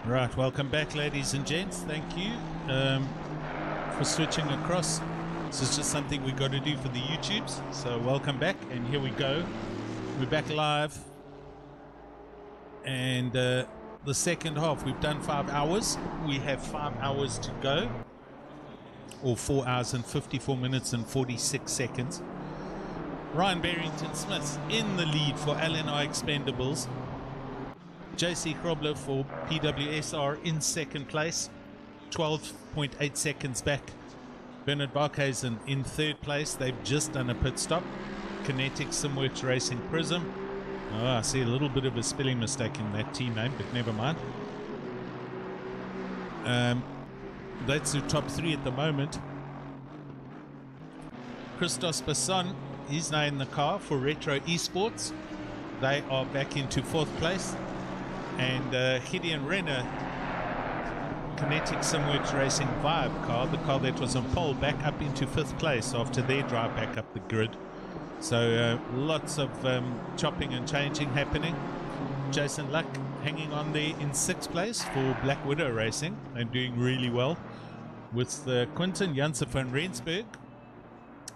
Right, welcome back, ladies and gents. Thank you for switching across. This is just something we got to do for the YouTubes. So welcome back, and here we go. We're back live, and the second half, we've done 5 hours. We have 5 hours to go, or 4 hours and 54 minutes and 46 seconds. Ryan Barrington-Smith in the lead for LNI Expendables. JC Krobler for PWSR in second place, 12.8 seconds back. Bernard Barkhuizen in third place. They've just done a pit stop. Kinetic Simworks Racing Prism. Oh, I see a little bit of a spelling mistake in that team name, but never mind. That's the top three at the moment. Christos Basson, he's now in the car for Retro Esports. They are back into fourth place. And Gideon Renner, Kinetic Simworks Racing Vibe car, the car that was on pole, back up into fifth place after their drive back up the grid. So lots of chopping and changing happening. Jason Luck hanging on there in sixth place for Black Widow Racing and doing really well, with Quinton Janssen van Rensburg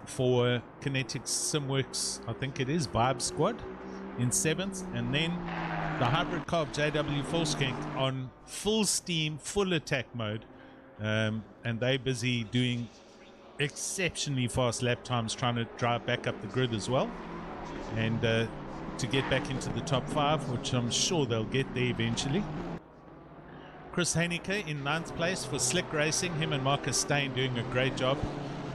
for Kinetic Simworks, I think it is, Vibe Squad in seventh. And then the hybrid car of JW Volkskank on full steam, full attack mode, and they're busy doing exceptionally fast lap times, trying to drive back up the grid as well, and to get back into the top 5, which I'm sure they'll get there eventually. Chris Haneke in 9th place for Slick Racing. Him and Marcus Stein doing a great job.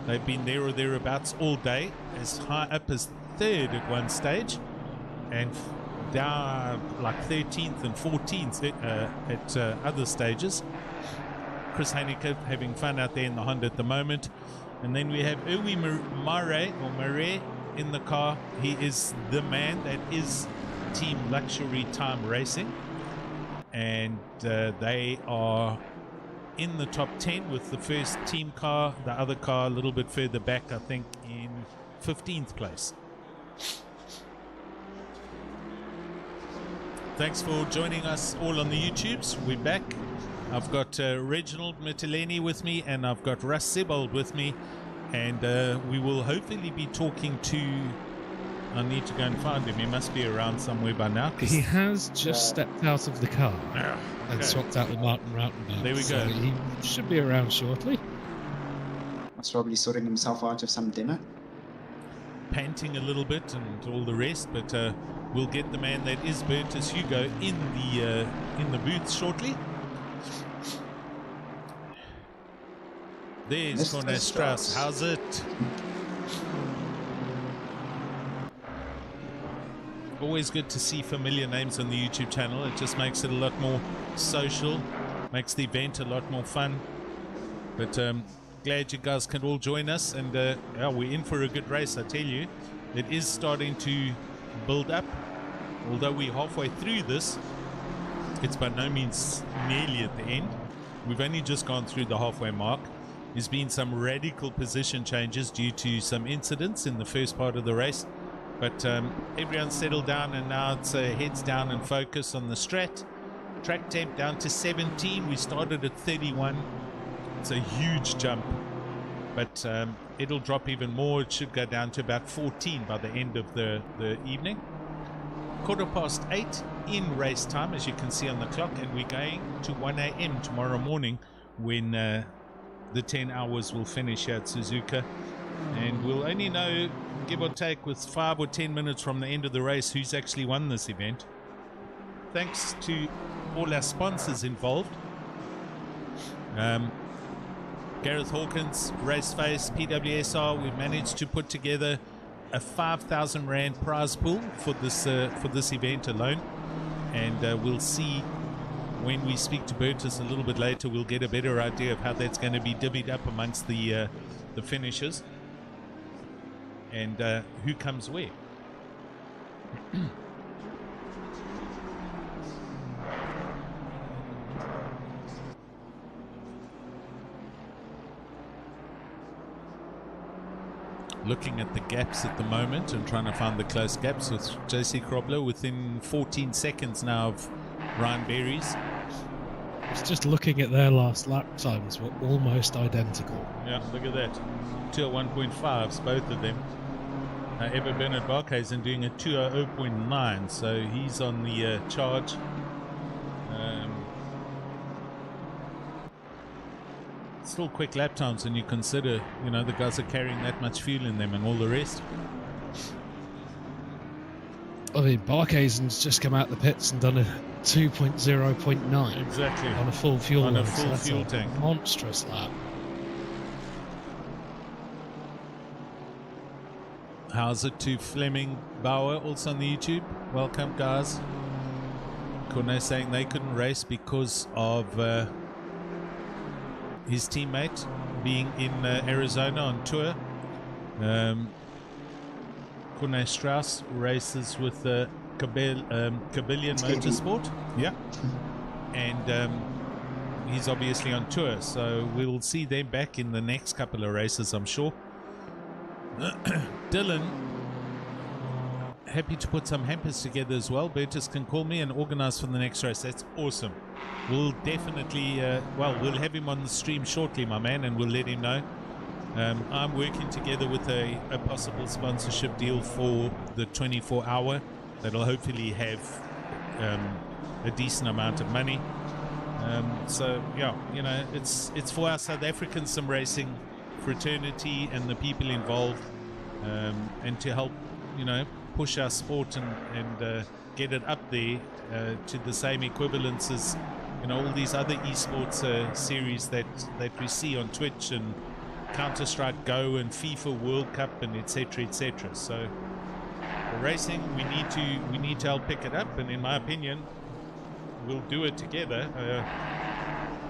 They've been there or thereabouts all day, as high up as 3rd at one stage, and down like 13th and 14th at other stages. Chris Haneke having fun out there in the Honda at the moment. And then we have Uwe Murray in the car. He is the man that is Team Luxury Time Racing, and they are in the top 10 with the first team car, the other car a little bit further back, I think in 15th place. Thanks for joining us all on the YouTubes. We're back. I've got Reginald Mitteleni with me, and I've got Russ Sebold with me, and we will hopefully be talking to... I need to go and find him. He must be around somewhere by now. He has just stepped out of the car and swapped out with Martin Rautenbach. There we go. So he should be around shortly. Most probably sorting himself out of some dinner. Panting a little bit and all the rest, but we'll get the man that is Bertus Hugo in the booth shortly. There's Corne Strauss. How's it? Always good to see familiar names on the YouTube channel. It just makes it a lot more social, makes the event a lot more fun. But glad you guys can all join us, and yeah, we're in for a good race, I tell you. It is starting to build up. Although we're halfway through this, it's by no means nearly at the end. We've only just gone through the halfway mark. There's been some radical position changes due to some incidents in the first part of the race, but everyone's settled down, and now it's heads down and focus on the strat. Track temp down to 17. We started at 31. It's a huge jump, but it'll drop even more. It should go down to about 14 by the end of the evening. 8:15 in race time, as you can see on the clock, and we're going to 1 a.m. tomorrow morning when the 10 hours will finish here at Suzuka, and we'll only know, give or take, with 5 or 10 minutes from the end of the race, who's actually won this event. Thanks to all our sponsors involved. Gareth Hawkins, Raceface, PWSR, we've managed to put together a 5,000 Rand prize pool for this event alone, and we'll see when we speak to Bertus a little bit later. We'll get a better idea of how that's going to be divvied up amongst the finishers, and who comes where. Looking at the gaps at the moment and trying to find the close gaps, with JC Krobler within 14 seconds now of Ryan Berries. It's just looking at their last lap times were almost identical. Yeah, look at that. 2 at 1.5s, both of them. Ever Bernard Barkhuizen doing a 2:00.9, so he's on the charge. Still quick lap times when you consider, you know, the guys are carrying that much fuel in them and all the rest. I mean, Barkhuizen's just come out the pits and done a 2.0.9. Exactly. On a full fuel On a load, full so that's fuel a tank. monstrous lap. How's it to Fleming Bauer, also on the YouTube? Welcome, guys. Corne saying they couldn't race because of his teammate being in Arizona on tour. Corne Strauss races with Kabillion Motorsport. Yeah. And he's obviously on tour, so we'll see them back in the next couple of races, I'm sure. Dylan, happy to put some hampers together as well. Bertus can call me and organize for the next race. That's awesome. We'll definitely, we'll have him on the stream shortly, my man, and we'll let him know. I'm working together with a possible sponsorship deal for the 24-hour that'll hopefully have a decent amount of money. So, yeah, you know, it's for our South African sim racing fraternity and the people involved, and to help, you know, push our sport and get it up there to the same equivalence as, you know, all these other esports series that we see on Twitch and Counter-Strike Go and FIFA World Cup and etc. etc. So the racing, we need to help pick it up, and in my opinion, we'll do it together.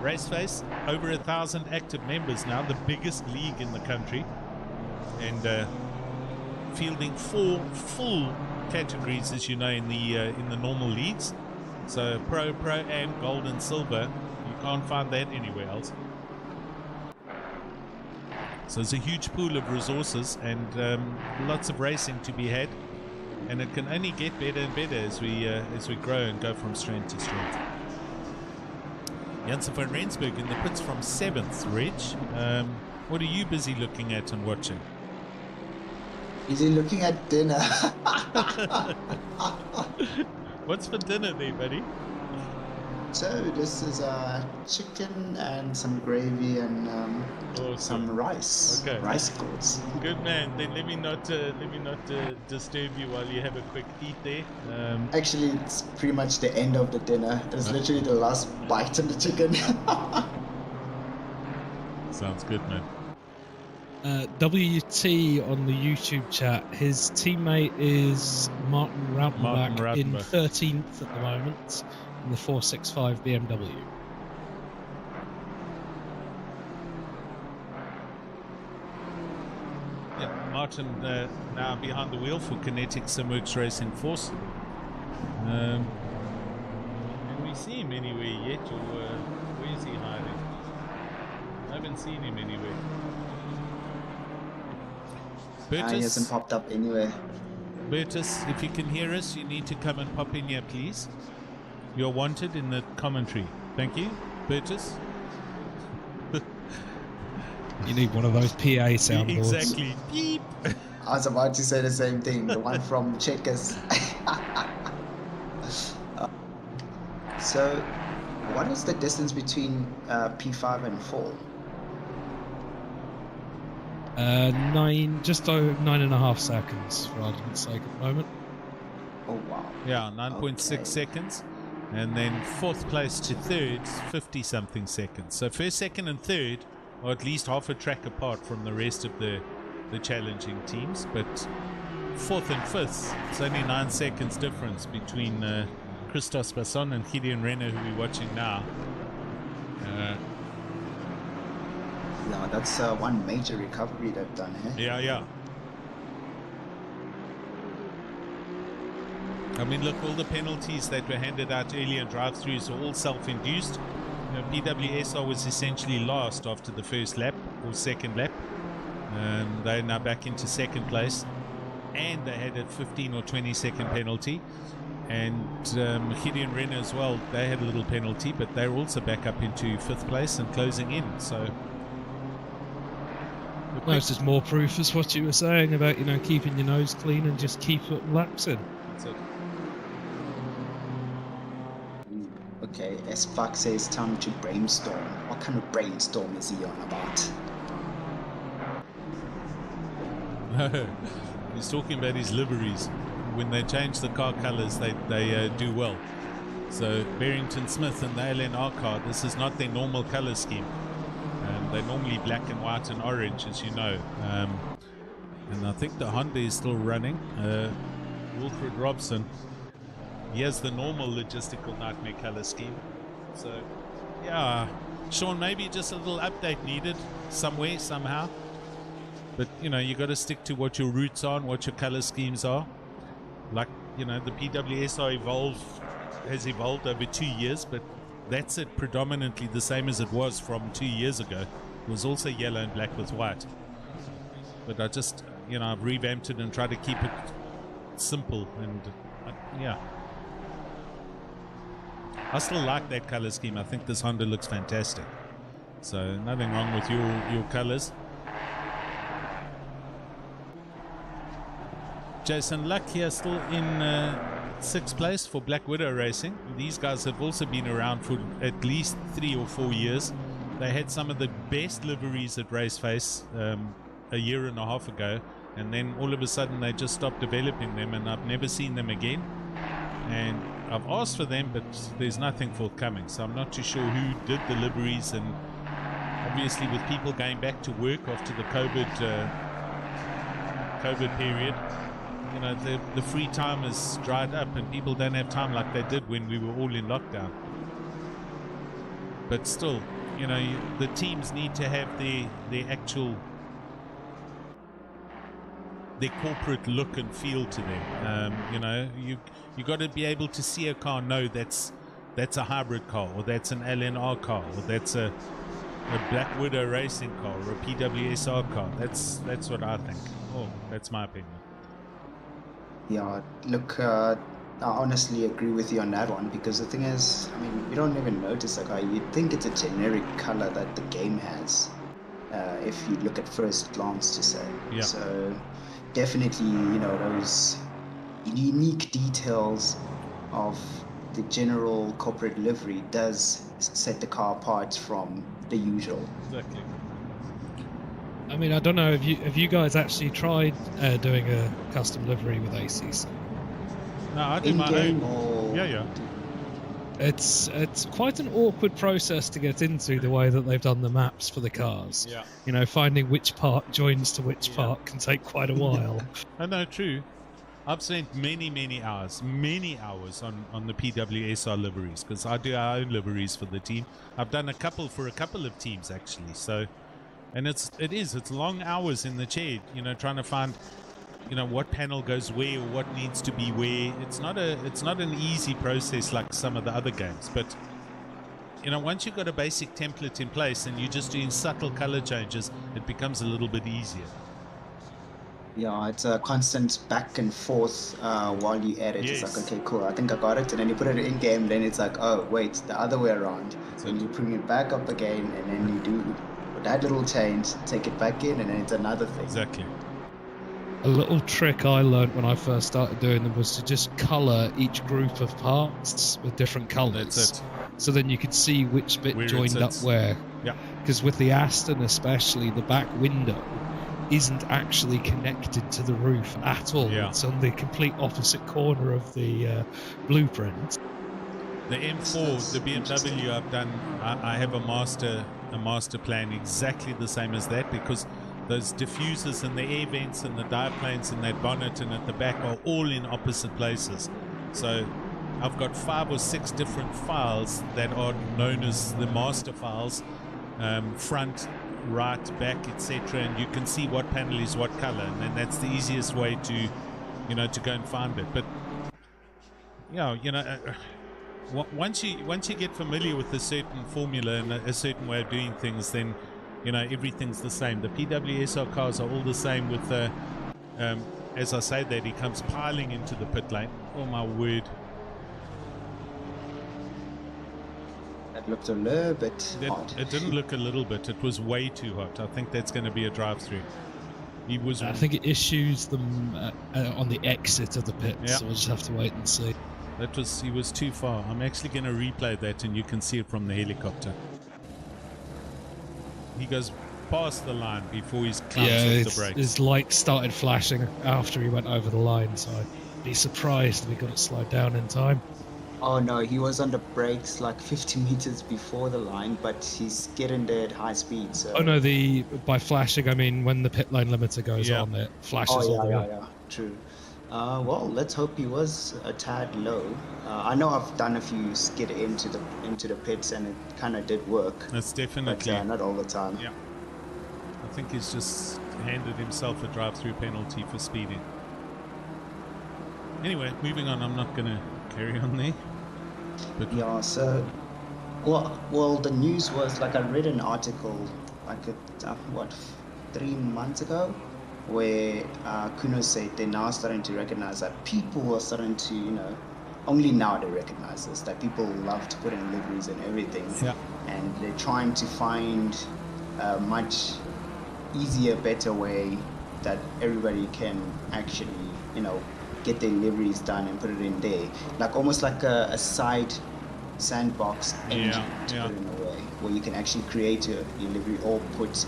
Raceface, over 1,000 active members now, the biggest league in the country, and fielding 4 full categories, as you know, in the normal leagues. So pro, and gold and silver. You can't find that anywhere else. So there's a huge pool of resources and lots of racing to be had, and it can only get better and better as we grow and go from strength to strength. Janssen van Rensburg in the pits from 7th, Reg. What are you busy looking at and watching? Busy looking at dinner. What's for dinner there, buddy? So this is chicken and some gravy and Awesome. some rice. Okay. Rice balls. Good man. Then let me not disturb you while you have a quick eat there. Actually, it's pretty much the end of the dinner. It's literally the last bite of the chicken. Sounds good, man. WT on the YouTube chat, his teammate is Martin Rautenbach in 13th at the moment in the 465 BMW. Yeah, Martin now behind the wheel for Kinetic Simworks Racing Force. Can we see him anywhere yet, or where is he hiding? I haven't seen him anywhere. He hasn't popped up anywhere. Bertus, if you can hear us, you need to come and pop in here, please. You're wanted in the commentary. Thank you, Bertus. You need one of those PA soundboards. Exactly. Beep. I was about to say the same thing. The one from Checkers. So, what is the distance between P5 and 4? Just over 9.5 seconds, for argument's sake, at the moment. Oh wow. Yeah, 9.6 seconds. And then 4th place to 3rd, 50-something seconds. So 1st, 2nd, and 3rd are at least half a track apart from the rest of the challenging teams. But 4th and 5th, it's only 9 seconds difference between Christos Basson and Gideon Renner, who we're watching now. No, that's one major recovery they've done here. Yeah. I mean, look, all the penalties that were handed out earlier in drive-throughs are all self-induced. You know, PWSR was essentially last after the first lap or second lap. They're now back into 2nd place, and they had a 15 or 20 second penalty. And Gideon Renner as well, they had a little penalty, but they're also back up into 5th place and closing in. So well, it's just more proof as what you were saying about, you know, keeping your nose clean and just keep it lapsing. That's it. Okay, as Fuck says, time to brainstorm. What kind of brainstorm is he on about? No, he's talking about his liveries. When they change the car colours, they do well. So Barrington Smith and the LNR car, this is not their normal colour scheme. They're normally black and white and orange, as you know. And I think the Honda is still running. Wilfred Robson, he has the normal logistical nightmare colour scheme. So, yeah, Sean, maybe just a little update needed somewhere, somehow. But, you know, you got to stick to what your roots are and what your colour schemes are. Like, you know, the PWSR has evolved over 2 years, but that's it, predominantly the same as it was from 2 years ago. It was also yellow and black with white. But I just, you know, I've revamped it and tried to keep it simple. And, yeah. I still like that color scheme. I think this Honda looks fantastic. So, nothing wrong with your colors. Jason Luck here still in 6th place for Black Widow Racing. These guys have also been around for at least 3 or 4 years. They had some of the best liveries at Raceface a year and a half ago, and then all of a sudden they just stopped developing them, and I've never seen them again. And I've asked for them, but there's nothing forthcoming, so I'm not too sure who did the liveries. And obviously with people going back to work after the COVID period, you know, the free time has dried up and people don't have time like they did when we were all in lockdown. But still, you know, the teams need to have their actual, their corporate look and feel to them. You know, you got to be able to see a car, know that's a hybrid car, or that's an LNR car, or that's a Black Widow racing car, or a PWSR car. That's what I think. Oh, that's my opinion. Yeah, look, I honestly agree with you on that one, because the thing is, I mean, you don't even notice a car. You'd think it's a generic color that the game has, if you look at first glance, to say. Yeah. So definitely, you know, those unique details of the general corporate livery does set the car apart from the usual. Exactly. I mean, I don't know, have you guys actually tried doing a custom livery with ACC? No, I did my own. Or... Yeah. It's quite an awkward process to get into, the way that they've done the maps for the cars. Yeah. You know, finding which part joins to which part can take quite a while. I know, true. I've spent many hours on the PWSR liveries, because I do our own liveries for the team. I've done a couple for a couple of teams actually. So, and it's long hours in the chair, you know, trying to find, you know, what panel goes where or what needs to be where. It's not an easy process like some of the other games, but you know, once you've got a basic template in place and you're just doing subtle color changes, it becomes a little bit easier. Yeah, it's a constant back and forth while you edit. Yes. It's like, okay, cool, I think I got it, and then you put it in game, then it's like, oh wait, the other way around. So you bring it back up again, and then you do that little change, take it back in, and then it's another thing. Exactly. A little trick I learned when I first started doing them was to just colour each group of parts with different colours. That's it. So then you could see which bit Where joined up where. Yeah. Because with the Aston especially, the back window isn't actually connected to the roof at all. Yeah. It's on the complete opposite corner of the blueprint. The M4, the BMW I've done, I have a master plan exactly the same as that, because those diffusers and the air vents and the diaplanes and that bonnet and at the back are all in opposite places. So I've got 5 or 6 different files that are known as the master files, front, right, back, etc., and you can see what panel is what color, and then that's the easiest way to, you know, to go and find it. But once you get familiar with a certain formula and a certain way of doing things, then you know everything's the same. The PWSR cars are all the same. With as I say that, he comes piling into the pit lane. Oh my word! That looked a little bit hot. It didn't look a little bit. It was way too hot. I think that's going to be a drive-through. He was. I think it issues them on the exit of the pits, Yeah. so we'll just have to wait and see. He was too far. I'm actually going to replay that, and you can see it from the helicopter. He goes past the line before he's climbs off the brakes. His light started flashing after he went over the line, so I'd be surprised if he got it slowed down in time. Oh no, he was on the brakes like 50 meters before the line, but he's getting there at high speed. So. Oh no, by flashing, I mean when the pit lane limiter goes on, it flashes all the way. Yeah, true. Well, let's hope he was a tad low. I know I've done a few skid into the pits, and it kind of did work. That's definitely. But not all the time. Yeah. I think he's just handed himself a drive-through penalty for speeding. Anyway, moving on. I'm not going to carry on there. But yeah, so well, the news was like I read an article like 3 months ago, where Kuno said they're now starting to recognize that people are starting to, only now they recognize this, that people love to put in liveries and everything. Yeah. And they're trying to find a much easier, better way that everybody can actually, get their liveries done and put it in there. Like almost like a side sandbox engine to put in a way, where you can actually create your livery or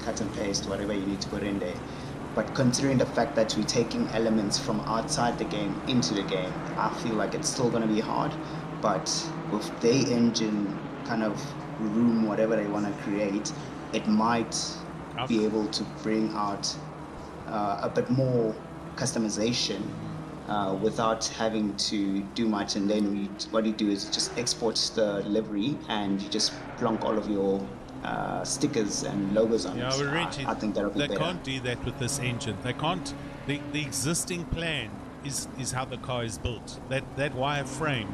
cut and paste whatever you need to put in there. But considering the fact that we're taking elements from outside the game into the game, I feel like it's still going to be hard. But with their engine kind of room, whatever they want to create, it might be able to bring out a bit more customization without having to do much. And then what you do is just export the livery and you just plonk all of your stickers and logos on it. I think that'll be better. They can't do that with this engine. They can't. The existing plan is how the car is built. That wireframe,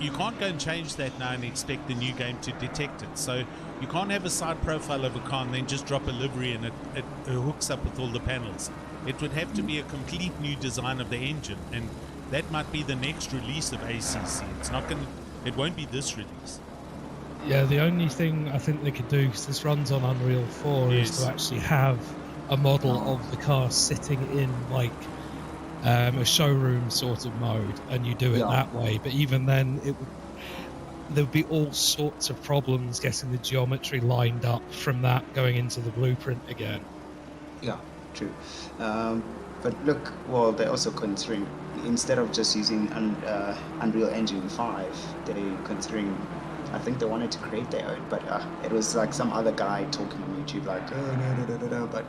you can't go and change that now and expect the new game to detect it. So you can't have a side profile of a car and then just drop a livery and it hooks up with all the panels. It would have to be a complete new design of the engine, and that might be the next release of ACC. It won't be this release. Yeah, the only thing I think they could do, because this runs on Unreal 4, is to actually have a model of the car sitting in like a showroom sort of mode, and you do it that way. But even then, there would be all sorts of problems getting the geometry lined up from that going into the blueprint again. Yeah, true. But look, well, they're also considering, instead of just using Unreal Engine 5, they're considering, I think they wanted to create their own, but it was like some other guy talking on YouTube like, but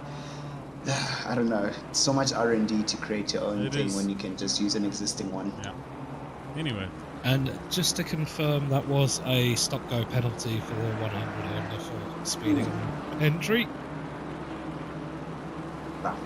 I don't know, so much R&D to create your own thing when you can just use an existing one. Yeah. Anyway. And just to confirm, that was a stop-go penalty for the 100 Honda for speeding entry. Wow.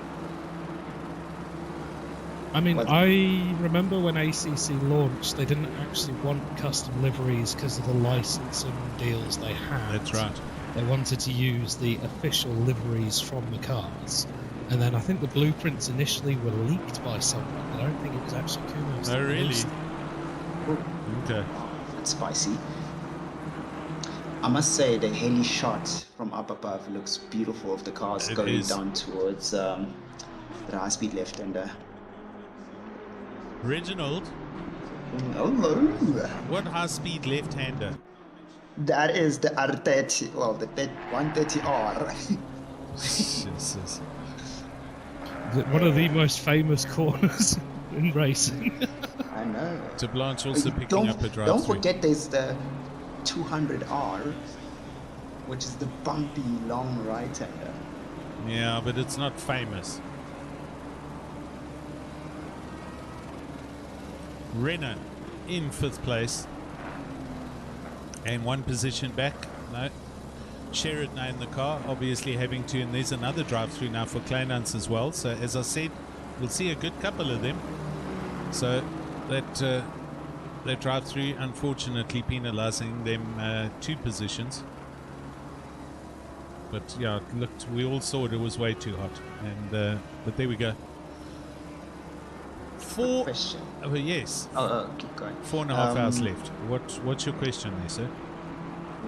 I mean, I remember when ACC launched, they didn't actually want custom liveries because of the licensing deals they had. That's right. They wanted to use the official liveries from the cars. And then I think the blueprints initially were leaked by someone. I don't think it was actually Kunos. Oh, really? Okay. That's spicy. I must say the heli shot from up above looks beautiful of the cars going down towards the high-speed left-hander. Reginald. Hello. What high-speed left-hander? That is the R30, well, the 130R. Jesus. One of the most famous corners in racing. I know. To Blanche also picking up a drive. Don't forget there's the 200R, which is the bumpy, long right-hander. Yeah, but it's not famous. Renner in 5th place and 1 position back. No, Sherrod now in the car, obviously having to, and there's another drive-through now for Kleinhans as well. So as I said, we'll see a good couple of them. So that drive-through, unfortunately, penalising them 2 positions. But yeah, it looked, we all saw it was way too hot, and but there we go. Question. Oh yes. Keep going. 4.5 hours left. What's your question there, sir?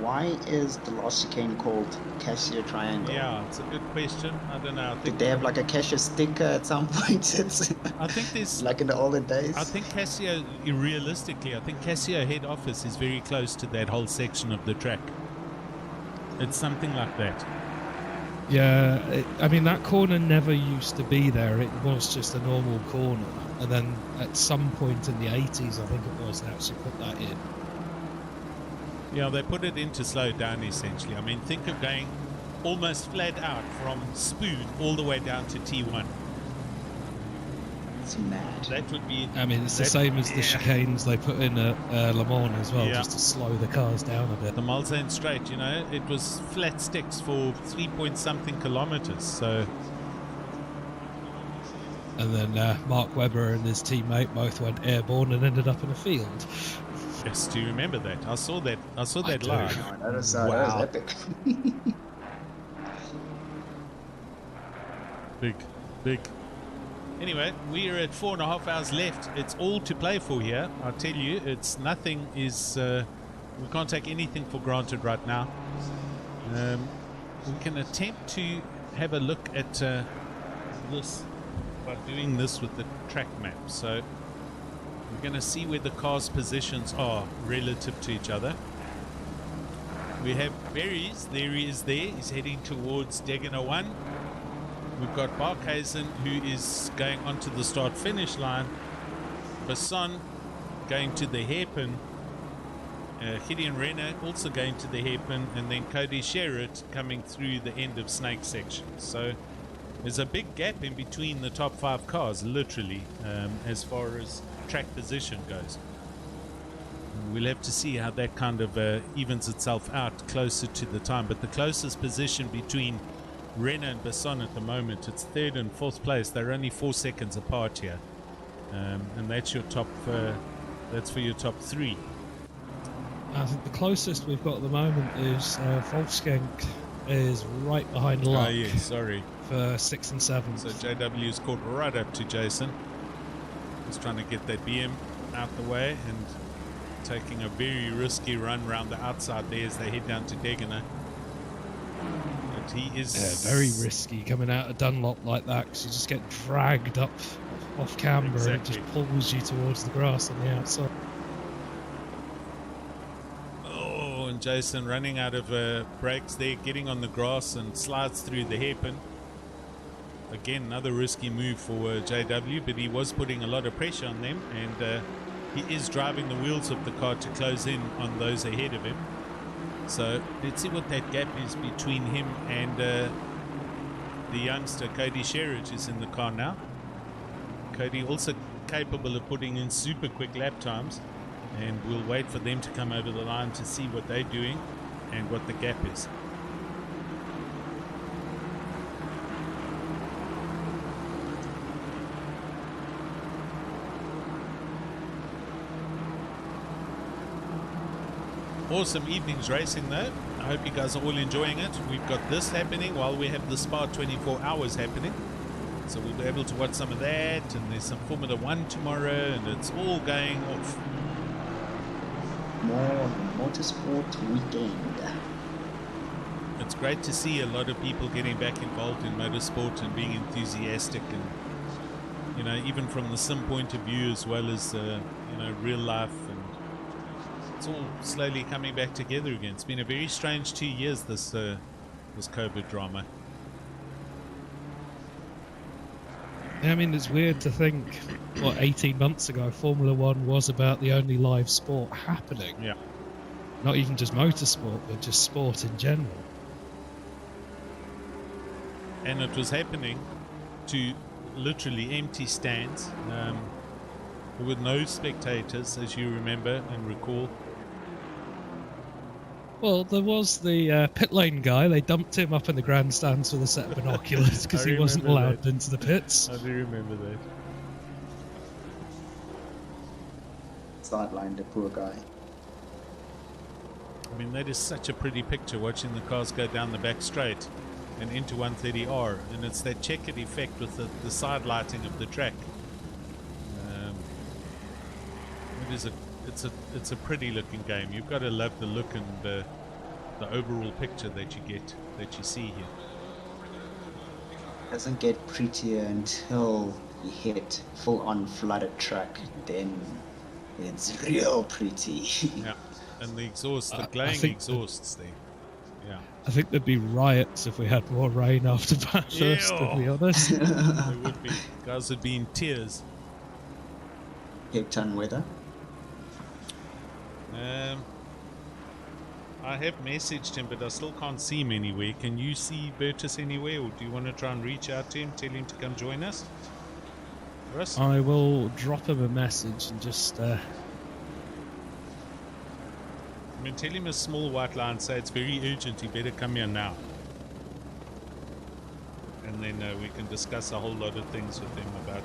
Why is the last chicane called Cassia Triangle? Yeah, it's a good question. I don't know. I Did think they have like a Cassia sticker at some point? It's I think there's like in the olden days. I think Casio, realistically, I think Casio head office is very close to that whole section of the track. It's something like that. Yeah, I mean, that corner never used to be there. It was just a normal corner. And then at some point in the 80s, I think it was, they actually put that in. Yeah, they put it in to slow down, essentially. I mean, think of going almost flat out from Spoon all the way down to T1. It's mad. That would be... I mean, it's the same as the chicanes they put in at Le Mans as well, Yeah. just to slow the cars down a bit. The Mulsanne Straight, you know, it was flat sticks for 3-point-something kilometers, so... And then Mark Webber and his teammate both went airborne and ended up in a field. Yes, do you remember that? I saw that do. live. Oh, that was Wow. epic. Big. Anyway, we are at 4.5 hours left. It's all to play for here. I tell you, it's nothing is... we can't take anything for granted right now. We can attempt to have a look at this by doing this with the track map. So we're going to see where the cars' positions are relative to each other. We have Berries. There he is there. He's heading towards Degana 1. We've got Barkhuizen, who is going onto the start-finish line. Basson going to the hairpin. Gideon Renner also going to the hairpin. And then Cody Sherritt coming through the end of Snake section. So there's a big gap in between the top 5 cars, literally, as far as track position goes. We'll have to see how that kind of evens itself out closer to the time. But the closest position between Renner and Basson at the moment, it's 3rd and 4th place. They're only 4 seconds apart here, and that's your top. That's for your top 3. I think the closest we've got at the moment is Wolfskenk is right behind Luck. Oh yeah, sorry. For 6th and 7th. So JW's caught right up to Jason. Just trying to get that BM out the way and taking a very risky run around the outside there as they head down to Degana. He is very risky coming out of Dunlop like that, because you just get dragged up off camber. Exactly. And it just pulls you towards the grass on the outside. Oh, and Jason running out of brakes there, getting on the grass and slides through the hairpin. Again, another risky move for JW, but he was putting a lot of pressure on them, and he is driving the wheels of the car to close in on those ahead of him. So let's see what that gap is between him and the youngster Cody Sherridge is in the car now. Cody also capable of putting in super quick lap times, and we'll wait for them to come over the line to see what they're doing and what the gap is. Awesome evening's racing though. I hope you guys are all enjoying it. We've got this happening while we have the Spa 24 hours happening. So we'll be able to watch some of that, and there's some Formula 1 tomorrow, and it's all going off. More Motorsport weekend. It's great to see a lot of people getting back involved in motorsport and being enthusiastic, and you know, even from the sim point of view as well as you know, real life, and it's all slowly coming back together again. It's been a very strange 2 years, this COVID drama. I mean, it's weird to think, 18 months ago, Formula 1 was about the only live sport happening. Yeah. Not even just motorsport, but just sport in general. And it was happening to literally empty stands. There were no spectators, as you remember and recall. Well, there was the pit lane guy. They dumped him up in the grandstands with a set of binoculars because he wasn't allowed into the pits. I do remember that. Sidelined the poor guy. I mean, that is such a pretty picture, watching the cars go down the back straight and into 130R, and it's that checkered effect with the side lighting of the track. It's a pretty looking game. You've got to love the look and the overall picture that you get, that you see here. Doesn't get prettier until you hit full-on flooded track. Then it's real pretty. Yeah, and the exhaust, the glowing exhausts there. Yeah, I think there'd be riots if we had more rain after Bathurst, to be honest. there would be. Guys would be in tears. Cape Town weather. I have messaged him, but I still can't see him anywhere. Can you see Bertus anywhere, or do you want to try and reach out to him, tell him to come join us? Russ? I will drop him a message and just... I mean, tell him a small white line, say it's very urgent, he better come here now. And then we can discuss a whole lot of things with him about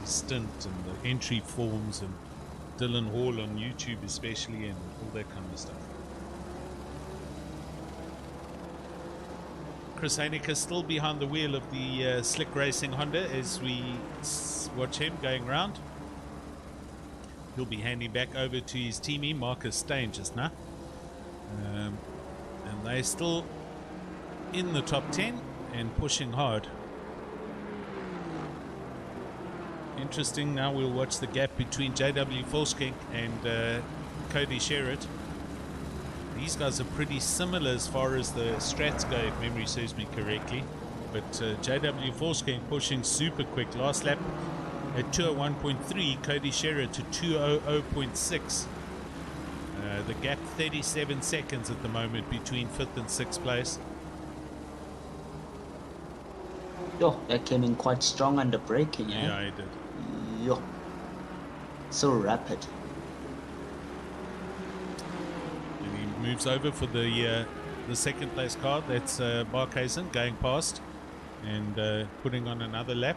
the stint and the entry forms and Dylan Hall on YouTube especially, and all that kind of stuff. Chris Heineke still behind the wheel of the Slick Racing Honda as we watch him going round. He'll be handing back over to his teammate Marcus Stein just now. And they're still in the top 10 and pushing hard. Interesting, now we'll watch the gap between JW Volskink and Cody Sherritt. These guys are pretty similar as far as the strats go, if memory serves me correctly. But JW Volskink pushing super quick. Last lap at 201.3, Cody Sherritt to 200.6. The gap 37 seconds at the moment between 5th and 6th place. Yo, that came in quite strong under braking, Yeah, I did. Yo, so rapid. And he moves over for the second place car. That's Barkhuizen going past and putting on another lap.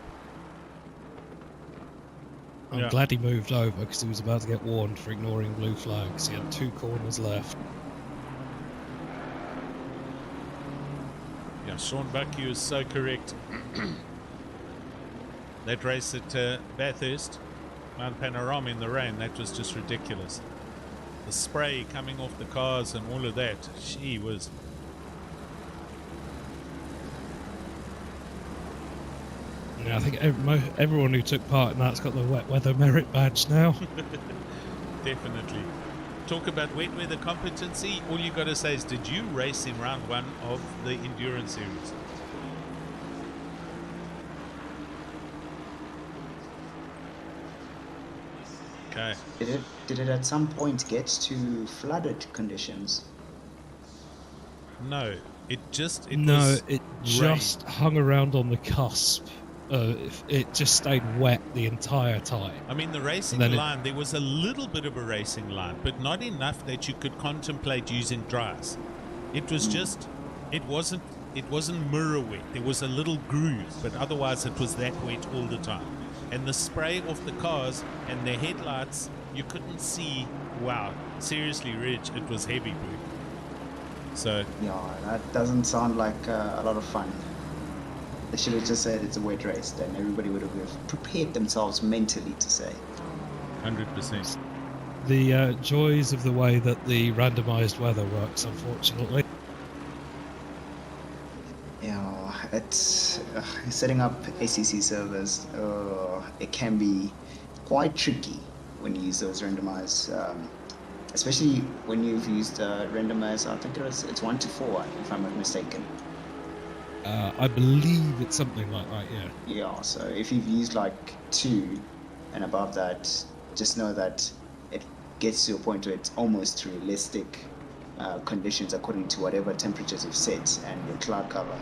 I'm glad he moved over because he was about to get warned for ignoring blue flags. He had 2 corners left. Yeah, Sean Bucky is so correct. That race at Bathurst, Mount Panorama in the rain, that was just ridiculous. The spray coming off the cars and all of that, she was. Yeah, I think everyone who took part in that's got the wet weather merit badge now. Definitely. Talk about wet weather competency. All you got to say is, did you race in round 1 of the endurance series? Okay. Did it at some point get to flooded conditions? No, it just hung around on the cusp. It just stayed wet the entire time. I mean, the racing line, there was a little bit of a racing line, but not enough that you could contemplate using dries. It was just, it wasn't mirror wet. There was a little groove, but otherwise it was that wet all the time. And the spray off the cars and the headlights, you couldn't see. Wow, seriously, Rich, it was heavy, bro. So yeah, that doesn't sound like a lot of fun. They should have just said it's a wet race, then everybody would have prepared themselves mentally to say. 100%. The joys of the way that the randomized weather works, unfortunately. Yeah, it's setting up ACC servers. It can be quite tricky when you use those randomized, especially when you've used randomized. I think it's 1 to 4, if I'm not mistaken. I believe it's something like that, yeah. Yeah, so if you've used like 2 and above that, just know that it gets to a point where it's almost realistic conditions according to whatever temperatures you've set and your cloud cover.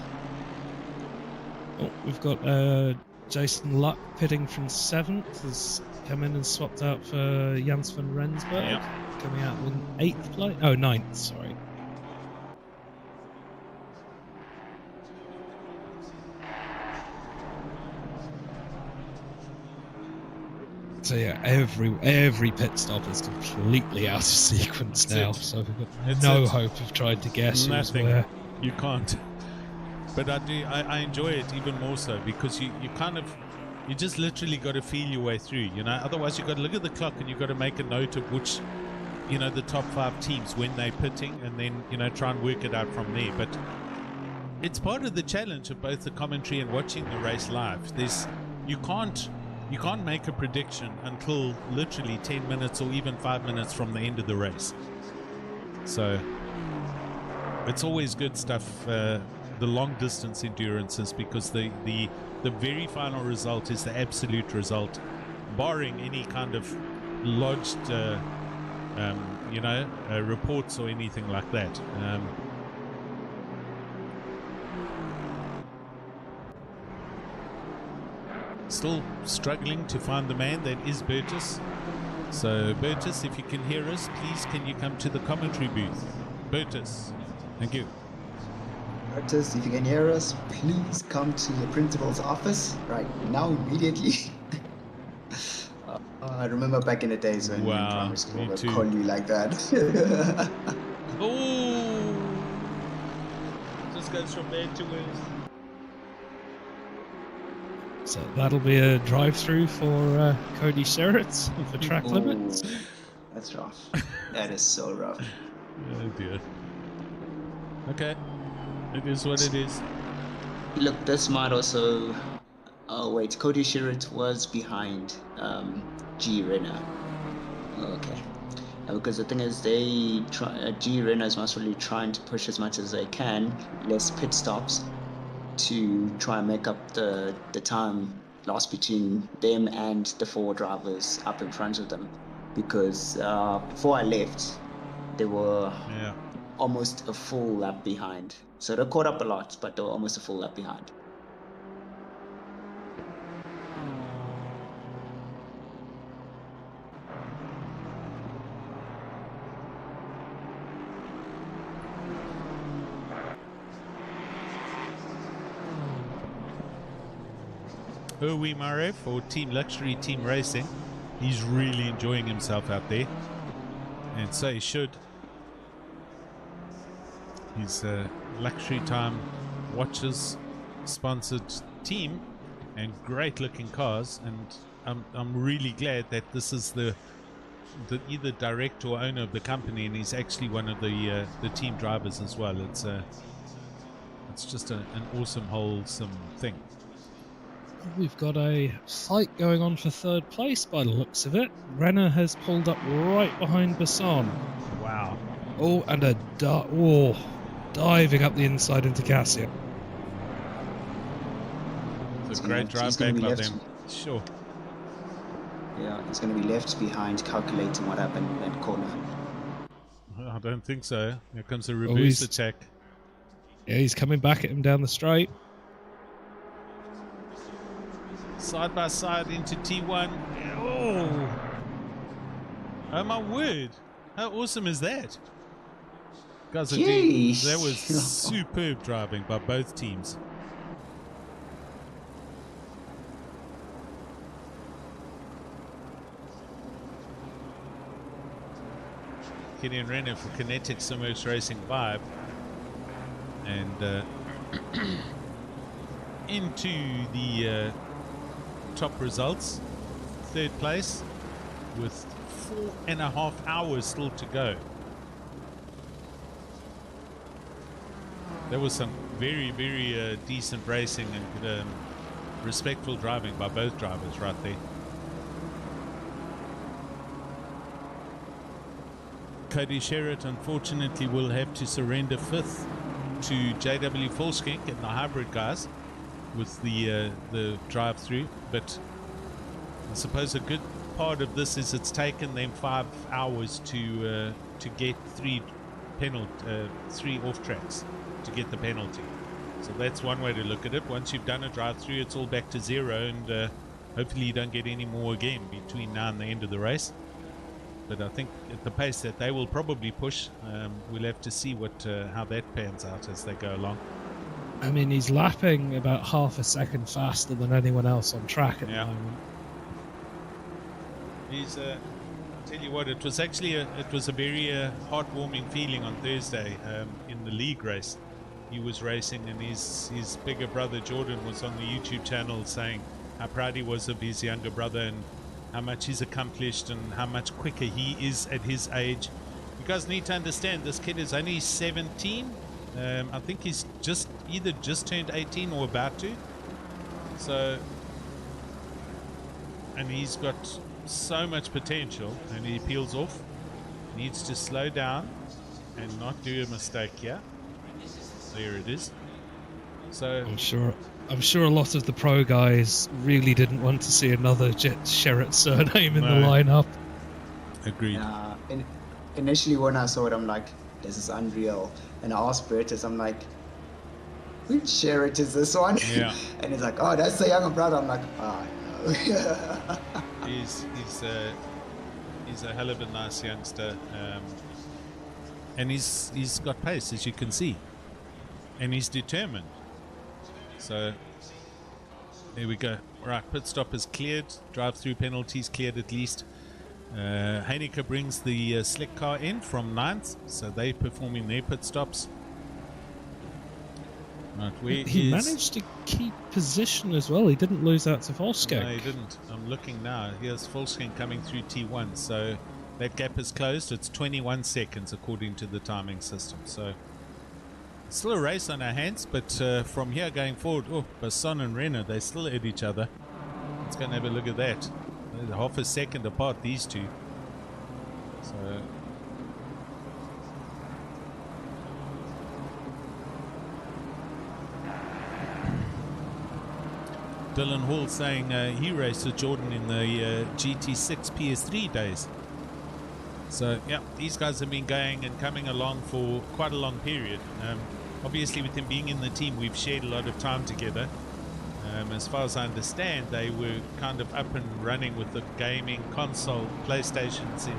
Oh, we've got Jason Luck pitting from 7th, has come in and swapped out for Jans van Rensburg, coming out in 8th place. Oh, 9th, sorry. So yeah, every pit stop is completely out of sequence now. So we've got no hope of trying to guess who's where. You can't. But I enjoy it even more so because you just literally got to feel your way through. You know, otherwise you got to look at the clock and you got to make a note of which you know, the top 5 teams when they're pitting, and then, you know, try and work it out from there. But it's part of the challenge of both the commentary and watching the race live. You can't make a prediction until literally 10 minutes or even 5 minutes from the end of the race. So it's always good stuff, the long distance endurances, because the very final result is the absolute result, barring any kind of lodged reports or anything like that. Still struggling to find the man that is Burgess. So Burgess, if you can hear us, please can you come to the commentary booth? Burgess, thank you. Burgess, if you can hear us, please come to the principal's office right now, immediately. I remember back in the days when in primary school would call you like that. Oh, just goes from bad to worse. So that'll be a drive-through for Cody Sherritt for track limits. That's rough. That is so rough. Oh dear. Okay, it is what it is. Look, this might also... Oh wait, Cody Sherritt was behind G Renner. Okay. Because the thing is, G Renner is most really trying to push as much as they can, less pit stops, to try and make up the time lost between them and the 4 drivers up in front of them. Because before I left, they were almost a full lap behind. So they caught up a lot, but they were almost a full lap behind. Erwin Mare for Team Luxury Team Racing. He's really enjoying himself out there, and so he should. He's a Luxury Time Watches sponsored team and great looking cars, and I'm really glad that this is the either director or owner of the company, and he's actually one of the team drivers as well. It's just an awesome, wholesome thing. We've got a fight going on for 3rd place by the looks of it. Renner has pulled up right behind Bassan. Wow. Oh, and diving up the inside into Cassia. It's a great drive back by them. Sure. Yeah, he's going to be left behind calculating what happened in that corner. I don't think so. Here comes a reverse attack. Yeah, he's coming back at him down the straight. Side by side into T1. Oh my word. How awesome is that? Guys, that was superb driving by both teams. Gideon Renner for Kinetic Submerged Racing Vibe. And into the top results. 3rd place with 4.5 hours still to go. There was some very, very decent racing and respectful driving by both drivers right there. Cody Sherritt unfortunately will have to surrender 5th to JW Volskink and the hybrid guys with the drive-through, but I suppose a good part of this is it's taken them 5 hours to get 3 off tracks to get the penalty. So that's one way to look at it. Once you've done a drive-through, it's all back to 0, and hopefully you don't get any more again between now and the end of the race. But I think at the pace that they will probably push, we'll have to see how that pans out as they go along. I mean, he's lapping about half a second faster than anyone else on track at the moment. He's, tell you what, it was actually a very heartwarming feeling on Thursday in the league race. He was racing, and his bigger brother Jordan was on the YouTube channel saying how proud he was of his younger brother, and how much he's accomplished and how much quicker he is at his age. You guys need to understand, this kid is only 17. I think he's either just turned 18 or about to. So, and he's got so much potential, and he peels off. Needs to slow down and not do a mistake here. There it is. So I'm sure a lot of the pro guys really didn't want to see another Sherritt surname in the lineup. Agreed. Initially when I saw it, I'm like, this is unreal. And I asked Bertus, I'm like, which Sherritt is this one? Yeah. And he's like, oh, that's the younger brother. I'm like, oh no. He's a hell of a nice youngster, and he's got pace, as you can see, and he's determined. So there we go. Right, pit stop is cleared, drive-through penalties cleared at least. Heineke brings the slick car in from 9th, so they're performing their pit stops. Right, he managed to keep position as well. He didn't lose out to Volkswagen. No, he didn't. I'm looking now. Here's Volkswagen coming through T1, so that gap is closed. It's 21 seconds according to the timing system. So it's still a race on our hands, but from here going forward, Basson and Renner, they still at each other. Let's go and have a look at that. They're half a second apart, these two. So Dylan Hall saying he raced with Jordan in the GT6 PS3 days. So yeah, these guys have been going and coming along for quite a long period. Obviously with him being in the team, we've shared a lot of time together. As far as I understand, they were kind of up and running with the gaming console PlayStations in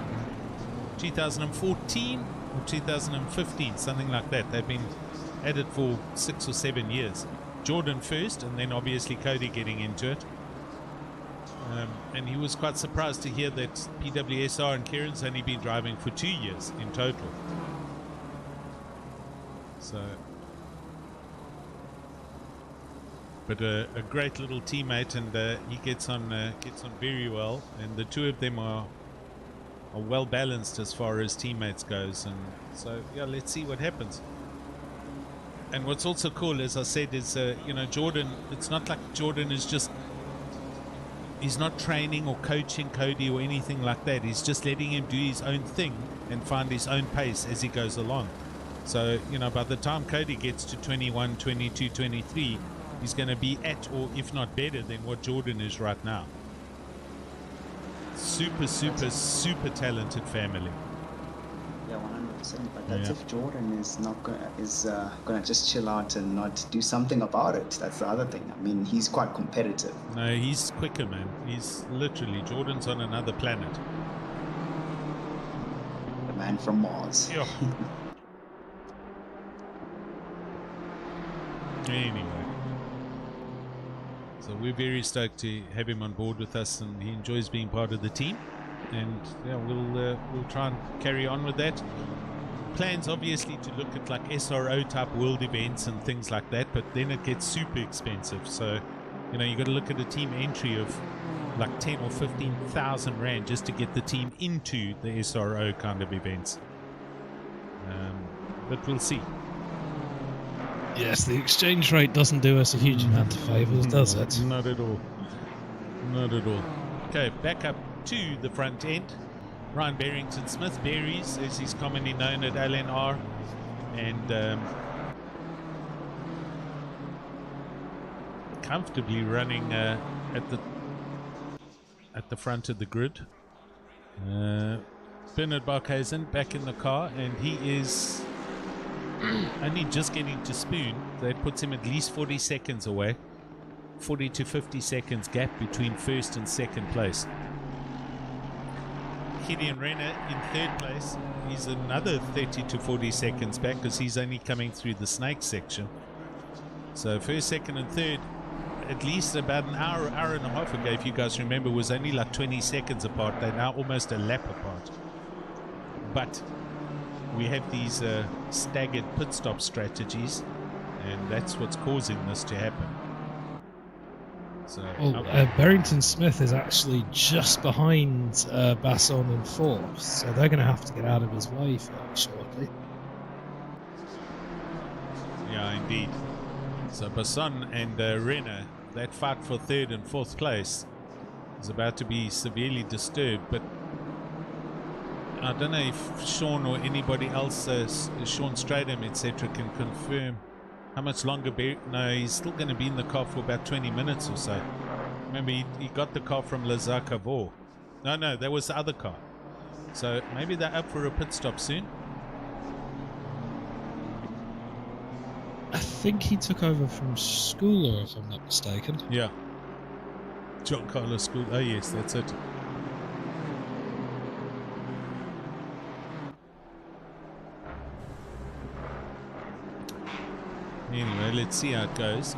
2014 or 2015, something like that. They've been at it for 6 or 7 years. Jordan first, and then obviously Cody getting into it. And he was quite surprised to hear that PWSR and Kieran's only been driving for 2 years in total. So, but a great little teammate, and he gets on very well. And the two of them are well balanced as far as teammates goes. And so yeah, let's see what happens. And what's also cool, as I said, is, Jordan, it's not like Jordan is he's not training or coaching Cody or anything like that. He's just letting him do his own thing and find his own pace as he goes along. So, by the time Cody gets to 21, 22, 23, he's going to be at, or if not better than what Jordan is right now. Super, super, super talented family. Yeah, 100%. But that's if Jordan is not gonna just chill out and not do something about it. That's the other thing. I mean, he's quite competitive. No, he's quicker, man. He's literally, Jordan's on another planet. The man from Mars. Yeah. Anyway, so we're very stoked to have him on board with us, and he enjoys being part of the team. And yeah, we'll try and carry on with that. Plans obviously to look at like SRO type world events and things like that, but then it gets super expensive. So you got to look at a team entry of like 10 or 15,000 rand just to get the team into the SRO kind of events. But we'll see. Yes, the exchange rate doesn't do us a huge amount of favours, does it? Not at all. Not at all. Okay, back up to the front end. Ryan Barrington Smith, Berries, as he's commonly known at LNR, and comfortably running at the front of the grid. Bernard Barkhuizen back in the car, and he is only just getting to spoon. That puts him at least 40 seconds away. 40 to 50 seconds gap between first and second place. Gideon Renner in third place. He's another 30 to 40 seconds back because he's only coming through the snake section. So first, second and third, at least about an hour and a half ago, if you guys remember, was only like 20 seconds apart. They're now almost a lap apart. But we have these staggered pit stop strategies, and that's what's causing this to happen. So Barrington Smith is actually just behind Basson in fourth, so they're going to have to get out of his way fairly shortly. Yeah, indeed. So Basson and Renner, that fight for third and fourth place is about to be severely disturbed, but I don't know if Sean or anybody else, Sean Stradham, etc., can confirm how much longer. No, he's still going to be in the car for about 20 minutes or so. Remember, he got the car from Lazar Cavor. No, that was the other car. So maybe they're up for a pit stop soon. I think he took over from Schooler, if I'm not mistaken. Yeah. John Carlos Schooler. Oh, yes, that's it. Anyway, let's see how it goes.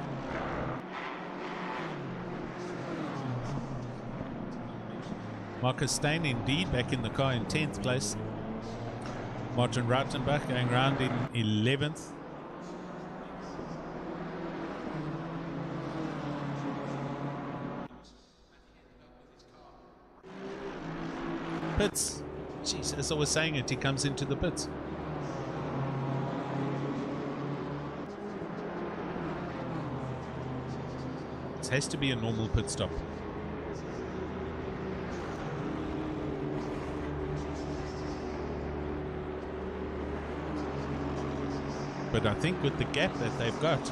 Marcus Stein, indeed, back in the car in 10th place. Martin Rautenbach going round in 11th. Pits. Jeez, as I was saying it, he comes into the pits. It has to be a normal pit stop. But I think with the gap that they've got,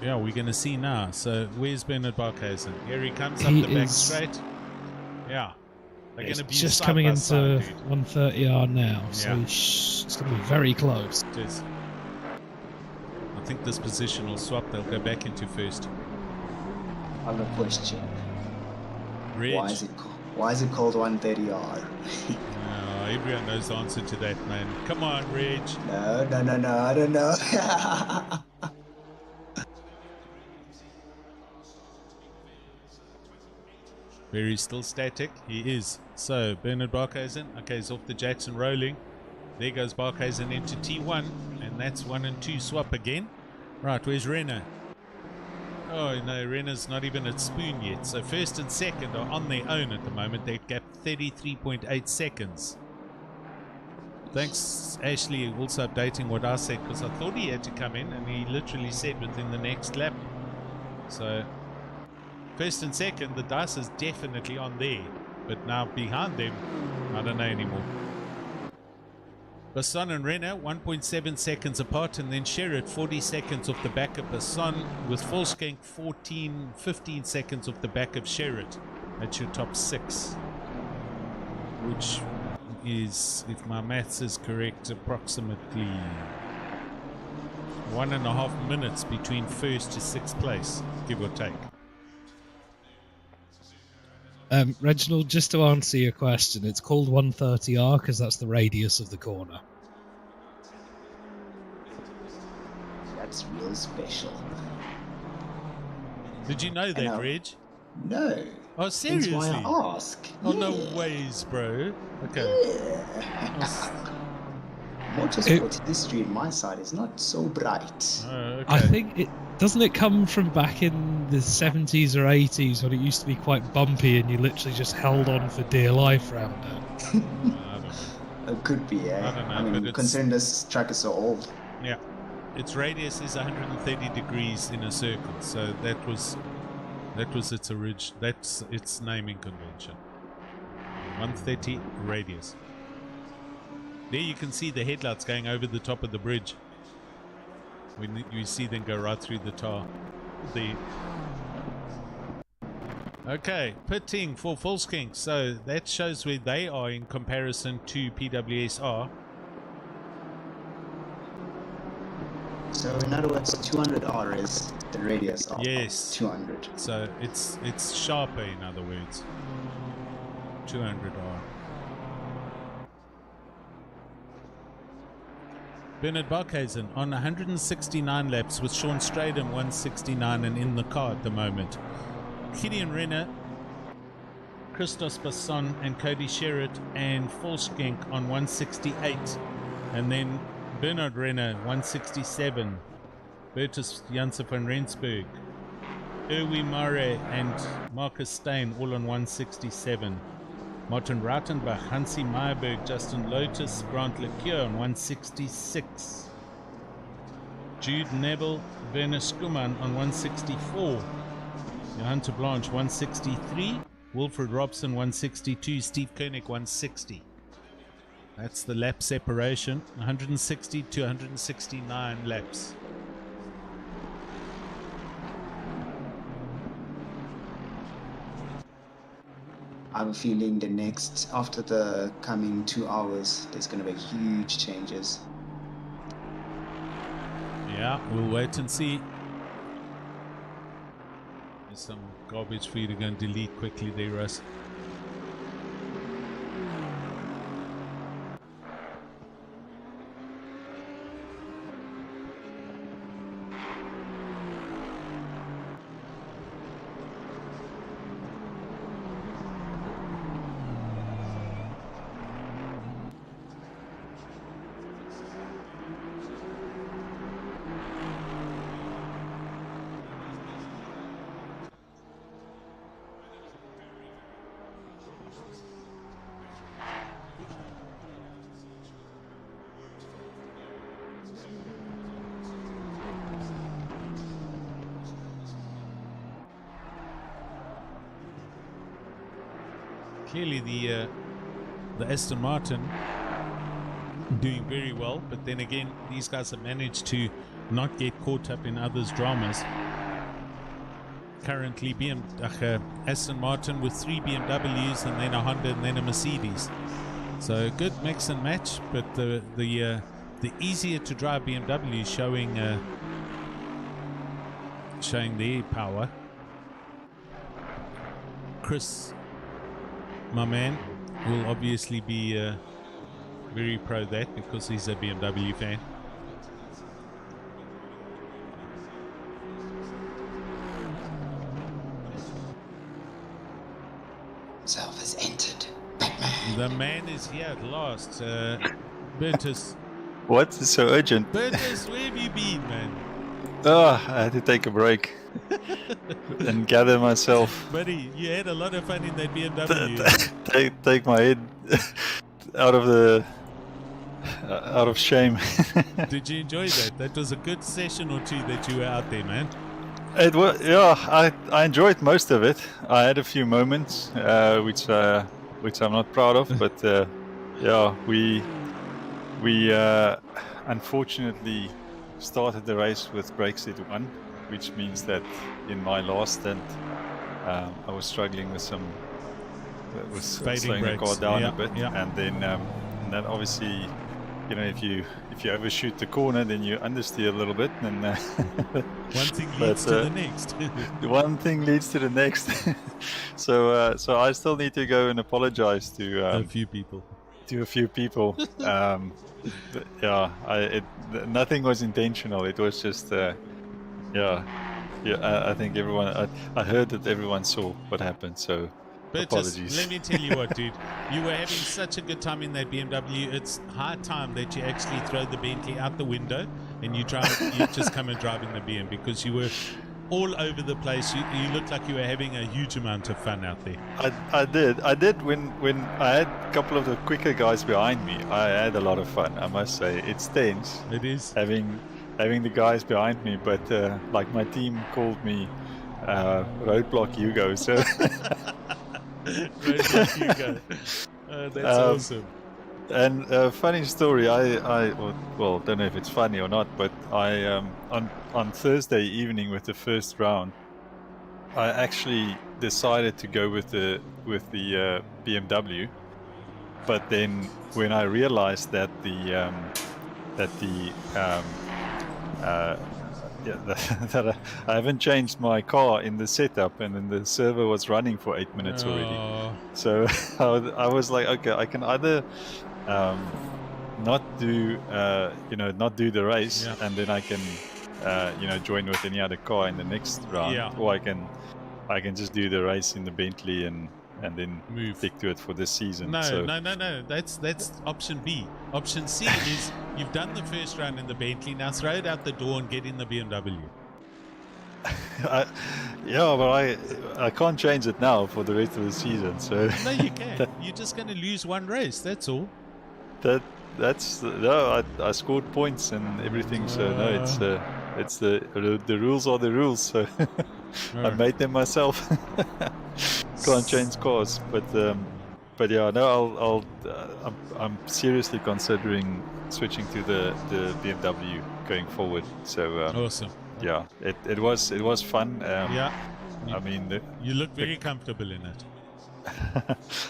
yeah, we're going to see now. So where's Bernard Barkhuizen? Here he comes up the back straight. Yeah. They're going to be just coming into side, 130R now, so yeah. It's going to be very close. It is. I think this position will swap. They'll go back into first. I have a question. Reg. Why is it called 130R? Everyone knows the answer to that, man. Come on, Reg. No, I don't know. Very still static. He is. So, Bernard Barkhuizen. Okay, he's off the Jackson rolling. There goes Barkhuizen into T1. And that's 1 and 2 swap again. Right, where's Renner? Oh, no, Renner's not even at Spoon yet. So, first and second are on their own at the moment. They've got 33.8 seconds. Thanks, Ashley, also updating what I said, because I thought he had to come in, and he literally said within the next lap. So, first and second, the dice is definitely on there. But now behind them, I don't know anymore. Basson and Renner, 1.7 seconds apart, and then Sherritt, 40 seconds off the back of Basson, with Volskenk 15 seconds off the back of Sherritt. That's your top 6. Which is, if my maths is correct, approximately 1.5 minutes between first to 6th place, give or take. Reginald, just to answer your question, it's called 130R because that's the radius of the corner. That's real special. Did you know that, Reg? No. Oh, seriously? That's why I ask. Oh, yeah. No ways, bro. Okay. Yeah. Motorsport history on my side is not so bright. Okay. I think doesn't it come from back in the 70s or 80s when it used to be quite bumpy and you literally just held on for dear life around it? I don't know. It could be, yeah. I don't know, I mean, but considering this track is so old. Yeah. Its radius is 130 degrees in a circle, so that was its origin. That's its naming convention. 130 radius. There you can see the headlights going over the top of the bridge. When you see them go right through the tar. There. Okay, pitting for Volskenk. So that shows where they are in comparison to PWSR. So in other words, 200R is the radius of 200. So it's sharper, in other words. 200R. Bernard Barkhuizen on 169 laps with Sean Stradham 169 and in the car at the moment. Gideon Renner, Christos Basson and Cody Sherritt and Volskenk on 168. And then Bernard Renner 167. Bertus Janssen van Rensburg Erwin Murray and Marcus Stein all on 167. Martin Rautenbach, Hansi Meyerberg, Justin Lotus, Grant Lecure on 166. Jude Neville, Werner Schumann on 164. Johan de Blanche 163. Wilfred Robson 162. Steve Koenig 160. That's the lap separation. 160 to 169 laps. I have a feeling after the coming 2 hours, there's going to be huge changes. Yeah, we'll wait and see. There's some garbage for you to go and delete quickly there, Russ. Clearly the Aston Martin doing very well, but then again these guys have managed to not get caught up in others' dramas. Currently Aston Martin with 3 BMWs and then a Honda and then a Mercedes. So good mix and match, but the easier to drive BMW showing their power. Chris, my man, will obviously be very pro that because he's a BMW fan. Self has entered. Batman. The man is here at last. Bertus. What? It's so urgent. Bertus, where have you been, man? Oh, I had to take a break and gather myself. Buddy, you had a lot of fun in that BMW. Take my head out of shame. Did you enjoy that? That was a good session or two that you were out there, man. It was, yeah. I enjoyed most of it. I had a few moments which I'm not proud of, but yeah, we unfortunately started the race with brakes at 1, which means that in my last stint I was struggling with slowing the car down a bit, and then obviously, you know, if you overshoot the corner, then you understeer a little bit, and one thing leads to the next. One thing leads to the next. So I still need to go and apologize to a few people. But yeah, nothing was intentional. It was just I think everyone. I heard that everyone saw what happened. So apologies. Let me tell you what, dude. You were having such a good time in that BMW. It's high time that you actually throw the Bentley out the window and you just come and drive in the BM, because you were all over the place. You looked like you were having a huge amount of fun out there. I did when I had a couple of the quicker guys behind me. I had a lot of fun, I must say. It's tense. It is. Having the guys behind me, but like my team called me Roadblock Hugo, so Roadblock Hugo. That's awesome. And funny story, I don't know if it's funny or not, but I on Thursday evening with the first round, I actually decided to go with the BMW, but then when I realized that that I haven't changed my car in the setup, and then the server was running for 8 minutes already. So I was like, okay, I can either not do the race, and then I can join with any other car in the next round, or I can just do the race in the Bentley and then stick to it for this season. No. That's option B. Option C is you've done the first round in the Bentley. Now throw it out the door and get in the BMW. Yeah, but I can't change it now for the rest of the season. So No, you can. You're just going to lose one race. That's all. That's no. I scored points and everything. So no, it's the rules are the rules. So I made them myself. Can't change cars, but yeah, no. I'm seriously considering switching to the BMW going forward. So Awesome. yeah, it was fun. Yeah. I mean, you look very comfortable in it.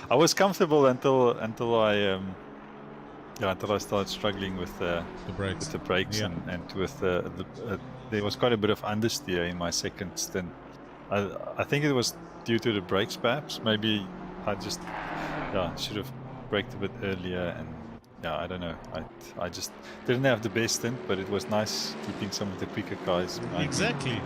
I was comfortable until I started struggling with the brakes yeah. and with there was quite a bit of understeer in my second stint. I think it was due to the brakes, perhaps. Maybe I just should have braked a bit earlier, and I don't know. I just didn't have the best stint, but it was nice keeping some of the quicker guys behind Exactly.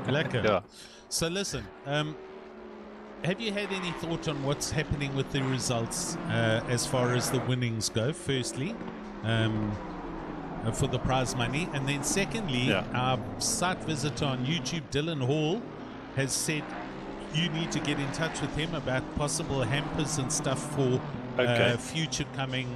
Lekker. Yeah. So listen, have you had any thought on what's happening with the results as far as the winnings go, firstly, for the prize money? And then secondly, our site visitor on YouTube, Dylan Hall, has said you need to get in touch with him about possible hampers and stuff for future coming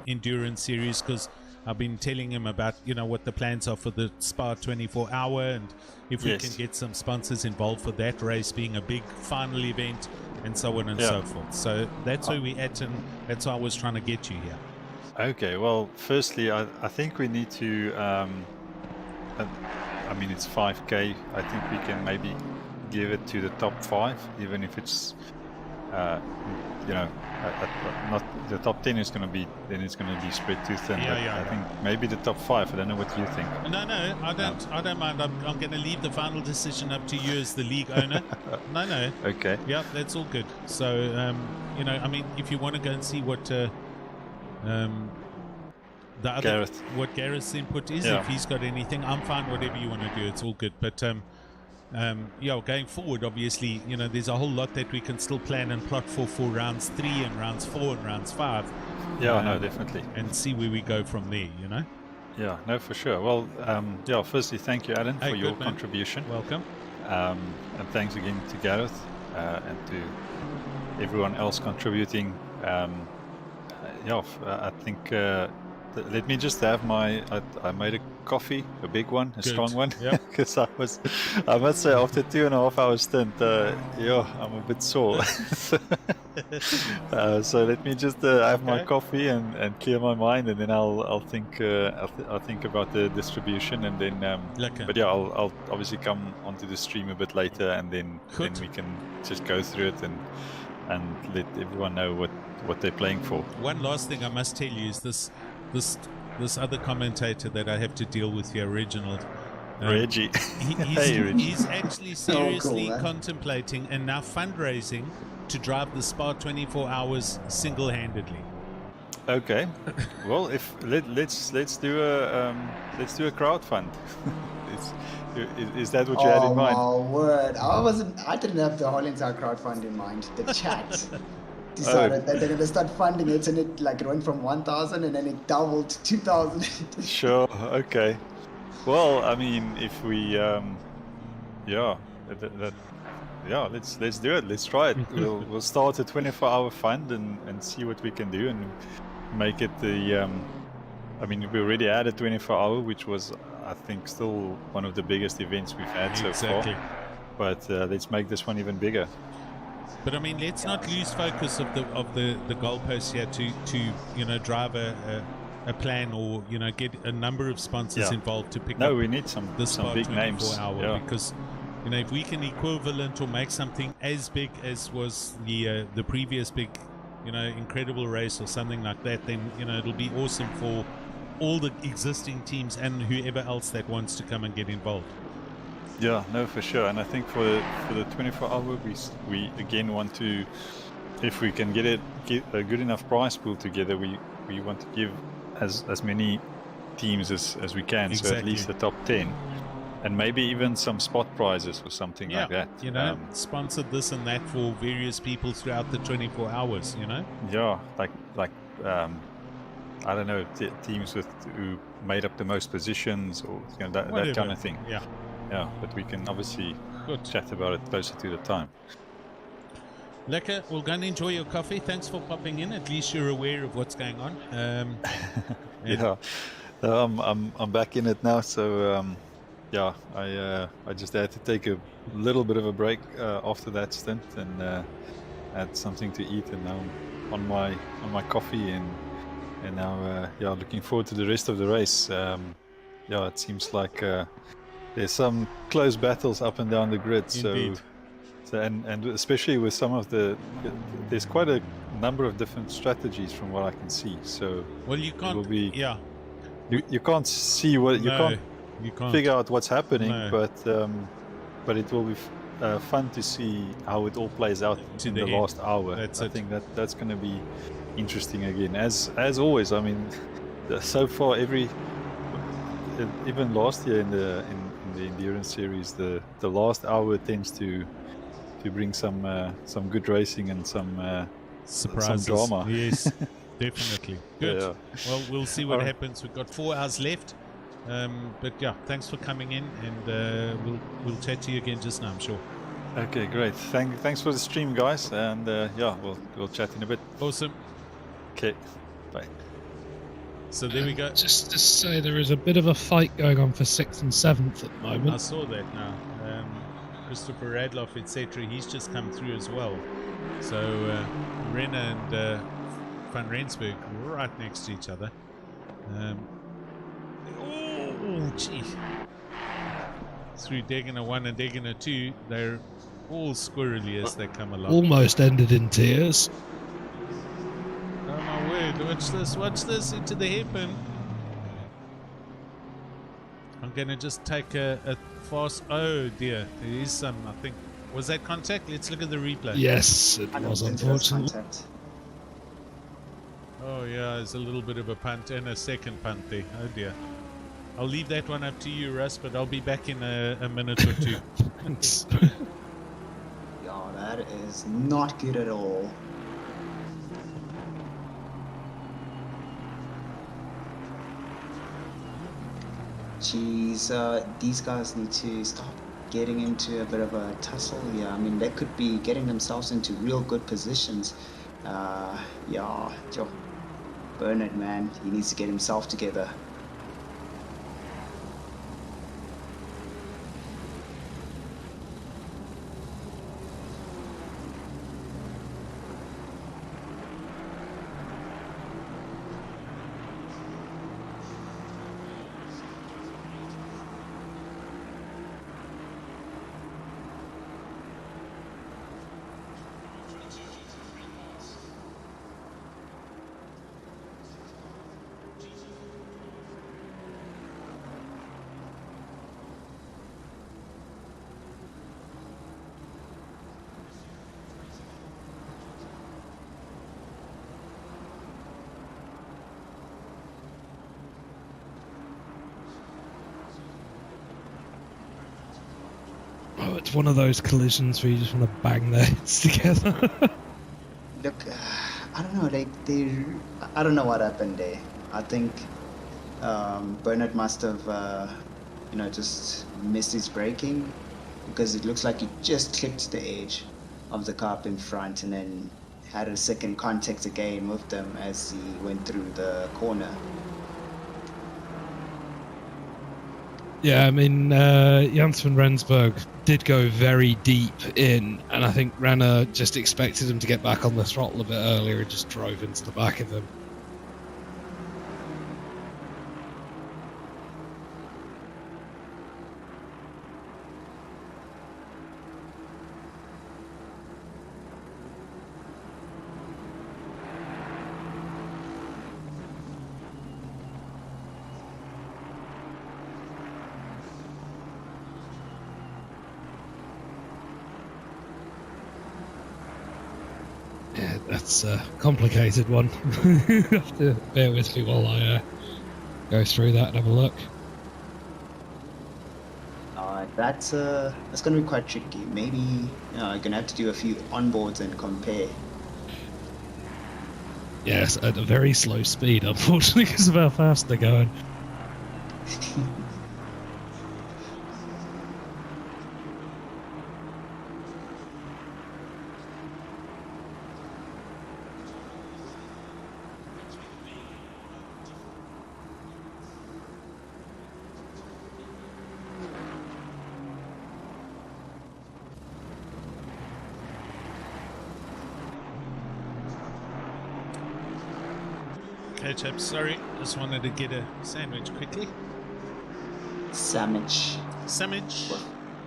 endurance series, because I've been telling him about, what the plans are for the Spa 24 hour, and if we can get some sponsors involved for that race being a big final event, and so on and so forth. So that's where we're at, and that's why I was trying to get you here. Okay, well, firstly, I think we need to, I mean, it's 5K. I think we can maybe give it to the top 5, even if it's, not the top 10 is going to be, then it's going to be spread too thin. I think maybe the top 5. I don't know what you think. No, I don't mind. I'm going to leave the final decision up to you as the league owner. No. Okay. Yeah, that's all good. So, I mean, if you want to go and see what what Gareth's input is, if he's got anything, I'm fine. Whatever you want to do, it's all good. But going forward, obviously, there's a whole lot that we can still plan and plot for rounds 3 and rounds 4 and rounds 5. Yeah, no, definitely. And see where we go from there, Yeah, no, for sure. Well, firstly, thank you, Alan, for your contribution. Welcome. And thanks again to Gareth and to everyone else contributing. I think let me just have I made a coffee, a big one, a strong one, because I must say, after 2.5 hours stint, I'm a bit sore. So let me just have my coffee and clear my mind, and then I'll think about the distribution, and then but I'll obviously come onto the stream a bit later, and then we can just go through it and let everyone know what they're playing for. One last thing I must tell you is this other commentator that I have to deal with here, Reginald. Reggie. He's actually seriously contemplating and now fundraising to drive the Spa 24 hours single-handedly. Okay. Well, let's do a crowd fund. Is that what you had in mind? Oh my word! I didn't have the whole entire crowd fund in mind. The chat decided that they're going to start funding it, and it went from 1,000 and then it doubled to 2,000. Sure. Okay. Well, I mean, if we, let's do it. Let's try it. We'll start a 24-hour fund and see what we can do and make it the. I mean, we already had a 24-hour, which was, I think, still one of the biggest events we've had so far. But let's make this one even bigger. But I mean, let's not lose focus of the goalposts here to drive a plan, or get a number of sponsors involved to pick up. We need some big names. Because if we can equivalent or make something as big as was the previous big incredible race or something like that, then it'll be awesome for all the existing teams and whoever else that wants to come and get involved. Yeah, no, for sure. And I think for the 24-hour, we again want to, if we can get a good enough prize pool together, we want to give as many teams as we can. Exactly. So at least the top 10, and maybe even some spot prizes or something like that. Sponsored this and that for various people throughout the 24 hours. Yeah, like I don't know, teams who made up the most positions, or that kind of thing. Yeah. yeah, but we can obviously Good. chat about it closer to the time. Lekker, well, go and enjoy your coffee. Thanks for popping in. At least you're aware of what's going on. Yeah, I'm back in it now. So yeah, I just had to take a little bit of a break after that stint and had something to eat, and now I'm on my coffee and now yeah, looking forward to the rest of the race. Yeah, it seems like there's some close battles up and down the grid. Indeed. So and especially with some of there's quite a number of different strategies from what I can see. So well, you can't. it will be, yeah. You can't see what you can't figure out what's happening, but it will be fun to see how it all plays out in the last hour. I think that's going to be interesting again. As always, I mean, so far even last year in the endurance series, the last hour tends to bring some good racing and some surprises, some drama. Yes, definitely. Good. Yeah. Well, we'll see what happens. We've got 4 hours left. But yeah, thanks for coming in, and we'll chat to you again just now, I'm sure. Okay, great. Thanks for the stream, guys, and yeah, we'll chat in a bit. Awesome. Okay, bye. So there we go. Just to say, there is a bit of a fight going on for 6th and 7th at the moment. I saw that now. Christopher Radloff, etc. He's just come through as well. So Renner and Van Rensburg right next to each other. Oh, gee. Through Degener 1 and Degener 2, they're all squirrely as they come along. Almost ended in tears. Oh my word, watch this, into the hairpin. I'm going to just take a fast, oh dear, there is some, I think, was that contact? Let's look at the replay. Yes, it was, unfortunately. Oh yeah, there's a little bit of a punt and a second punt there, oh dear. I'll leave that one up to you, Russ, but I'll be back in a minute or two. Thanks. Yeah, that is not good at all. Jeez, these guys need to stop getting into a bit of a tussle. Yeah, I mean, they could be getting themselves into real good positions. Yeah, Joe Bernard, man, he needs to get himself together. Oh, it's one of those collisions where you just want to bang their heads together. Look, I don't know, I don't know what happened there. I think Bernard must have, just missed his braking, because it looks like he just clipped the edge of the car up in front and then had a second contact again with them as he went through the corner. Yeah, I mean, Jans van Rensburg did go very deep in, and I think Renner just expected him to get back on the throttle a bit earlier and just drove into the back of him. Yeah, that's a complicated one. You have to bear with me while I go through that and have a look. That's going to be quite tricky. Maybe you're going to have to do a few onboards and compare. Yes, at a very slow speed, unfortunately, because of how fast they're going. Okay, chaps, sorry. Just wanted to get a sandwich quickly. Sandwich. Sandwich.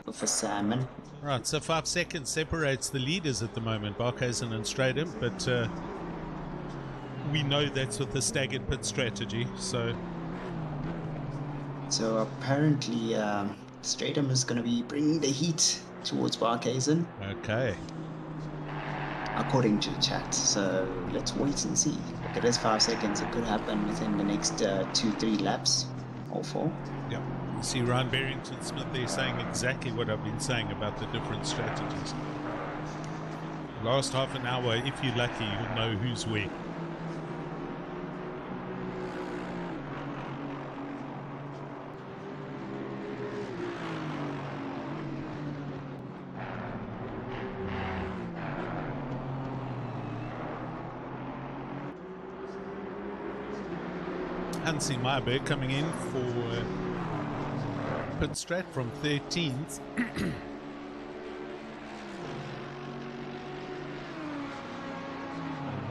With a salmon. Right, so 5 seconds separates the leaders at the moment, Barkhuizen and Stratum, but we know that's with the staggered pit strategy, so... So apparently, Stratum is going to be bringing the heat towards Barkhuizen. Okay. According to the chat, so let's wait and see. Look, it is 5 seconds. It could happen within the next 2-3 laps or 4. Yeah. You see Ryan Barrington Smith there saying exactly what I've been saying about the different strategies. Last half an hour, if you're lucky, you'll know who's where. Hansi Meyerberg coming in for pit strat from 13th.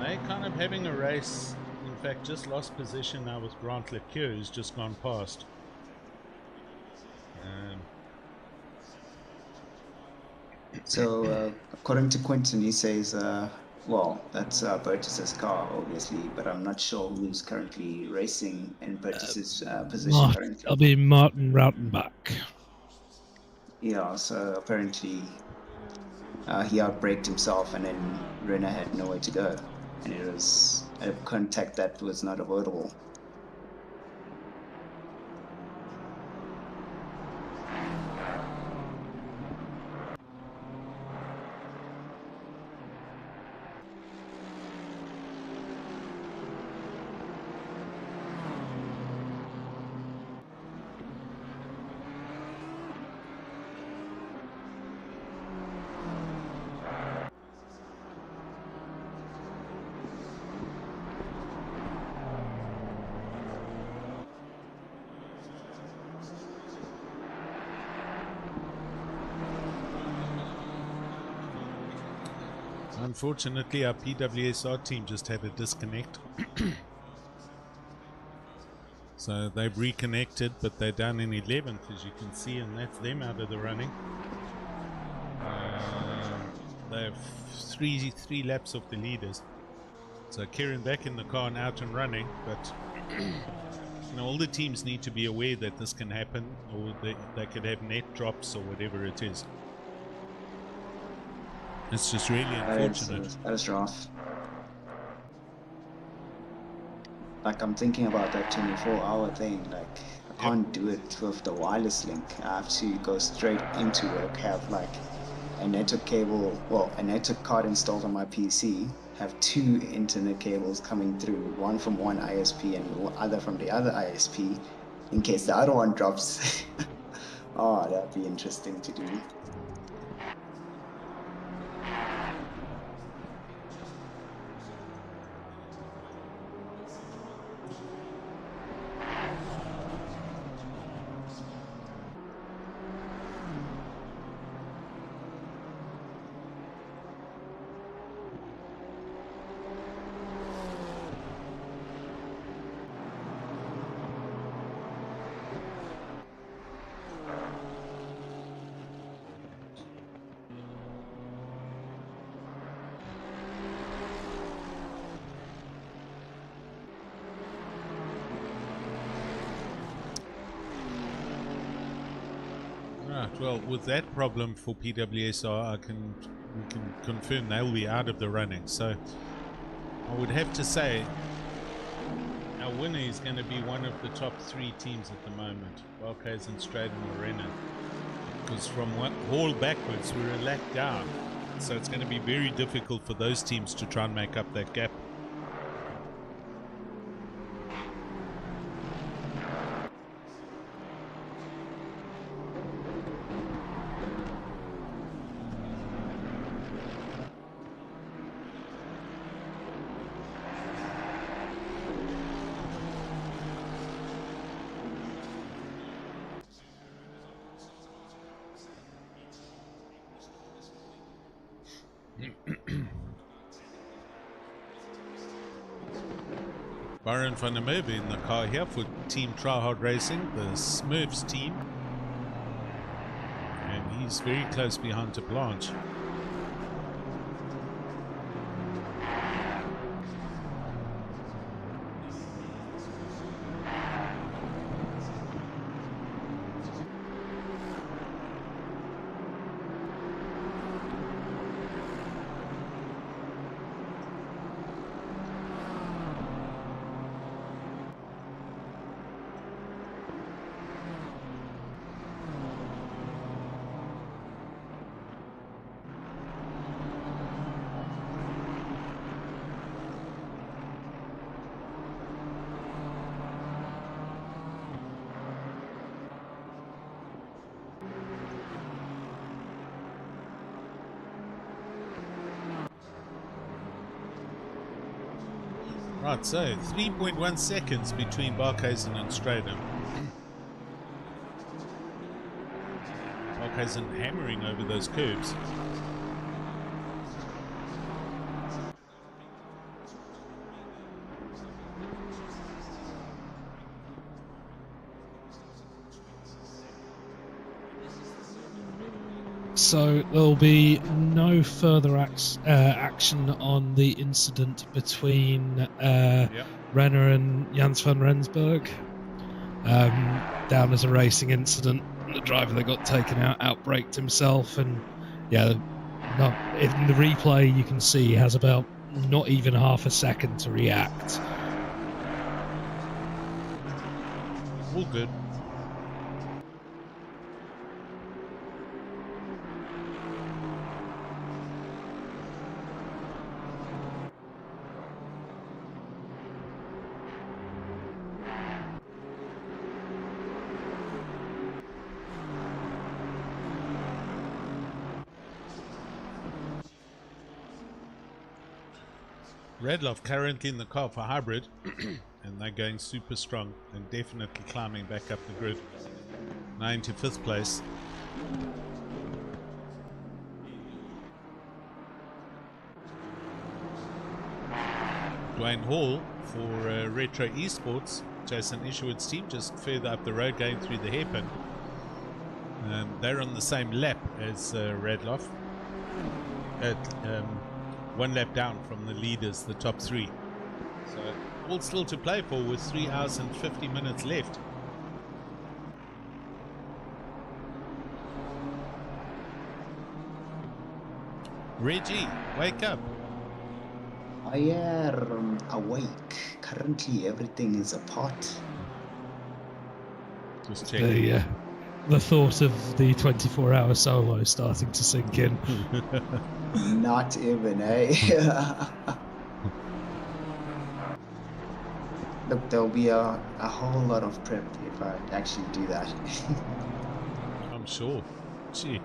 They kind of having a race. In fact, just lost position now with Grant Leclerc, who's just gone past. So according to Quentin, he says, well, that's Burgess's car, obviously, but I'm not sure who's currently racing in Burgess's position currently. That'll be Martin Rautenbach. Yeah, so apparently he outbraked himself, and then Renner had nowhere to go, and it was a contact that was not avoidable. Unfortunately, our PWSR team just had a disconnect. So they've reconnected, but they're down in 11th, as you can see, and that's them out of the running. They have three laps of the leaders. So Kieran back in the car and out and running, but you know, all the teams need to be aware that this can happen, or they could have net drops or whatever it is. It's just really unfortunate. That is rough. Like, I'm thinking about that 24-hour thing. Like, I can't do it with the wireless link. I have to go straight into work, have like a network cable, well, a network card installed on my PC, have 2 internet cables coming through, one from one ISP and the other from the other ISP, in case the other one drops. Oh, that'd be interesting to do. Well, with that problem for PWSR, we can confirm they'll be out of the running. So I would have to say our winner is going to be one of the top 3 teams at the moment, Barkhuizen, Stratum or Renner, because from Hall backwards we're a lap down, so it's going to be very difficult for those teams to try and make up that gap. Byron van der Merwe in the car here for Team Tryhard Racing, the Smurfs team. And he's very close behind to Blanche. Right, so 3.1 seconds between Barkhuizen and Stratham. Barkhuizen hammering over those curves. So there'll be no further action on the incident between Renner and Jans van Rensburg. Down as a racing incident, the driver that got taken out outbraked himself, and in the replay you can see he has about not even half a second to react. All good. Redloff currently in the car for hybrid, and they're going super strong and definitely climbing back up the grid. Now into 5th place. Dwayne Hall for Retro Esports, Jason Isherwood's team, just further up the road going through the hairpin. They're on the same lap as Redloff. One lap down from the leaders, the top 3. So all still to play for with 3 hours and 50 minutes left. Reggie, wake up. I am awake. Currently everything is apart. Just checking. The thought of the 24-hour solo starting to sink in. Not even, eh? Look, there'll be a whole lot of prep if I actually do that. I'm sure. Gee.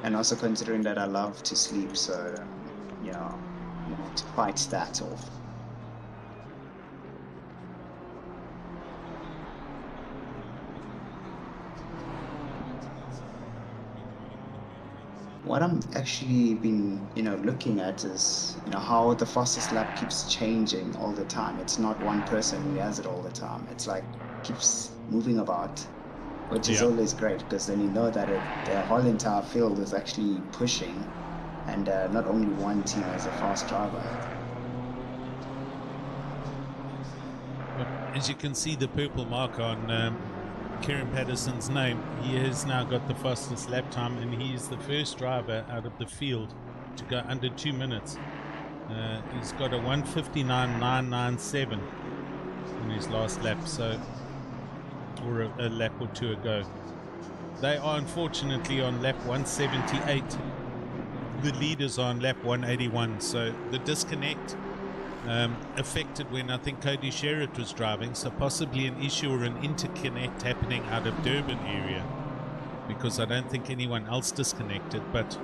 And also considering that I love to sleep, so, to fight that off. What I'm actually been, looking at is, how the fastest lap keeps changing all the time. It's not one person who has it all the time. It's like keeps moving about, which is always great because then you know that the whole entire field is actually pushing, and not only one team has a fast driver. As you can see, the purple mark on Kieran Patterson's name, he has now got the fastest lap time, and he is the first driver out of the field to go under 2 minutes. He's got a 1:59.997 in his last lap, or a lap or two ago. They are unfortunately on lap 178. The leaders are on lap 181, so the disconnect affected when I think Cody Sherritt was driving, so possibly an issue or an interconnect happening out of Durban area, because I don't think anyone else disconnected, but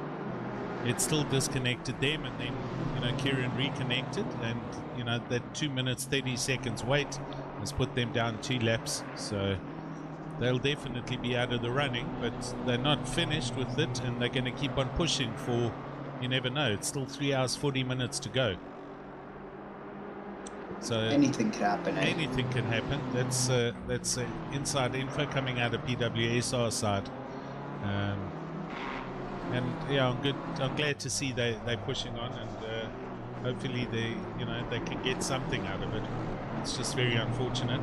it still disconnected them, and then Kieran reconnected, and that 2 minutes 30 seconds wait has put them down 2 laps, so they'll definitely be out of the running, but they're not finished with it, and they're going to keep on pushing for, you never know, it's still 3 hours 40 minutes to go. So anything can happen. Anything can happen. That's inside info coming out of PWSR side. And yeah, I'm glad to see they're pushing on, and hopefully they can get something out of it. It's just very unfortunate.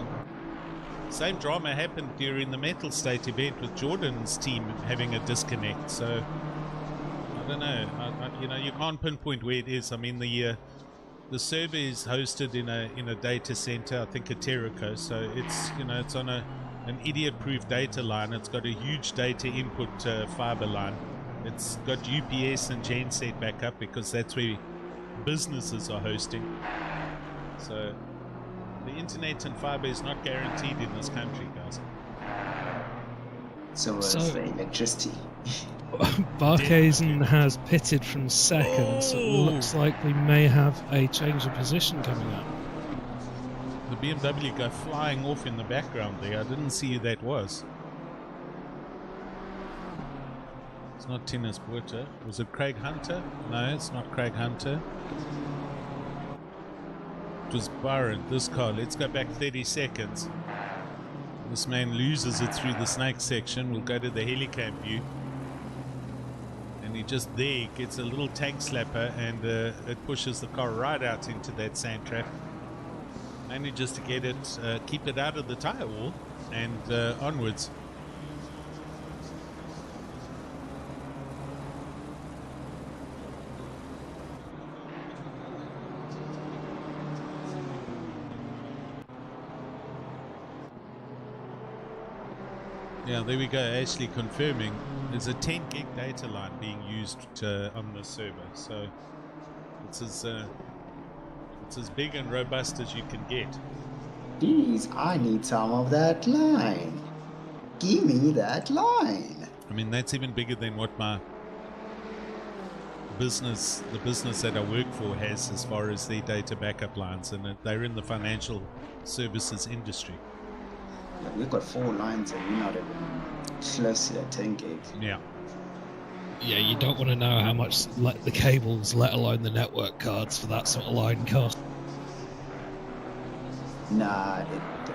Same drama happened during the Metal State event with Jordan's team having a disconnect. So I don't know. You can't pinpoint where it is. I mean, the server is hosted in a data center, I think at Terrico. So it's on an idiot-proof data line. It's got a huge data input fiber line. It's got UPS and genset backup because that's where businesses are hosting. So the internet and fiber is not guaranteed in this country, guys. So is the electricity. Barkhazen has pitted from second, so it looks like we may have a change of position coming up. The BMW go flying off in the background there. I didn't see who that was. It's not Tinus Buerta. Was it Craig Hunter? No, it's not Craig Hunter. It was Byron, this car. Let's go back 30 seconds. This man loses it through the snake section. We'll go to the helicam view. And he just there gets a little tank slapper, and it pushes the car right out into that sand trap. Manages to get it, keep it out of the tire wall, and onwards. Yeah, there we go. Actually confirming there's a 10 gig data line being used on the server, so it's as big and robust as you can get. Jeez, I need some of that line. Give me that line. I mean, that's even bigger than what my business, the business that I work for, has as far as their data backup lines, and they're in the financial services industry. Like, we've got 4 lines and we're not even close to that 10 gig. Yeah. Yeah, you don't want to know how much the cables, let alone the network cards for that sort of line cost. Nah,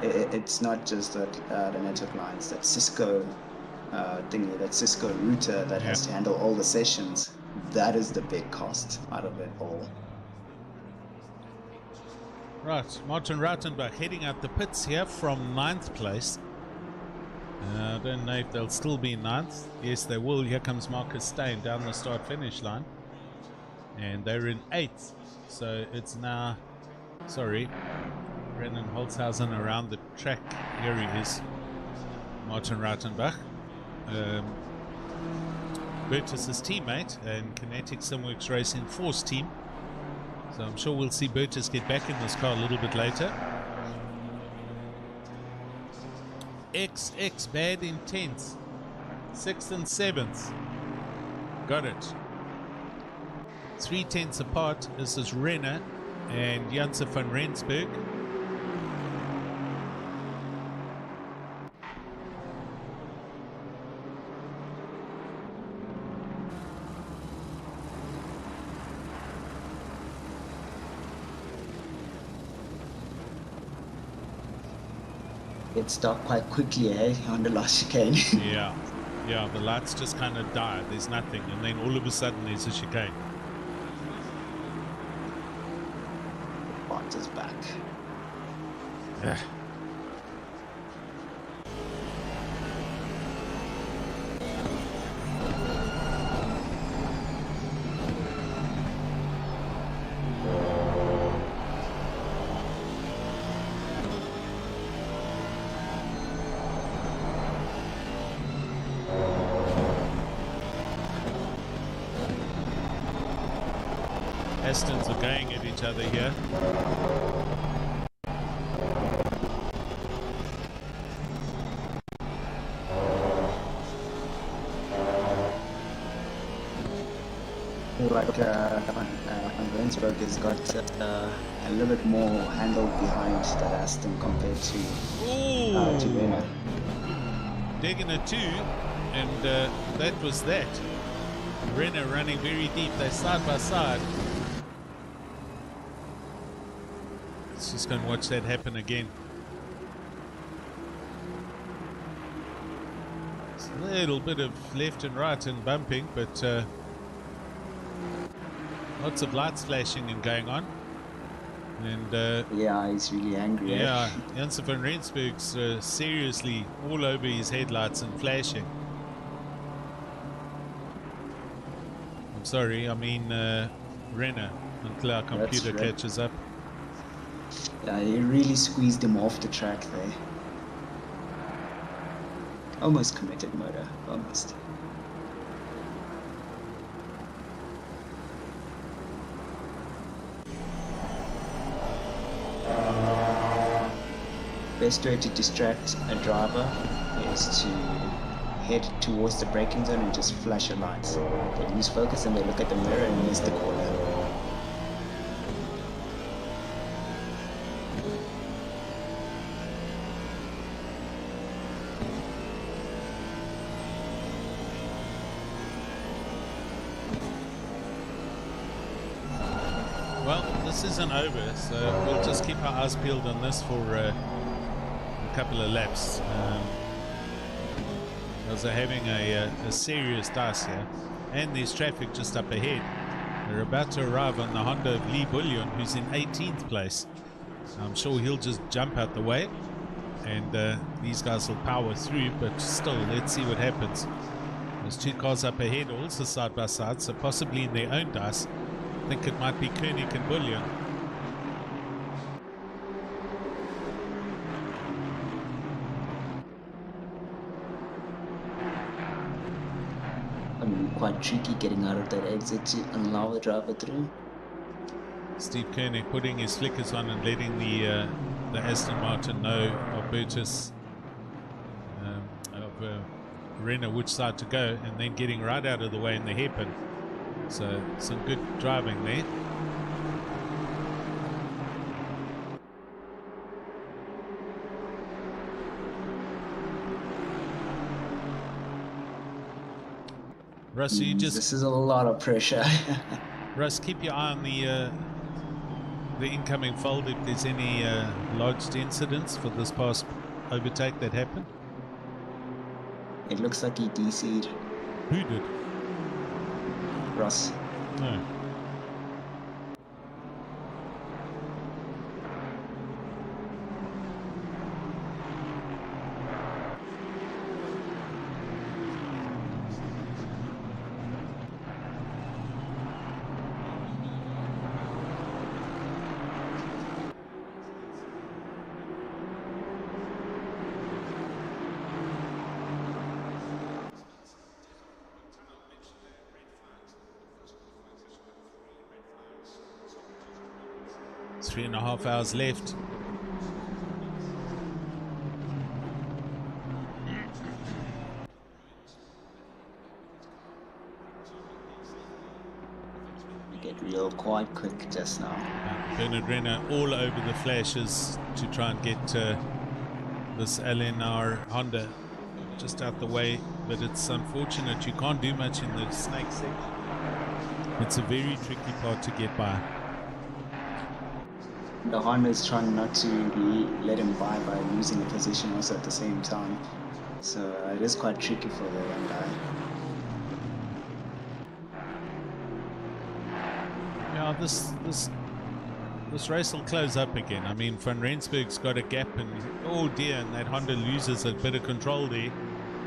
it's not just that the network lines. That Cisco thingy, that Cisco router that has to handle all the sessions. That is the big cost out of it all. Right, Martin Rautenbach heading out the pits here from 9th place. I don't know if they'll still be 9th. Yes, they will. Here comes Marcus Stein down the start-finish line. And they're in 8th. So it's now, Brendan Holzhausen around the track. Here he is, Martin Rautenbach. Bertus's teammate and Kinetic Simworks Racing Force team. So I'm sure we'll see Bertus get back in this car a little bit later. XX, bad intense. 6th and 7th. Got it. 3/10 apart. This is Renner and Janse van Rensburg. It stopped quite quickly, on the last chicane. Yeah, the lights just kind of die. There's nothing, and then all of a sudden there's a chicane. Bot is back. Yeah. Astons are going at each other here. Like Van Rensburg has got a little bit more handle behind that Aston compared to Renner. digging it too, and that was that. Renner running very deep. They're side by side. Let's just go and watch that happen again. It's a little bit of left and right and bumping, but lots of lights flashing and going on. And yeah, he's really angry. Yeah, Janssen van Rensburg's seriously all over his headlights and flashing. I'm sorry, I mean Renner, until our computer catches up. Yeah, he really squeezed him off the track there. Almost committed murder, almost. Best way to distract a driver is to head towards the braking zone and just flash your lights. They lose focus and they look at the mirror and miss the corner. Well, this isn't over, so we'll just keep our eyes peeled on this for a couple of laps. They're having a serious dice here, and there's traffic just up ahead. They're about to arrive on the Honda of Lee Bullion, who's in 18th place. I'm sure he'll just jump out the way, and these guys will power through, but still, let's see what happens. There's two cars up ahead, also side by side, so possibly in their own dice. I think it might be Koenig and Bullion. Quite tricky getting out of that exit to allow the driver through. Steve Koenig putting his flickers on and letting the Aston Martin know of Burtis, of Renner which side to go, and then getting right out of the way in the hairpin. So some good driving there. Russ, you just... This is a lot of pressure. Russ, keep your eye on the incoming fold if there's any lodged incidents for this past overtake that happened. It looks like he DC'd. Who did? Russ. No. Three and a half hours left. You get real quite quick just now. Bernard Renner all over the flashes to try and get this LNR Honda just out the way, but it's unfortunate you can't do much in the snake section. It's a very tricky part to get by. The Honda is trying not to let him by losing a position also at the same time. So it is quite tricky for the young guy. Yeah, this race will close up again. I mean, Van Rensburg's got a gap, and oh dear, and that Honda loses a bit of control there.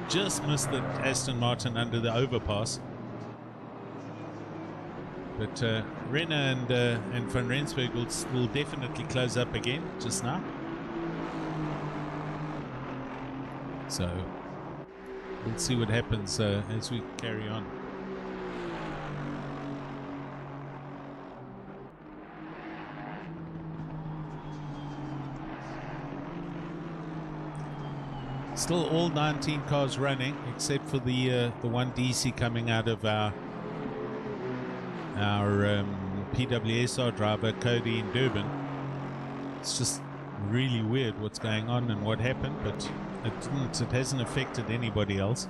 Just missed the Aston Martin under the overpass. But Renner and Van Rensburg will definitely close up again just now. So we'll see what happens as we carry on. Still all 19 cars running, except for the one DC coming out of our PWSR driver, Cody, in Durban. It's just really weird what's going on and what happened, but It hasn't affected anybody else.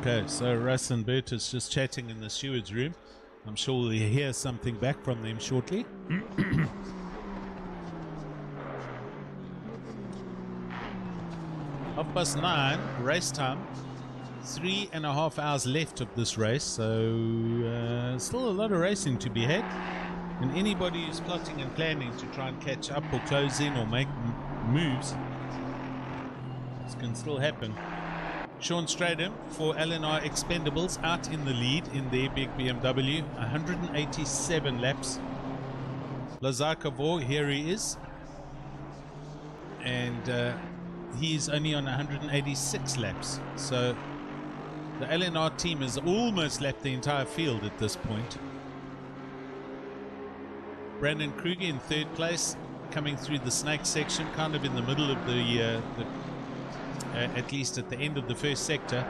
Okay, so Russ and Bert is just chatting in the steward's room. I'm sure we'll hear something back from them shortly. 9:30 race time. 3.5 hours left of this race, so still a lot of racing to be had. And anybody who's plotting and planning to try and catch up or close in or make moves, this can still happen. Sean Stradham for LNR Expendables out in the lead in their big BMW, 187 laps. Lazar Kavor, here he is, and he's only on 186 laps. So the LNR team has almost lapped the entire field at this point. Brandon Kruger in third place, coming through the snake section, kind of in the middle of the at least at the end of the first sector.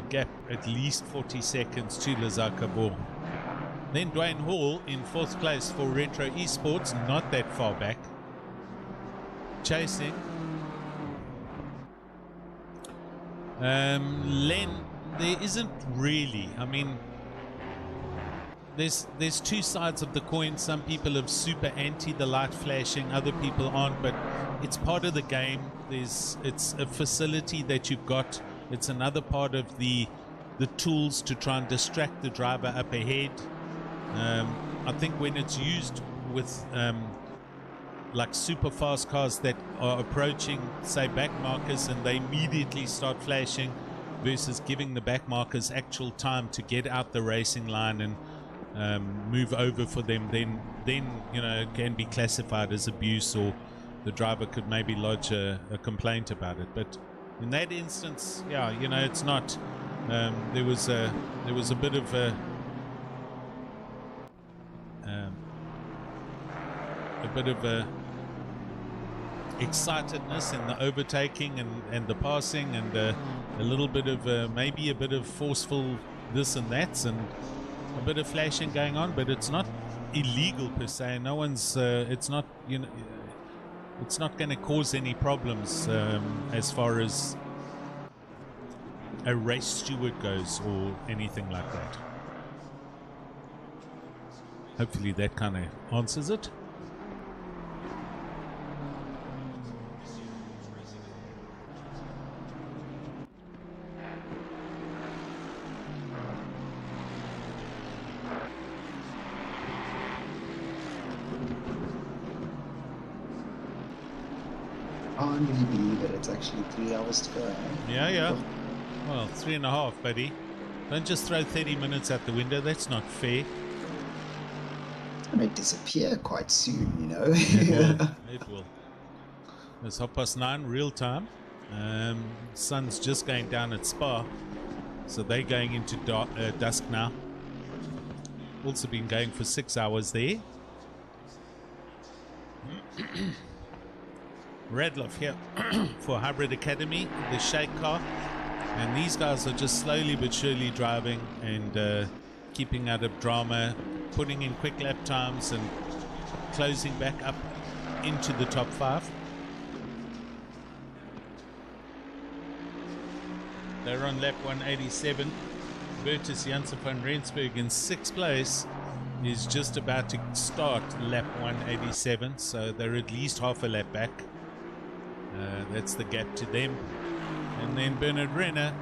Gap at least 40 seconds to Lazar Kavor. Then Dwayne Hall in fourth place for Retro Esports, not that far back. Chasing. Len, there isn't really, I mean, there's two sides of the coin. Some people are super anti the light flashing, other people aren't, but it's part of the game. It's a facility that you've got. It's another part of the tools to try and distract the driver up ahead. I think when it's used with like super fast cars that are approaching, say, back markers, and they immediately start flashing, versus giving the back markers actual time to get out the racing line and move over for them, then you know, it can be classified as abuse, or the driver could maybe lodge a complaint about it. But in that instance, yeah, you know, it's not. There was a bit of excitedness in the overtaking and the passing, and a little bit of maybe a bit of forceful this and that, and a bit of flashing going on. But it's not illegal per se. No one's. It's not. You know. It's not going to cause any problems as far as a race steward goes or anything like that. Hopefully that kind of answers it. I can't really believe it. It's actually 3 hours to go. Eh? Yeah. Well, 3.5, buddy. Don't just throw 30 minutes out the window. That's not fair. It may disappear quite soon, you know. It will. It's 9:30 real time. Sun's just going down at Spa, so they're going into dusk now. Also been going for 6 hours there. Radloff here for Hybrid Academy, the shake car, and these guys are just slowly but surely driving and keeping out of drama, putting in quick lap times and closing back up into the top 5. They're on lap 187. Bertus Janssen van Rensburg in 6th place is just about to start lap 187, so they're at least half a lap back. That's the gap to them. And then Bernard Renner,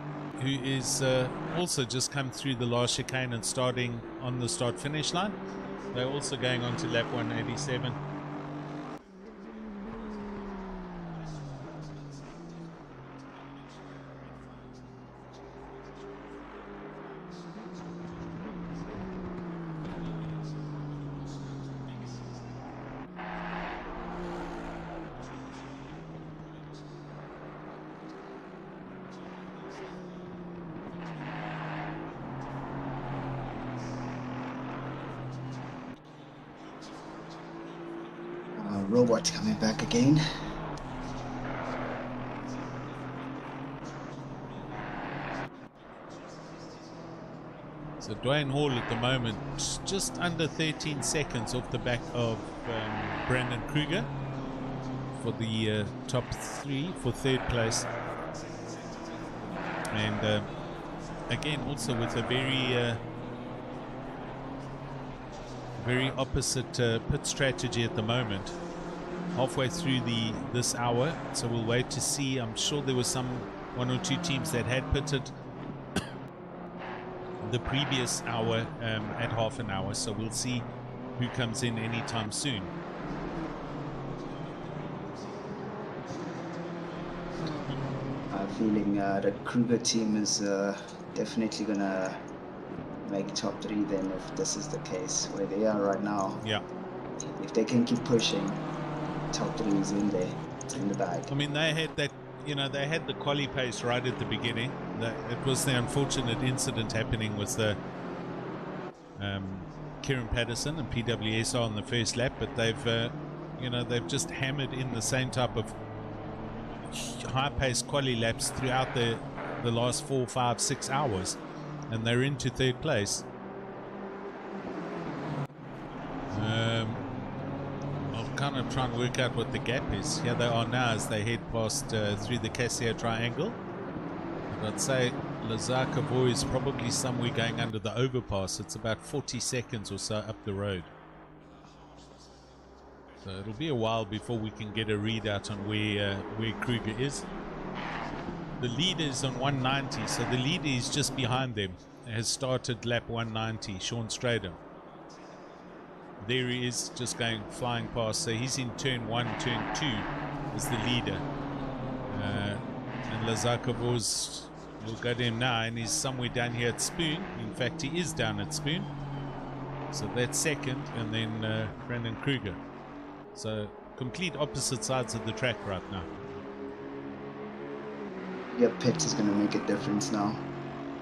who is also just come through the last chicane and starting on the start-finish line. They're also going on to lap 187. robot coming back again. So Dwayne Hall at the moment just under 13 seconds off the back of Brandon Kruger for the top 3 for 3rd place. And again, also with a very opposite pit strategy at the moment. Halfway through this hour, so we'll wait to see. I'm sure there was one or two teams that had pitted the previous hour at half an hour, so we'll see who comes in anytime soon. I'm feeling the Kruger team is definitely gonna make top 3 then, if this is the case where they are right now. Yeah, if they can keep pushing, top 3 is in there, it's in the bag. I mean, they had that, they had the quali pace right at the beginning. It was the unfortunate incident happening with the Kieran Patterson and PWSR on the first lap, but they've just hammered in the same type of high-paced quali laps throughout the last 4, 5, 6 hours, and they're into 3rd place. I'll kind of try and work out what the gap is. Here they are now as they head past through the Cassia Triangle. I'd say Lazarkavo is probably somewhere going under the overpass. It's about 40 seconds or so up the road. So it'll be a while before we can get a readout on where Kruger is. The leader is on 190, so the leader is just behind them. Has started lap 190, Sean Strader. There he is, just flying past. So he's in turn 1, turn 2 as the leader. And Lazarkavo's will go to him now, and he's somewhere down here at Spoon. In fact, he is down at Spoon. So that's 2nd, and then Brandon Kruger. So complete opposite sides of the track right now. Yeah, pit is going to make a difference now.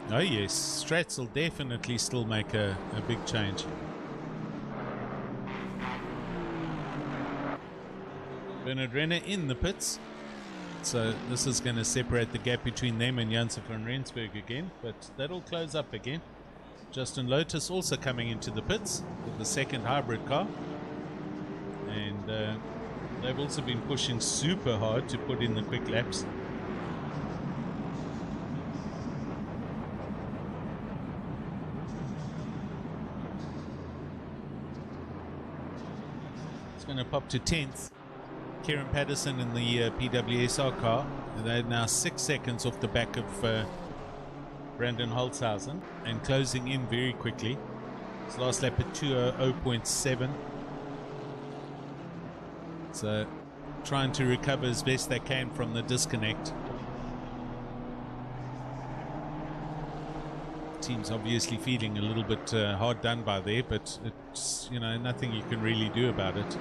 Oh yes, Strats will definitely still make a big change. Bernard Renner in the pits. So this is going to separate the gap between them and Janssen van Rensburg again, but that'll close up again. Justin Lotus also coming into the pits with the 2nd hybrid car. And they've also been pushing super hard to put in the quick laps. It's going to pop to 10th. Kieran Patterson in the PWSR car. They're now 6 seconds off the back of Brandon Holzhausen and closing in very quickly. His last lap at 2:00.7. So trying to recover as best they can from the disconnect. Team's obviously feeling a little bit hard done by there, but it's nothing you can really do about it.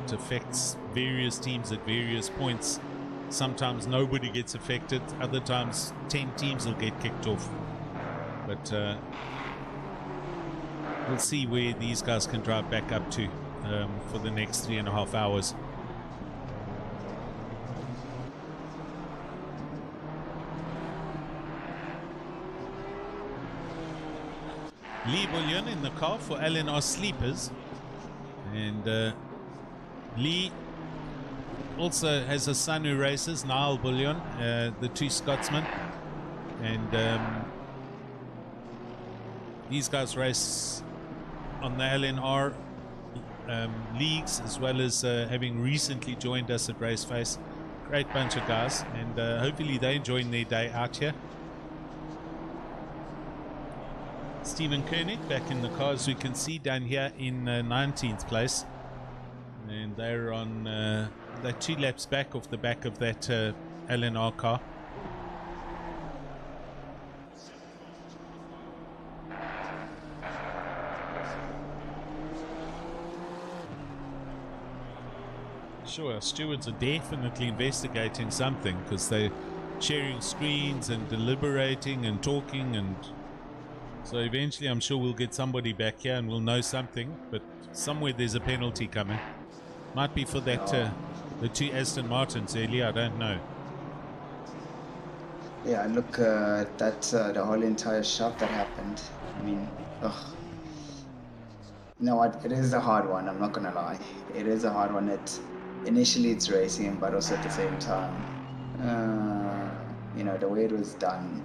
It affects various teams at various points. Sometimes nobody gets affected, other times 10 teams will get kicked off. But we'll see where these guys can drive back up to for the next 3.5 hours. Lee Bullion in the car for LNR Sleepers, and Lee also has a son who races, Niall Bullion, the 2 Scotsmen, and these guys race on the LNR leagues, as well as having recently joined us at Raceface. Great bunch of guys, and hopefully they're enjoying their day out here. Stephen Koenig back in the car, as we can see down here in 19th place, and they're on they're 2 laps back off the back of that LNR car. Sure, our stewards are definitely investigating something, because they're sharing screens and deliberating and talking, and so eventually I'm sure we'll get somebody back here and we'll know something, but somewhere there's a penalty coming. Might be for that the 2 Aston Martins earlier, I don't know. Yeah, look, that's the whole entire shot that happened. I mean, ugh. You know what? It is a hard one. I'm not gonna lie. It is a hard one. Initially it's racing, but also at the same time, you know, the way it was done.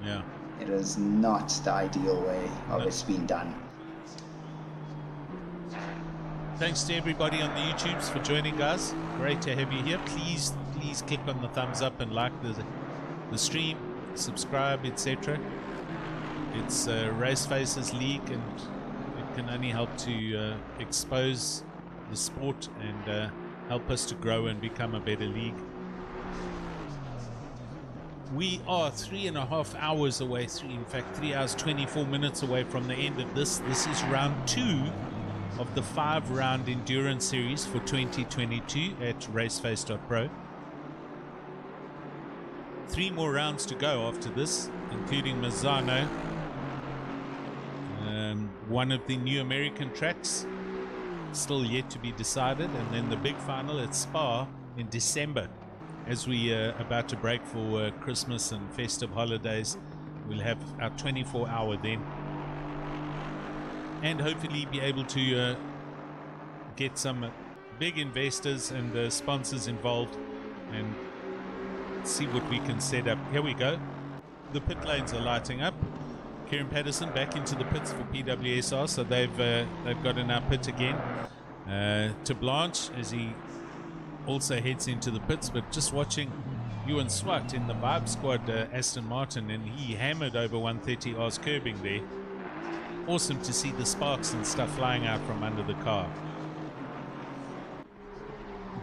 Yeah. It was not the ideal way of it's being done. Thanks to everybody on the YouTubes for joining, guys. Great to have you here. Please click on the thumbs up and like the stream, subscribe, etc. It's Raceface's League, and it can only help to expose the sport and help us to grow and become a better league. We are 3.5 hours away, in fact 3 hours 24 minutes away from the end of this. This is round 2 of the 5-round endurance series for 2022 at Raceface.PRO. 3 more rounds to go after this, including Mazzano, one of the new American tracks, still yet to be decided, and then the big final at Spa in December. As we are about to break for Christmas and festive holidays, we'll have our 24-hour then, and hopefully be able to get some big investors and sponsors involved and see what we can set up. Here we go. The pit lanes are lighting up. Kieran Patterson back into the pits for PWSR, so they've got in our pit again. To Blanche as he also heads into the pits, but just watching Ewan Swart in the Vibe Squad Aston Martin, and he hammered over 130R's curbing there. Awesome to see the sparks and stuff flying out from under the car.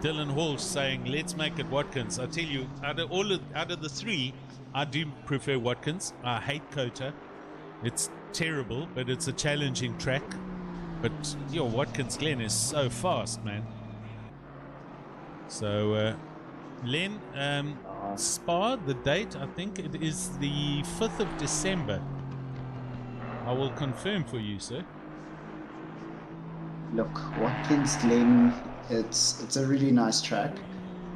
Dylan Hall saying, let's make it Watkins. I tell you, out of the 3, I do prefer Watkins. I hate Kota. It's terrible, but it's a challenging track. But your Watkins Glen is so fast, man. So Len, Spa, the date, I think it is the 5th of December. I will confirm for you, sir. Look, Watkins Glen, it's a really nice track,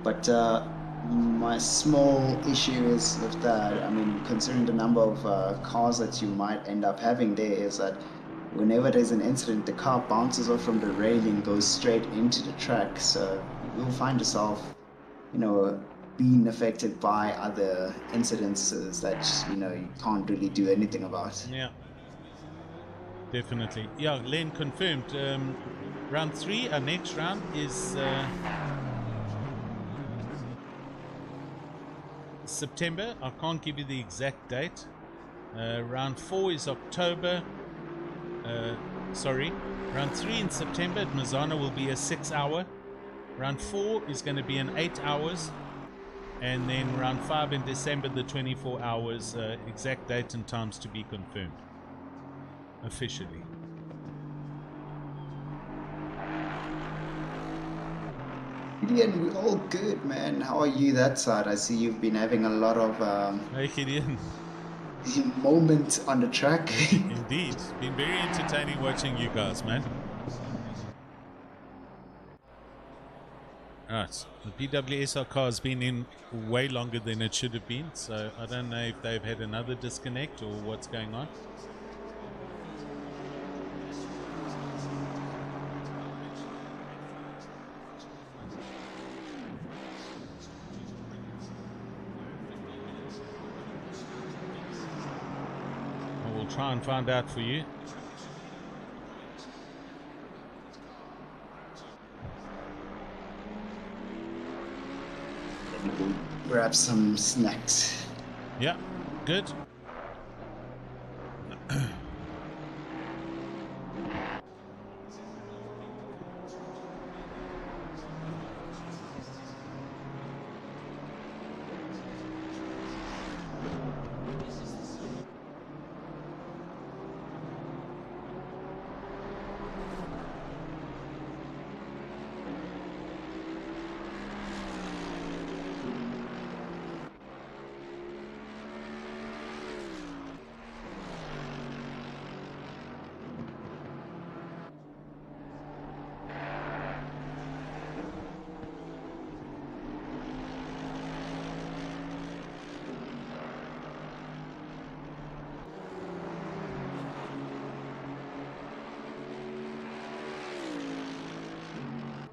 but my small issue is with that. I mean, considering the number of cars that you might end up having there, is that whenever there's an incident, the car bounces off from the railing, goes straight into the track. So you'll find yourself, you know, being affected by other incidences that, you know, you can't really do anything about. Yeah, definitely. Yeah, Len confirmed. Round 3, our next round is September. I can't give you the exact date. Round 4 is October. Round 3 in September at Mazzano will be a 6-hour. Round 4 is going to be in 8 hours. And then round 5 in December, the 24 hours. Exact date and times to be confirmed officially. Gideon, we're all good, man. How are you that side? I see you've been having a lot of Hey, Gideon. moment on the track. Indeed. Been very entertaining watching you guys, man. Alright, the PWSR car has been in way longer than it should have been, so I don't know if they've had another disconnect or what's going on. I will try and find out for you. Grab some snacks. Yeah, good.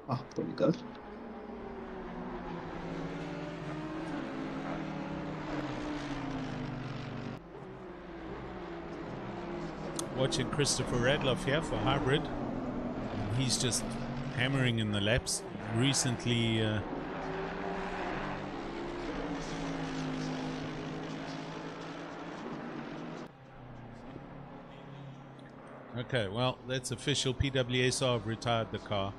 Oh, there we go. Watching Christopher Radloff here for hybrid. He's just hammering in the laps. Recently, okay, well, that's official. PWSR have retired the car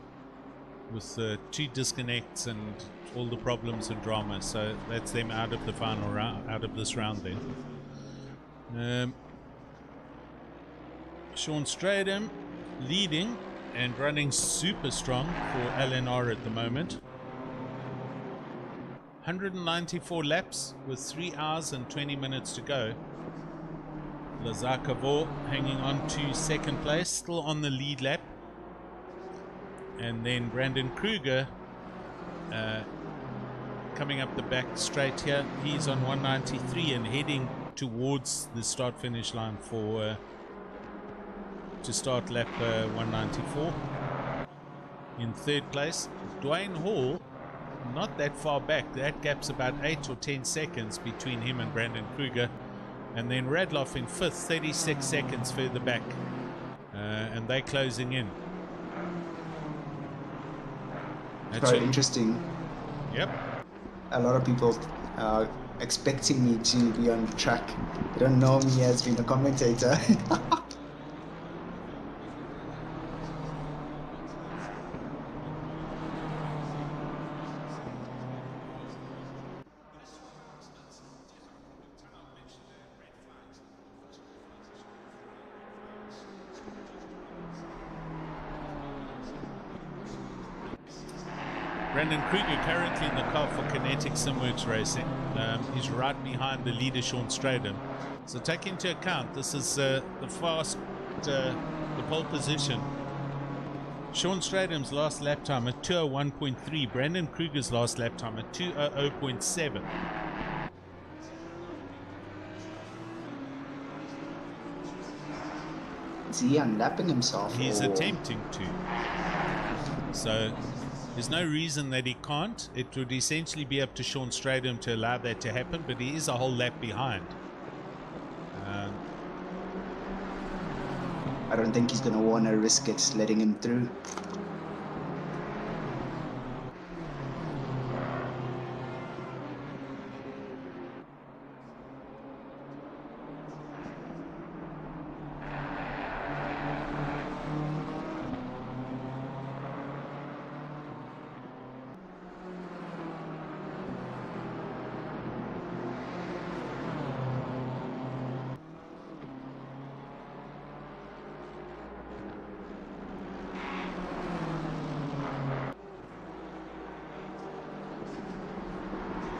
with 2 disconnects and all the problems and drama. So that's them out of the final round, out of this round then. Sean Stradham leading and running super strong for LNR at the moment. 194 laps with 3 hours and 20 minutes to go. Lazar hanging on to second place, still on the lead lap. And then Brandon Kruger coming up the back straight here. He's on 193 and heading towards the start finish line for to start lap 194. In third place, Dwayne Hall, not that far back. That gap's about 8 or 10 seconds between him and Brandon Kruger. And then Radloff in fifth, 36 seconds further back. And they're closing in. Very interesting. Yep. A lot of people are expecting me to be on the track. They don't know me as being a commentator. Brandon Kruger currently in the car for Kinetic Simworks Racing. He's right behind the leader Sean Stradham. So take into account this is the pole position. Sean Stradham's last lap time at 2:01.3. Brandon Kruger's last lap time at 2:00.7. Is he unlapping himself? He's attempting to. So there's no reason that he can't. It would essentially be up to Sean Stradham to allow that to happen, but he is a whole lap behind. I don't think he's going to want to risk it letting him through.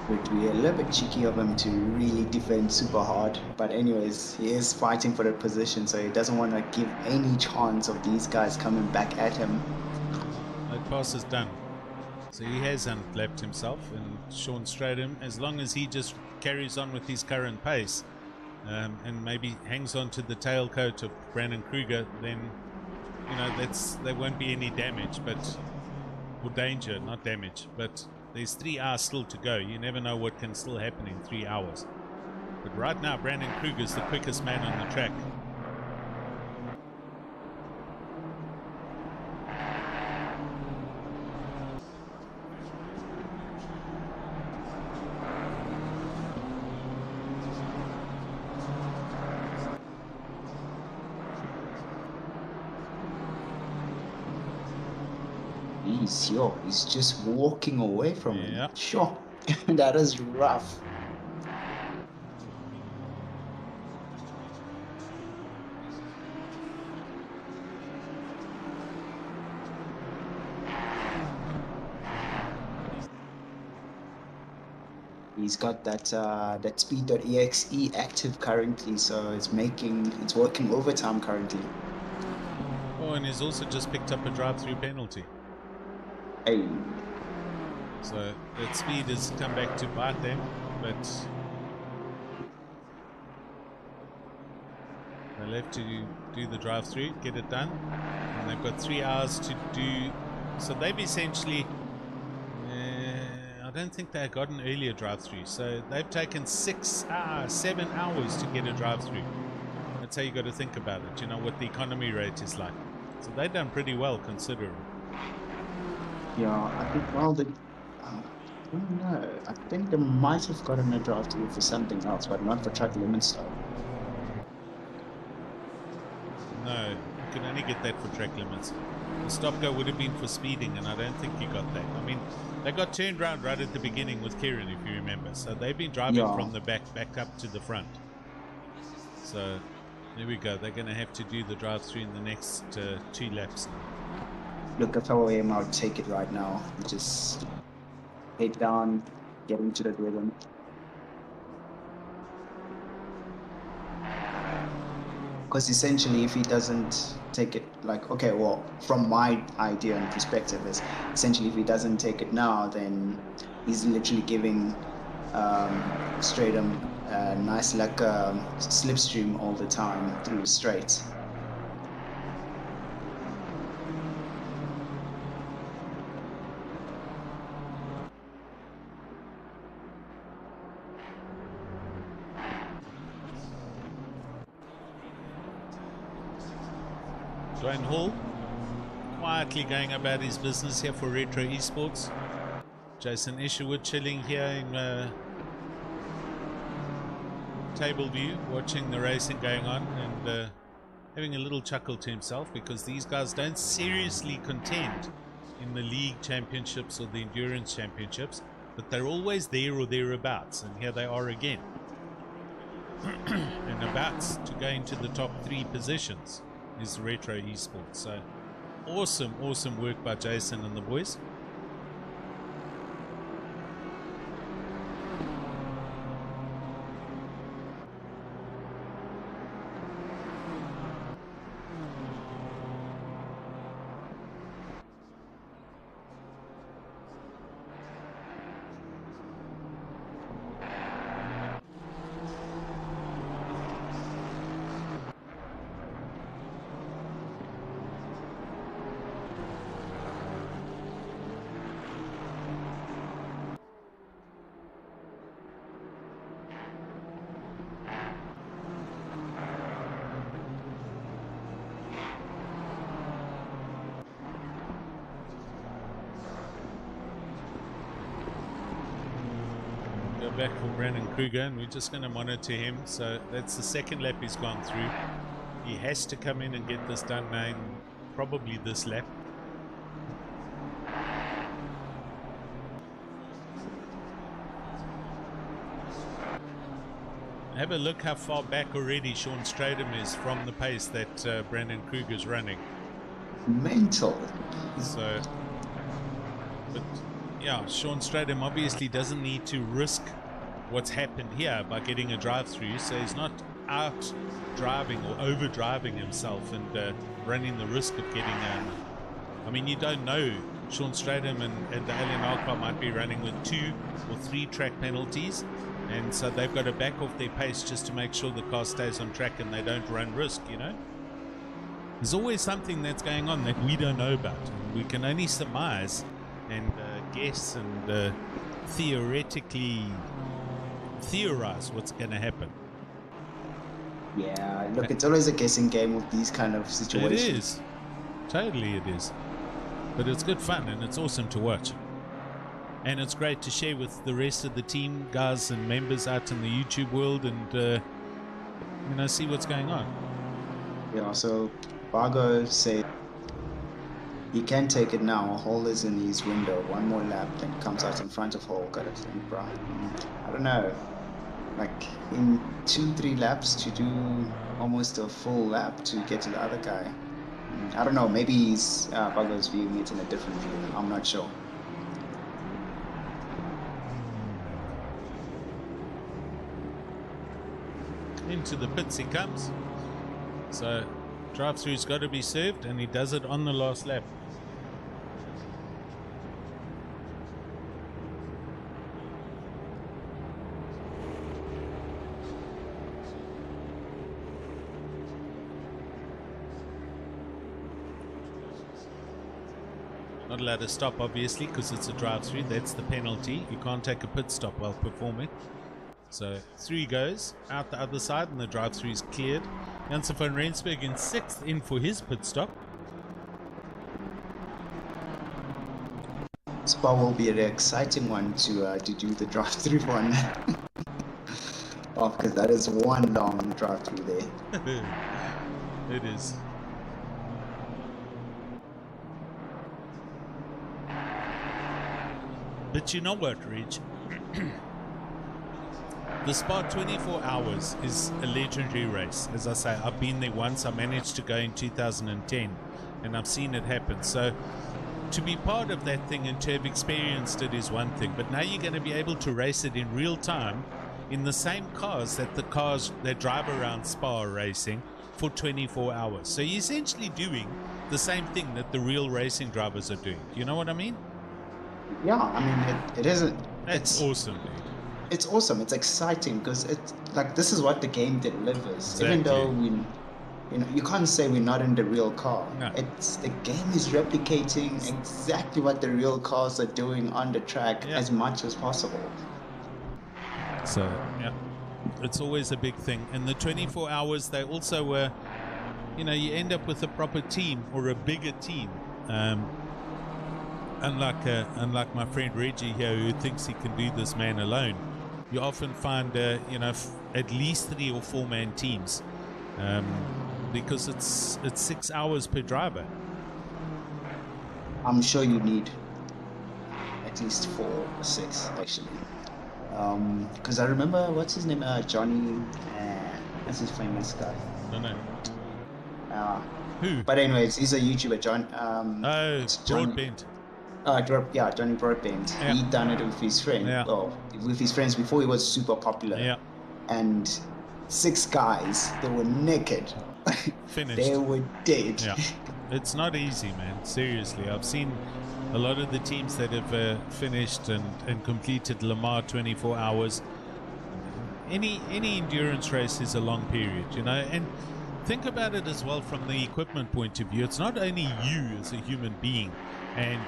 It would be a little bit cheeky of him to really defend super hard, but anyways, he is fighting for the position, so he doesn't want to give any chance of these guys coming back at him. That pass is done, so he has unlapped himself, and Sean Stradham, as long as he just carries on with his current pace and maybe hangs on to the tailcoat of Brandon Kruger, then you know there won't be any damage, or danger, not damage, but there's 3 hours still to go. You never know what can still happen in 3 hours. But right now, Brandon Kruger's the quickest man on the track. He's just walking away from him. Yeah. Sure, that is rough. He's got that speed.exe active currently, so it's working overtime currently. Oh, and he's also just picked up a drive-through penalty. Hey. So that speed has come back to bite them, but they'll have to do the drive-through, get it done, and they've got 3 hours to do So they've essentially, I don't think they got an earlier drive-through. So they've taken 7 hours to get a drive-through. That's how you got to think about it. You know what the economy rate is like. So they've done pretty well considering. Yeah, I think, well, I don't know. I think they might have gotten a drive-through for something else, but not for track limits though. No, you can only get that for track limits. The stop-go would have been for speeding, and I don't think you got that. I mean, they got turned around right at the beginning with Kieran, if you remember. So they've been driving from the back up to the front. So there we go. They're going to have to do the drive-through in the next 2 laps now. Look, if I were him, I would take it right now. Just head down, get into the rhythm. Because essentially, if he doesn't take it, like, okay, well, from my idea and perspective is, essentially, if he doesn't take it now, then he's literally giving Stratum a nice, like, slipstream all the time through the straight. Dwayne Hall quietly going about his business here for Retro Esports. Jason Isherwood chilling here in table view, watching the racing going on and having a little chuckle to himself, because these guys don't seriously contend in the league championships or the endurance championships, but they're always there or thereabouts, and here they are again. And about to go into the top 3 positions is Retro Esports. So awesome work by Jason and the boys. Back for Brandon Kruger, and we're just going to monitor him. So that's the 2nd lap he's gone through. He has to come in and get this done now in probably this lap. Have a look how far back already Sean Stradham is from the pace that Brandon Kruger's running. Mental. So, but yeah, Sean Stradham obviously doesn't need to risk what's happened here by getting a drive-through, so he's not out driving or over driving himself and running the risk of getting I mean, you don't know. Sean Stradham and the Alien Alcar might be running with 2 or 3 track penalties, and so they've got to back off their pace just to make sure the car stays on track and they don't run risk, you know. There's always something that's going on that we don't know about. We can only surmise and guess and theoretically theorize what's going to happen. Yeah, look, it's always a guessing game with these kind of situations. It is. Totally it is. But it's good fun and it's awesome to watch. And it's great to share with the rest of the team, guys and members out in the YouTube world, and you know, see what's going on. Yeah, so Bargo said he can take it now. Hall is in his window. 1 more lap, then comes out in front of Hall. Gotta think, bro. I don't know. Like in 2-3 laps to do almost a full lap to get to the other guy. I don't know. Maybe he's Bargo's viewing it in a different view. I'm not sure. Into the pits he comes. So drive-through's got to be served, and he does it on the last lap. Not allowed to stop, obviously, because it's a drive-through. That's the penalty. You can't take a pit stop while performing. So through he goes, out the other side, and the drive-through is cleared. Janssen van Rensburg in 6th in for his pit stop. Spa will be an exciting one to do the drive-through one. Oh, because that is one long drive-through there. It is. But you know what, Rich? The Spa 24 Hours is a legendary race. As I say, I've been there once. I managed to go in 2010, and I've seen it happen. So to be part of that thing and to have experienced it is one thing, but now you're going to be able to race it in real time in the same cars that the cars that drive around Spa are racing for 24 hours. So you're essentially doing the same thing that the real racing drivers are doing. You know what I mean? Yeah, I mean, it isn't. It's awesome, dude. It's awesome. It's exciting because it's like this is what the game delivers. Exactly. Even though you can't say we're not in the real car. No. It's the game is replicating exactly what the real cars are doing on the track as much as possible. So yeah, it's always a big thing. And the 24 hours, they also were, you end up with a proper team or a bigger team. Unlike my friend Reggie here, who thinks he can do this man alone, you often find at least 3 or 4 man teams, because it's 6 hours per driver. I'm sure you need at least 4 or 6 actually, because I remember what's his name, Johnny. That's his famous guy. No. Who? But anyways, he's a YouTuber, John. Broadbent. Johnny Broadbent. Yeah. He done it with his friend. Yeah. Well, with his friends before he was super popular. Yeah. And 6 guys, they were naked. Finished. They were dead. Yeah. It's not easy, man. Seriously, I've seen a lot of the teams that have finished and completed Le Mans 24 hours. Any endurance race is a long period, and think about it as well from the equipment point of view. It's not only you as a human being and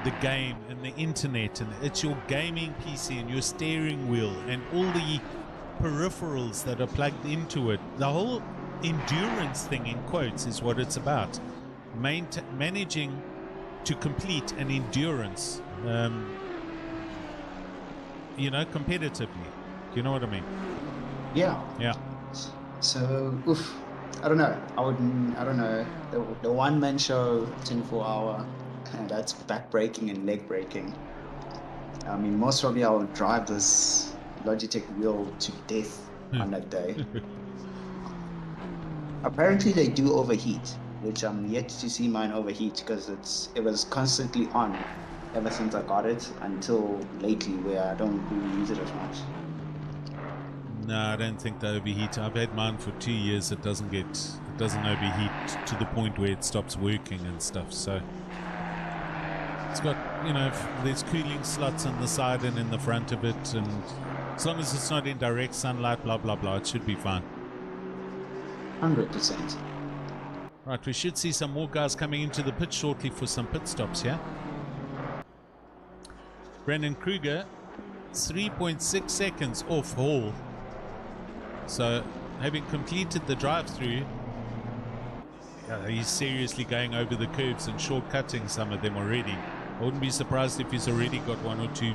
the game and the internet, and it's your gaming PC and your steering wheel and all the peripherals that are plugged into it. The whole endurance thing, in quotes, is what it's about. Managing to complete an endurance, competitively. Do you know what I mean? Yeah. Yeah. So, I don't know. I don't know. The one-man show, 24-hour, that's back-breaking and leg-breaking. I mean, most probably I'll drive this Logitech wheel to death on that day. Apparently they do overheat, which I'm yet to see mine overheat because it was constantly on ever since I got it until lately, where I don't really use it as much. No, I don't think they overheat. I've had mine for 2 years. It doesn't overheat to the point where it stops working and stuff. So it's got, there's cooling slots on the side and in the front of it, and as long as it's not in direct sunlight, blah blah blah, it should be fine. 100%. Right, we should see some more guys coming into the pit shortly for some pit stops here. Brandon Kruger, 3.6 seconds off Hall. So, having completed the drive-through, he's seriously going over the curves and shortcutting some of them already. I wouldn't be surprised if he's already got 1 or 2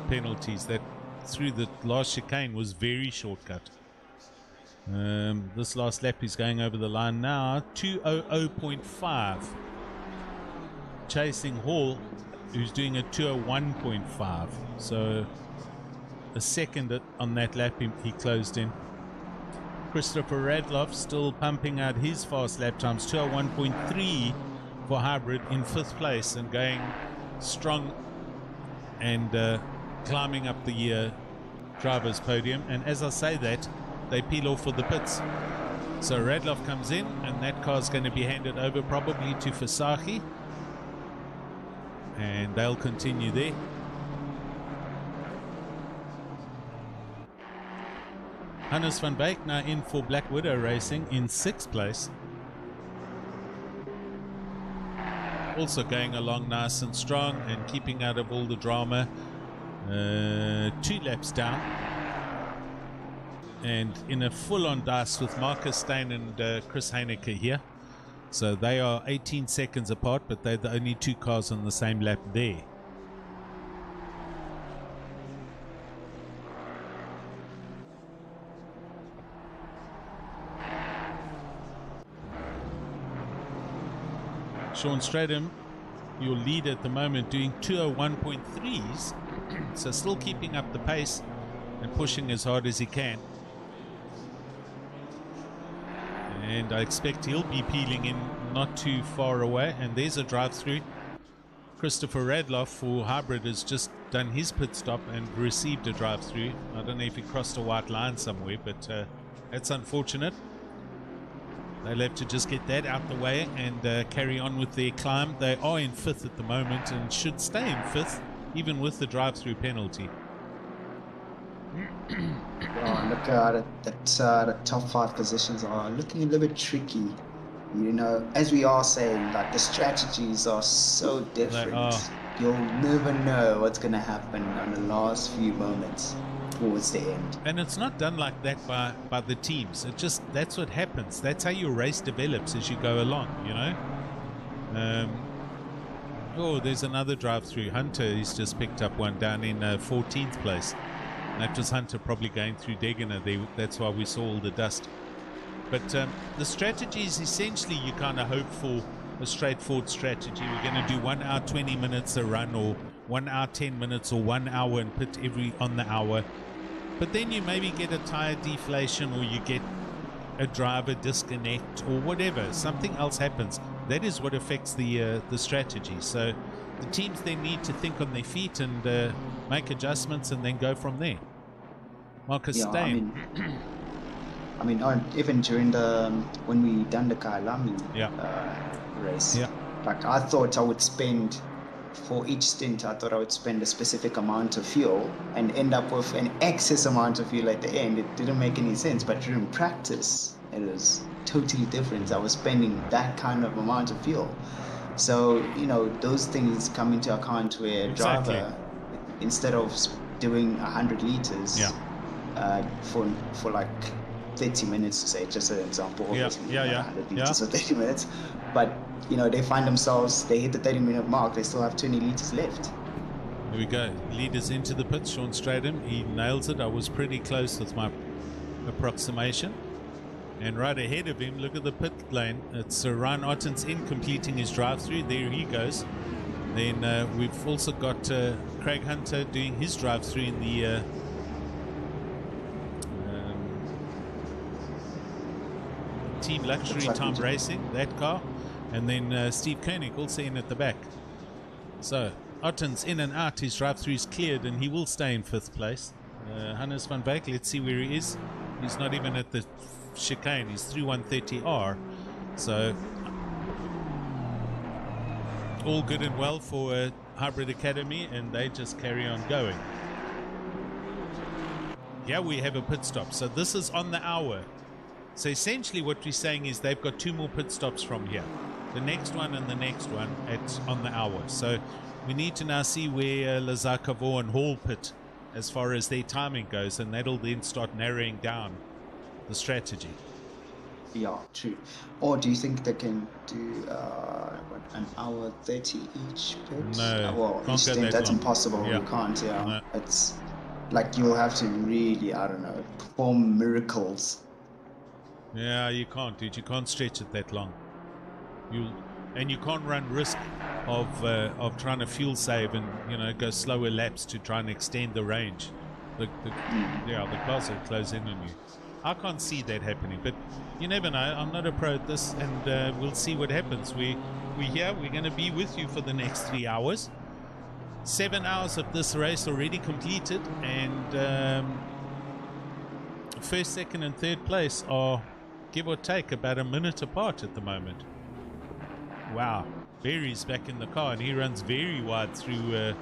penalties. That through the last chicane was very shortcut. This last lap he's going over the line now, 2:00.5. Chasing Hall, who's doing a 2:01.5. So a second on that lap he closed in. Christopher Radloff still pumping out his fast lap times, 2:01.3 for hybrid in 5th place and going strong and climbing up the driver's podium. And as I say that, they peel off for the pits. So Radloff comes in, and that car's going to be handed over probably to Fasahi, and they'll continue there. Hannes van Beek now in for Black Widow Racing in 6th place. also going along nice and strong and keeping out of all the drama. 2 laps down. And in a full-on dice with Marcus Stein and Chris Heineke here. So they are 18 seconds apart, but they're the only 2 cars on the same lap there. Sean Stradham, your lead at the moment, doing 201.3s, so still keeping up the pace and pushing as hard as he can. And I expect he'll be peeling in not too far away. And there's a drive-through. Christopher Radloff for Hybrid has just done his pit stop and received a drive-through. I don't know if he crossed a white line somewhere, but that's unfortunate. They'll have to just get that out the way and carry on with their climb. They are in 5th at the moment and should stay in 5th, even with the drive-through penalty. Look at it, the top 5 positions are looking a little bit tricky. You know, as we are saying, like the strategies are so different. You'll never know what's going to happen on the last few moments towards the end. And it's not done like that by the teams. It just, that's what happens. That's how your race develops as you go along, you know. Oh, there's another drive-through. Hunter, he's just picked up one down in 14th place. And that was Hunter probably going through Degener there. That's why we saw all the dust. But the strategy is essentially you kind of hope for a straightforward strategy. We're going to do 1 hour 20 minutes a run, or 1 hour 10 minutes, or 1 hour and pit every on the hour. But then you maybe get a tire deflation, or you get a driver disconnect, or whatever. Something else happens. That is what affects the strategy. So the teams then need to think on their feet and make adjustments and then go from there. Marcus Stein. I mean, even during when we done the Kailami race, like I thought I would spend, for each stint, I thought I would spend a specific amount of fuel and end up with an excess amount of fuel at the end. It didn't make any sense, but during practice, it was totally different. I was spending that kind of amount of fuel. So, you know, those things come into account where a driver, instead of doing 100 liters for like 30 minutes, to say, just an example, obviously, 100 liters for 30 minutes, but you know, they find themselves, they hit the 30-minute mark, they still have 20 liters left. Here we go, leaders into the pits. Sean Stradham, he nails it. I was pretty close with my approximation. And right ahead of him, look at the pit lane, it's Ryan Ottens in completing his drive-through. There he goes. Then we've also got Craig Hunter doing his drive-through in the Team Luxury Time Racing, that car. And then Steve Koenig also in at the back. So Ottens in and out, his drive-through is cleared and he will stay in 5th place. Hannes van Wyk, let's see where he is. He's not even at the chicane, he's through 130R. So all good and well for Hybrid Academy, and they just carry on going. Here we have a pit stop. So this is on the hour. So essentially what we're saying is they've got 2 more pit stops from here. The next one and the next one on the hour. So we need to now see where Lazar-Cavor and Hall pit as far as their timing goes, and that'll then start narrowing down the strategy. Yeah, true. Or do you think they can do an hour 30 each pit? No, well, can't go that that's long. impossible. Yeah. You can't. Yeah, No. It's like you'll have to really, I don't know, perform miracles. Yeah, you can't, dude. You can't stretch it that long. And you can't run risk of trying to fuel save and, you know, go slower laps to try and extend the range. The cars will close in on you. I can't see that happening, but you never know. I'm not a pro at this, and we'll see what happens. We're here. We're going to be with you for the next 3 hours. 7 hours of this race already completed, and first, second, and third place are, give or take, about a minute apart at the moment. Wow. Barry's back in the car, and he runs very wide through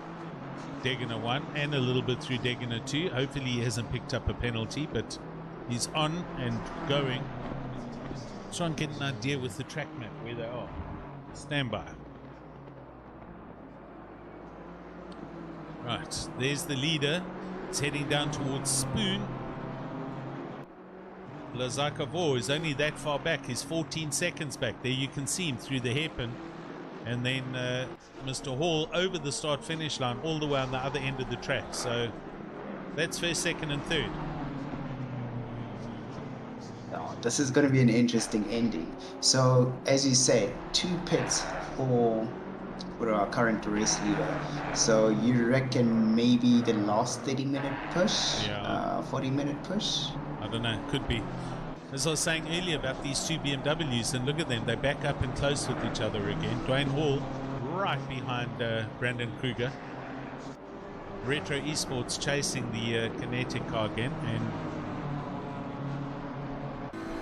Degener 1 and a little bit through Degener 2. Hopefully he hasn't picked up a penalty, but he's on and going. Try and get an idea with the track map where they are. Stand by. Right, there's the leader. It's heading down towards Spoon. Lazakavor is only that far back. He's 14 seconds back. There you can see him through the hairpin. And then Mr. Hall over the start-finish line all the way on the other end of the track. So that's first, second, and third. Oh, this is going to be an interesting ending. So, as you said, 2 pits for our current race leader. So you reckon maybe the last 30-minute push? Yeah. 40-minute push? I don't know, could be. As I was saying earlier about these 2 BMWs, and look at them, they back up and close with each other again. Dwayne Hall right behind Brandon Kruger. Retro Esports chasing the Kinetic car again, and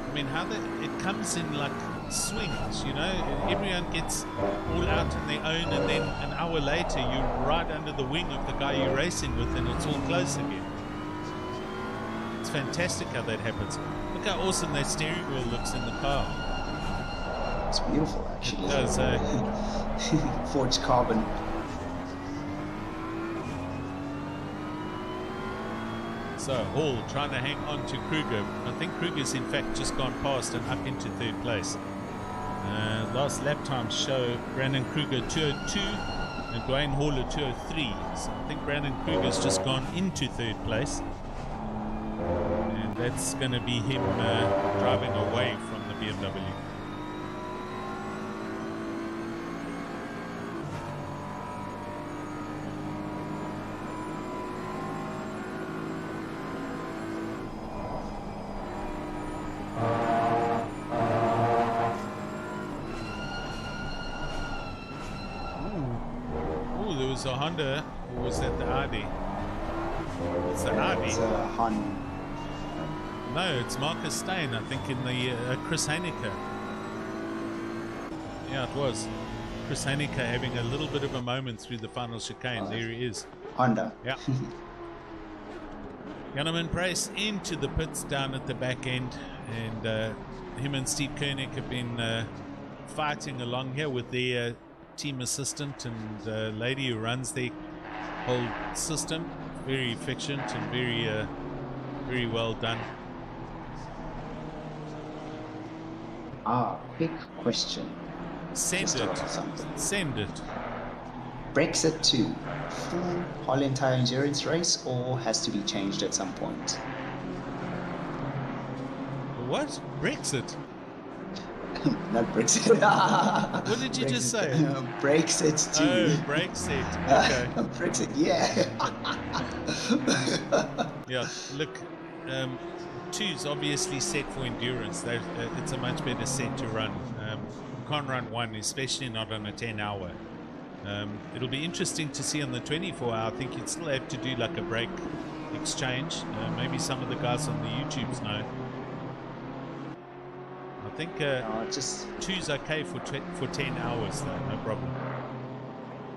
I mean how it comes in like swings, you know, everyone gets all out on their own, and then an hour later you're right under the wing of the guy you're racing with, and it's all close again. It's fantastic how that happens. Look how awesome that steering wheel looks in the car. It's beautiful, actually. It does, Forged carbon. So Hall trying to hang on to Kruger. I think Kruger's in fact just gone past and up into third place. Last lap times show Brandon Kruger 202 and Dwayne Hall 203. So I think Brandon Kruger's just gone into third place. And that's going to be him driving away from the BMW. A Honda, or was that the Audi? It's the Audi. It's a Honda. No, it's Marcus Stein, I think, in the Chris Haneke. Yeah, it was. Chris Haneke having a little bit of a moment through the final chicane. There he is. Honda. Yeah. Gunnerman Price into the pits down at the back end, and him and Steve Koenig have been fighting along here with their team assistant and lady who runs the whole system. Very efficient and very well done. Quick question. Send it. Brexit 2, full whole entire endurance race, or has to be changed at some point? What? Brexit? Not Brexit. What did you Brexit. just say? Brexit 2. Oh, Brexit. Okay. Brexit, yeah. Yeah, look, 2's obviously set for endurance. It's a much better set to run. You can't run 1, especially not on a 10-hour. It'll be interesting to see on the 24-hour. I think you'd still have to do like a brake exchange. Maybe some of the guys on the YouTubes know. I think 2's okay for 10 hours though, no problem.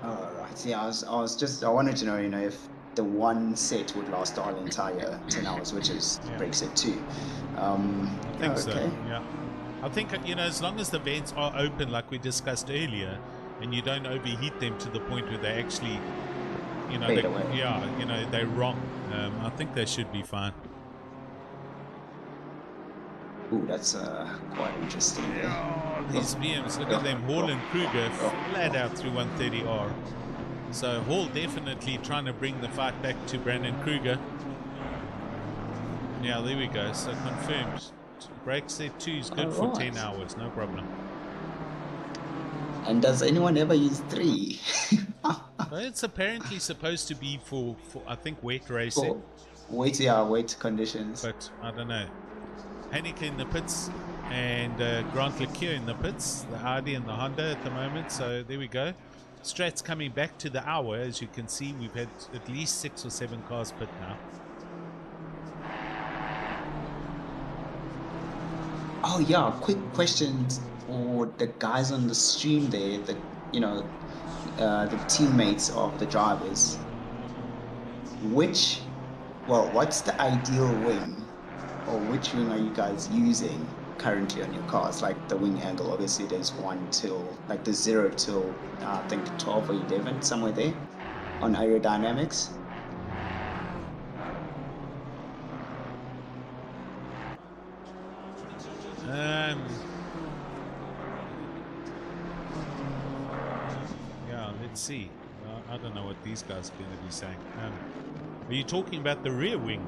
Right. Yeah, I wanted to know, if the one set would last the whole entire 10 hours, which is Brexit 2. I think so. Yeah. I think as long as the vents are open, like we discussed earlier, and you don't overheat them to the point where they actually, they're wrong. I think they should be fine. Ooh, that's quite interesting. Yeah, these BMs, look at them. Hall and Kruger flat out through 130R. So Hall definitely trying to bring the fight back to Brandon Kruger. Yeah, there we go. So confirmed. Brake set 2 is good for 10 hours, no problem. And does anyone ever use 3? Well, it's apparently supposed to be for I think wet racing. Wet conditions. But I don't know. Haneke in the pits and Grant Leclerc in the pits, the Audi and the Honda at the moment. So there we go. Strat's coming back to the hour. As you can see, we've had at least 6 or 7 cars pit now. Oh yeah, quick question for the guys on the stream there, the teammates of the drivers. What's the ideal wing? Or which wing are you guys using currently on your cars? Like the wing angle, obviously there's 1 till, like the 0 till I think 12 or 11, somewhere there. on aerodynamics? Yeah, let's see. I don't know what these guys are going to be saying. Are you talking about the rear wing?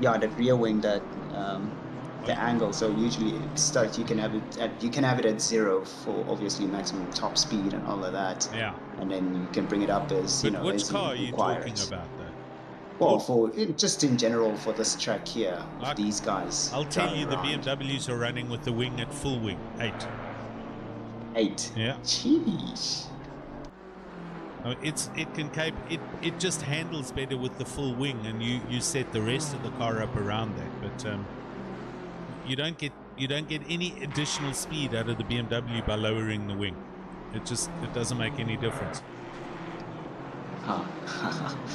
Yeah, the rear wing, that the angle. So usually it starts. You can have it at 0 for obviously maximum top speed and all of that. Yeah. And then you can bring it up as But you know. which as car are you you require talking it. about, though? Well, just in general for this track here, with Like, these guys. I'll tell you, the around. BMWs are running with the wing at full wing, 8. 8. Yeah. Jeez. It just handles better with the full wing, and you set the rest of the car up around that. But you don't get any additional speed out of the BMW by lowering the wing. It doesn't make any difference.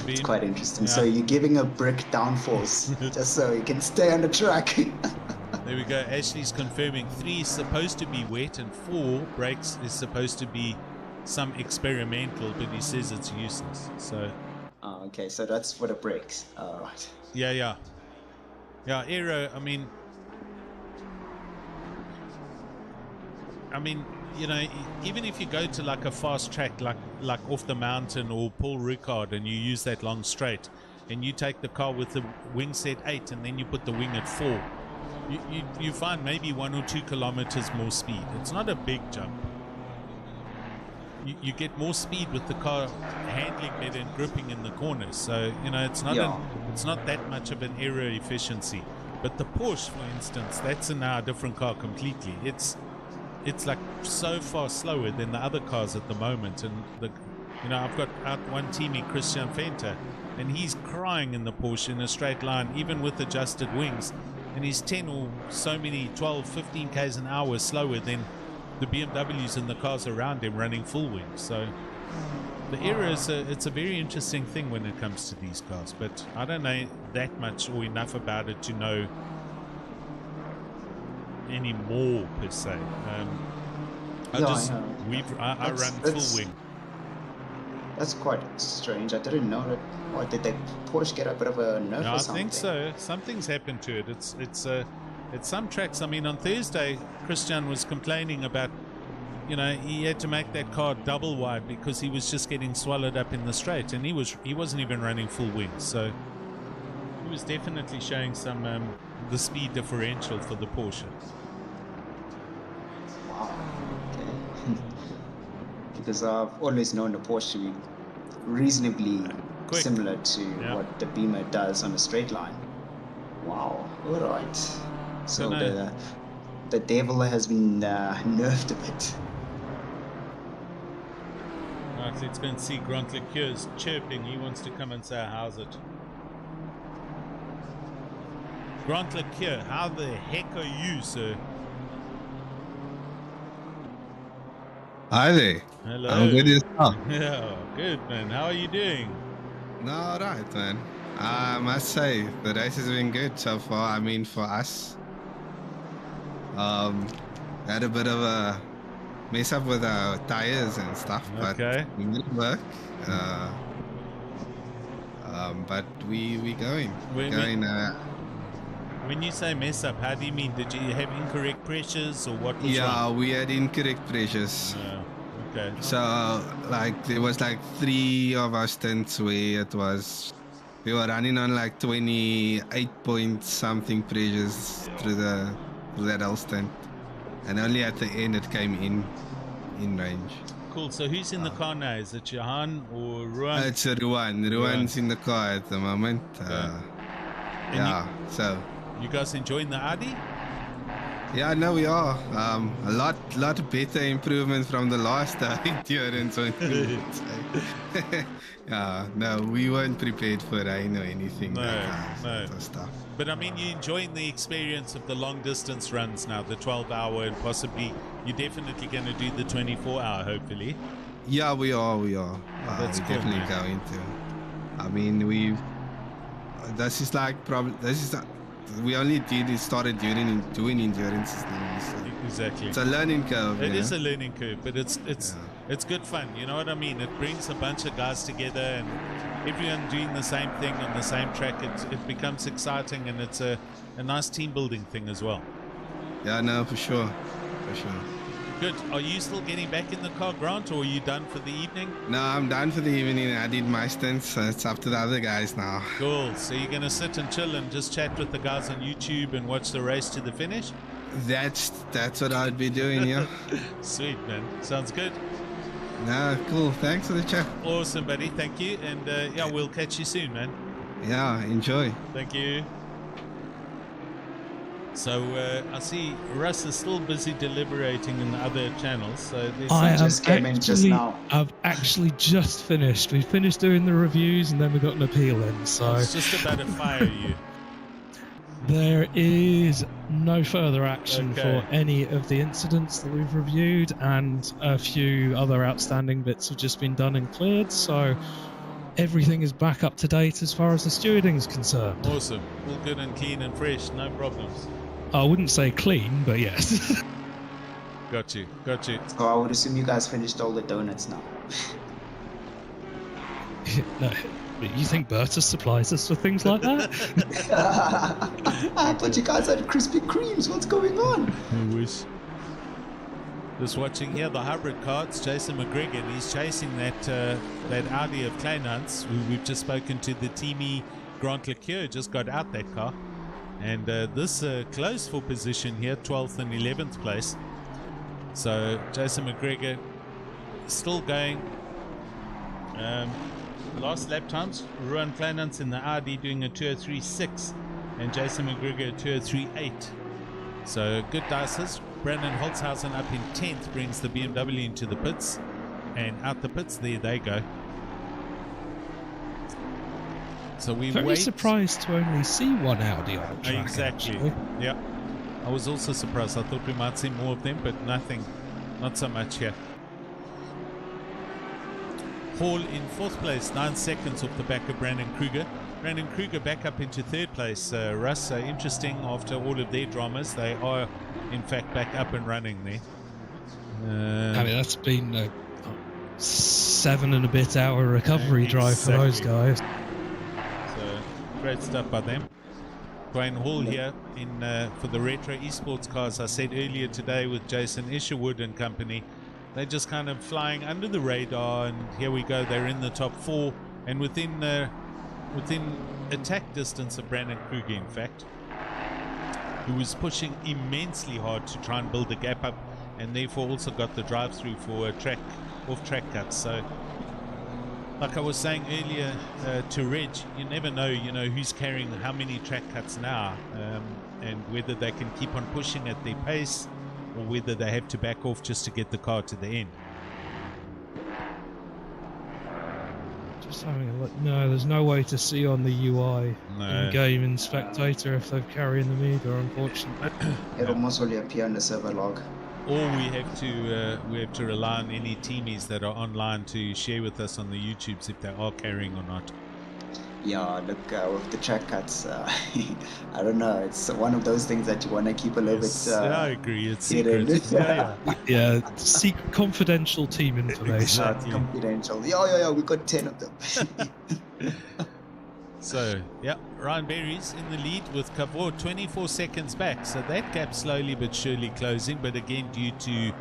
It's quite interesting. Yeah. So you're giving a brick downforce just so you can stay on the track. There we go. Ashley's confirming 3 is supposed to be wet and 4 brakes is supposed to be some experimental, but he says it's useless. So. Oh, okay. So that's for the brakes. All right. Yeah. Aero. I mean, you know, even if you go to like a fast track, like off the mountain or Paul Ricard, and you use that long straight, and you take the car with the wing set 8, and then you put the wing at 4, you find maybe 1 or 2 kilometers more speed. It's not a big jump. You get more speed with the car handling better and gripping in the corners. So you know, it's not that much of an aero efficiency. But the Porsche, for instance, that's now a different car completely. It's like so far slower than the other cars at the moment. And I've got out one teammate, Christian Fenter, and he's crying in the Porsche in a straight line, even with adjusted wings, and he's 10 or so many 12, 15 k's an hour slower than the BMWs and the cars around him running full wings. So the aero it's a very interesting thing when it comes to these cars, but I don't know that much or enough about it to know any more per se. I run full wing. That's quite strange. I didn't know that. Why did they Porsche get a bit of a nerf or something? I think so. Something's happened to it. It's some tracks. I mean, on Thursday, Christian was complaining about, you know, he had to make that car double wide because he was just getting swallowed up in the straight, and he wasn't even running full wings. So he was definitely showing some the speed differential for the Porsche. Wow. Okay. Because I've always known the Porsche to be reasonably quick, similar to what the Beamer does on a straight line. Wow. All right. So the devil has been nerfed a bit. Right, let's go and see. Grant Leclerc's chirping. He wants to come and say, how's it? Grant Leclerc, how the heck are you, sir? Hi there. Hello. I'm good yourself. Yeah, good, man. How are you doing? No, all right, man. I must say, the race has been good so far. I mean, for us. Had a bit of a mess up with our tires and stuff, but we made it work. But we going. When you say mess up, how do you mean? Did you have incorrect pressures or what was wrong? We had incorrect pressures. Okay. So, like, there was like 3 of our stints where we were running on like 28 point something pressures through that whole stint, and only at the end it came in range. Cool. So who's in the car now? Is it Johan or Ruan? It's Ruan. Ruan's in the car at the moment. So you guys enjoying the Audi? Yeah, no, we are. A lot better improvement from the last endurance. No, we weren't prepared for rain or anything. No. Stuff. But I mean, you're enjoying the experience of the long distance runs now, the 12-hour, and possibly you're definitely going to do the 24-hour, hopefully. Yeah, we are. That's we're cool, definitely man. going to. I mean, we only started doing endurance now. So exactly. It's a learning curve. It is a learning curve, but it's it's good fun. You know what I mean? It brings a bunch of guys together, and everyone doing the same thing on the same track. It becomes exciting, and it's a nice team building thing as well. Yeah, no, for sure. Good. Are you still getting back in the car, Grant, or are you done for the evening? No, I'm done for the evening. I did my stints, so it's up to the other guys now. Cool. So you're going to sit and chill and just chat with the guys on YouTube and watch the race to the finish? That's what I'd be doing, yeah. Sweet, man. Sounds good. No, cool. Thanks for the chat. Awesome, buddy. Thank you. And yeah, we'll catch you soon, man. Yeah, enjoy. Thank you. So I see Russ is still busy deliberating in the other channels. So I've actually just finished. We finished doing the reviews and then we got an appeal in. So it's just about to fire you. There is no further action for any of the incidents that we've reviewed, and a few other outstanding bits have just been done and cleared. So everything is back up to date as far as the stewarding is concerned. Awesome. All good and clean and fresh. No problems. I wouldn't say clean, but yes. Got you. So I would assume you guys finished all the donuts now. No, you think Bertus supplies us for things like that? I thought you guys had Krispy Kremes. What's going on? I wish. Just watching here the hybrid car. It's Jason McGregor, and he's chasing that Audi of Kleinhans, who we've just spoken to. The teamy Grant Leclerc just got out that car. And this close for position here, 12th and 11th place. So Jason McGregor still going. Last lap times, Ruan Kleinhans in the Audi doing a 2:03.6 and Jason McGregor a 2:03.8. So good dices. Brandon Holzhausen up in 10th brings the BMW into the pits, and out the pits, there they go. So we very surprised to only see one Audi on the track. Exactly. Actually. Yeah. I was also surprised. I thought we might see more of them, but not so much here. Hall in 4th place, 9 seconds off the back of Brandon Kruger. Brandon Kruger back up into 3rd place. Russ, interesting after all of their dramas. They are, in fact, back up and running there. I mean, that's been a 7 and a bit hour recovery drive for those guys. So, great stuff by them. Dwayne Hall here for the Retro Esports cars. I said earlier today with Jason Isherwood and company, they're just kind of flying under the radar, and here we go. They're in the top 4 and within attack distance of Brandon Kruger, in fact, who was pushing immensely hard to try and build a gap up, and therefore also got the drive through for off-track cuts. So, like I was saying earlier to Reg, you never know, who's carrying how many track cuts now, and whether they can keep on pushing at their pace, or whether they have to back off just to get the car to the end. Just having a look. No, there's no way to see on the UI in game in spectator if they're carrying the meter, unfortunately. It'll most only appear on the server log. Or we have to rely on any teamies that are online to share with us on the YouTubes if they are carrying or not. Yeah, look, with the track cuts, I don't know. It's one of those things that you want to keep a little bit. I agree. It's secret. Yeah, secret, confidential team information. Exactly. Confidential. Yeah. We got 10 of them. So, yeah, Ryan Berry's in the lead with Cavor 24 seconds back. So that gap slowly but surely closing, but again due to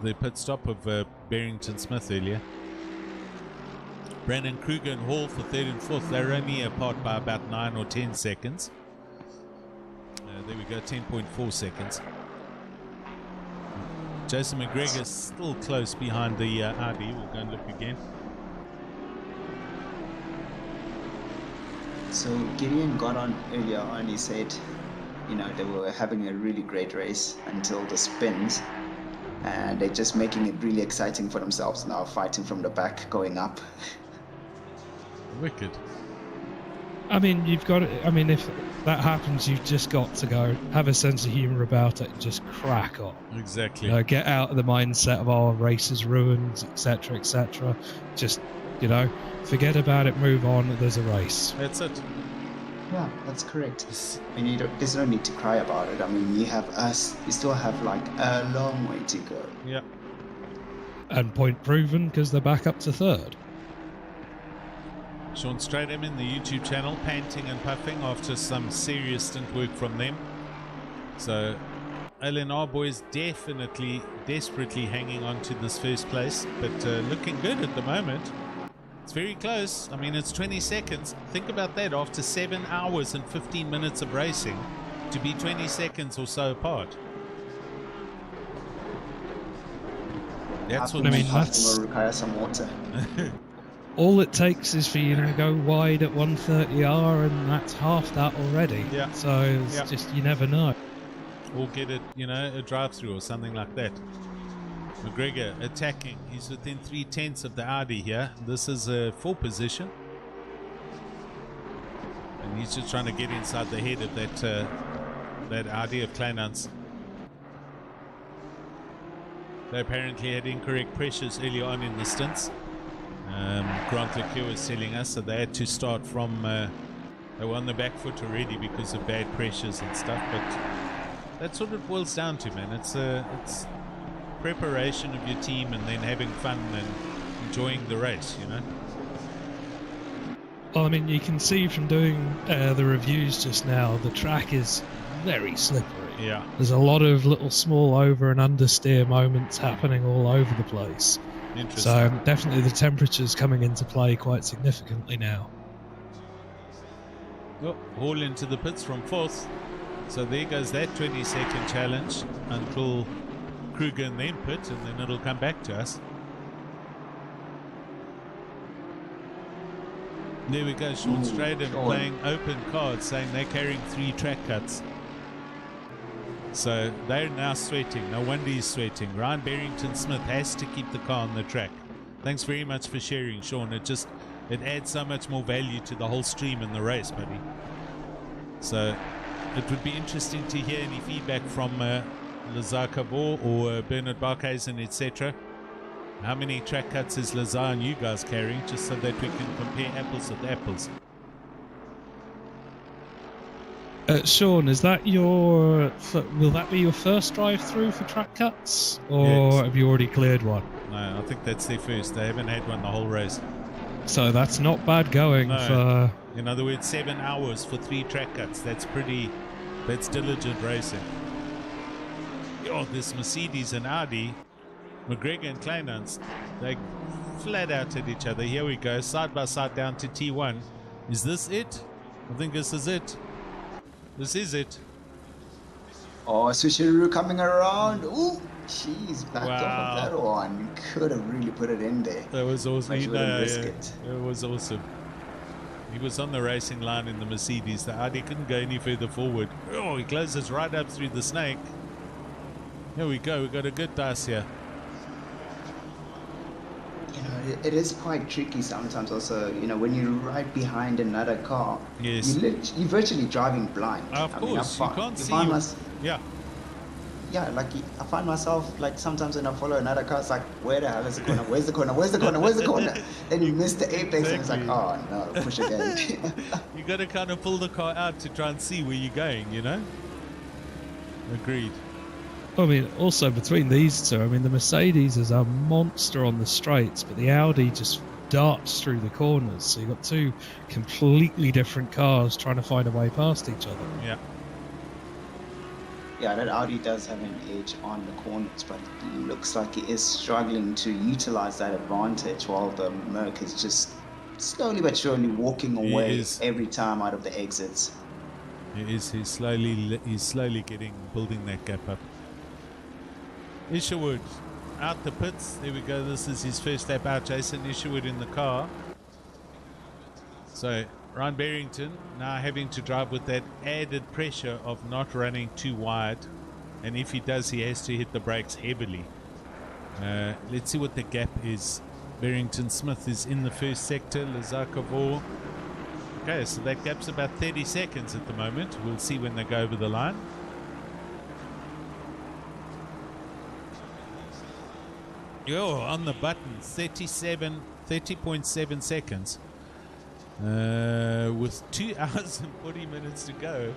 the pit stop of Barrington Smith earlier. Brandon Kruger and Hall for 3rd and 4th. They're only apart by about 9 or 10 seconds. There we go, 10.4 seconds. Jason McGregor still close behind the Audi. We'll go and look again. So Gideon got on earlier on. He said, they were having a really great race until the spins. And they're just making it really exciting for themselves now, fighting from the back, going up. Wicked. I mean, if that happens, you've just got to go have a sense of humour about it and just crack on. Exactly. Get out of the mindset of our race is ruined, etc., etc. Just, forget about it, move on. There's a race. That's it. Yeah, that's correct. I mean, there's no need to cry about it. I mean, you have us. You still have like a long way to go. Yeah. and point proven because they're back up to third. Sean Stradham in the YouTube channel, panting and puffing after some serious stint work from them. So LNR boys definitely, desperately hanging on to this first place, but looking good at the moment. It's very close. I mean, it's 20 seconds. Think about that, after 7 hours and 15 minutes of racing, to be 20 seconds or so apart. That's what I mean. that's Require some water. all it takes is for you to go wide at 130R, and that's half that already. Yeah. So it's just, you never know. Or get it, you know, a drive-through or something like that. McGregor attacking. He's within 3/10 of the Audi here. This is a 4 position. And he's just trying to get inside the head of that Audi of Kleinans. They apparently had incorrect pressures earlier on in the stints. Grant Leclerc was telling us, so they had to start from, they were on the back foot already because of bad pressures and stuff, but that's what it boils down to, man. It's preparation of your team and then having fun and enjoying the race, you know. Well, I mean, you can see from doing the reviews just now, the track is very slippery. Yeah. There's a lot of little small over and understeer moments happening all over the place. Interesting. So definitely the temperature's coming into play quite significantly now. Oh, Hall into the pits from 4th. So there goes that 20-second challenge until Kruger and then pit, and then it'll come back to us. There we go, Sean Stradham playing open cards, saying they're carrying 3 track cuts. So they're now sweating. No wonder he's sweating. Ryan Barrington-Smith has to keep the car on the track. Thanks very much for sharing, Sean. It adds so much more value to the whole stream in the race, buddy. So it would be interesting to hear any feedback from Lazar Cavor or Bernard Barkhuizen, etc. How many track cuts is Lazar and you guys carrying, just so that we can compare apples with apples? Sean, is that will that be your first drive through for track cuts, or Yes. have you already cleared one? No, I think that's their first. They haven't had one the whole race. So that's not bad going No. for. In other words, 7 hours for 3 track cuts. That's diligent racing. Oh, this Mercedes and Audi, McGregor and Kleinans, they flat out at each other. Here we go, side by side down to T1. Is this it? I think this is it. This is it. Oh, Sushiru coming around. Ooh, jeez, backed off Wow. of that one. Could have really put it in there. That was awesome. But you wouldn't risk Yeah, it. it was awesome. He was on the racing line in the Mercedes. The Audi couldn't go any further forward. Oh, he closes right up through the snake. Here we go. We got a good dice here. You know, it is quite tricky sometimes also, you know, when you're right behind another car. Yes. You're virtually driving blind. Of course, you can't see. Yeah. Yeah, like I find myself, like, sometimes when I follow another car, it's like, where the hell is the corner? Where's the corner? Where's the corner? Where's the corner? Then you miss the apex and it's like, oh no, push again. You got to kind of pull the car out to try and see where you're going, you know? Agreed. I mean, also between these two, I mean, the Mercedes is a monster on the straights, but the Audi just darts through the corners. So you've got 2 completely different cars trying to find a way past each other. Yeah. Yeah, that Audi does have an edge on the corners, but it looks like he is struggling to utilize that advantage, while the Merc is just slowly but surely walking away every time out of the exits. He is. He's slowly building that gap up. Isherwood out the pits. There we go. This is his first lap out. Jason Isherwood in the car. So Ryan Barrington now having to drive with that added pressure of not running too wide, and if he does, he has to hit the brakes heavily. Let's see what the gap is. Barrington Smith is in the first sector. Lazar Cavor. Okay, so that gap's about 30 seconds at the moment. We'll see when they go over the line. Yo, on the button, 30.7 seconds. With 2 hours and 40 minutes to go.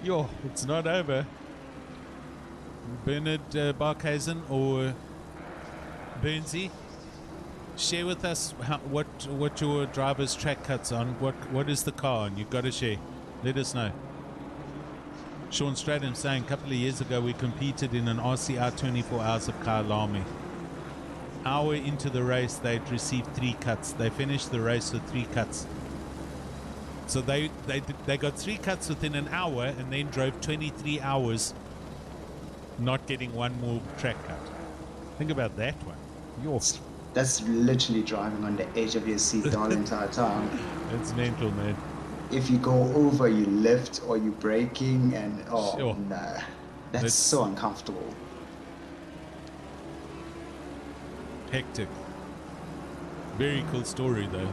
Yo, it's not over. Bernard Barkhuizen or Burnsy, share with us what your driver's track cuts on. What is the car on? You've got to share. Let us know. Sean Stratton saying a couple of years ago we competed in an RCR 24 hours of car alarming. Hour into the race, they'd received 3 cuts. They finished the race with 3 cuts. So they got 3 cuts within an hour and then drove 23 hours not getting one more track cut. Think about that one. That's literally driving on the edge of your seat the whole entire time. It's mental, man. If you go over, you lift or you braking, and Sure. no, that's so uncomfortable. Hectic. Very cool story though.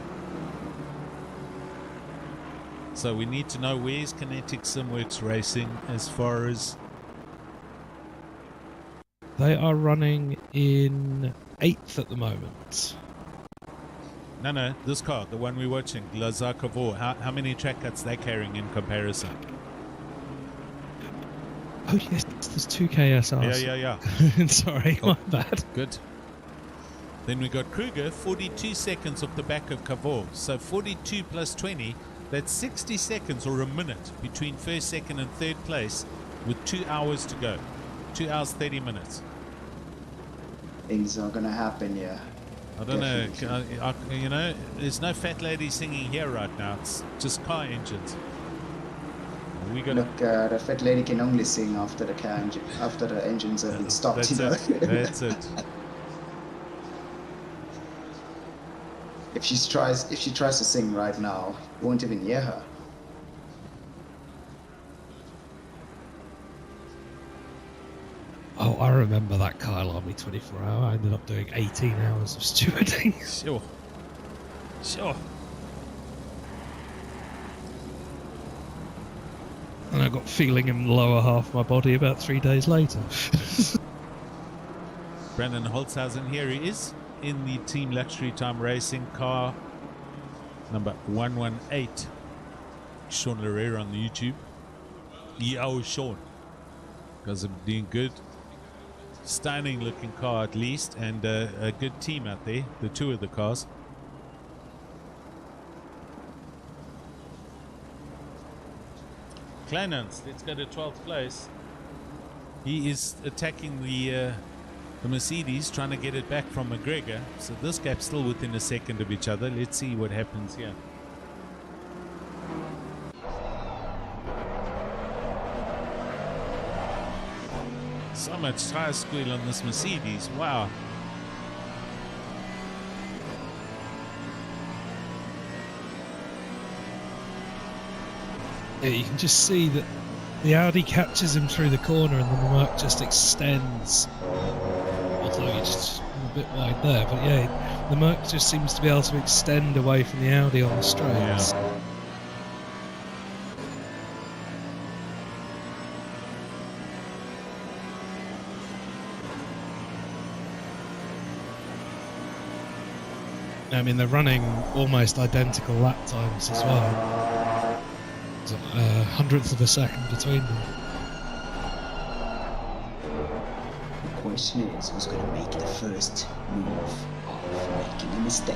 So we need to know where's Kinetic Simworks Racing as far as... They are running in 8th at the moment. No, this car, the one we're watching, Lazar-Cavour, how many track cuts they're carrying in comparison? Oh yes, there's 2 KSRs. Yeah. Sorry, my bad. Good. Then we got Kruger, 42 seconds off the back of Cavour. So 42 plus 20, that's 60 seconds or a minute between first, second and third place with 2 hours to go. 2 hours, 30 minutes. Things are going to happen, yeah. I don't know, there's no fat lady singing here right now. It's just car engines. Look, the fat lady can only sing after the engines have been stopped. That's it. If she tries to sing right now, you won't even hear her. Oh, I remember that Kyle Army 24 hour. I ended up doing 18 hours of stewarding. Sure. And I got feeling in the lower half of my body about 3 days later. Brandon Holzhausen, here he is in the Team Luxury Time Racing car number 118. Sean Larrea on the YouTube. Yo, Sean. Guys are doing good. Stunning looking car at least, and a good team out there, the 2 of the cars. Clennons, let's go to 12th place. He is attacking the Mercedes, trying to get it back from McGregor. So this gap's still within a second of each other. Let's see what happens here. So much tire squeal on this Mercedes. Wow. Yeah, you can just see that the Audi catches him through the corner and then the Merc just extends. Although he's just a bit wide there, but yeah, the Merc just seems to be able to extend away from the Audi on the straights. Yeah. I mean, they're running almost identical lap times as well. There's a hundredth of a second between them. The question is, who's going to make the first move of making a mistake?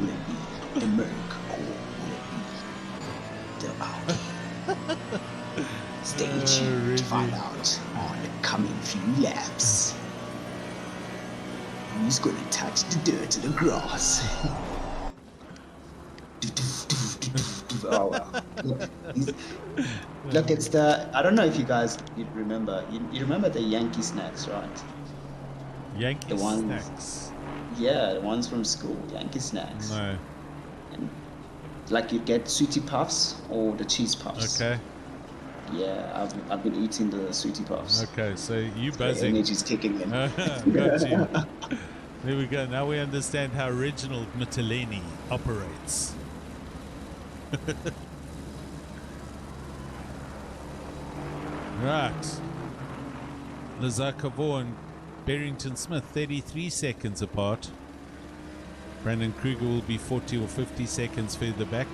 Will it be the Merc or will it be the Audi? Stay tuned to find out on the coming few laps. Who's gonna touch the dirt to the grass? Oh, wow. Look, it's the... I don't know if you guys remember. You remember the Yankee snacks, right? Yankee snacks? Yeah, the ones from school. Yankee snacks. No. And, like you get Sweetie Puffs or the Cheese Puffs. Okay. Yeah, I've been eating the Sweetie Puffs. Okay, so you buzzing. The energy's kicking in. Got you. There we go. Now we understand how Reginald Mitteleni operates. Right. Lazar-Cavour and Barrington Smith 33 seconds apart. Brandon Kruger will be 40 or 50 seconds further back.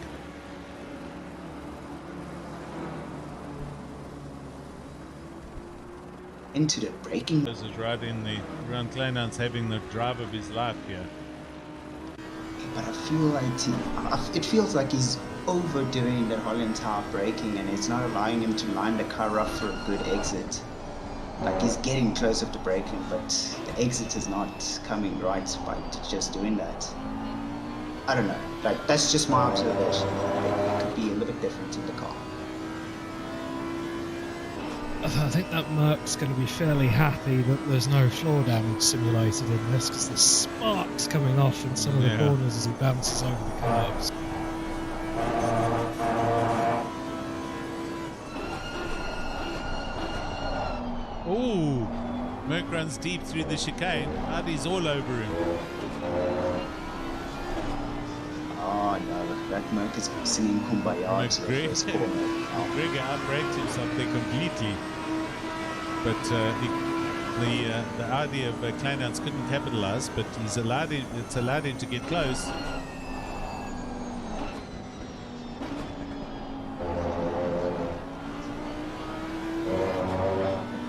into the braking. This is right in the Ron Kleinan's having the drive of his life here. But I feel like it feels like he's overdoing that whole entire braking, and it's not allowing him to line the car up for a good exit. Like, he's getting close up to braking, but the exit is not coming right by just doing that. I don't know. Like, that's just my observation. It could be a little bit different in the car. I think that Merc's going to be fairly happy that there's no floor damage simulated in this, because there's sparks coming off in some of the corners as he bounces over the curbs. Ooh, Merc runs deep through the chicane. Hardy's all over him. Oh no, that Merc is singing Kumbaya to the first corner. McGregor outbraked himself there completely. But the idea of Kleinans couldn't capitalize, but it's allowed him to get close.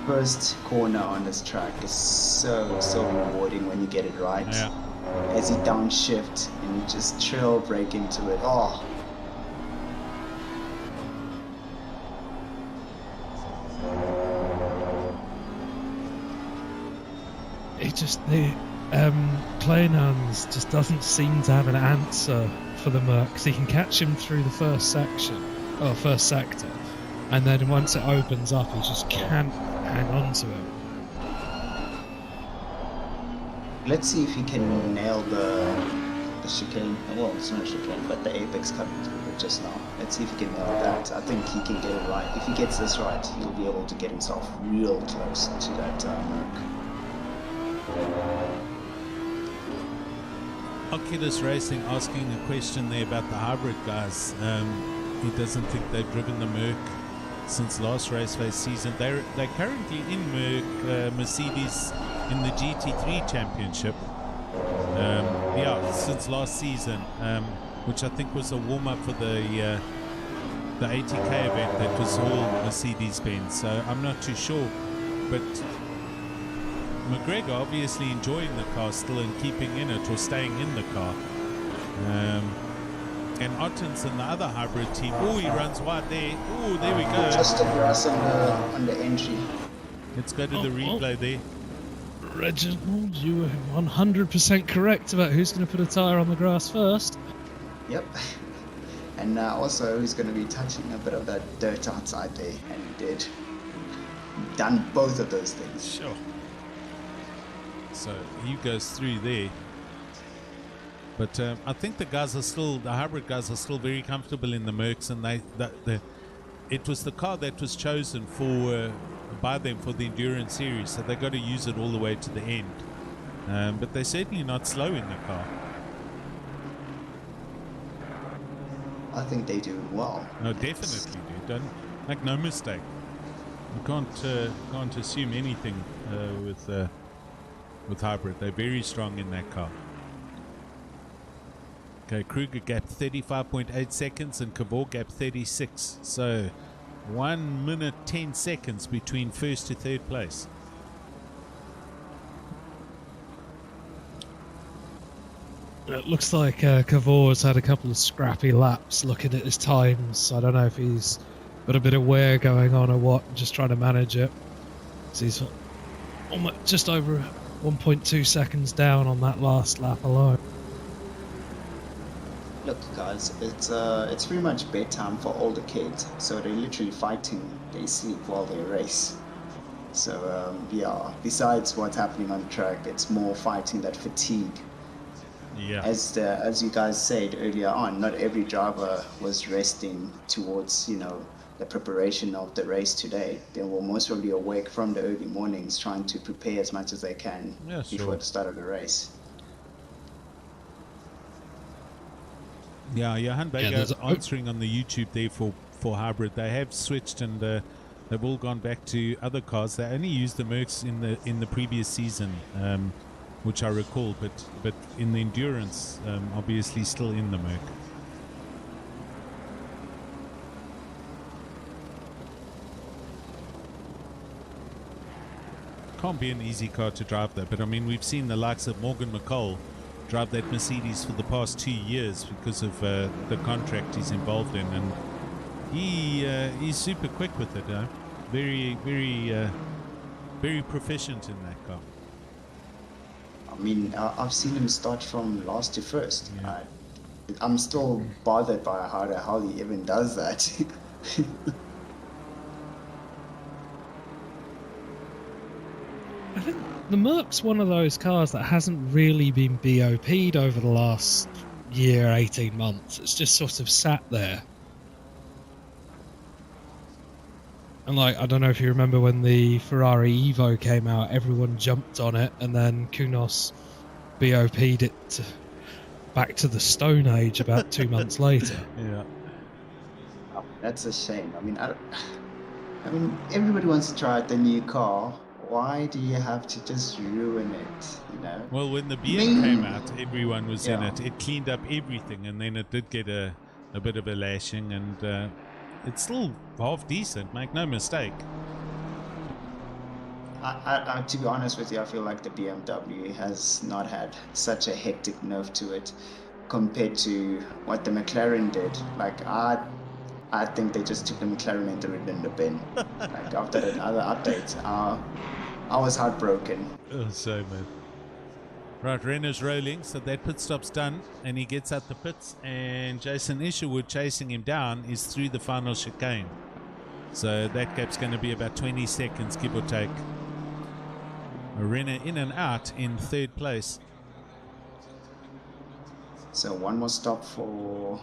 First corner on this track is so rewarding when you get it right. Yeah. As he downshift and you just trail brake into it. Oh. Kleinans just doesn't seem to have an answer for the Merc, because he can catch him through the first sector, and then once it opens up, he just can't hang on to him. Let's see if he can nail the chicane. Well, it's not a chicane, but the apex coming through it just now. Let's see if he can nail that. I think he can get it right. If he gets this right, he'll be able to get himself real close to that Merc. Oculus Racing asking a question there about the hybrid guys. He doesn't think they've driven the Merc since last Raceface season. They're currently in Mercedes in the GT3 Championship. Since last season, which I think was a warm-up for the 80k event that was all Mercedes-Benz. So I'm not too sure, but McGregor obviously enjoying the car still and keeping in it or staying in the car. And Ottens and the other hybrid team. Oh, he runs wide there. Oh, there we go. Just the grass on the entry. Let's go to the replay there. Reginald, you were 100% correct about who's going to put a tyre on the grass first. Yep. And also who's going to be touching a bit of that dirt outside there, and he did. Done both of those things. Sure. So he goes through there. But I think the hybrid guys are still very comfortable in the Mercs, and it was the car that was chosen by them for the Endurance Series, so they got to use it all the way to the end. But they're certainly not slow in the car. I think they do well. No, definitely do. Don't make no mistake. You can't assume anything with hybrid. They're very strong in that car. Okay, Kruger gapped 35.8 seconds and Cavor gapped 36. So 1 minute 10 seconds between first to third place. It looks like Cavor's had a couple of scrappy laps looking at his times. I don't know if he's got a bit of wear going on or what, just trying to manage it. So he's almost just over 1.2 seconds down on that last lap alone. Look, guys, it's pretty much bedtime for older kids, so they're literally fighting. They sleep while they race. So besides what's happening on the track, it's more fighting that fatigue. Yeah. As you guys said earlier on, not every driver was resting towards the preparation of the race today. They were most probably awake from the early mornings, trying to prepare as much as they can before the start of the race. Yeah, Johan Baker answering on the YouTube there for hybrid. They have switched and they've all gone back to other cars. They only used the Mercs in the previous season, which I recall, but in the endurance, obviously still in the Merc. Can't be an easy car to drive though, but I mean we've seen the likes of Morgan McCall drive that Mercedes for the past 2 years because of the contract he's involved in, and he's super quick with it. Very proficient in that car. I mean, I've seen him start from last to first. Yeah. I'm still bothered by how the hell he even does that. I think the Merc's one of those cars that hasn't really been BOP'd over the last year, 18 months. It's just sort of sat there. And like, I don't know if you remember when the Ferrari Evo came out, everyone jumped on it, and then Kunos BOP'd it back to the Stone Age about 2 months later. Yeah. Oh, that's a shame. I mean, everybody wants to try out the new car. Why do you have to just ruin it, you know? Well, when the BM came out, everyone was in Yeah. it. It cleaned up everything, and then it did get a bit of a lashing, and it's still half decent, make no mistake. I, to be honest with you, I feel like the BMW has not had such a hectic nerve to it compared to what the McLaren did. Like, I think they just took the McLaren and threw it in the bin. Like, after the other updates, I was heartbroken. Oh, so man. Right, Renault's rolling, so that pit stop's done, and he gets out the pits, and Jason Isherwood chasing him down is through the final chicane. So that gap's going to be about 20 seconds, give or take. Renault in and out in third place. So one more stop for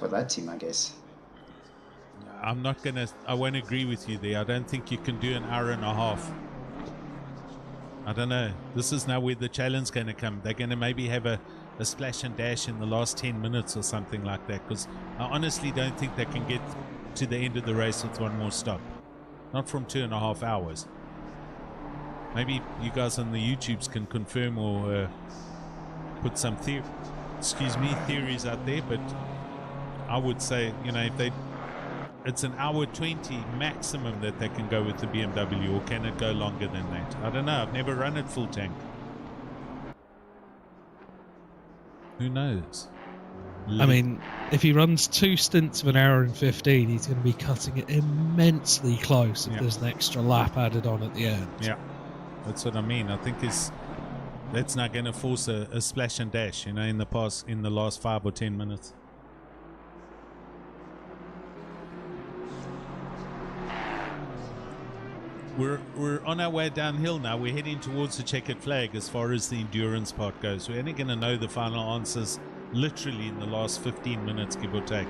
that team, I guess. I won't agree with you there. I don't think you can do an hour and a half. I don't know. This is now where the challenge is going to come. They're going to maybe have a splash and dash in the last 10 minutes or something like that, because I honestly don't think they can get to the end of the race with one more stop. Not from 2.5 hours. Maybe you guys on the YouTubes can confirm or put some theories out there, but I would say, you know, if it's an hour 20 maximum that they can go with the BMW, or can it go longer than that? I don't know. I've never run it full tank. Who knows? I mean, if he runs 2 stints of an hour and 15, he's going to be cutting it immensely close if there's an extra lap added on at the end. Yeah, that's what I mean. I think that's not going to force a splash and dash, you know, in the last 5 or 10 minutes. We're on our way downhill now. We're heading towards the checkered flag as far as the endurance part goes. We're only going to know the final answers literally in the last 15 minutes, give or take.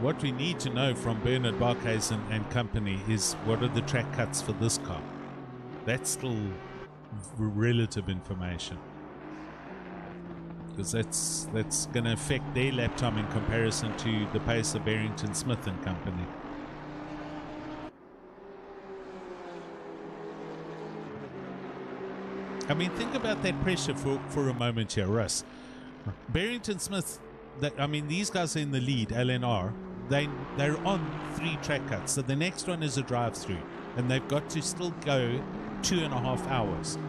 What we need to know from Bernard Barkhuizen and company is what are the track cuts for this car. That's still relative information, because that's going to affect their lap time in comparison to the pace of Barrington Smith and company. I mean, think about that pressure for a moment here, Russ. Barrington Smith, these guys are in the lead, LNR. They're on 3 track cuts, so the next one is a drive-through, and they've got to still go 2.5 hours,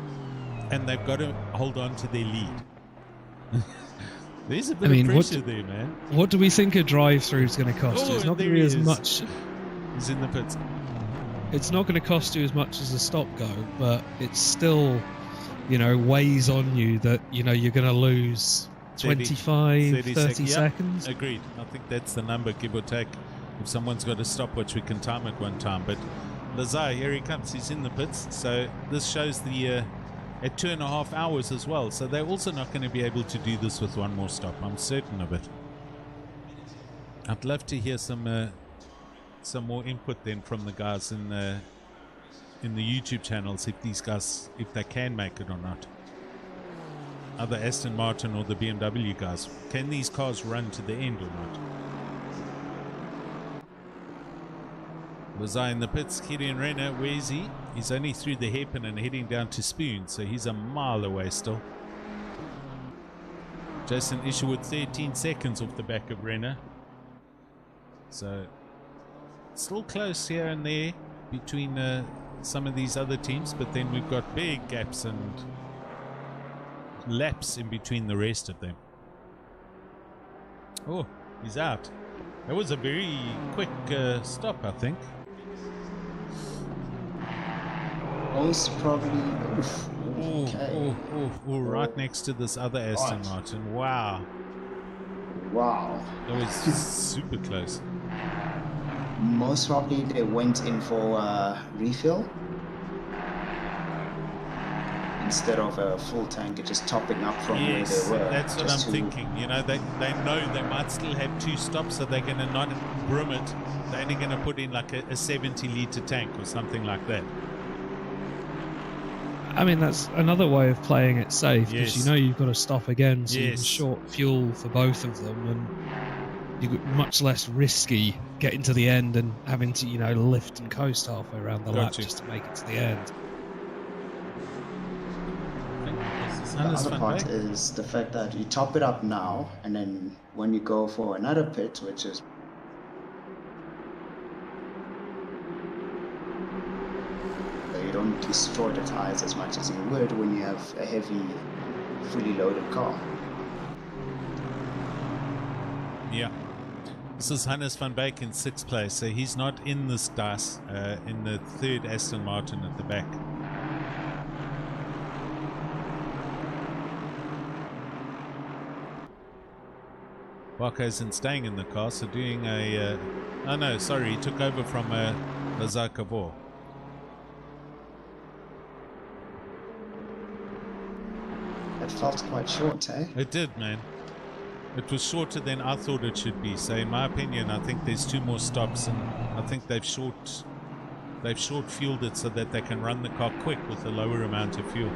and they've got to hold on to their lead. There's a bit of pressure there, man. What do we think a drive-through is going to cost you? It's not going to be as much. He's in the pits. It's not going to cost you as much as a stop-go, but it's still, you know, weighs on you that, you know, you're going to lose 25, 30 seconds. Yep, agreed. I think that's the number, give or take. If someone's got a stopwatch, we can time it one time. But Lazar, here he comes. He's in the pits. So this shows the at 2.5 hours as well. So they're also not going to be able to do this with one more stop. I'm certain of it. I'd love to hear some more input then from the guys in the YouTube channels, if these guys, if they can make it or not. Either Aston Martin or the BMW guys, can these cars run to the end or not? Lazar in the pits, Gideon Renner, where is he? He's only through the hairpin and heading down to Spoon, so he's a mile away still. Jason Isherwood 13 seconds off the back of Renner. So, still close here and there. between some of these other teams, but then we've got big gaps and laps in between the rest of them. Oh, he's out. That was a very quick stop, I think. Most probably. Okay. Right next to this other Aston Martin. Wow. Wow. That was super close. Most probably they went in for a refill instead of a full tank, just topping up from where they were. That's what I'm thinking. You know, they know they might still have 2 stops, so they're going to not brim it. They're only going to put in like a 70-litre tank or something like that. I mean, that's another way of playing it safe, because you know you've got to stop again, so you can short fuel for both of them, and you're much less risky getting to the end and having to, you know, lift and coast halfway around the lap just to make it to the end. The other part is the fact that you top it up now, and then when you go for another pit, which is you don't destroy the tires as much as you would when you have a heavy, fully loaded car. Yeah. This is Hannes van Beek in 6th place, so he's not in this DAS, in the 3rd Aston Martin at the back. Barco isn't staying in the car, so doing a... oh no, sorry, he took over from Suzuka Vor. It felt quite short, eh? It did, man. It was shorter than I thought it should be. So in my opinion, I think there's 2 more stops, and I think they've short fueled it so that they can run the car quick with a lower amount of fuel.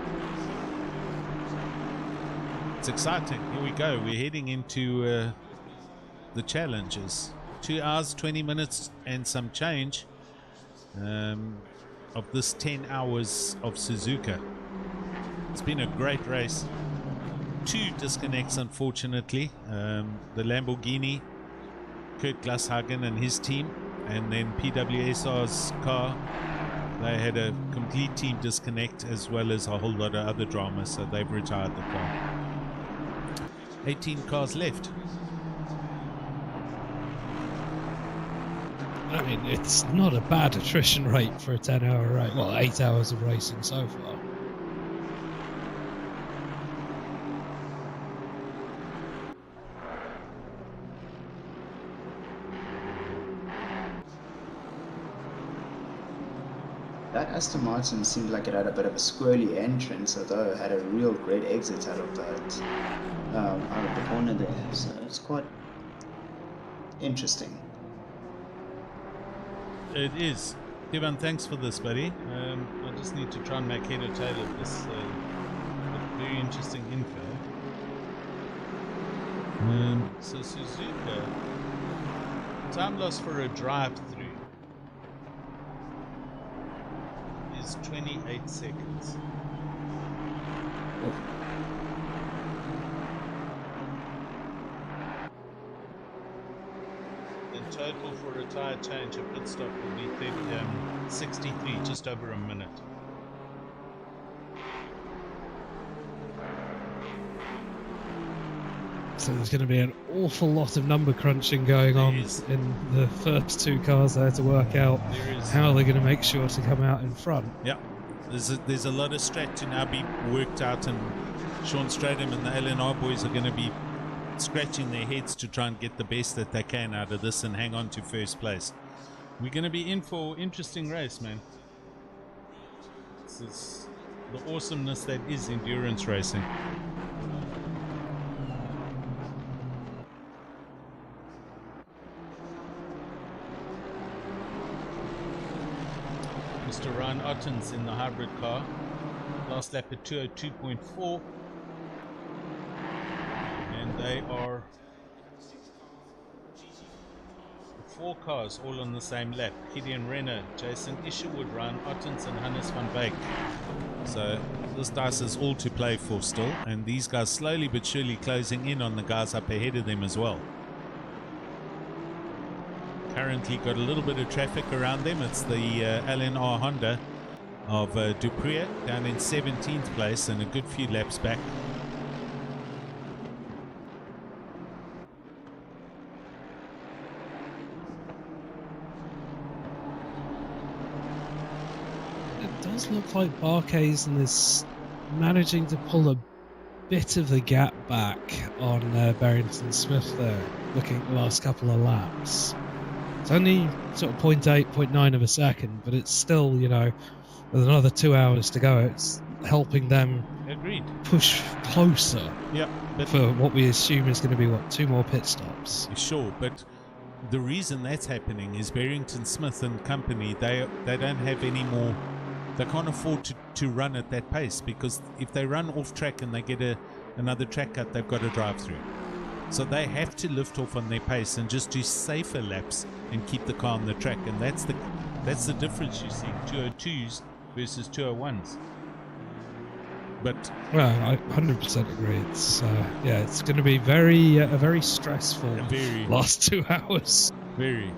It's exciting. Here we go. We're heading into the challenges. 2 hours, 20 minutes and some change of this 10 hours of Suzuka. It's been a great race. 2 disconnects, unfortunately. The Lamborghini, Kurt Glashagen and his team, and then PWSR's car. They had a complete team disconnect as well as a whole lot of other drama, so they've retired the car. 18 cars left. I mean, it's not a bad attrition rate for a 10-hour race. Well, 8 hours of racing so far. That Aston Martin seemed like it had a bit of a squirrely entrance, although it had a real great exit out of that, out of the corner there. So it's quite interesting. It is. Kevin, thanks for this, buddy. I just need to try and make head or tail of this very interesting info. So Suzuka, time loss for a drive-through is 28 seconds. Total for a tyre change, a pit stop will be 63, just over a minute. So there's going to be an awful lot of number crunching going on in the first 2 cars there to work out how they're going to make sure to come out in front. Yeah, there's a lot of strat to now be worked out, and Sean Stradham and the LNR boys are going to be scratching their heads to try and get the best that they can out of this and hang on to first place. We're going to be in for an interesting race, man. This is the awesomeness that is endurance racing. Mr. Ryan Ottens in the hybrid car. Last lap at 202.4. And they are 4 cars all on the same lap. Gideon Renner, Jason Isherwood, Ryan Ottens and Hannes van Beek. So this dice is all to play for still, and these guys slowly but surely closing in on the guys up ahead of them as well. currently got a little bit of traffic around them. It's the LNR Honda of Dupree down in 17th place and a good few laps back. It does look like Barkhazen is managing to pull a bit of the gap back on Barrington Smith there, looking at the last couple of laps. It's only sort of 0.8, 0.9 of a second, but it's still, you know, with another 2 hours to go, it's helping them push closer. Yeah, but for what we assume is going to be, what, 2 more pit stops? Sure, but the reason that's happening is Barrington Smith and company, they don't have any more. They can't afford to run at that pace, because if they run off track and they get another track cut, they've got to drive through. So they have to lift off on their pace and just do safer laps and keep the car on the track. And that's the difference you see, 202s versus 201s. But well, I 100% agree. It's it's going to be a very stressful last 2 hours. Very.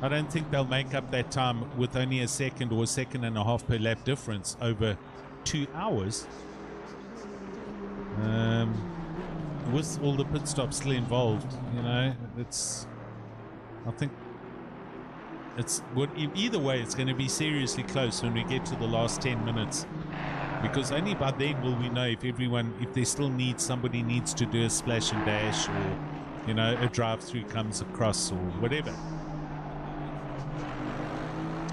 I don't think they'll make up that time with only a second or a second and a half per lap difference over 2 hours. With all the pit stops still involved, you know, I think it's either way, it's going to be seriously close when we get to the last 10 minutes, because only by then will we know if they still somebody needs to do a splash and dash, or, you know, a drive-through comes across or whatever.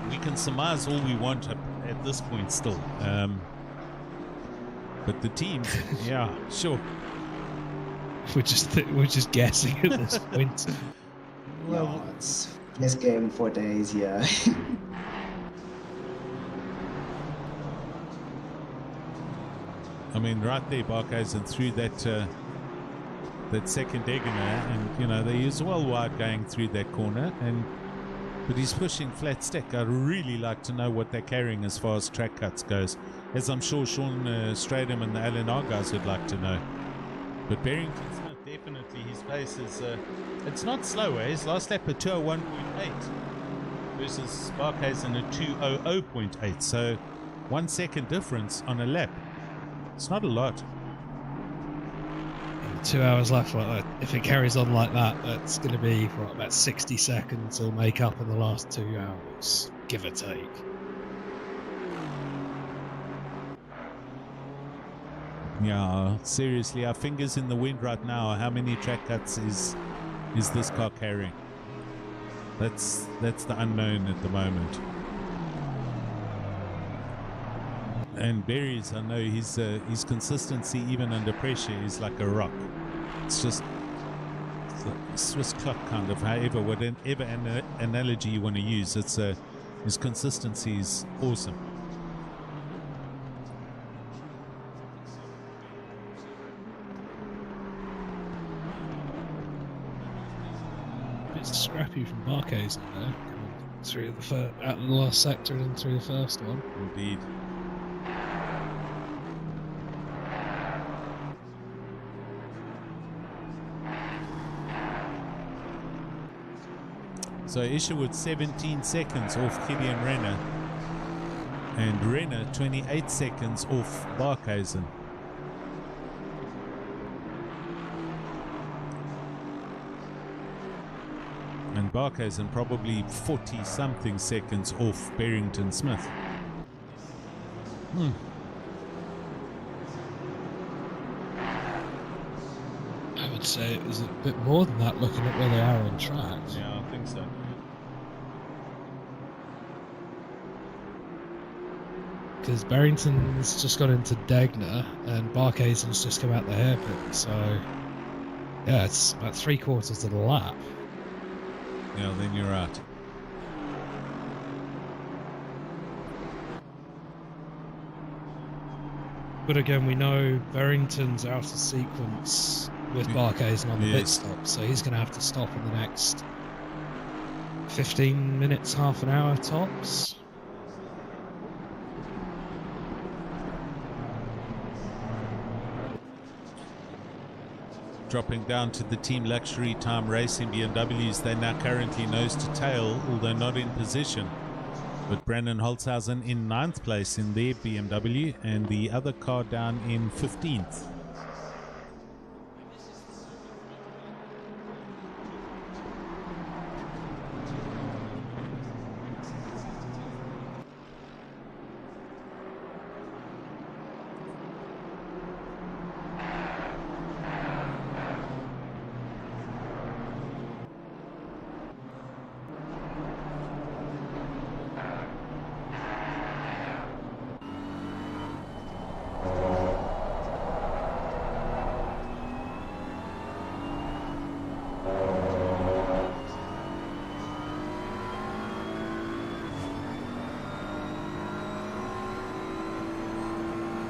We can surmise all we want at this point still, but the teams, yeah, sure. We're just guessing at this point. Well, it's this game 4 days, yeah. I mean, right there, Barkhazen through that second Degener, and you know they use well wide going through that corner, but he's pushing flat stick. I'd really like to know what they're carrying as far as track cuts goes, as I'm sure Sean Stradham and the LNR guys would like to know. But Barrington Smith, definitely his pace is, it's not slow, his last lap at 201.8 versus Barkhazen at 200.8, so 1 second difference on a lap. It's not a lot. 2 hours left like that. If it carries on like that, that's going to be about 60 seconds will make up in the last 2 hours, give or take. Yeah, seriously, our fingers in the wind right now. How many track cuts is this car carrying? That's the unknown at the moment. And Berries, I know his consistency even under pressure is like a rock. It's just a Swiss clock kind of. Whatever analogy you want to use, his consistency is awesome. Scrappy from Barkhazen there, through out of the last sector and through the first one. Indeed. So Isherwood 17 seconds off Gideon Renner, and Renner 28 seconds off Barkhazen. And Barkhazen probably 40-something seconds off Barrington Smith. I would say it was a bit more than that, looking at where they are on track. Yeah, I think so. Because Barrington's just got into Degner and Barkhazen's just come out the hairpin, so yeah, it's about 3/4 of the lap. Yeah, then you're right. But again, we know Barrington's out of sequence with Barkhazen on the pit stop, so he's going to have to stop in the next 15 minutes, half an hour tops. Dropping down to the Team Luxury Time Racing BMWs. They're now currently nose to tail, although not in position. But Brandon Holzhausen in 9th place in their BMW, and the other car down in 15th.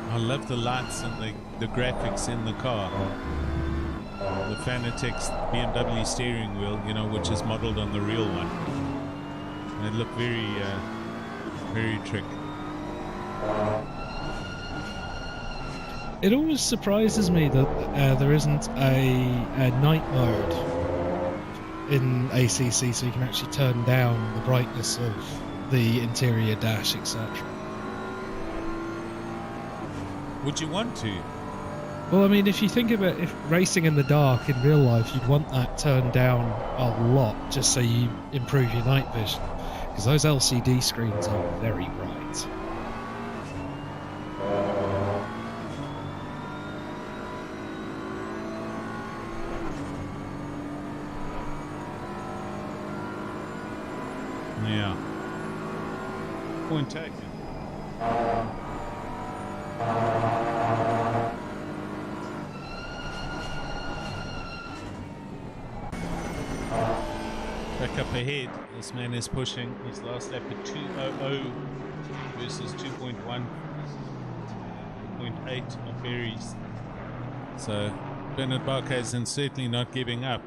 I love the lights and the graphics in the car. The Fanatec's BMW steering wheel, you know, which is modeled on the real one. And it looked very, very trick. It always surprises me that there isn't a night mode in ACC, so you can actually turn down the brightness of the interior dash, etc. Would you want to? Well, I mean, if you think about if racing in the dark in real life, you'd want that turned down a lot just so you improve your night vision. Because those LCD screens are very bright. Yeah. Point taken. Back up ahead, this man is pushing his last lap at 2:00 versus 2.1.8 of Berries. So Bernard Barkhuizen certainly not giving up,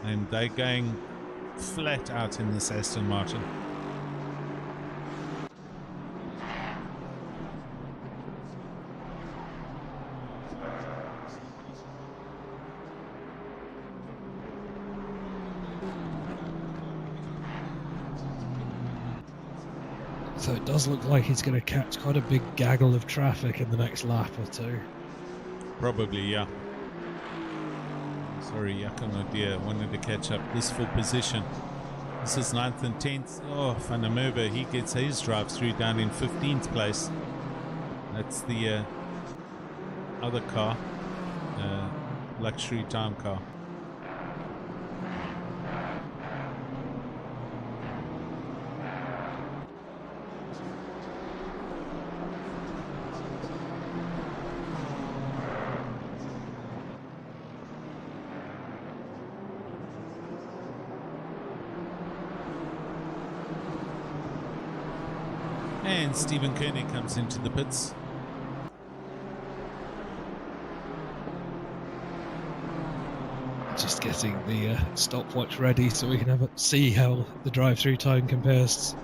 and they're going flat out in this Aston Martin. So it does look like he's going to catch quite a big gaggle of traffic in the next lap or two. Probably, yeah. Sorry, Jakob Nodia wanted to catch up this full position. This is 9th and 10th. Oh, Van der Merwe, he gets his drive through down in 15th place. That's the other car, luxury time car. And Stephen Koenig comes into the pits. Just getting the stopwatch ready so we can see how the drive-through time compares.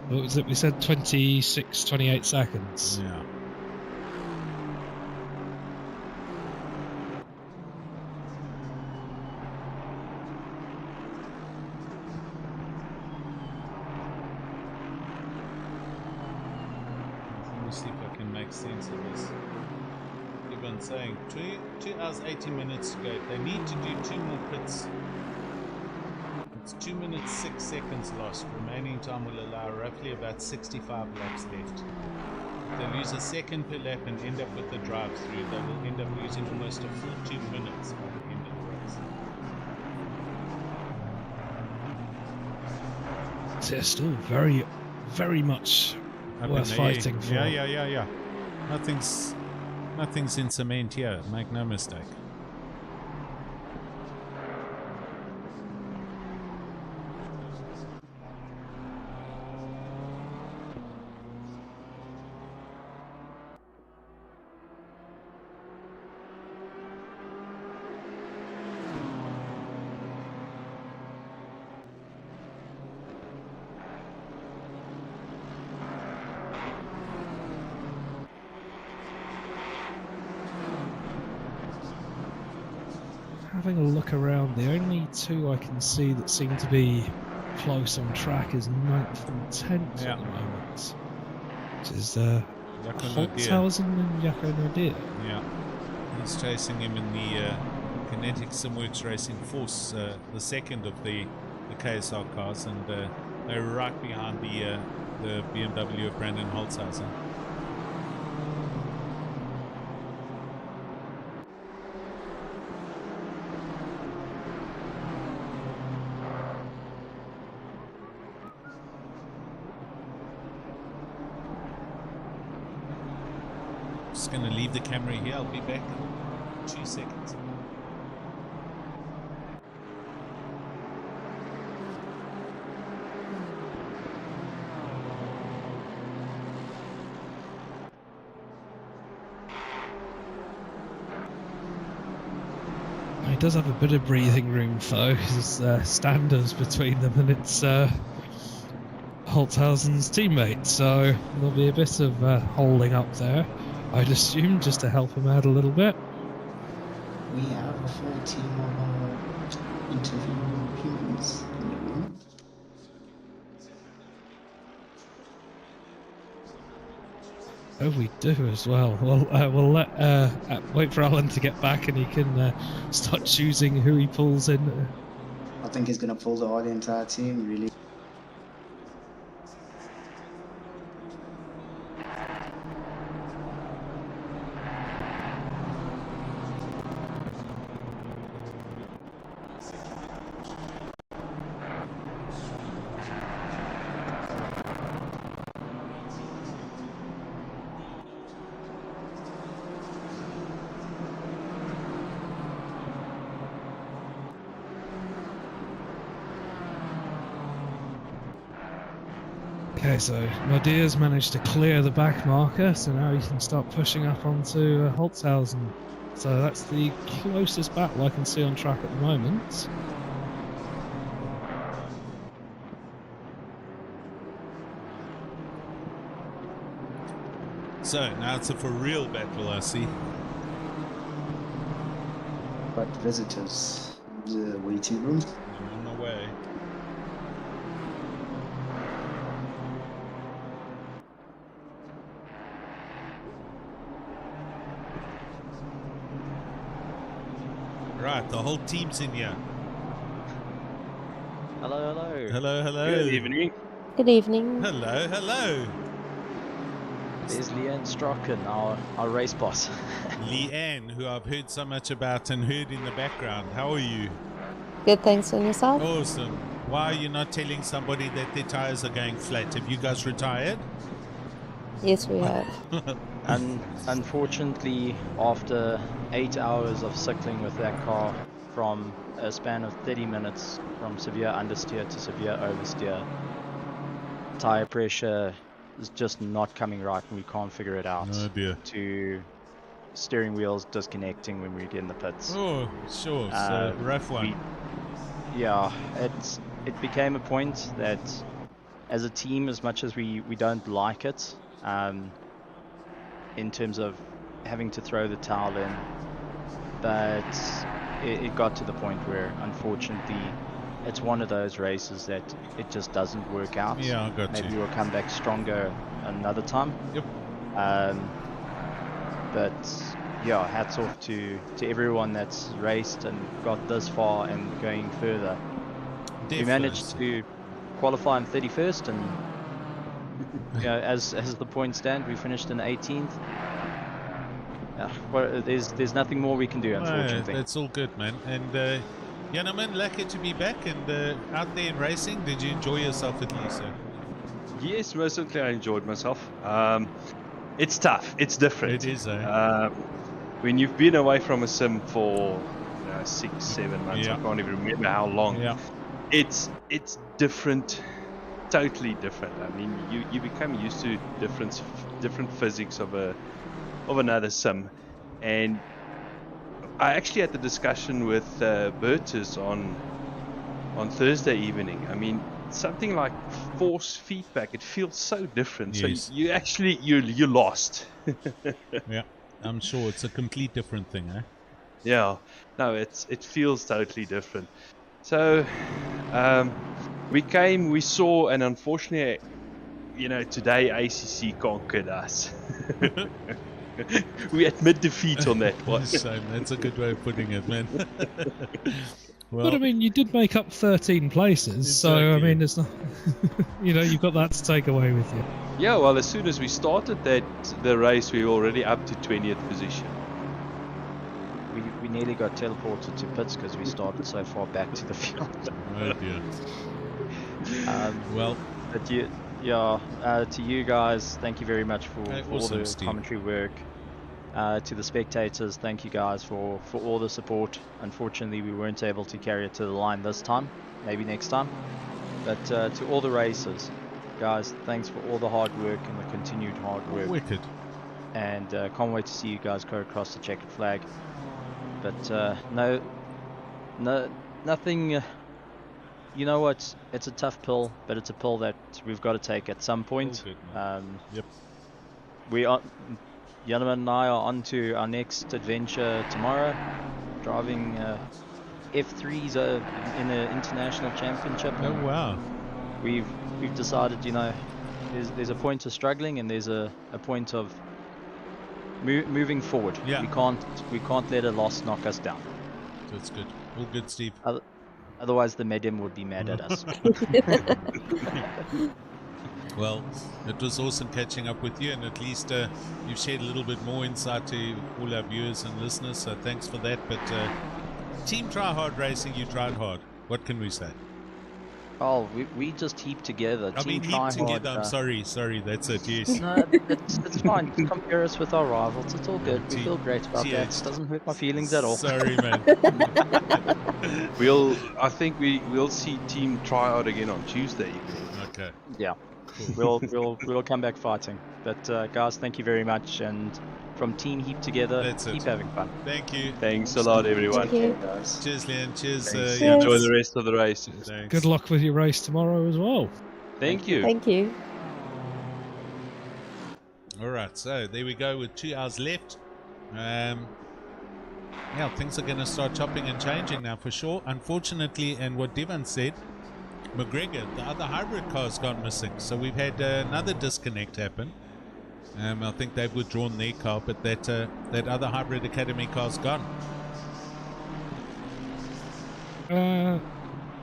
What was it? We said 28 seconds. Yeah. See if I can make sense of this. Everyone's saying 2 hours 80 minutes to go. They need to do 2 more pits. It's 2 minutes 6 seconds lost. Remaining time will allow roughly about 65 laps left. If they lose a second per lap and end up with the drive-through, they will end up losing almost a full 2 minutes by the end of the race. So it's still very, very much worth fighting for. Yeah. Nothing's in cement here, make no mistake. having a look around, the only two I can see that seem to be close on track is 9th and 10th at the moment, which is Holtzhausen and Jaco Nadir. Yeah, he's chasing him in the Kinetic Simworks Racing Force, the second of the KSR cars, and they're right behind the BMW of Brandon Holtzhausen. Just going to leave the camera here. I'll be back in 2 seconds. He does have a bit of breathing room though. There's standards between them, and it's Holtzhausen's teammate, so there'll be a bit of holding up there, I'd assume, just to help him out a little bit. We have a full team of interview humans in the room. Oh, we do as well. Well, we'll wait for Alan to get back, and he can start choosing who he pulls in. I think he's going to pull the whole entire team, really. Okay, so Nadir's managed to clear the back marker, so now he can start pushing up onto Holtzhausen. So that's the closest battle I can see on track at the moment. So now it's a for real battle, I see. But visitors, the waiting room. I'm on my way. Right, the whole team's in here. Hello, hello. Hello, hello. Good evening. Good evening. Hello, hello. There's Leanne Strachan, our race boss. Leanne, who I've heard so much about and heard in the background. How are you? Good, thanks. And yourself? Awesome. Why are you not telling somebody that their tires are going flat? Have you guys retired? Yes, we have. And unfortunately, after 8 hours of cycling with that car from a span of 30 minutes from severe understeer to severe oversteer, tire pressure is just not coming right and we can't figure it out. Oh dear. To steering wheels disconnecting when we get in the pits. Oh, sure. So rough one. It became a point that as a team, as much as we don't like it, in terms of having to throw the towel in, but it got to the point where unfortunately it's one of those races that it just doesn't work out. Yeah, I got you. Maybe we'll come back stronger another time. Yep. But yeah, hats off to everyone that's raced and got this far and going further. Definitely. We managed to qualify in 31st, and you know, as the points stand, we finished in 18th. Well, there's nothing more we can do, unfortunately. That's all good, man. And Janneman, lucky to be back and out there in racing. Did you enjoy yourself at least, sir? Yes, most certainly I enjoyed myself. It's tough. It's different. It is, eh? When you've been away from a sim for 6-7 months, I can't even remember how long. Yeah. It's different, totally different. I mean, you become used to different physics of another sim, and I actually had the discussion with Bertus on Thursday evening. I mean, something like force feedback, it feels so different. Yes. So you're lost. Yeah, I'm sure it's a complete different thing, eh? Yeah, no, it feels totally different. So we saw, and unfortunately, today ACC conquered us. We admit defeat on that one. Shame. That's a good way of putting it, man. But I mean, you did make up 13 places, so I mean, it's not. You've got that to take away with you. Yeah, well, as soon as we started the race, we were already up to 20th position. We nearly got teleported to pits because we started so far back to the field. Oh dear. But to you guys, thank you very much for all the Steve. commentary work. To the spectators, thank you guys for all the support. Unfortunately, we weren't able to carry it to the line this time. Maybe next time. But to all the racers, guys, thanks for all the hard work and the continued hard work. Wicked. And can't wait to see you guys go across the checkered flag. But nothing. You know what? It's a tough pill, but it's a pill that we've got to take at some point. Yep. We are. Yanaman and I are on to our next adventure tomorrow, driving F3s in the international championship. Oh wow! We've decided, there's a point of struggling and there's a point of moving forward. Yeah. We can't let a loss knock us down. That's good. All good, Steve. Otherwise, the medium would be mad at us. Well, it was awesome catching up with you, and at least you've shared a little bit more insight to all our viewers and listeners, so thanks for that. But Team Try Hard Racing, you tried hard. What can we say? Oh, we just heap together. Heap together. I'm sorry, that's it, yes. No, it's fine. Compare us with our rivals. It's all good. We feel great about that. It doesn't hurt my feelings at all. Sorry, man. I think we'll see Team Try Hard again on Tuesday evening. Okay. Yeah. Cool. We'll come back fighting. But guys, thank you very much, and from Team Heap Together, keep having fun. Thank you. Thanks a lot, everyone. Cheers, Leon. Cheers. Enjoy the rest of the race. Thanks. Good luck with your race tomorrow as well. Thank you. Thank you. All right, so there we go with 2 hours left. Things are going to start chopping and changing now for sure. Unfortunately, and what Devon said, McGregor, the other hybrid car's gone missing, so we've had another disconnect happen. I think they've withdrawn their car, but that other hybrid academy car's gone.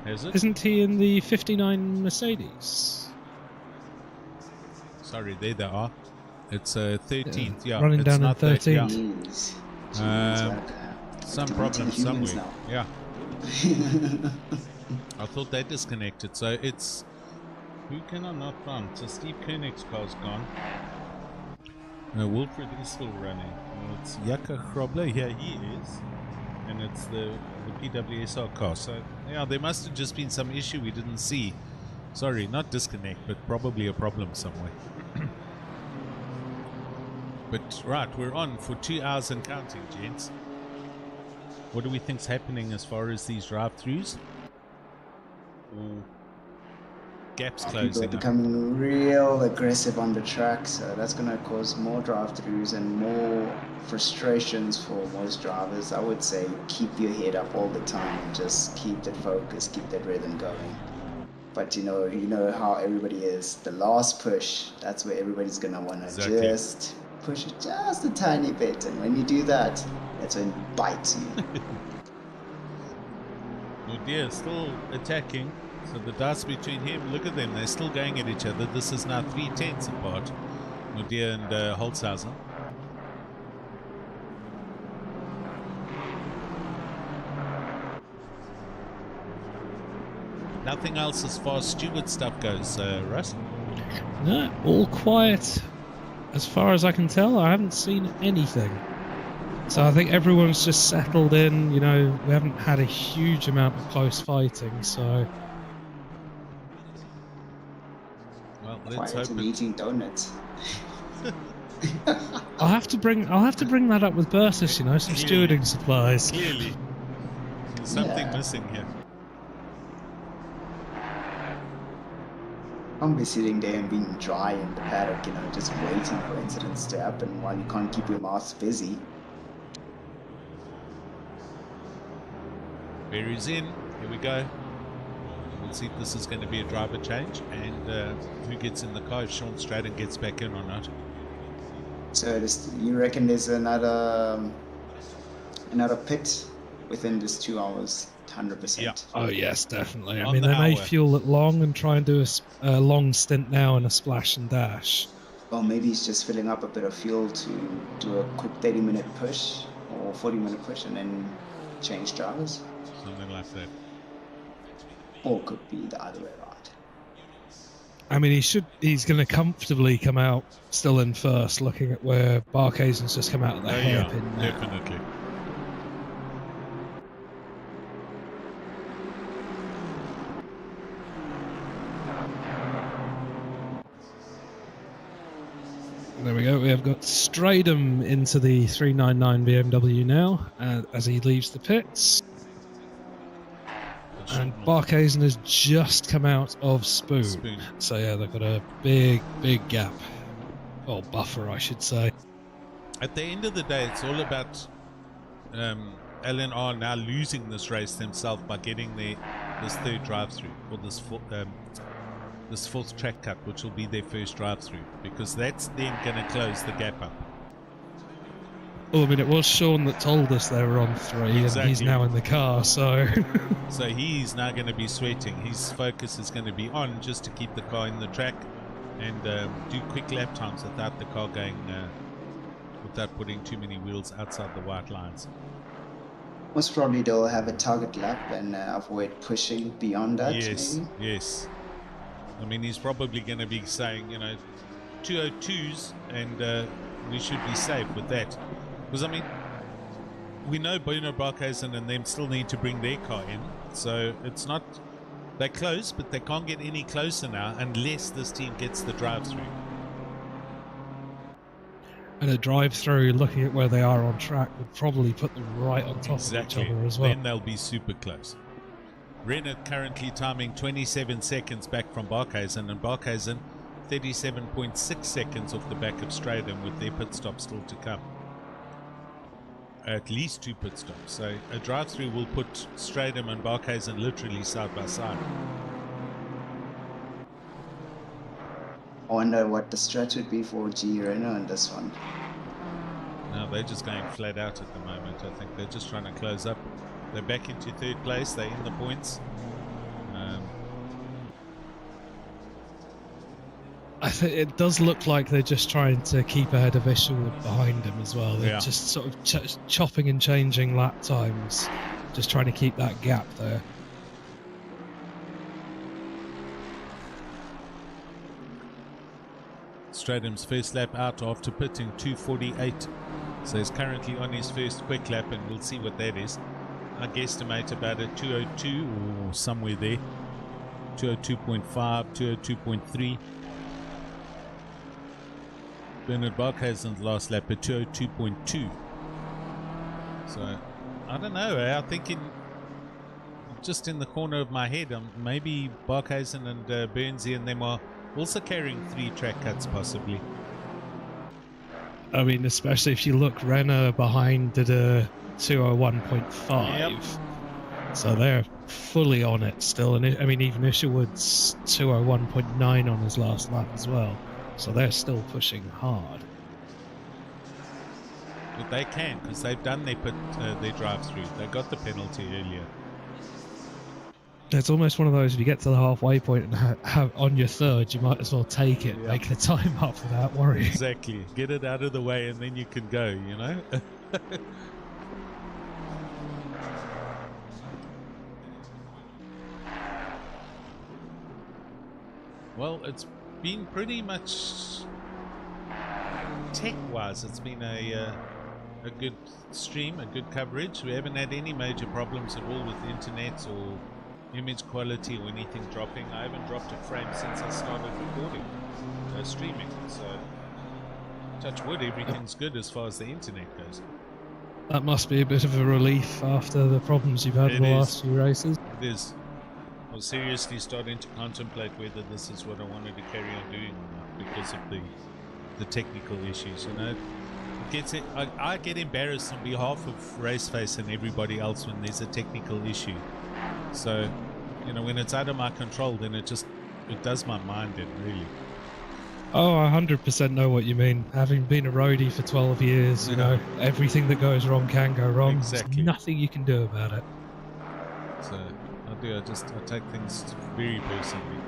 Is it? Isn't he in the 59 Mercedes? Sorry, there they are. It's 13th. Yeah, running it's down not in that, 13th. Some problem somewhere. Yeah. I thought they disconnected, so it's... Who can I not find? So Steve Koenig's car's gone. Wilfred is still running. It's Jaka Grobler, here he is. And it's the PWSR car. So, yeah, there must have just been some issue we didn't see. Sorry, not disconnect, but probably a problem somewhere. But, right, we're on for 2 hours and counting, gents. What do we think's happening as far as these drive-throughs? Or gaps People closing are becoming real aggressive on the track, so that's going to cause more drive-throughs and more frustrations for most drivers. I would say keep your head up all the time and just keep that focus, keep that rhythm going. But you know how everybody is. The last push, that's where everybody's going to want to just push it just a tiny bit, and when you do that, that's when it bites you. Oh dear, still attacking. So the dust between him, look at them, they're still going at each other. This is now 3/10 apart. Mudir and Holzhausen. Nothing else as far as steward stuff goes, Russ? No, all quiet. As far as I can tell, I haven't seen anything. So I think everyone's just settled in, we haven't had a huge amount of close fighting, so... Well, let's hope eating donuts. I'll have to bring that up with Bertus, some stewarding supplies. Clearly. There's something missing here. I'll be sitting there and being dry in the paddock, just waiting for incidents to happen while you can't keep your mouth busy. Berry's in. Here we go. We'll see if this is going to be a driver change and who gets in the car, if Sean Stratton gets back in or not. So you reckon there's another pit within this 2 hours? 100%. Yeah. Oh yes, definitely. I On mean, the they may hour. fuel it long and try and do a long stint now and a splash and dash. Well, maybe he's just filling up a bit of fuel to do a quick 30-minute push or 40-minute push and then change drivers. Something like that. Or it could be the other way around. I mean, he's going to comfortably come out still in first, looking at where Barkhuizen's just come out of the hairpin now. Definitely. There we go. We have got Stradum into the 399 BMW now as he leaves the pits. And Barkhuizen has just come out of Spoon. So yeah, they've got a big gap. Or buffer, I should say. At the end of the day, it's all about LNR now losing this race themselves by getting this third drive-through, or this fourth track cut, which will be their first drive-through, because that's then going to close the gap up. Well, I mean, it was Sean that told us they were on 3, Exactly. and he's now in the car, so... So he's now going to be sweating. His focus is going to be on just to keep the car in the track and do quick lap times without the car going, without putting too many wheels outside the white lines. Most probably they'll have a target lap and avoid pushing beyond that. Yes, maybe. yes. I mean, he's probably going to be saying, 202s, and we should be safe with that. Because, I mean, we know Bruno Barkhuizen and them still need to bring their car in. So it's not... They're close, but they can't get any closer now unless this team gets the drive-through. And a drive-through, looking at where they are on track, would probably put them right on top of each other as well. Then they'll be super close. Renner currently timing 27 seconds back from Barkhuizen, and Barkhuizen 37.6 seconds off the back of Stradum, with their pit stop still to come. At least 2 pit stops. So a drive-through will put Stradum and Barkhuizen literally side by side. I wonder what the stretch would be for G Renault on this one. No, they're just going flat out at the moment. I think they're just trying to close up. They're back into third place. They're in the points. I think it does look like they're just trying to keep ahead of Isherwood behind him as well. They're just sort of chopping and changing lap times, just trying to keep that gap there. Stradum's first lap out after pitting 2:48. So he's currently on his first quick lap, and we'll see what that is. I guesstimate about a 2:02 or somewhere there. 2:02.5, 2:02.3. Bernard Barkhuizen's last lap at 2:02.2. So I don't know. I'm thinking just in the corner of my head, maybe Barkhuizen and Burnsy and them are also carrying 3 track cuts possibly. I mean, especially if you look, Renner behind did a 2:01.5. Yep. So they're fully on it still. And I mean, even Isherwood's 2:01.9 on his last lap as well. So they're still pushing hard. But they can, because they've done their drive-through. They got the penalty earlier. It's almost one of those, if you get to the halfway point and have on your third, you might as well take it, make the time up without worrying. Exactly. Get it out of the way and then you can go, Well, it's been pretty much tech-wise. It's been a good stream, a good coverage. We haven't had any major problems at all with internet or image quality or anything dropping. I haven't dropped a frame since I started recording, streaming. So, touch wood, everything's good as far as the internet goes. That must be a bit of a relief after the problems you've had in the last few races. It is. I was seriously starting to contemplate whether this is what I wanted to carry on doing or not because of the technical issues. I get embarrassed on behalf of Raceface and everybody else when there's a technical issue. So, you know, when it's out of my control, then it does my mind in, really. Oh, I 100% know what you mean. Having been a roadie for 12 years, you know, everything that goes wrong can go wrong. Exactly. There's nothing you can do about it. So, I take things very personally.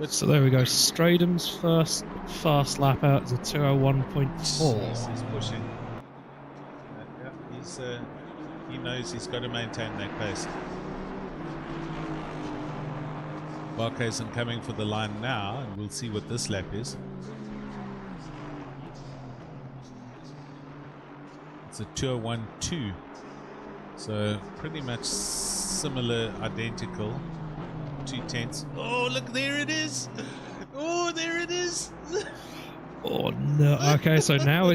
So there we go. Stradham's first fast lap out is a 2:01.4. He's pushing. He knows he's got to maintain that pace. Barkhuizen coming for the line now, and we'll see what this lap is. It's a 2:01.2, so pretty much similar, identical. 2/10. Oh, look, there it is! Oh, there it is! Oh no! Okay, so now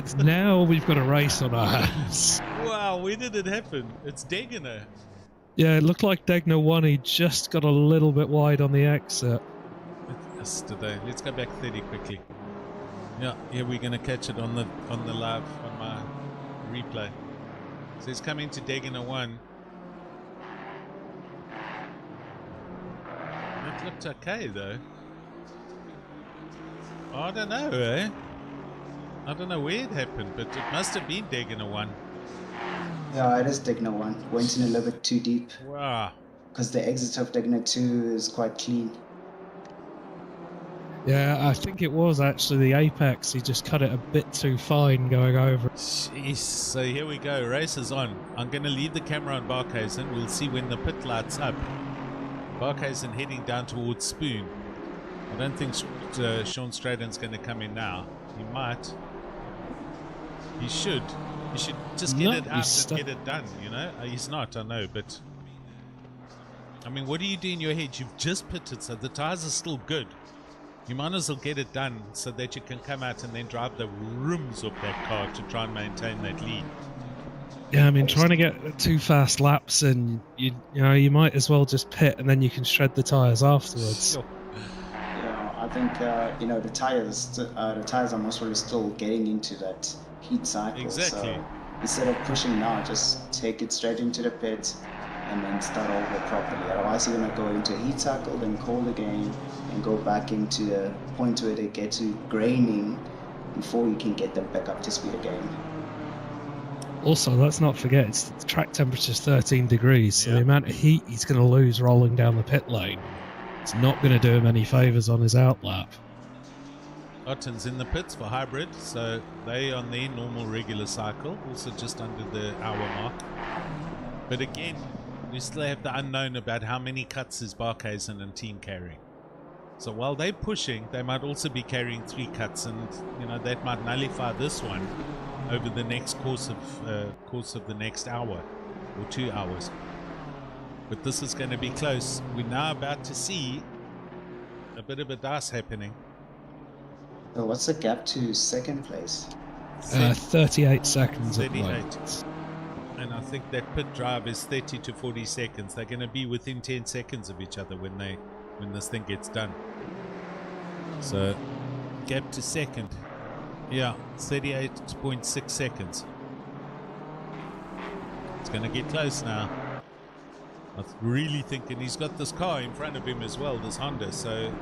we've got a race on our hands. Wow, where did it happen? It's Degener. Yeah, it looked like Degner won. He just got a little bit wide on the exit. Yesterday. Let's go back 30 quickly. Yeah, we're gonna catch it on the live on my replay. So he's coming to Degener 1. It looked okay though. I don't know, eh? I don't know where it happened, but it must have been Degener 1. Yeah, it is Degner 1. Went in a little bit too deep. Wow. Because the exit of Degner 2 is quite clean. Yeah, I think it was actually the apex. He just cut it a bit too fine going over. Jeez. So here we go. Race is on. I'm going to leave the camera on Barkhuizen. We'll see when the pit light's up. Barkhuizen heading down towards Spoon. I don't think Sean Stradham's going to come in now. He might. He should. He should just get it out and get it done, you know? He's not, I know, but... I mean, what do you do in your head? You've just pitted, so the tyres are still good. You might as well get it done so that you can come out and then drive the rims of that car to try and maintain that lead. Yeah, I mean, trying to get 2 fast laps and, you know, you might as well just pit and then you can shred the tyres afterwards. Sure. Yeah, I think, you know, the tyres are most probably still getting into that heat cycle. Exactly. So instead of pushing now, just take it straight into the pit and then start over properly. Otherwise, you're going to go into a heat cycle, then cold again, and go back into the point where they get to graining before you can get them back up to speed again. Also, let's not forget, the track temperature's 13 degrees, so the amount of heat he's going to lose rolling down the pit lane, it's not going to do him any favours on his outlap. Otton's in the pits for hybrid, so they on their normal regular cycle, also just under the hour mark. But again, we still have the unknown about how many cuts is Barkhuizen and team carrying. So while they're pushing, they might also be carrying 3 cuts, and you know that might nullify this one over the next course of the next hour or 2 hours. But this is going to be close. We're now about to see a bit of a dice happening. So what's the gap to second place? 38 seconds at 38. most. And I think that pit drive is 30 to 40 seconds. They're going to be within 10 seconds of each other when this thing gets done. So gap to second, yeah, 38.6 seconds. It's going to get close now. I'm really thinking he's got this car in front of him as well, this Honda. So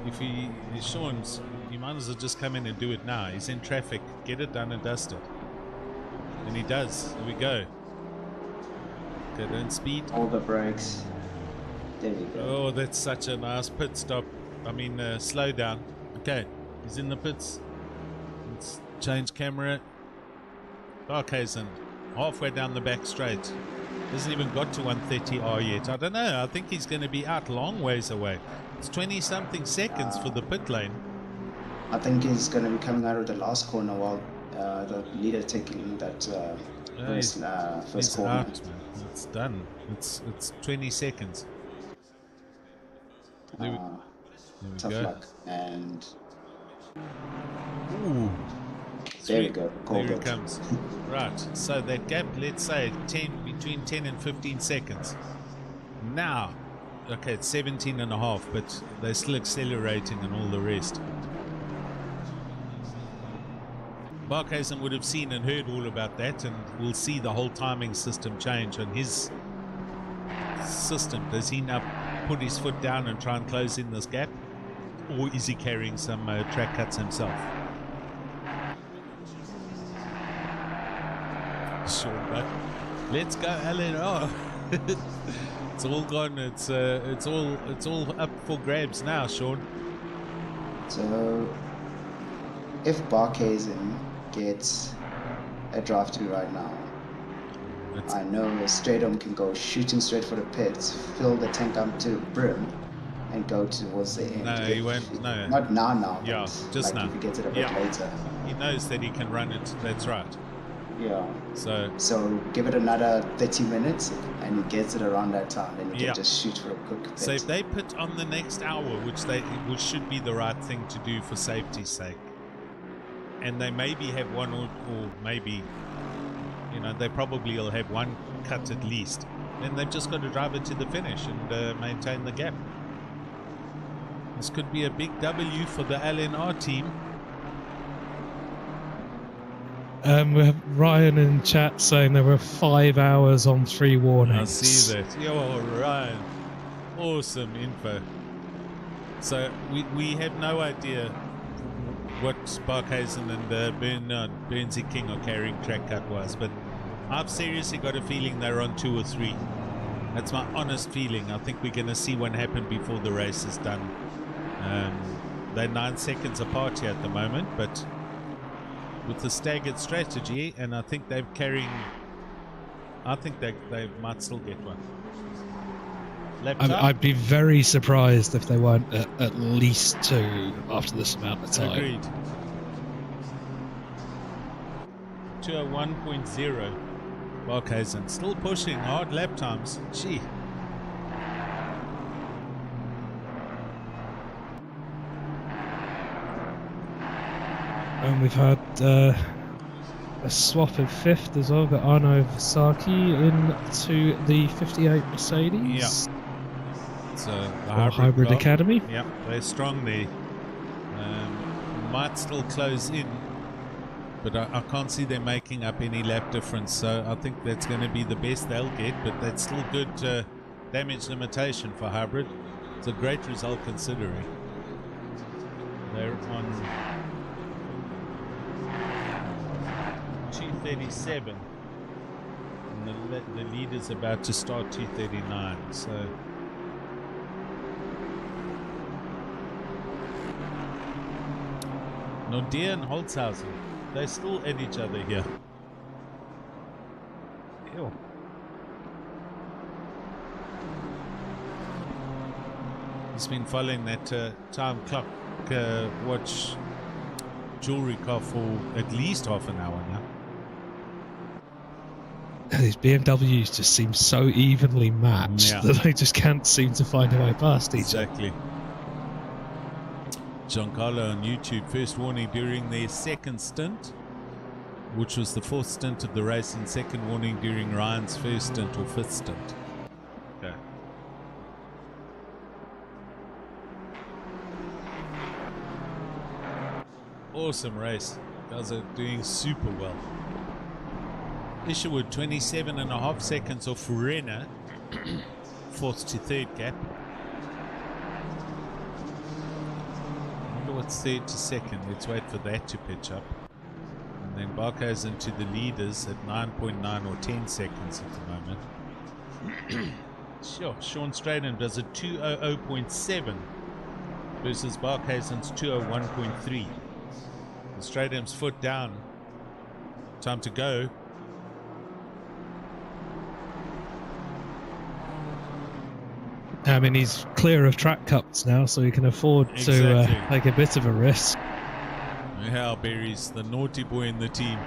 if he's Sean's, he might as well just come in and do it now. He's in traffic. Get it done and dusted. And he does. Here we go. Okay, don't speed. All the brakes. There we go. Oh, that's such a nice pit stop. I mean, slow down. Okay, he's in the pits. Let's change camera. Barkhuizen, halfway down the back straight. Hasn't even got to 130R yet. I don't know. I think he's going to be out long ways away. It's 20-something seconds for the pit lane. I think he's going to be coming out of the last corner while the leader taking that first corner. Out, man. It's done. It's 20 seconds. There we Tough go. luck. And Ooh. there we go. There it comes. Right. So that gap, let's say between 10 and 15 seconds. Now, okay, it's 17 and a half, but they're still accelerating and all the rest. Barkhuizen would have seen and heard all about that, and we'll see the whole timing system change on his system. Does he now put his foot down and try and close in this gap, or is he carrying some track cuts himself? Sure, but let's go, Alan. Oh, it's all gone. It's all up for grabs now, Sean. So, if Barkhuizen gets a drive-through right now, I know Stradom can go shooting straight for the pits, fill the tank up to the brim, and go towards the end. No, he won't. No, not now. Yeah, just now. If he gets it a bit later. He knows that he can run it. That's right. Yeah. So give it another 30 minutes, and he gets it around that time. Then he can just shoot for a quick pit. So if they put on the next hour, which should be the right thing to do for safety's sake, and they maybe have one or maybe, they probably will have one cut at least. Then they've just got to drive it to the finish and maintain the gap. This could be a big W for the LNR team. We have Ryan in chat saying there were 5 hours on 3 warnings. I see that. Yo, Ryan. Awesome info. So we have no idea what Barkhuizen and Bernsey King are carrying track cut-wise, but I've seriously got a feeling they're on 2 or 3. That's my honest feeling. I think we're going to see one happen before the race is done. They're 9 seconds apart here at the moment, but with the staggered strategy, and I think they're carrying. I think they might still get one. I'd be very surprised if they weren't at least 2 after this amount of time. Agreed. 201.0. Barkhuizen still pushing hard lap times. Gee. And we've had a swap of 5th as well. Got Arno Vasaki into the 58 Mercedes. Yeah. So the Hybrid Academy. Yeah, they're strong there. Might still close in, but I can't see them making up any lap difference. So I think that's going to be the best they'll get. But that's still good damage limitation for Hybrid. It's a great result considering. They're on 237, and the leader's about to start 239. So Nordia and Holzhausen, they're still at each other here. Ew. He's been following that time clock watch jewelry car for at least half an hour now. These BMWs just seem so evenly matched that they just can't seem to find a way past each other. Exactly. Giancarlo on YouTube, first warning during their second stint, which was the 4th stint of the race, and second warning during Ryan's first stint or 5th stint. Okay. Awesome race. Guys are doing super well. Isherwood 27.5 seconds off Renner, 4th to 3rd gap. I wonder what's 3rd to 2nd. Let's wait for that to pitch up. And then Barkhuizen to the leaders at 9.9 or 10 seconds at the moment. Sure, Sean Straden does a 200.7 versus Barkhuizen's 201.3. Straden's foot down. Time to go. I mean, he's clear of track cuts now, so he can afford to take a bit of a risk. Hal Berry's the naughty boy in the team.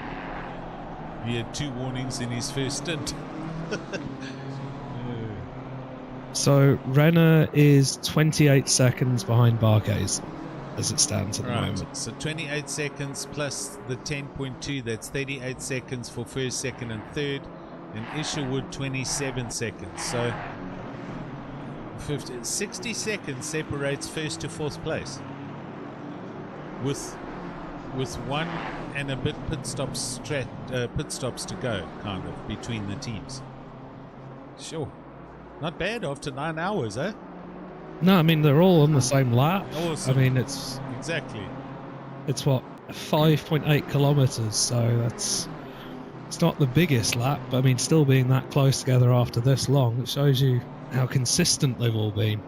He had 2 warnings in his first stint. So Renner is 28 seconds behind Barkhuizen as it stands at the moment. So 28 seconds plus the 10.2, that's 38 seconds for 1st, 2nd and 3rd, and Isherwood 27 seconds. So 60 seconds separates 1st to 4th place with with 1 and a bit pit stops to go, kind of, between the teams. Sure. Not bad after 9 hours, eh? No, I mean, they're all on the same lap. Awesome. I mean, it's what, 5.8 kilometers, so it's not the biggest lap, but I mean, still being that close together after this long, it shows you how consistent they've all been.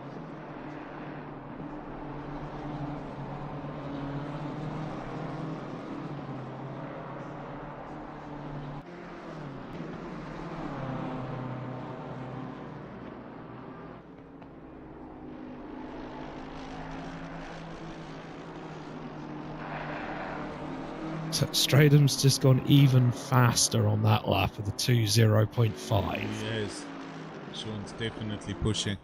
So Stradham's just gone even faster on that lap with the 2:0.5. Yes. Sean's definitely pushing.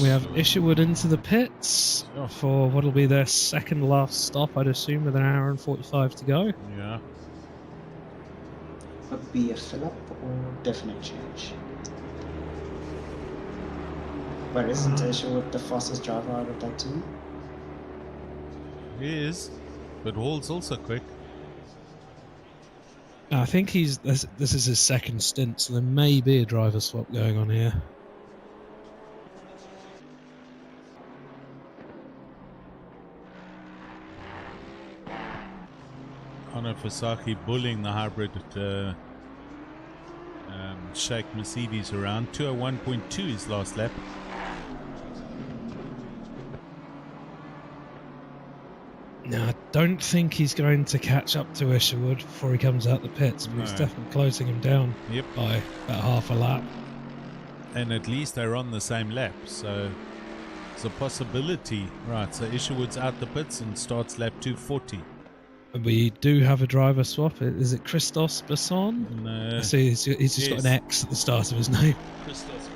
We have Isherwood into the pits for what will be their second last stop, I'd assume, with an hour and 45 to go. Yeah. Would be a fill-up or definite change? But isn't Isherwood the fastest driver out of that team? He is, but Hall's also quick. I think this is his second stint, so there may be a driver swap going on here. Fasaki bullying the hybrid Shake Mercedes around. 201.2 his last lap. No, I don't think he's going to catch up to Isherwood before he comes out the pits, but he's definitely closing him down by about half a lap. And at least they're on the same lap, so it's a possibility. Right, so Isherwood's out the pits and starts lap 240. We do have a driver swap. Is it Christos Besson? No. I see he's just got an X at the start of his name. Christos.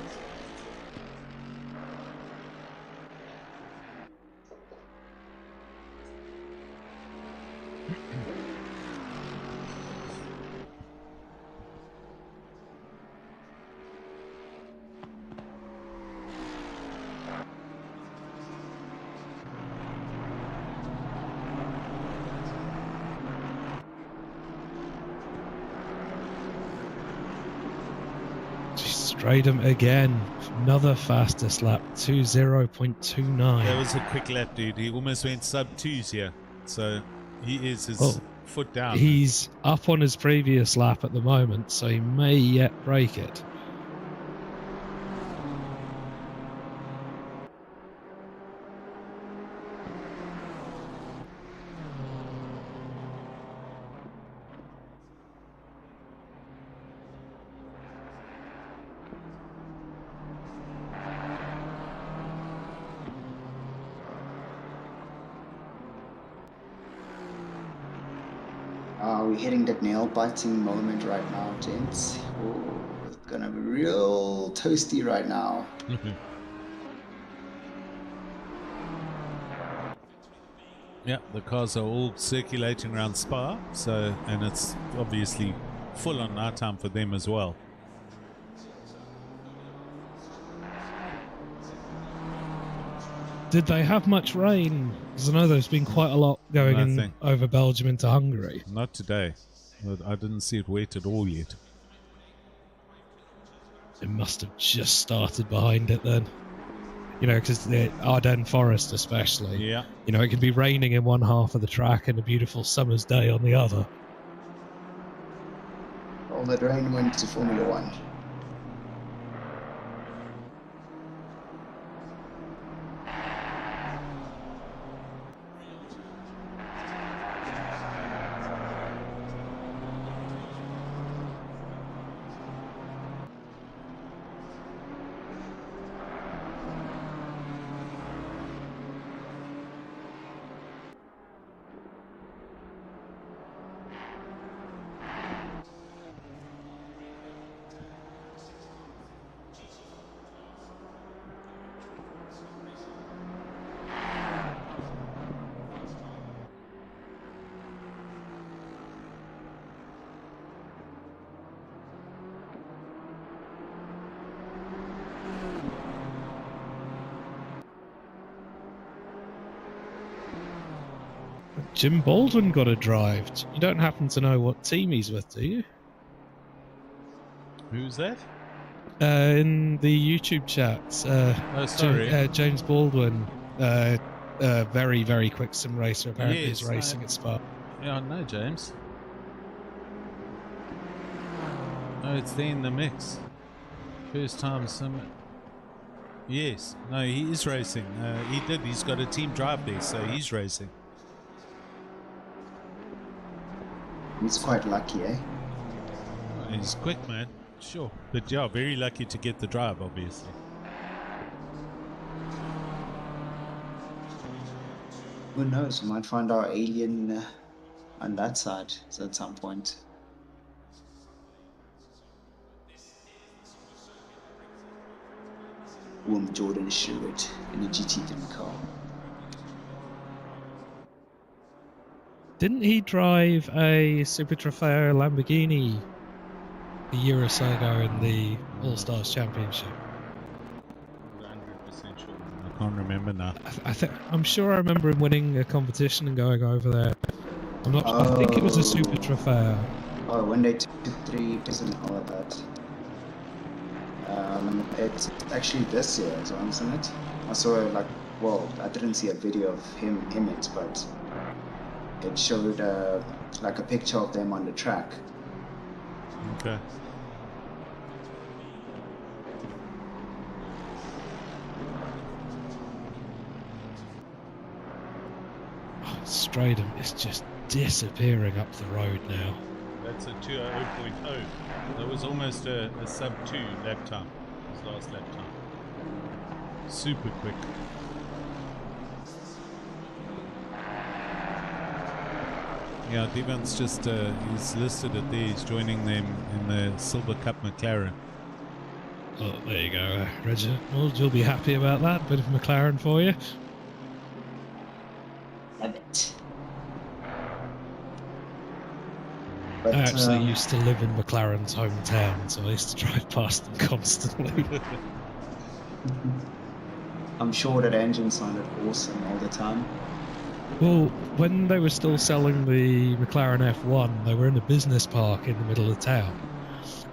Stradham again, another fastest lap, 2:0.29. That was a quick lap, dude. He almost went sub 2s here, so he is his foot down. He's up on his previous lap at the moment, so he may yet break it. We're hitting that nail-biting moment right now, gents. Oh, it's gonna be real toasty right now. Yeah, the cars are all circulating around Spa, and it's obviously full on night time for them as well. Did they have much rain? Because I know there's been quite a lot going in over Belgium into Hungary. Not today. I didn't see it wet at all yet. It must have just started behind it then. You know, because the Ardennes Forest especially. Yeah. You know, it can be raining in one half of the track and a beautiful summer's day on the other. All that rain went to Formula One. Jim Baldwin got a drive. You don't happen to know what team he's with, do you? Who's that? In the YouTube chat. Sorry. James Baldwin, very, very quick sim racer, apparently is racing at Spa. Yeah, I know, James. Oh, it's there in the mix. First time sim. Yes. No, he is racing. He's got a team drive there, so he's racing. He's quite lucky, eh? He's quick, man. Sure. But yeah, very lucky to get the drive, obviously. Who knows? We might find our alien on that side at some point. Jordan Stewart in a GT3 car. Didn't he drive a Super Trofeo Lamborghini a year or so ago in the All-Stars Championship? 100% sure. I can't remember now. I'm sure I remember him winning a competition and going over there. I'm not. I think it was a Super Trofeo. Oh, when they took 3 and all of that. It's actually this year as well, isn't it? I saw I didn't see a video of him in it, but it showed like a picture of them on the track. Okay. Stradum is just disappearing up the road now. That's a 2:00.0. That was almost a sub 2 lap time. His last lap time. Super quick. Yeah, Devon's just, he's listed it there. He's joining them in the Silver Cup McLaren. Oh, there you go, Reginald. You'll be happy about that. Bit of McLaren for you. Love it. I actually used to live in McLaren's hometown, so I used to drive past them constantly. I'm sure that engine sounded awesome all the time. Well, when they were still selling the McLaren F1, they were in a business park in the middle of town.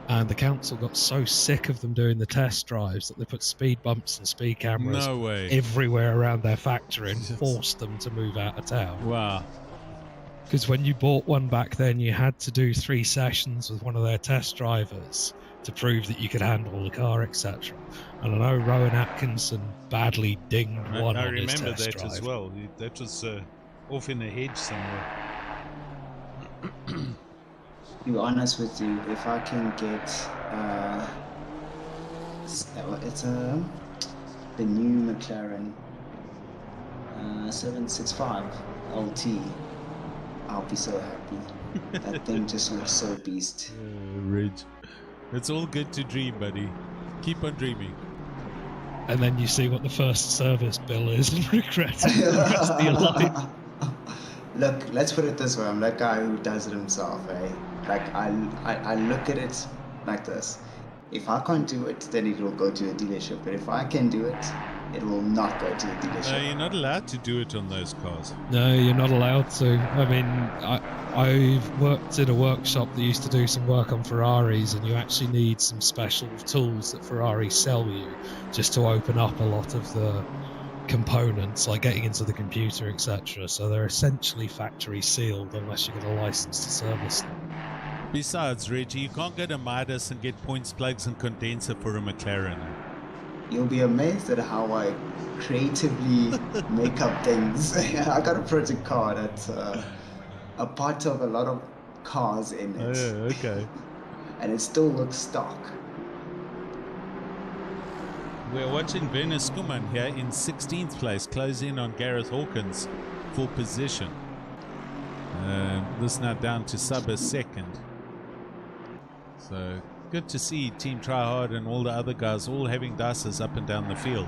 And the council got so sick of them doing the test drives that they put speed bumps and speed cameras everywhere around their factory and forced them to move out of town. Wow. Because when you bought one back then, you had to do 3 sessions with one of their test drivers to prove that you could handle the car, etc. And I know Rowan Atkinson badly dinged one on his test drive. I remember that as well. That was off in the hedge somewhere. To be honest with you, if I can get the new McLaren 765 LT, I'll be so happy. That thing just looks so beast. Ridge. It's all good to dream, buddy. Keep on dreaming. And then you see what the first service bill is and regret it for the rest of your life. Look, let's put it this way. I'm that guy who does it himself, eh? Like, I look at it like this. If I can't do it, then it will go to a dealership. But if I can do it, it will not go to a dealership. No, you're not allowed to do it on those cars. No, you're not allowed to. I mean, I've worked in a workshop that used to do some work on Ferraris, and you actually need some special tools that Ferrari sell you just to open up a lot of the components, like getting into the computer, etc. So they're essentially factory sealed unless you get a license to service them. Besides, Reggie, you can't go to Midas and get points, plugs, and condenser for a McLaren. You'll be amazed at how I creatively make up things. I got a project car that's a part of a lot of cars in it. Oh, yeah, okay. And it still looks stock. We're watching Werner Skuman here in 16th place, close in on Gareth Hawkins for position. This now down to sub a second. So good to see Team Tryhard and all the other guys all having dices up and down the field.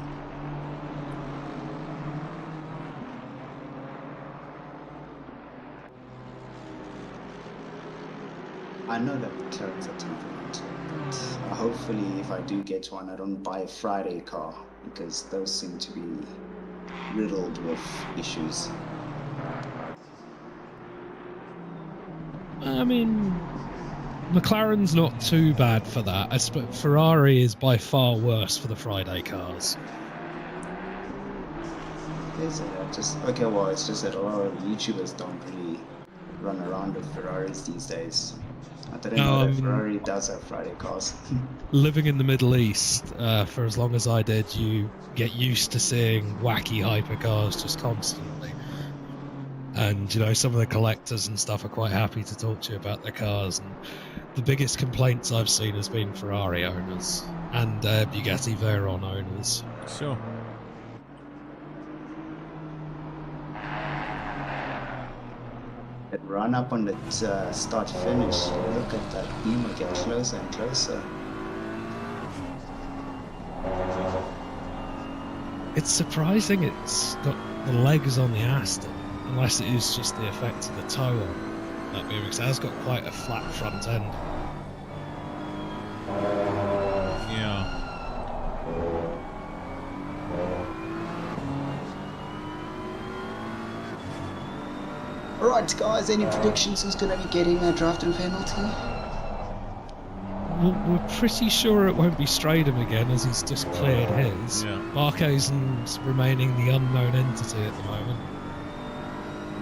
I know that McLarens are temperamental, but hopefully if I do get one, I don't buy a Friday car, because those seem to be riddled with issues. I mean, McLaren's not too bad for that. I suppose Ferrari is by far worse for the Friday cars. Is it? Okay, well, it's just that a lot of YouTubers don't really run around with Ferraris these days. I didn't know that Ferrari does have Friday cars. Living in the Middle East for as long as I did, you get used to seeing wacky hypercars just constantly. And, you know, some of the collectors and stuff are quite happy to talk to you about their cars. And the biggest complaints I've seen has been Ferrari owners and Bugatti Veyron owners. Sure. That run up on that start finish, look at that beamer get closer and closer. It's surprising it's got the legs on the Aston, unless it is just the effect of the toe on that beamer, because it has got quite a flat front end. Yeah. Alright guys, any predictions who's going to be getting a drive-through penalty? We're pretty sure it won't be Stradham again, as he's just cleared his. Yeah. Barkhausen's remaining the unknown entity at the moment.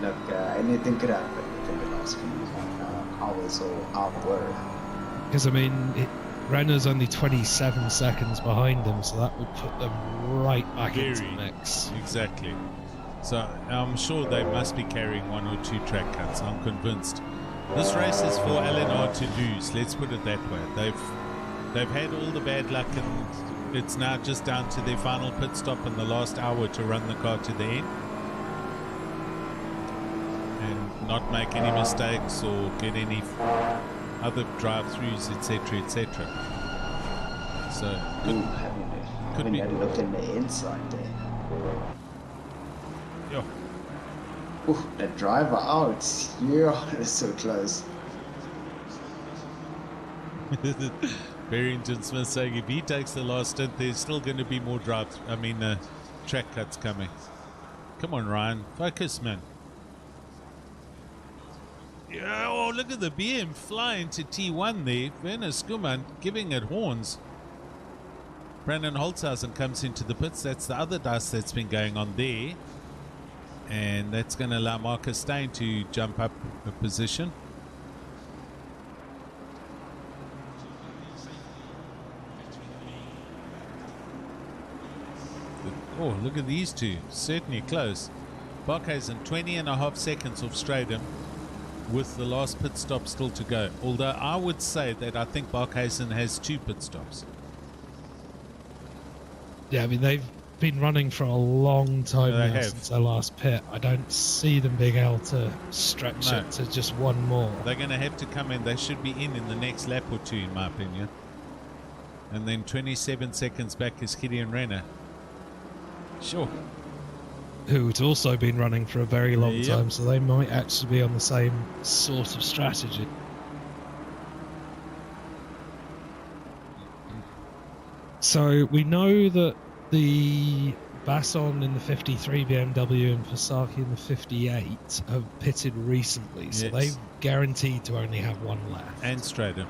Look, anything could happen within the last few hours or hour. Because, I mean, Renner's only 27 seconds behind him, so that would put them right back into the mix. Exactly. So I'm sure they must be carrying one or two track cuts. I'm convinced. This race is for LNR to lose. Let's put it that way. They've had all the bad luck, and it's now just down to their final pit stop in the last hour to run the car to the end and not make any mistakes or get any other drive-throughs, etc., etc. So could be. Had a look in the inside there. Yeah. Ooh, that driver out. Yeah, it's so close. Barrington Smith saying if he takes the last stint, there's still going to be more track cuts coming. Come on, Ryan. Focus, man. Yeah, oh, look at the BM flying to T1 there. Werner Skuman giving it horns. Brandon Holzhausen comes into the pits. That's the other dust that's been going on there. And that's going to allow Marcus Stein to jump up a position. Oh, look at these two. Certainly close. Barkhausen 20.5 seconds off Stradham with the last pit stop still to go. Although I would say that I think Barkhausen has 2 pit stops. Yeah, I mean, they've been running for a long time now since their last pit. I don't see them being able to stretch it to just one more. They're going to have to come in. They should be in the next lap or two, in my opinion. And then 27 seconds back is Gideon Renner. Sure. Who's also been running for a very long time, so they might actually be on the same sort of strategy. So we know that the Basson in the 53 BMW and Fasaki in the 58 have pitted recently, so they've guaranteed to only have one left. And Stradham.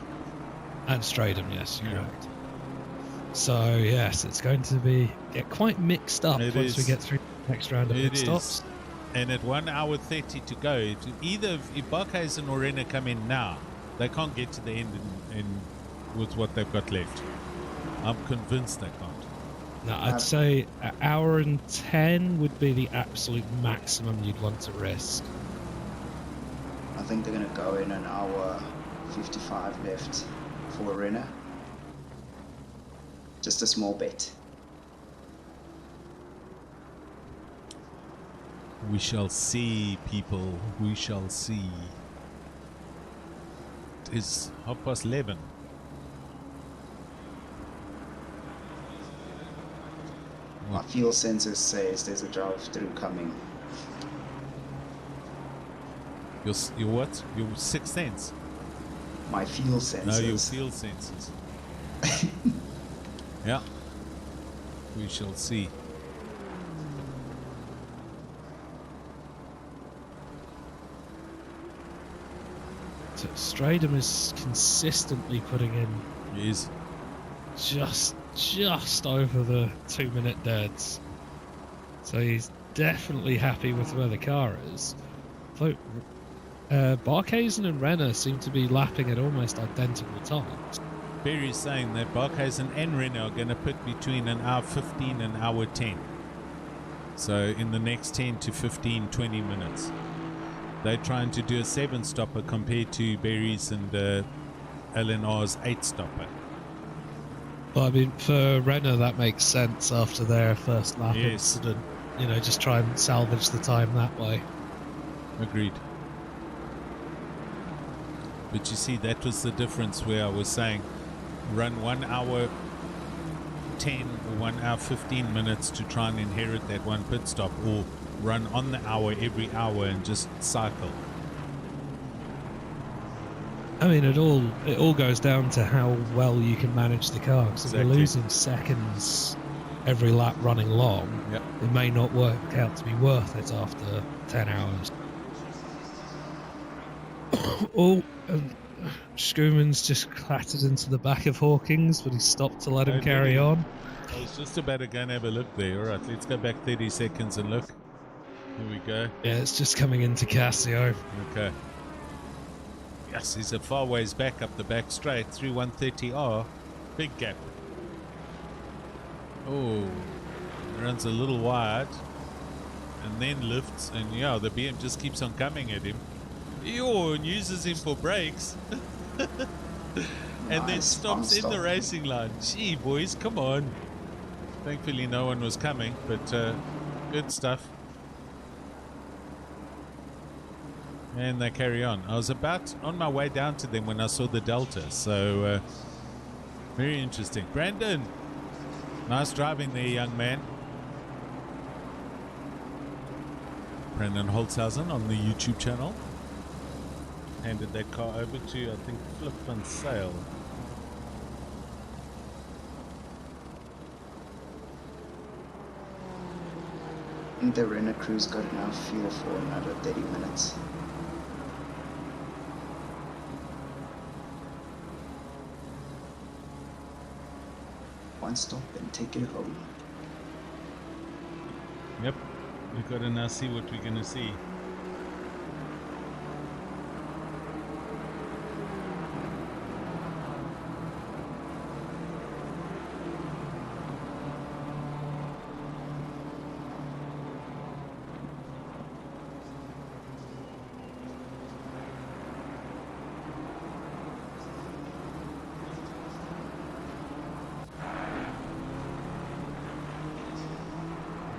And Stradham, yes, correct. So yes, it's going to get quite mixed up once we get through the next round of pit stops. And at 1 hour 30 to go, either if Barkhausen or Renner come in now, They can't get to the end with what they've got left. I'm convinced they can't. No, I'd say an hour and 10 would be the absolute maximum you'd want to risk. I think they're going to go in an hour 55 left for Renner. Just a small bet. We shall see, people. We shall see. It is 11:30. My fuel sensor says there's a drive-through coming. Your what? Your sixth sense? My fuel sensors. No, your fuel sensors. Yeah. We shall see. So Stradum is consistently putting in. He is. Just over the 2-minute deads. So he's definitely happy with where the car is. Though Barkhazen and Renner seem to be lapping at almost identical times. Barry's saying that Barkhazen and Renner are going to put between an hour 15 and hour 10. So in the next 10 to 15, 20 minutes. They're trying to do a 7-stopper compared to Barry's and LNR's 8-stopper. Well, I mean, for Renner, that makes sense after their first lap Yes. incident. You know, just try and salvage the time that way. Agreed. But you see, that was the difference where I was saying run 1 hour 10 or 1 hour 15 minutes to try and inherit that one pit stop, or run on the hour every hour and just cycle. I mean, it all goes down to how well you can manage the car. Because if you're losing seconds every lap running long, Yep. it may not work out to be worth it after 10 hours. Schumann's just clattered into the back of Hawkins, but he stopped to let him carry on. I was just about to go and have a look there. All right, let's go back 30 seconds and look. Here we go. Yeah, it's just coming into Casio. Okay. Yes, he's a far ways back up the back straight through 130R. Big gap. Oh, runs a little wide and then lifts, and yeah, the BM just keeps on coming at him. And uses him for brakes. And then stops in the racing line. Gee, boys, come on. Thankfully no one was coming, but good stuff. And they carry on. I was about on my way down to them when I saw the Delta, so very interesting. Brandon, nice driving there, young man. Brandon Holzhausen on the YouTube channel. Handed that car over to, I think, Flip and Sale. I think the Renner crew's got enough fuel for another 30 minutes. One stop and take it home. Yep, we've got to now see what we're going to see.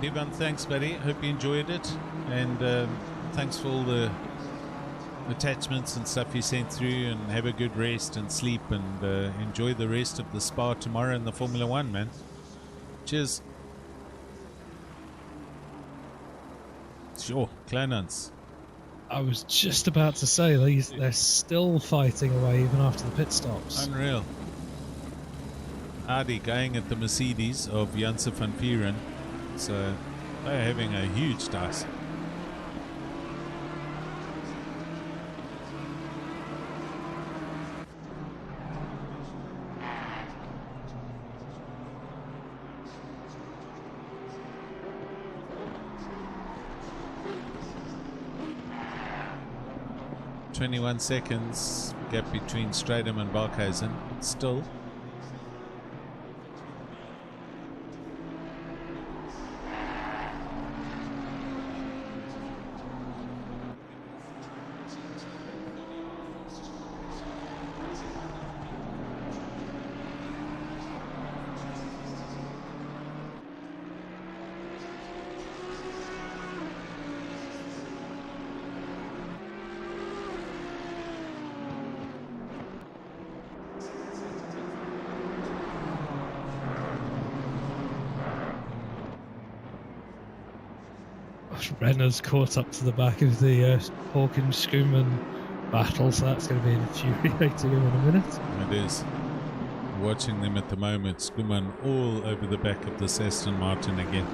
Devan, thanks, buddy. Hope you enjoyed it, and thanks for all the attachments and stuff you sent through, and have a good rest and sleep, and enjoy the rest of the Spa tomorrow in the Formula 1, man. Cheers. Sure, Clonans. I was just about to say, they're still fighting away even after the pit stops. Unreal. Audi going at the Mercedes of Janse van Vieren. So they're having a huge task. "21 seconds. gap between Stratum and Balkhuizen. Still. Renner's caught up to the back of the Hawkins-Schumann battle, so that's going to be infuriating him in a minute. It is. Watching them at the moment, Schumann all over the back of this Aston Martin again.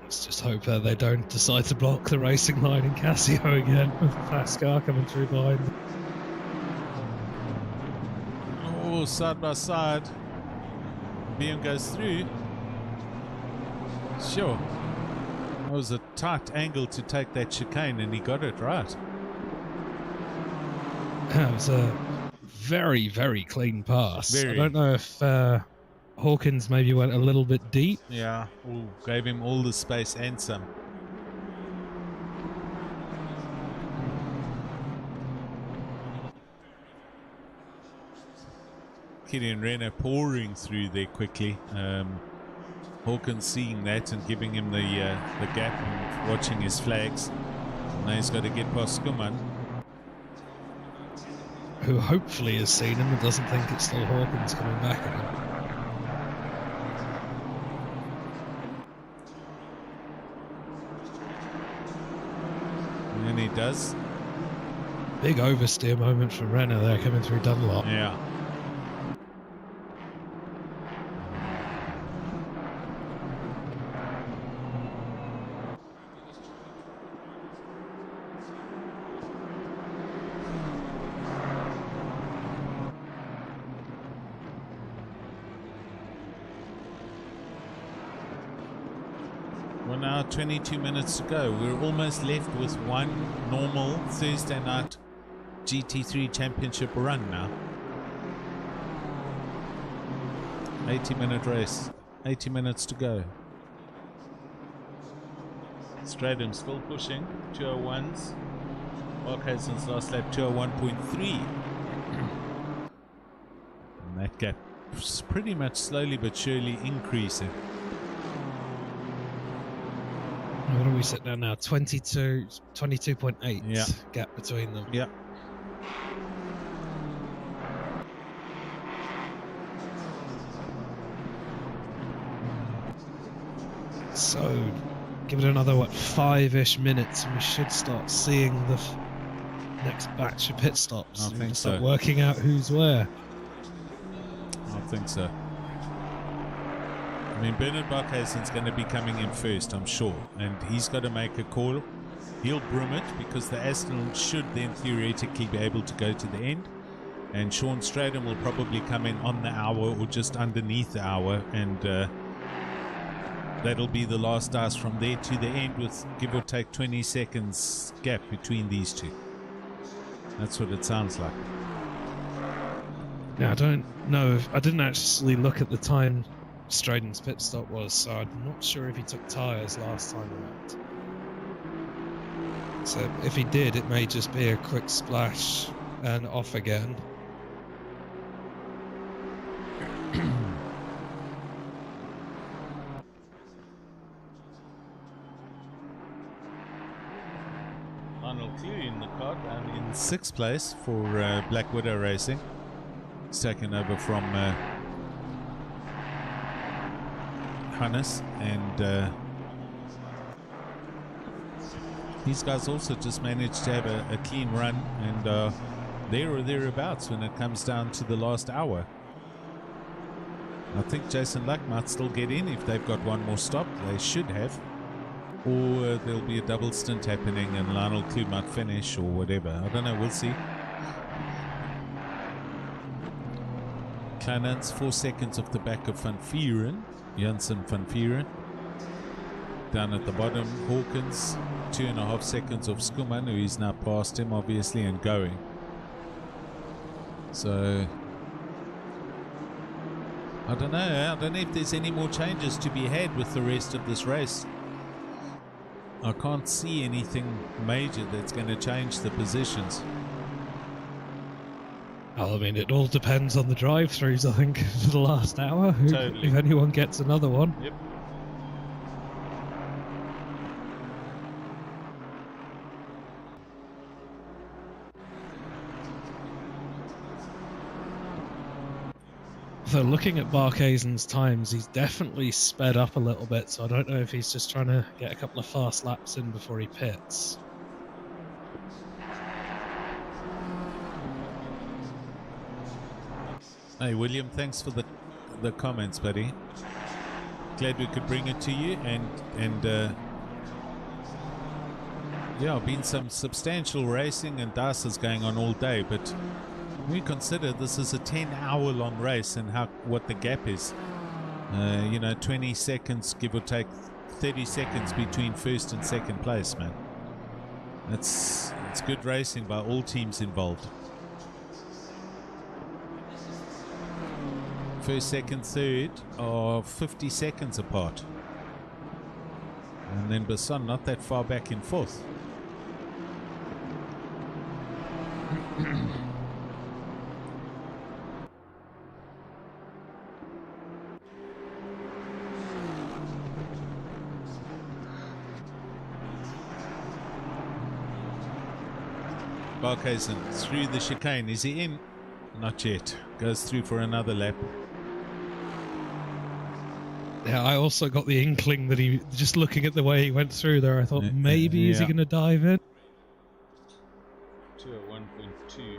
Let's just hope that they don't decide to block the racing line in Casio again with a fast car coming through behind them. Oh, side by side. BM goes through. Sure. That was a tight angle to take that chicane, and he got it right. That was a very, very clean pass. Very. I don't know if Hawkins maybe went a little bit deep. Yeah, gave him all the space and some. Gideon Renner pouring through there quickly. Hawkins seeing that and giving him the gap and watching his flags. Now he's got to get past Schumann, who hopefully has seen him and doesn't think it's still Hawkins coming back at him. And he does. Big oversteer moment for Renner there coming through Dunlop. Yeah. Now 22 minutes to go. We're almost left with one normal Thursday night GT3 championship run now. 80-minute race. 80 minutes to go. Stratum still pushing. 201s. Balkhuizen's last lap 201.3. And that gap is pretty much slowly but surely increasing. What do we sit down now? 22.8 yeah. Gap between them. Yeah. So, give it another, 5-ish minutes and we should start seeing the next batch of pit stops. I think start so. Working out who's where. I think so. I mean, Bernard Balkhuizen's going to be coming in first, I'm sure, and he's got to make a call. He'll broom it because the Aston should then theoretically be able to go to the end, and Sean Stratum will probably come in on the hour or just underneath the hour, and that'll be the last dice from there to the end with give or take 20 seconds gap between these two. That's what it sounds like. Now, I don't know if I didn't actually look at the time Stratum's pit stop was, so I'm not sure if he took tyres last time around. So if he did, it may just be a quick splash and off again. Lionel Cleary in the car down in 6th place for Black Widow Racing. He's taken over from Hannes, and these guys also just managed to have a clean run, and there or thereabouts when it comes down to the last hour. I think Jason Luck might still get in if they've got one more stop. They should have. Or there'll be a double stint happening and Lionel Clue might finish or whatever. I don't know, we'll see. Kleinans 4 seconds off the back of Van Vieren. Janssen Van Vieren. Down at the bottom, Hawkins 2.5 seconds off Skuman, who is now past him obviously and going. So I don't know if there's any more changes to be had with the rest of this race. I can't see anything major that's going to change the positions. Well, I mean, it all depends on the drive-throughs, I think, for the last hour. Totally. If anyone gets another one. Yep. So looking at Barkhuizen's times, he's definitely sped up a little bit, so I don't know if he's just trying to get a couple of fast laps in before he pits. Hey William, thanks for the comments, buddy. Glad we could bring it to you, and yeah, been some substantial racing and DASA's going on all day, but we consider this is a 10-hour long race and what the gap is. 20 seconds, give or take 30 seconds between first and second place, man. It's good racing by all teams involved. First, second, third are 50 seconds apart. And then Basson not that far back in fourth. Barkhuizen through the chicane. Is he in? Not yet. Goes through for another lap. Yeah, I also got the inkling that he, just looking at the way he went through there, I thought maybe is he going to dive in? 201.2.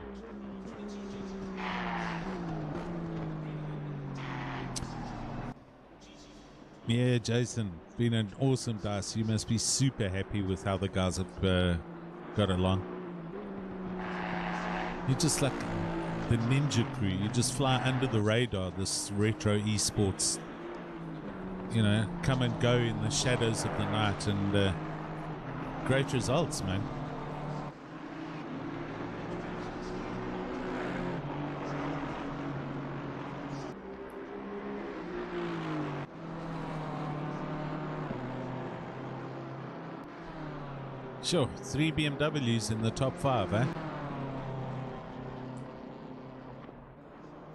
Yeah, Jason, been an awesome dice. You must be super happy with how the guys have got along. You're just like the ninja crew. You just fly under the radar, this retro esports. You know, come and go in the shadows of the night, and great results, man. Sure, 3 BMWs in the top 5, eh?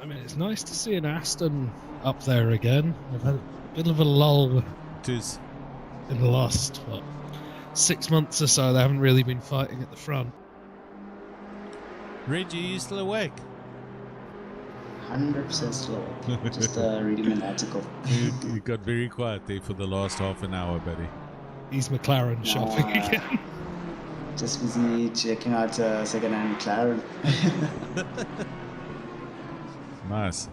I mean, it's nice to see an Aston up there again. I've had a bit of a lull in the last, 6 months or so. They haven't really been fighting at the front. Reggie, you still awake? 100% still awake. Just reading an article. You got very quiet there for the last half an hour, buddy. He's McLaren shopping again. Just busy checking out second-hand McLaren. Nice.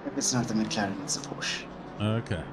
If it's not the McLaren, it's a Porsche. Okay.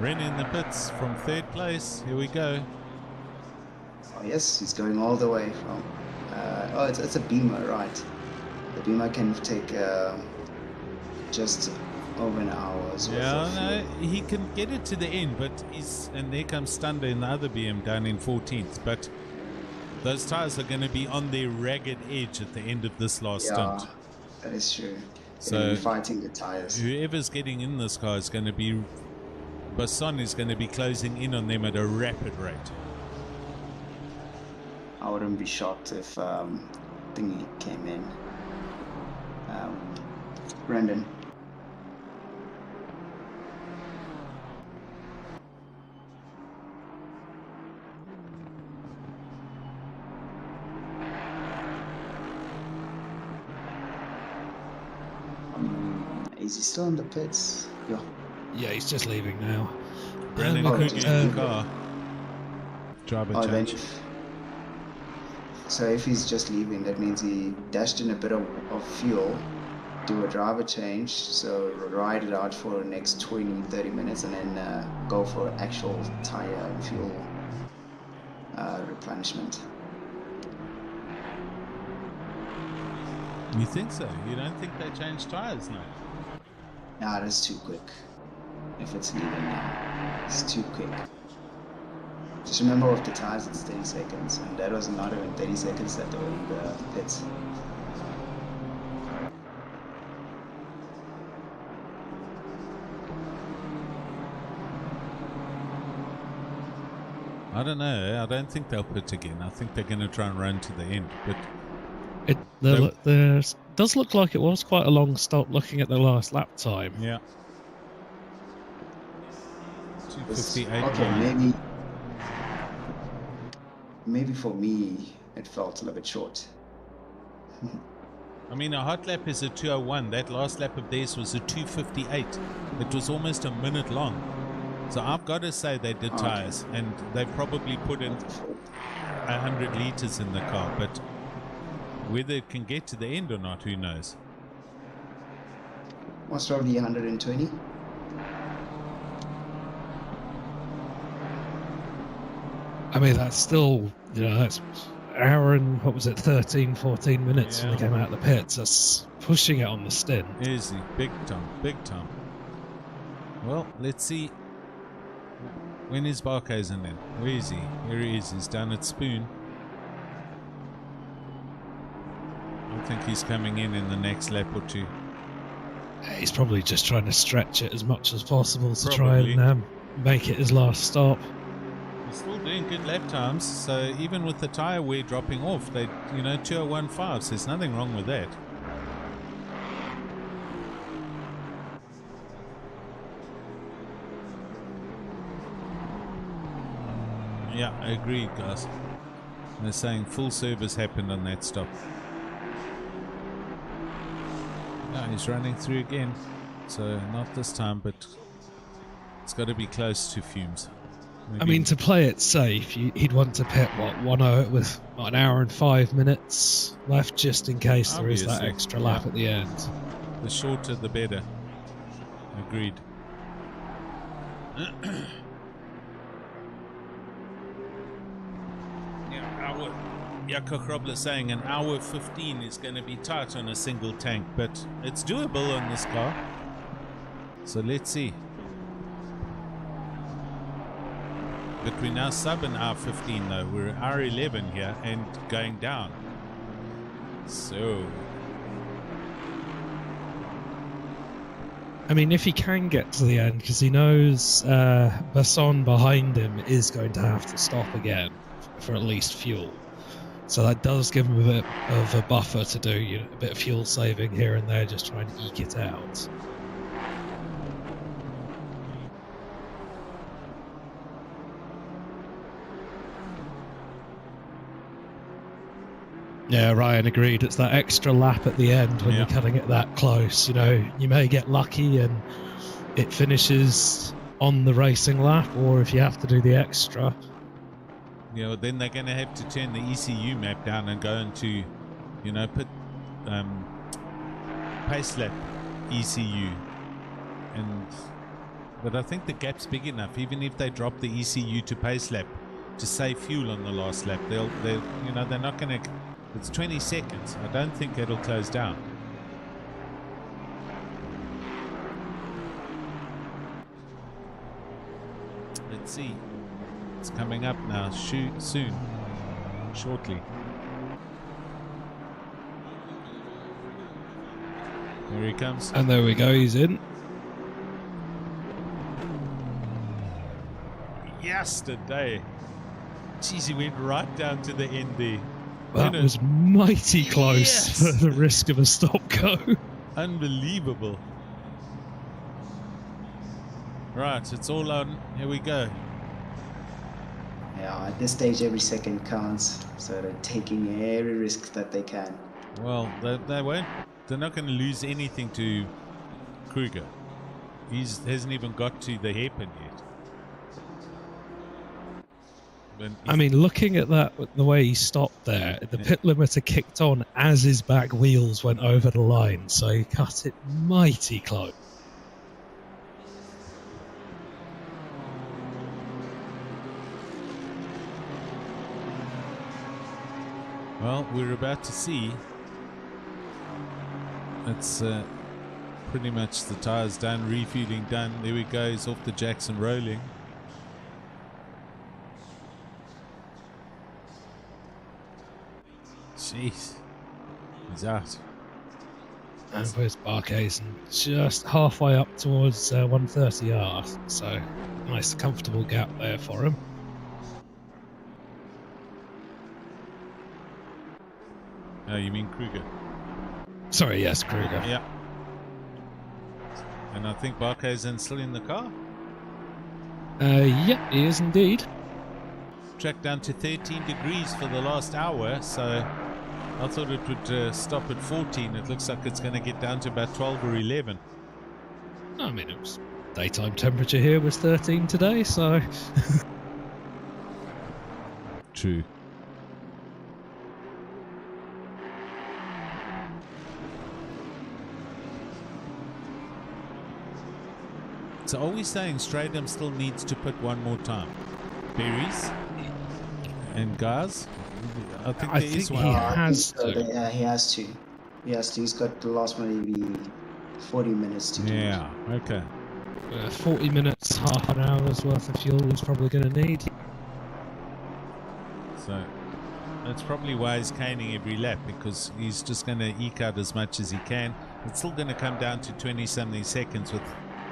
Ren in the pits from third place. Here we go. Oh yes, he's going all the way from Oh, it's a Beamer, right? The Beamer can take just over an hour's worth of fuel. Yeah, no, he can get it to the end, but and there comes Thunder in the other BM down in 14th, but those tires are going to be on their ragged edge at the end of this last stint. That is true. So fighting the tires. Whoever's getting in this car is going to be, Basson is going to be closing in on them at a rapid rate. I wouldn't be shocked if Thingy came in. Brendan. Is he still in the pits? Yeah, he's just leaving now. Brendan could get in the car. Driver change. So if he's just leaving, that means he dashed in a bit of fuel, do a driver change, so ride it out for the next 20-30 minutes, and then go for actual tire and fuel replenishment. You think so? You don't think they changed tires now? Nah, that's too quick. If it's leaving now, it's too quick. Just remember with the tires, it's 30 seconds, and that was not even 30 seconds that they were in the pits. I don't know. I don't think they'll pit again. I think they're going to try and run to the end. But there does look like it was quite a long stop looking at the last lap time. Yeah. 2:58. Okay, maybe for me it felt a little bit short. I mean, a hot lap is a 2:01. That last lap of theirs was a 2:58. It was almost a minute long. So I've got to say they did tires, and they probably put in 100 liters in the car, but whether it can get to the end or not, who knows? Most probably 120. I mean, that's still, that's hour and, 13, 14 minutes when they came out of the pits. That's pushing it on the stint. Easy, big time, big time. Well, let's see. When is Barkhuizen then? Where is he? Here he is. He's down at Spoon. I think he's coming in the next lap or two. He's probably just trying to stretch it as much as possible to try and make it his last stop. He's still doing good lap times, so even with the tyre wear dropping off, they, 2:01.5, so there's nothing wrong with that. Yeah, I agree, guys. They're saying full service happened on that stop. Yeah, he's running through again. So not this time, but it's got to be close to fumes. Maybe. I mean, to play it safe, he'd want to pit, 1 with an hour and 5 minutes left, just in case there is that extra lap at the end. The shorter, the better. Agreed. Jakob Robler saying an hour 15 is going to be tight on a single tank, but it's doable on this car. So let's see. But we're now sub an hour 15 though. We're hour 11 here and going down. So. I mean, if he can get to the end, because he knows Basson behind him is going to have to stop again for at least fuel. So that does give him a bit of a buffer to do, a bit of fuel saving here and there, just trying to eke it out. Yeah, Ryan agreed. It's that extra lap at the end when you're cutting it that close. You may get lucky and it finishes on the racing lap, or if you have to do the extra. Then they're going to have to turn the ECU map down and go into, put pace lap ECU. But I think the gap's big enough. Even if they drop the ECU to pace lap to save fuel on the last lap, they're not going to It's 20 seconds. I don't think it'll close down. Let's see. It's coming up now. Soon. Shortly. Here he comes. And there we go, he's in. Yesterday. Jeez, he went right down to the end there. That was mighty close Yes. for the risk of a stop-go. Unbelievable. Right, it's all on. Here we go. Yeah, at this stage, every second counts. So they're taking every risk that they can. Well, they won't. They're not going to lose anything to Kruger. He hasn't even got to the hairpin yet. I mean, looking at that, the way he stopped there, the pit limiter kicked on as his back wheels went over the line, so he cut it mighty close. Well, we're about to see. It's pretty much the tyres done, refueling done. There we go, he's off the Jackson rolling. Jeez, he's out. And where's Barkhazen? Just halfway up towards 130R, so nice comfortable gap there for him. Oh, you mean Kruger? Sorry, yes, Kruger. Yeah. And I think Barkhazen's still in the car. Yeah, he is indeed. Track down to 13 degrees for the last hour, so I thought it would stop at 14. It looks like it's going to get down to about 12 or 11. I mean, it was daytime temperature here was 13 today, so... True. So are we saying Stradum still needs to put one more time? Berries and Gaz? I think there is one. He has to. Yeah, he has to. He has to. He's got the last maybe 40 minutes to do it. Yeah, okay. 40 minutes, half an hour's worth of fuel he's probably going to need. So that's probably why he's caning every lap, because he's just going to eke out as much as he can. It's still going to come down to 20-something seconds with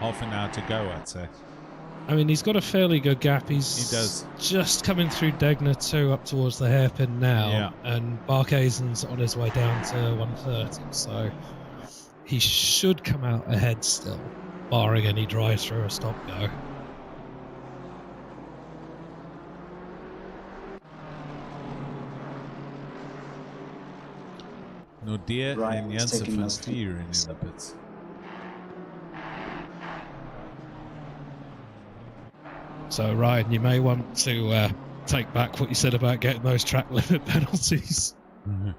half an hour to go, I'd say. I mean, he's got a fairly good gap. He does. Just coming through Degner 2 up towards the hairpin now, Yeah. and Barkhazen's on his way down to 130, so he should come out ahead still, barring any drive-through or stop-go. Nordia Right, and he's Janssen taking van us to- Vlieren in the pits. So, Ryan, you may want to take back what you said about getting those track limit penalties. Mm-hmm.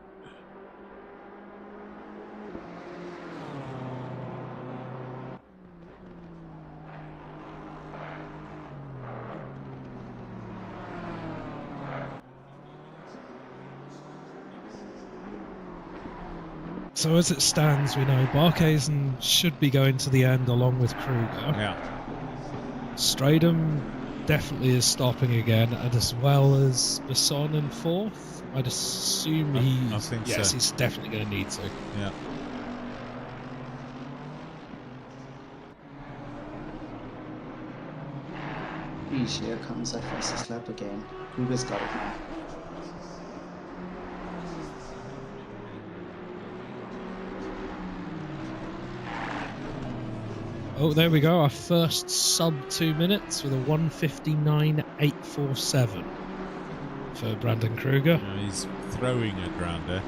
So as it stands, we know Barkhazen should be going to the end along with Kruger. Yeah. Stradum definitely is stopping again, and as well as Besson in fourth. I'd assume I think yes, so. he's definitely going to need to. Yeah. Eesh, here comes that fastest lap again. Kruger's got it now. Oh, there we go. Our first sub 2 minutes with a 1:59.847 for Brandon Kruger. Yeah, he's throwing it round there.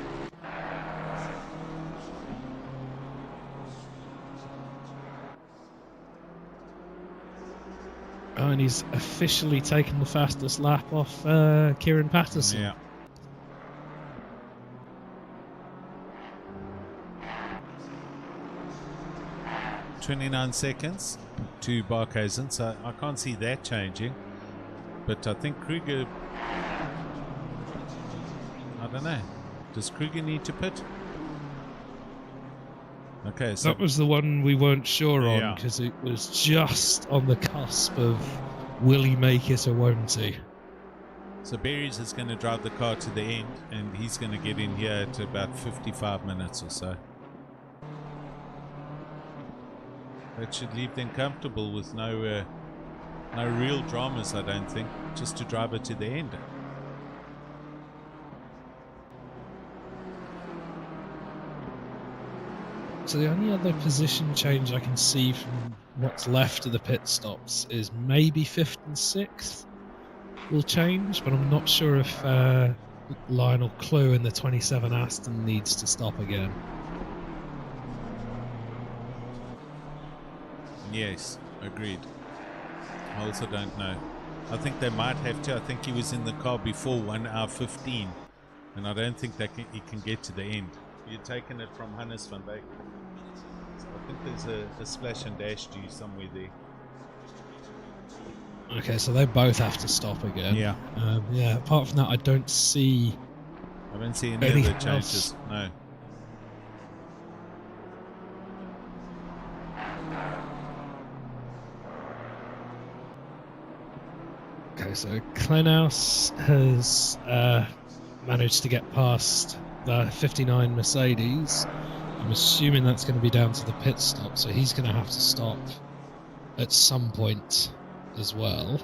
Oh, and he's officially taken the fastest lap off Kieran Patterson. Yeah. .29 seconds to Barkhazen, so I can't see that changing. But I think Kruger, I don't know. Does Kruger need to pit? Okay, so That was the one we weren't sure on Yeah. because it was just on the cusp of will he make it or won't he? So Berries is going to drive the car to the end, and he's going to get in here at about 55 minutes or so. That should leave them comfortable with no real dramas, I don't think, just to drive it to the end. So the only other position change I can see from what's left of the pit stops is maybe 5th and 6th will change, but I'm not sure if Lionel Clue in the 27 Aston needs to stop again. Yes, agreed. I also don't know. I think they might have to. I think he was in the car before 1 hour 15, and I don't think he can get to the end. You're taking it from Hannes van Beek. So I think there's a splash and dash due somewhere there. Okay, so they both have to stop again. Yeah. Yeah, apart from that, I don't see any other anything changes. else. No. Okay, so Klenhaus has managed to get past the 59 Mercedes. I'm assuming that's going to be down to the pit stop, so he's going to have to stop at some point as well.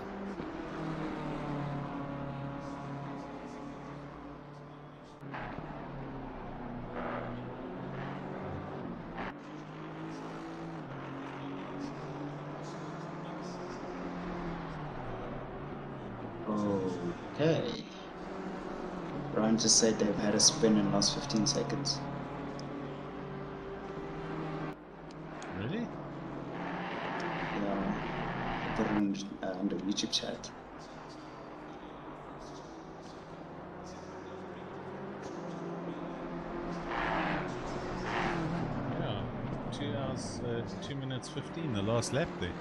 Okay. Brian just said they've had a spin and lost 15 seconds. Really? Yeah. Put it on the YouTube chat. Yeah. 2 hours, 2 minutes 15, the last lap there.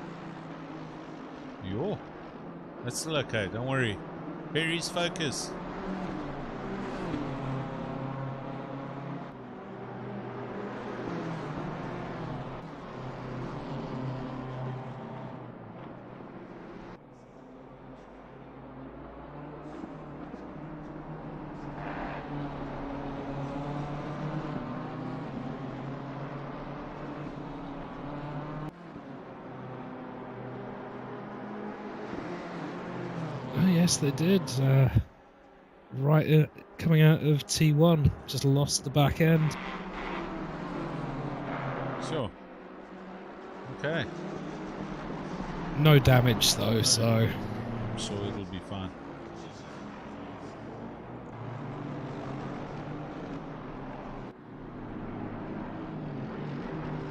Yo. That's still okay, don't worry. Berries, focus. Oh, yes, they did. Right coming out of T1, just lost the back end. Sure. Okay. No damage though, so I'm sure it'll be fine.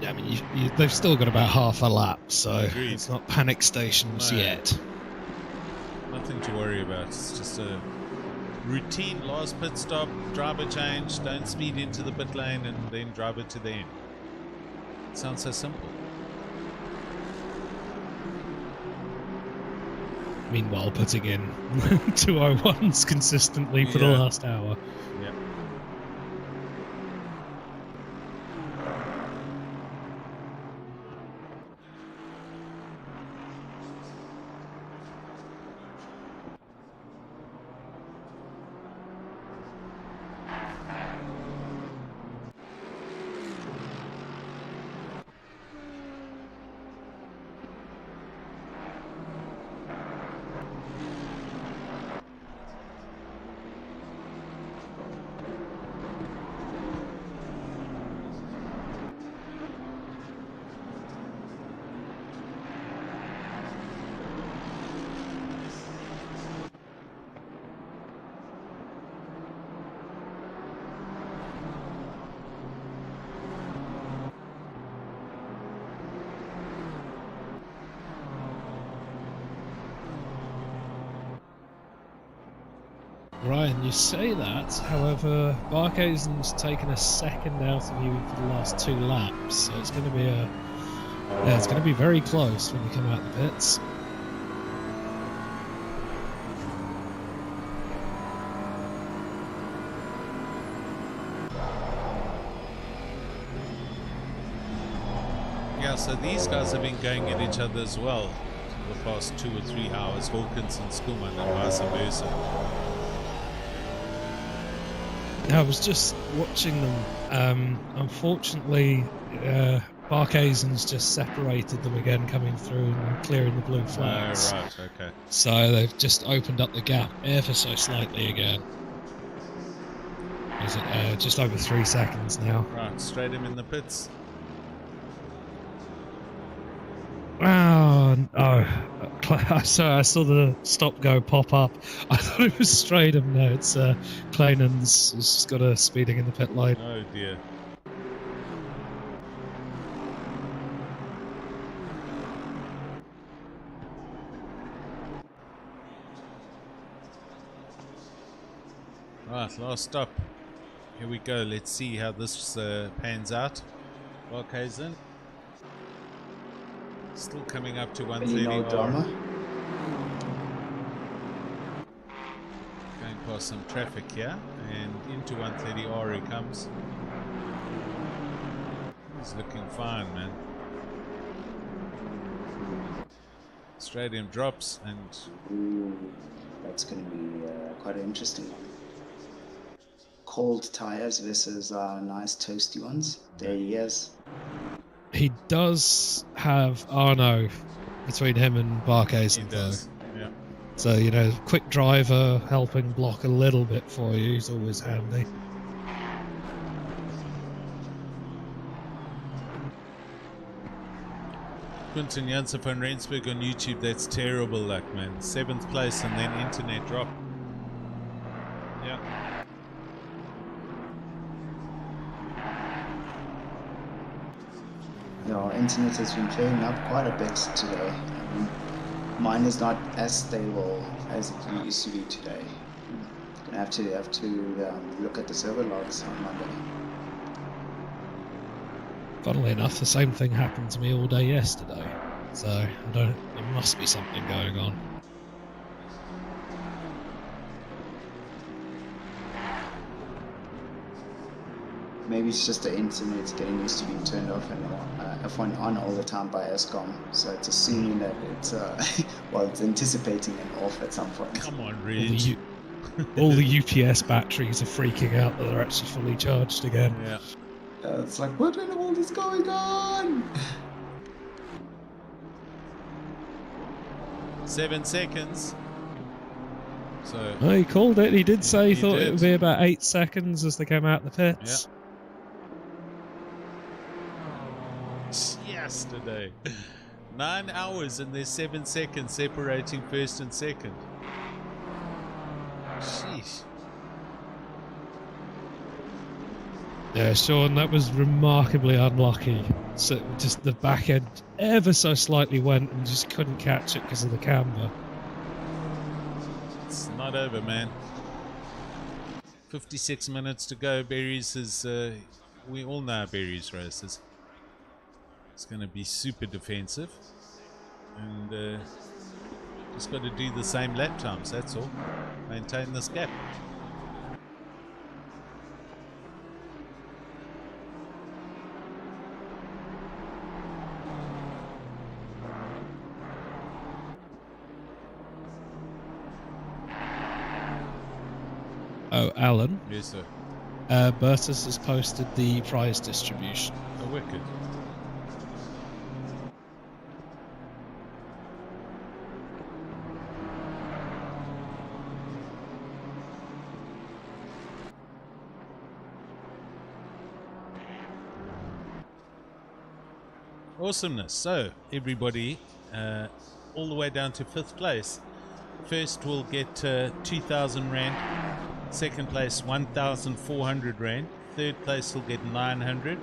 yeah, I mean they've still got about half a lap, so Agreed. it's not panic stations No. yet. Nothing to worry about. It's just a routine last pit stop, driver change, don't speed into the pit lane, and then drive it to the end. Sounds so simple. Meanwhile, putting in 201s consistently for the Yeah. last hour. Yep. Ryan, you say that, however, Barkhausen's taken a second out of you for the last 2 laps, so it's going to be it's going to be very close when you come out the pits. So these guys have been going at each other as well for the past 2 or 3 hours, Hawkins and Schoolman, and vice versa. I was just watching them. Unfortunately, Barkhazen's just separated them again, coming through and clearing the blue flags. Oh, right, okay. So they've just opened up the gap ever so slightly again. Is it just over 3 seconds now? Right, straight him in the pits. Oh, no. Sorry, I saw the stop-go pop up. I thought it was Stratham. No, it's Clanon's just got a speeding in the pit lane. Oh, dear. Right, last stop. Here we go. Let's see how this pans out. Barkhazen. Still coming up to 130 No drama. Going past some traffic here, and into 130R he comes. He's looking fine, man. Stadium drops, and Ooh, that's going to be quite an interesting one. Cold tires versus nice toasty ones. There he is. He does have Arno between him and Barkhazen, though. Yeah. So, you know, quick driver helping block a little bit for you is always handy. Quinton Janssen van Rensburg on YouTube, that's terrible luck, man. 7th place and then internet drop. Yeah. Your internet has been playing up quite a bit today. Mine is not as stable as it used to be today. Gonna have to look at the server logs on Monday. Funnily enough, the same thing happened to me all day yesterday. So, there must be something going on. Maybe it's just the internet getting used to being turned off and F1 on all the time by ESCOM. So it's assuming that it's, it's anticipating an off at some point. Come on, Reed. All the UPS batteries are freaking out that they're actually fully charged again. Yeah. It's like, what in the world is going on? 7 seconds. So. Oh, he called it. He did say he thought did. it would be about 8 seconds as they came out the pits. Yeah. Yesterday. 9 hours and there's 7 seconds separating first and second. Sheesh. Yeah, Sean, that was remarkably unlucky. So just the back end ever so slightly went and just couldn't catch it because of the camber. It's not over, man. 56 minutes to go. Berries is, we all know Berries races. It's going to be super defensive. And just got to do the same lap times, that's all. Maintain this gap. Oh, Alan. Yes, sir. Bertus has posted the prize distribution. Oh, wicked. Awesomeness. So, everybody, all the way down to 5th place. First will get 2,000 Rand. Second place 1,400 Rand. Third place will get 900.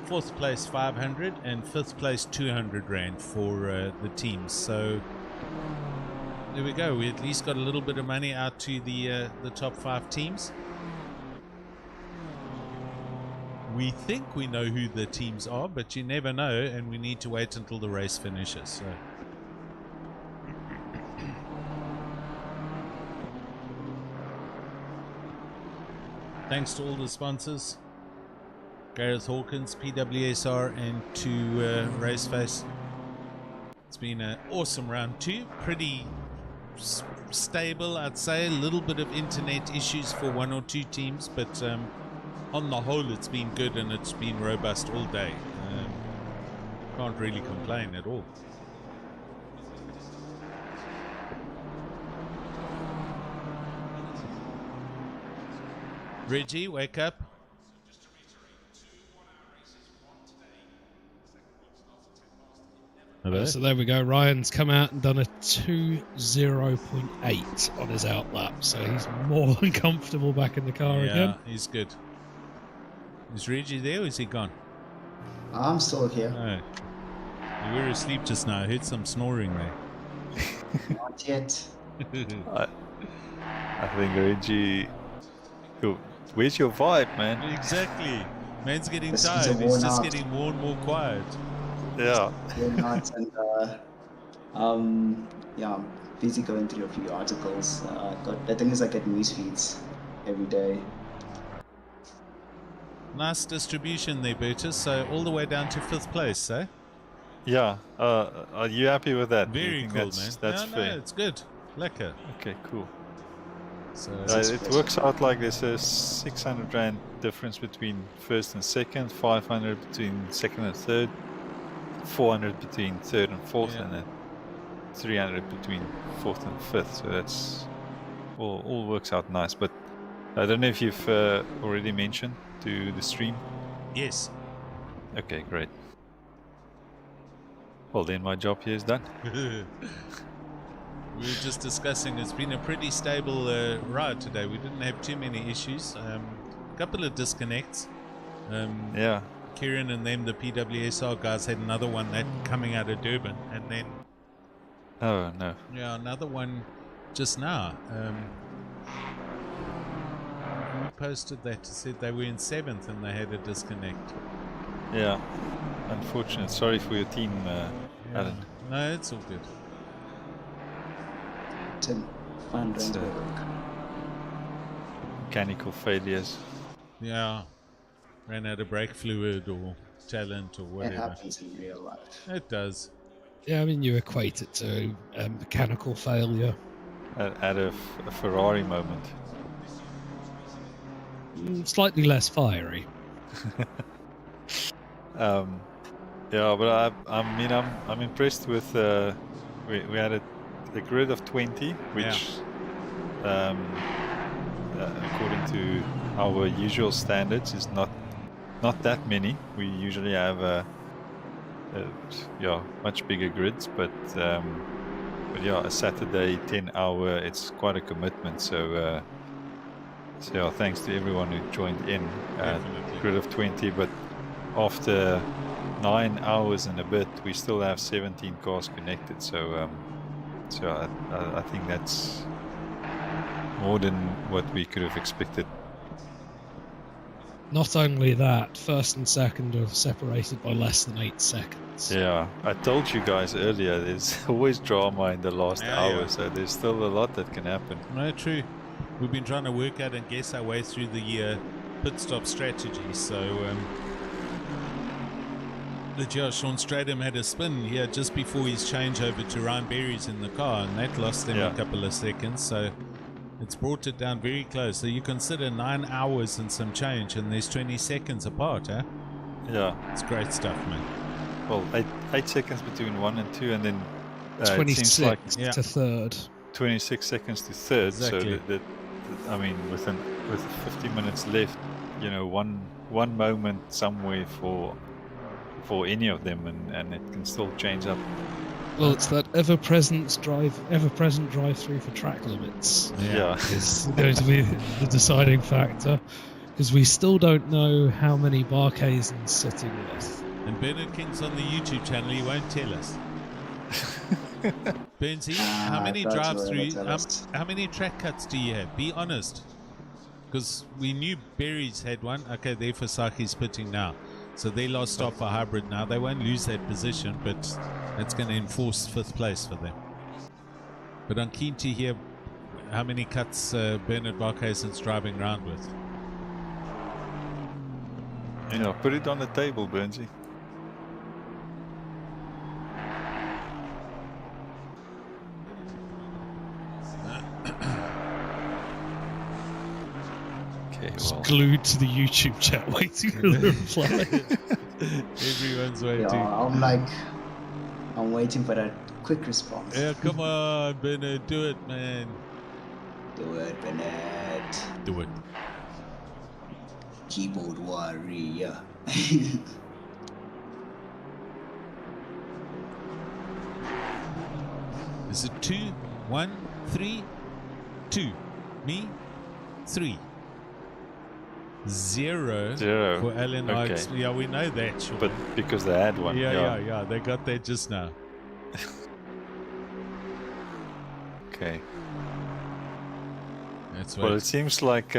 Fourth place 500. And fifth place 200 Rand for the teams. So there we go. We at least got a little bit of money out to the top 5 teams. We think we know who the teams are, but you never know, and we need to wait until the race finishes. So. Thanks to all the sponsors. Gareth Hawkins, PWSR, and to Raceface. It's been an awesome round 2. Pretty stable, I'd say. A little bit of internet issues for 1 or 2 teams, but on the whole it's been good and it's been robust all day. Can't really complain at all. Reggie, wake up. Hello? So there we go. Ryan's come out and done a 2:0.8 on his outlap, so he's more than comfortable back in the car again. Yeah, he's good. Is Reggie there or is he gone? I'm still here. No. You were asleep just now. I heard some snoring there. Not yet. I think Reggie. Where's your vibe, man? Exactly. Man's getting This is tired. a He's worn just out. getting more and more quiet. Yeah. We're not, and yeah, I'm busy going through a few articles. The thing is, I get news feeds every day. Nice distribution there, Bertus. So all the way down to 5th place, eh? Yeah. Are you happy with that? Do you Very think cool, that's, man. That's No, fair. it's good. Lekker. Okay, cool. So It works out like there's a 600 rand difference between 1st and 2nd, 500 between 2nd and 3rd, 400 between 3rd and 4th, Yeah. and then 300 between 4th and 5th. So that's all works out nice. But I don't know if you've already mentioned to the stream. yes. Okay, great. Well, then my job here is done. We were just discussing, it's been a pretty stable ride today. We didn't have too many issues. A couple of disconnects. Yeah. Kieran and them, the PWSR guys, had another one that coming out of Durban. And then, Oh no. yeah, another one just now. Who posted that? Said they were in 7th and they had a disconnect. Yeah. Unfortunate. Sorry for your team, Alan. No, it's all good. Tim, fun It's, work. Mechanical failures. Yeah. Ran out of brake fluid or talent or It whatever. happens in real life. It does. Yeah, I mean, you equate it to mechanical failure. At a Ferrari moment. Slightly less fiery. Yeah, but I'm impressed with. We had a grid of 20, which, according to our usual standards, is not that many. We usually have much bigger grids, but yeah, a Saturday 10-hour, it's quite a commitment. So yeah, thanks to everyone who joined in. Grid of 20, but after 9 hours and a bit, we still have 17 cars connected. So I think that's more than what we could have expected. Not only that, 1st and 2nd are separated by less than 8 seconds. Yeah, I told you guys earlier, there's always drama in the last hour, so there's still a lot that can happen. No, true. We've been trying to work out and guess our way through the pit stop strategy. So, Sean Stradham had a spin here just before his changeover to Ryan Berry's in the car, and that lost them a couple of seconds. So, it's brought it down very close. So, you consider 9 hours and some change, and there's 20 seconds apart, huh? Yeah. It's great stuff, man. Well, 8 seconds between 1 and 2, and then 26 it seems like to 3rd. 26 seconds to 3rd. Exactly. So I mean, with 50 minutes left, you know, one moment somewhere for any of them, and it can still change up. Well, it's that ever-present drive-through for track limits. Yeah. Is going to be the deciding factor, because we still don't know how many Barkhazen's sitting with. And Bernard King's on the YouTube channel, he won't tell us. Bernsey, how many drive-throughs, how many track cuts do you have? Be honest. Because we knew Berry's had one. Okay, they're for Saki's pitting now. So they lost off a hybrid now. They won't lose that position, but it's going to enforce 5th place for them. But I'm keen to hear how many cuts Bernard Barkhuizen's driving around with. Put it on the table, Burnsy. Okay, Just glued to the YouTube chat waiting for the reply. Everyone's waiting. Yeah, I'm waiting for that quick response. Yeah, come on, Bernard, do it, man. Do it, Bernard. Do it. Keyboard warrior. Is it 2, 1, 3, 2? Me, 3. 0 for Alan. Okay. Yeah, we know that, sure. But because they had one. Yeah. They got that just now. Okay. That's Well, what. it seems like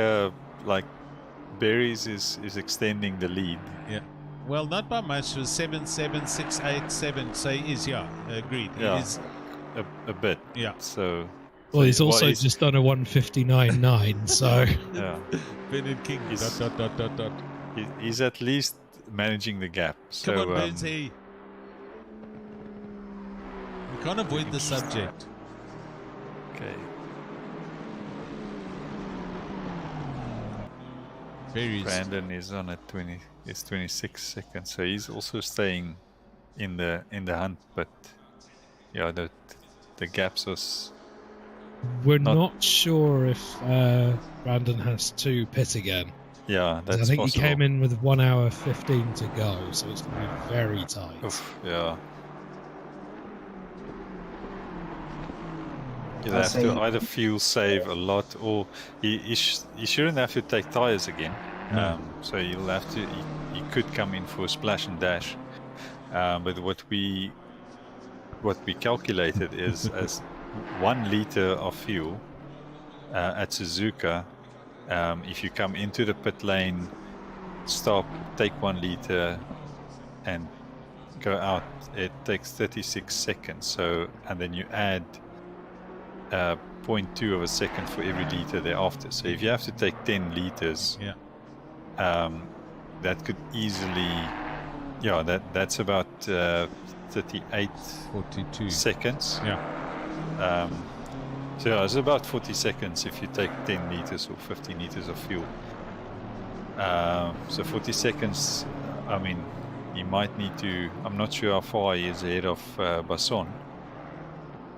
Berries is extending the lead. Yeah. Well, not by much. It was 7, 7, 6, 8, 7. So he is, agreed. Yeah. He is, A bit. yeah. So. Well, he's also just done a 1:59.9, so. Yeah. Bernard King. Dot. He's at least managing the gap. So, Come on, Bernsey. We can't avoid the subject. Okay. Berries. Brandon is on at 20. It's 26 seconds, so he's also staying in the hunt. But yeah, the gaps was. We're not sure if Brandon has to pit again. Yeah, that's I think possible. he came in with 1 hour 15 to go, so it's going to be very tight. Oof, yeah. You'll have to either fuel save a lot, or he shouldn't have to take tires again. No. So you'll have to. He could come in for a splash and dash. But what we calculated is as 1 liter of fuel at Suzuka. If you come into the pit lane, stop, take 1 liter, and go out, it takes 36 seconds. So, and then you add 0.2 of a second for every liter thereafter. So if you have to take 10 liters, that could easily, that's about 38, 42 seconds. Yeah. So yeah, it's about 40 seconds if you take 10 liters or 15 liters of fuel. So 40 seconds, I mean, he might need to, I'm not sure how far he is ahead of Basson,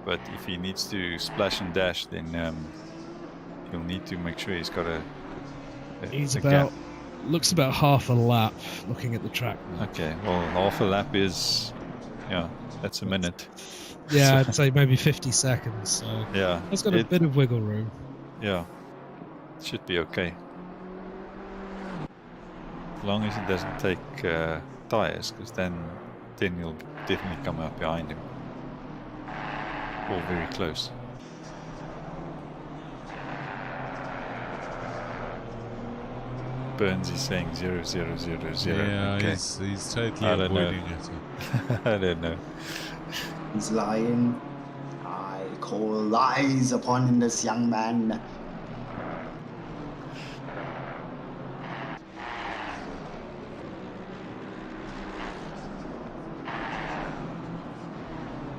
but if he needs to splash and dash, then he'll need to make sure he's got He's a about, gap. looks about half a lap looking at the track now. Okay, well, half a lap is, that's a minute. Yeah, I'd say maybe 50 seconds. So Yeah, it's got a bit of wiggle room. Yeah, should be okay. As long as it doesn't take tires, because then you'll definitely come out behind him. Or very close. Burns is saying 0, 0, 0, 0. Yeah, okay. he's totally avoiding it. I don't know. He's lying. I call lies upon this young man.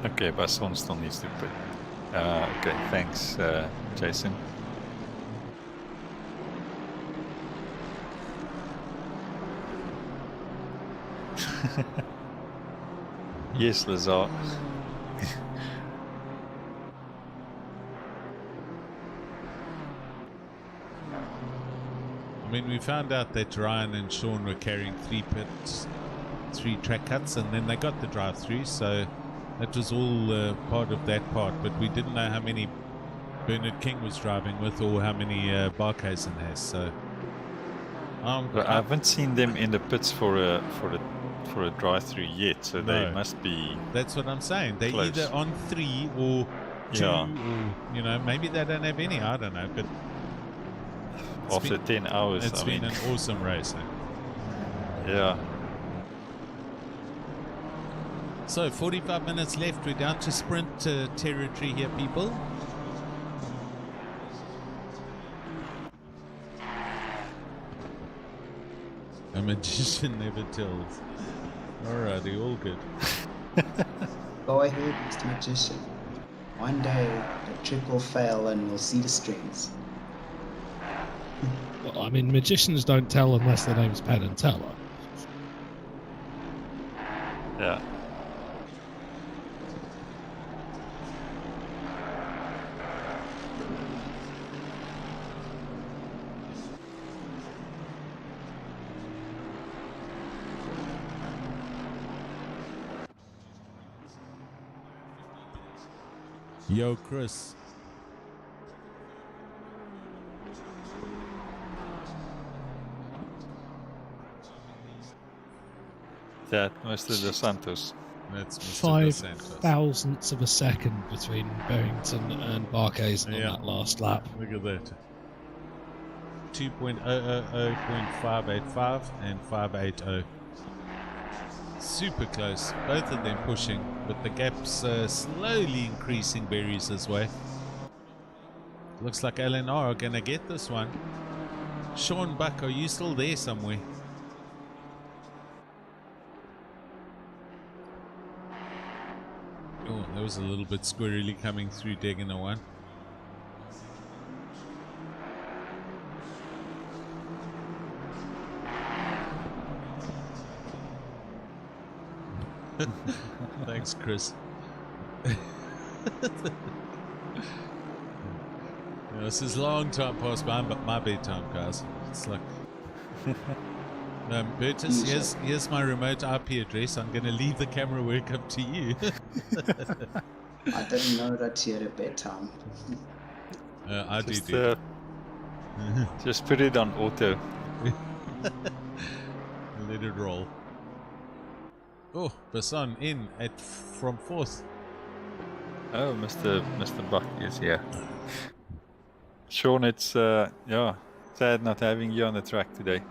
Okay, Basson still needs to put. Okay, thanks, Jason. Yes, Lazar. I mean, we found out that Ryan and Sean were carrying 3 track cuts, and then they got the drive-through, so that was all part of that part. But we didn't know how many Bernard King was driving with, or how many Barkhuizen has. So I haven't seen them in the pits for a drive-through yet, so they must be. That's what I'm saying. They're close. either on 3 or 2, Yeah. or maybe they don't have any. I don't know, but After 10 hours, it's been an awesome race. Yeah. So 45 minutes left. We're down to sprint territory here, people. A magician never tells. Alrighty, all good. Go ahead, Mr. Magician. One day, the trick will fail and we'll see the strings. Well, I mean, magicians don't tell unless their name's Penn and Teller. Yeah. Yo, Chris. That Mr. Dos Santos. That's Mr. 5 Dos Santos. thousandths of a second between Barrington and Barkhazen on that last lap. Look at that. 2.000.585 and 580. Super close, both of them pushing, but the gap's slowly increasing Berries' way. Looks like LNR are gonna get this one. Sean Buck, are you still there somewhere? Oh, that was a little bit squirrely coming through Degana 1. Thanks, Chris. This is long time past my bedtime, guys. It's like, Bertus, here's my remote IP address. I'm going to leave the camera work up to you. I didn't know that you had a bedtime. I do. Just put it on auto. Let it roll. Oh, Bassan in from 4th. Oh, Mr. Buck is here. Sean, it's sad not having you on the track today.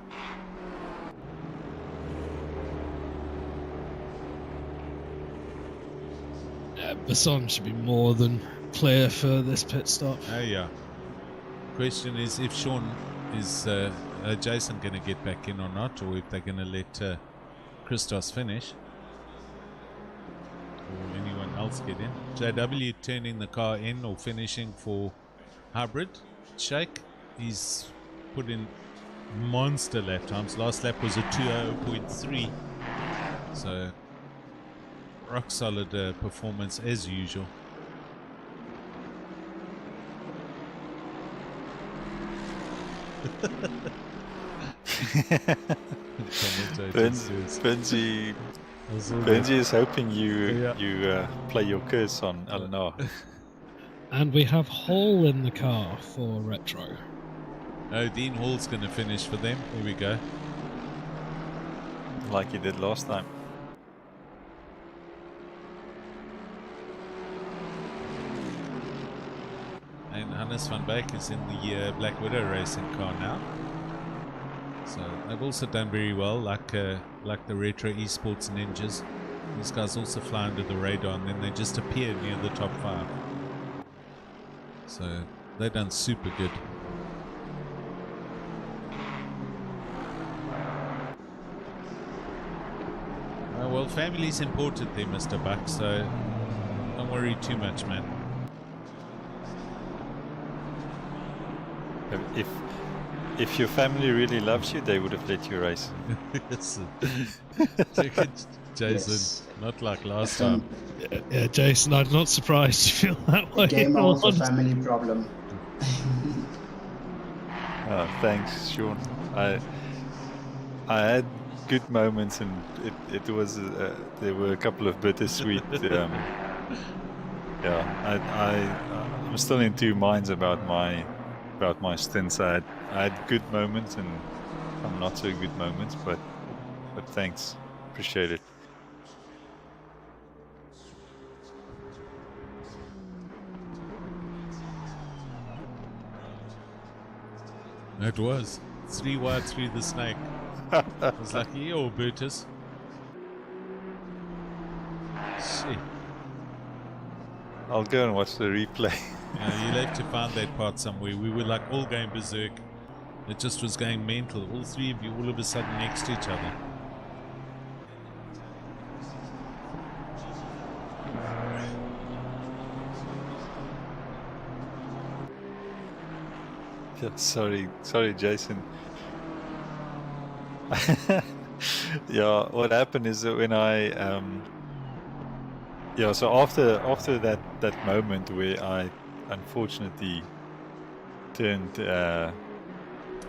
Basson should be more than clear for this pit stop. Oh yeah. Question is if Sean is Jason going to get back in or not, or if they're going to let Christos finish. Or anyone else get in. JW turning the car in or finishing for hybrid. Shake, he's put in monster lap times. Last lap was a 2:0.3, so rock solid performance as usual. Benji is hoping you play your curse on LNR. And we have Hall in the car for Retro. Oh, Dean Hall's going to finish for them. Here we go. Like he did last time. And Hannes van Beek is in the Black Widow racing car now. So they've also done very well, like the Retro Esports Ninjas. These guys also fly under the radar and then they just appear near the top 5. So they've done super good. Well, family's important there, Mr. Buck, so don't worry too much, man. If your family really loves you, they would have let you race. Jason, yes. Not like last time. Yeah, Jason, I'm not surprised you feel that way. Game over, family problem. Oh, thanks, Sean. I had good moments, and it was there were a couple of bittersweet. I'm still in two minds about my stints. I had good moments and some not so good moments, but thanks, appreciate it. It was 3 wide through the snake. I was like, yo, Bertus. Shit. I'll go and watch the replay. You'll have to find that part somewhere. We were like all going berserk. It just was going mental. All three of you all of a sudden next to each other. Yeah, sorry, Jason. Yeah, what happened is that when I so after that moment where I unfortunately turned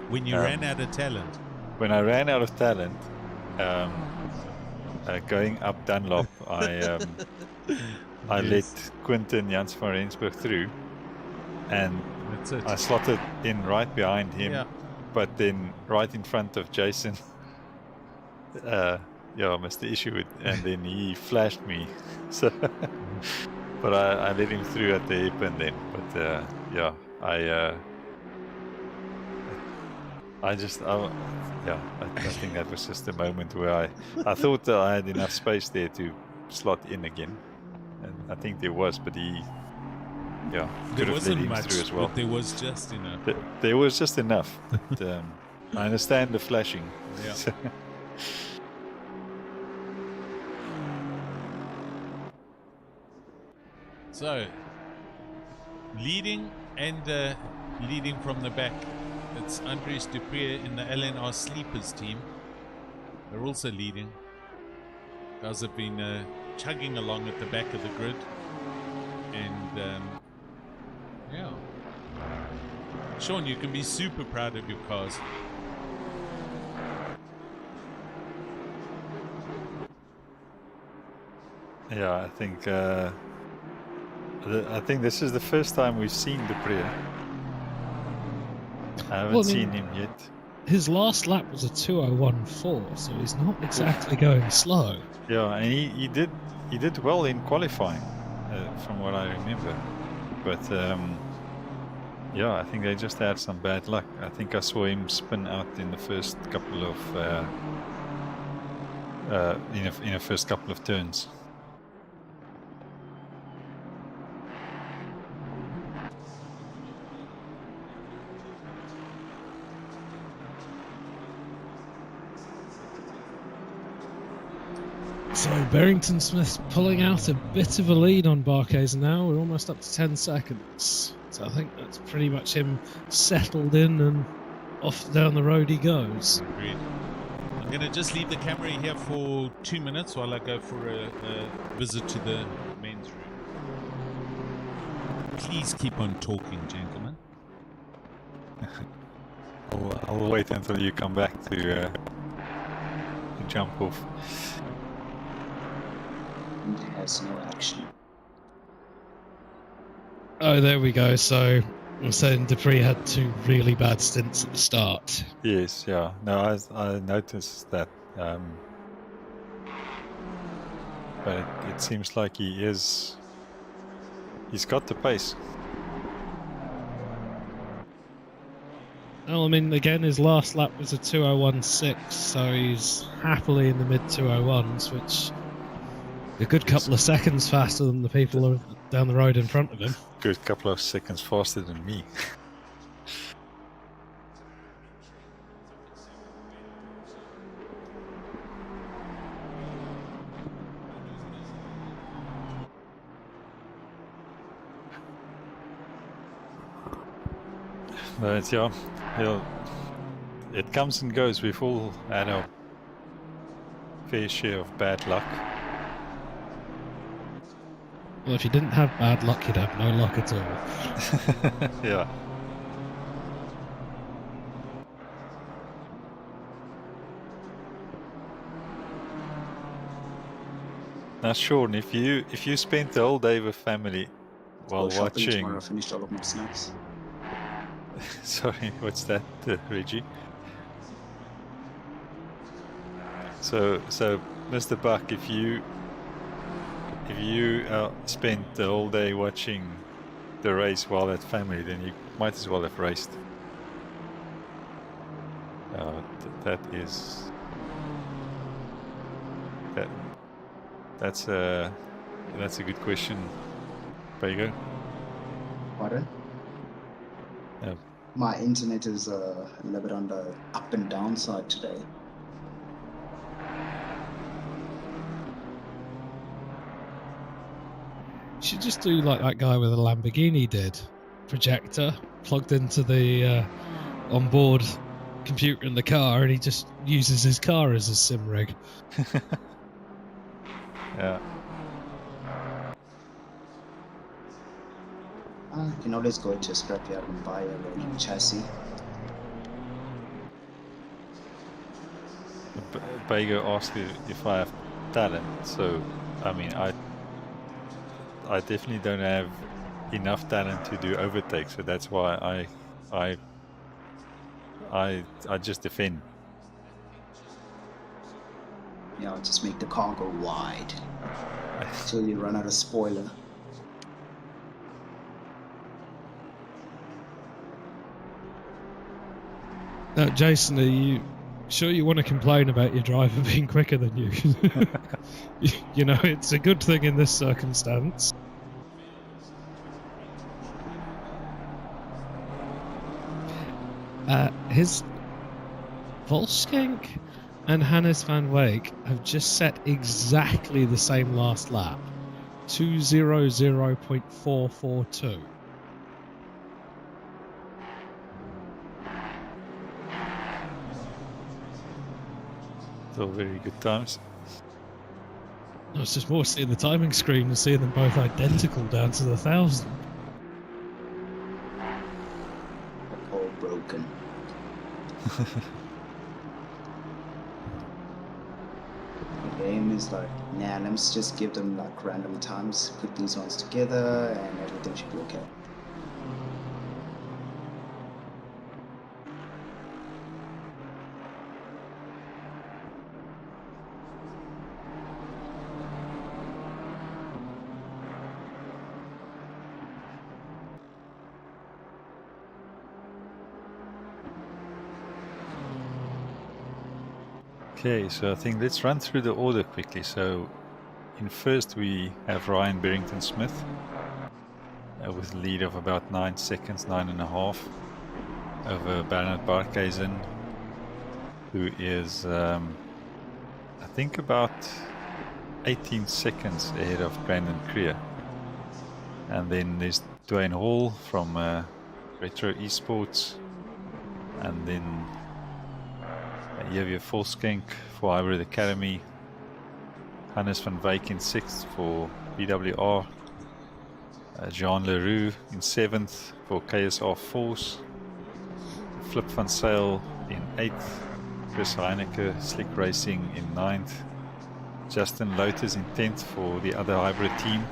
when you ran out of talent. When I ran out of talent, going up Dunlop, I let Quinten Jans van Rensburg through, and that's it. I slotted in right behind him, Yeah. but then right in front of Jason. I missed the issue with, and then he flashed me. So, but I let him through at the hairpin then. But I think that was just a moment where I thought that I had enough space there to slot in again, and I think there was, but he could have let him through as well. But there was just enough. There was just enough. But, I understand the flashing. Yeah. So, leading and leading from the back, it's Andries du Preez in the LNR Sleepers team. They're also leading. Guys have been chugging along at the back of the grid. And, Sean, you can be super proud of your cars. Yeah, I think this is the first time we've seen du Preez. I haven't seen him yet. His last lap was a 2:01.4, so he's not exactly going slow. Yeah, and he did well in qualifying, from what I remember. But I think they just had some bad luck. I think I saw him spin out in the first couple of in the first couple of turns. So Barrington Smith's pulling out a bit of a lead on Barkhuizen now. We're almost up to 10 seconds. So I think that's pretty much him settled in and off down the road he goes. Agreed. I'm going to just leave the camera here for 2 minutes while I go for a visit to the men's room. Please keep on talking, gentlemen. I'll wait until you come back to jump off. It has no action. Oh, there we go. So I'm saying du Preez had 2 really bad stints at the start. Yes, yeah. No, I noticed that. But it seems like he's got the pace. Well, I mean, again, his last lap was a 2:01.6, so he's happily in the mid 2:01s, which a good couple of seconds faster than the people down the road in front of him. Good couple of seconds faster than me. But it comes and goes. We've all had our fair share of bad luck. Well, if you didn't have bad luck, you'd have no luck at all. Yeah. Now, Sean, if you spent the whole day with family while watching, tomorrow, I finished all of my snacks. Sorry, what's that, Reggie? So, Mr. Buck, if you spent the whole day watching the race while at family, then you might as well have raced. That's a good question. Pego? Pardon? My internet is a little bit on the up and down side today. You should just do like that guy with a Lamborghini did. Projector plugged into the onboard computer in the car, and he just uses his car as a sim rig. Yeah. You can always go to a scrapyard and buy a rolling chassis. Bago asked you if I have talent, so I mean I definitely don't have enough talent to do overtake, so that's why I just defend. Yeah, just make the car go wide until you run out of spoiler. Jason, are you sure you want to complain about your driver being quicker than you? You know, it's a good thing in this circumstance. His Wolfskank and Hannes van Wijk have just set exactly the same last lap. 2:00.442. Still very good times. I was just more seeing the timing screen and seeing them both identical down to the 1,000. All broken. The game is like, nah, let's just give them like random times, put these ones together, and everything should be okay. Okay, so I think let's run through the order quickly. So in first we have Ryan Barrington-Smith with a lead of about 9 seconds, 9.5 over Bernard Barkhuizen, who is I think about 18 seconds ahead of Brandon Creer. And then there's Dwayne Hall from Retro Esports, and then you have your Volkskank for Hybrid Academy, Hannes van Wijk in 6th for BWR, Jean Leroux in 7th for KSR Force, Flip van Zyl in 8th, Chris Heineke Slick Racing in 9th, Justin Lotus in 10th for the other hybrid team,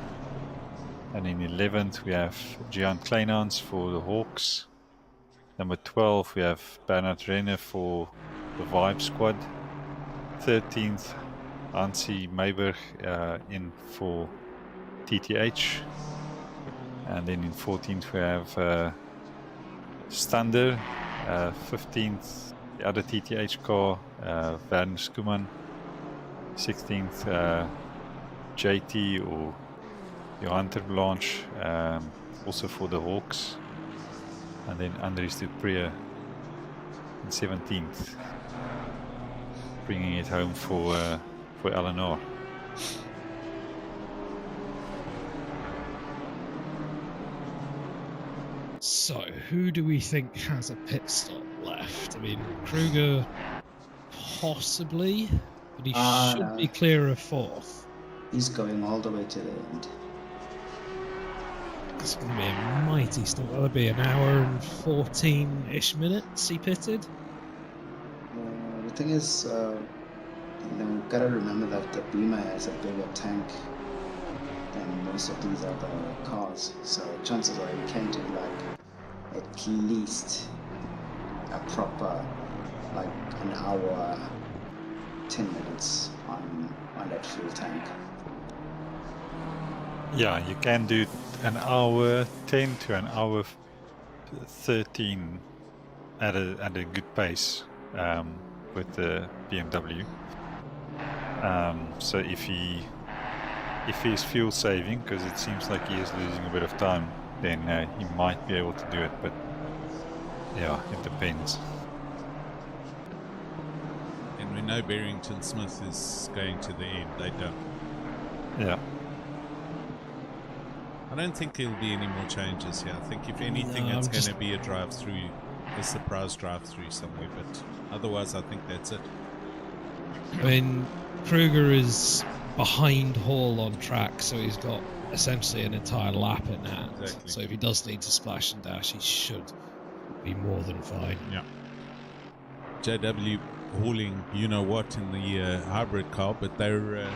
and in 11th we have Gian Kleinhans for the Hawks. Number 12 we have Bernard Renner for the Vibe Squad. 13th, Hansi Meiberg in for TTH. And then in 14th we have Stander. 15th, the other TTH car, Werner Skuman. 16th, JT or Johan Ter Blanche, also for the Hawks. And then Andries de Pree in 17th. Bringing it home for Eleanor. So, who do we think has a pit stop left? I mean, Kruger possibly, but he should be clear of 4th. He's going all the way to the end. It's going to be a mighty stop. That'll be an hour and 14-ish minutes he pitted. The thing is, gotta remember that the Beamer has a bigger tank than most of these other cars, so chances are you can do like at least a proper like an hour 10 minutes on that fuel tank. Yeah, you can do an hour 10 to an hour 13 at a good pace with the BMW. So if he's fuel saving, because it seems like he is losing a bit of time, then he might be able to do it. But Yeah, it depends. And we know Barrington Smith is going to the end. They don't. Yeah. I don't think there'll be any more changes here. I think if anything, it's going to be a drive-through, a surprise drive-through somewhere. But otherwise, I think that's it. I mean, Kruger is behind Hall on track, so he's got essentially an entire lap in hand. Exactly. So if he does need to splash and dash, he should be more than fine. Yeah. JW hauling, you know what, in the hybrid car, but they're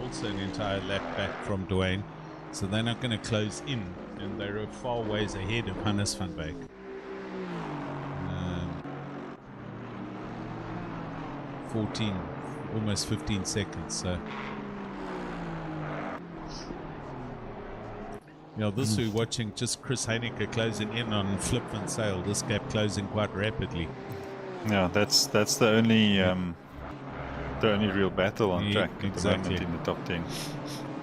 also an entire lap back from Dwayne, so they're not going to close in, and they're a far ways ahead of Hannes van Beek. 14, almost 15 seconds. So, yeah, this we're watching just Chris Heineke closing in on Flip van Sale. This gap closing quite rapidly. Yeah, that's the only real battle on track at the moment in the top 10.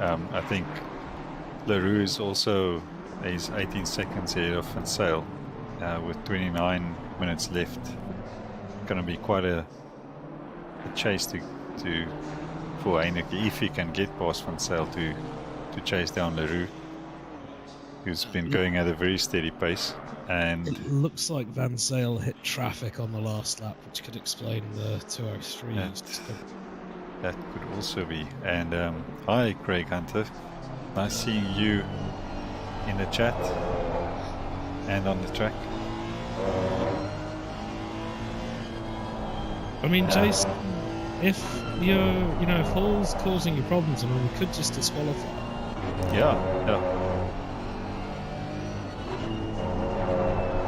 I think LaRue is also 18 seconds ahead of Van Sale with 29 minutes left. Going to be quite a chase for Heineke if he can get past Van Sale to chase down LaRue, who's been going at a very steady pace. And it looks like Van Sale hit traffic on the last lap, which could explain the 203. That could also be. And hi, Craig Hunter. Nice seeing you in the chat and on the track. I mean, Jason, if if Hall's causing you problems, I mean, we could just disqualify. Yeah.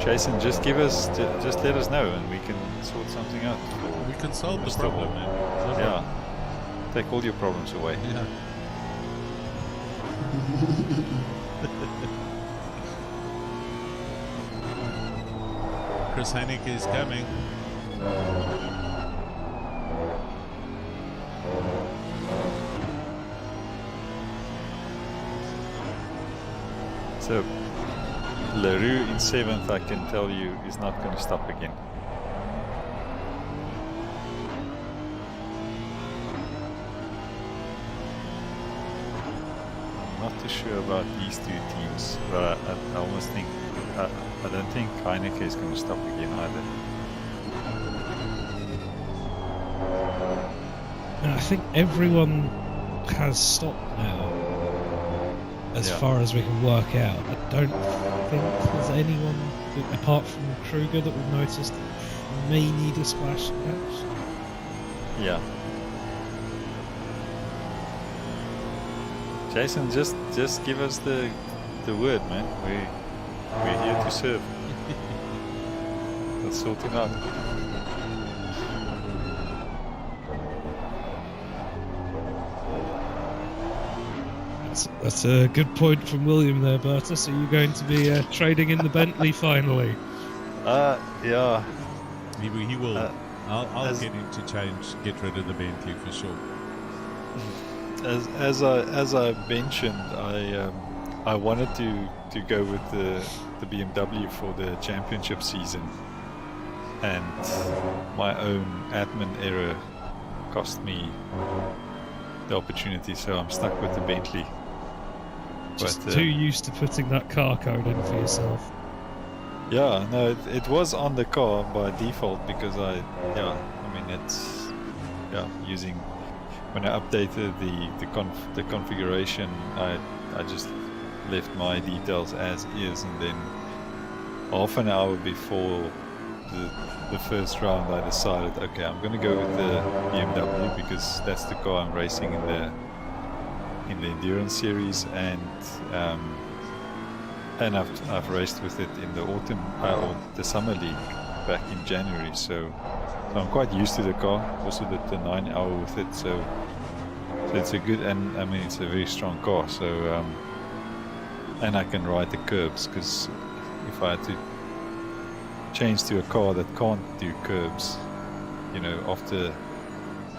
Jason, just let us know and we can sort something out. We can solve the problem, man. Yeah. Take all your problems away. Yeah. Chris Heineke is coming. So LaRue in 7th, I can tell you, is not going to stop again. I'm not too sure about these two teams, but I almost think I don't think Heineke is going to stop again either. I think everyone has stopped now, as far as we can work out. I don't think there's anyone apart from Kruger that we've noticed that may need a splash and dash. Yeah. Jason, just give us the word, man. We're here to serve. Let's sort it out. That's a good point from William there, Berta. So you're going to be trading in the Bentley finally? Yeah. He will. I'll get him to get rid of the Bentley for sure. As I mentioned, I wanted to go with the BMW for the championship season, and my own admin error cost me the opportunity, so I'm stuck with the Bentley. Just too used to putting that car code in for yourself. Yeah, no, it was on the car by default because using when I updated the configuration, I just left my details as is, and then half an hour before the first round I decided, okay, I'm going to go with the BMW because that's the car I'm racing in the endurance series, and I've raced with it in the autumn or the summer league back in January, so I'm quite used to the car. Also did the 9 hour with it, so it's a good, and I mean it's a very strong car, so and I can ride the curbs, because if I had to change to a car that can't do curbs, after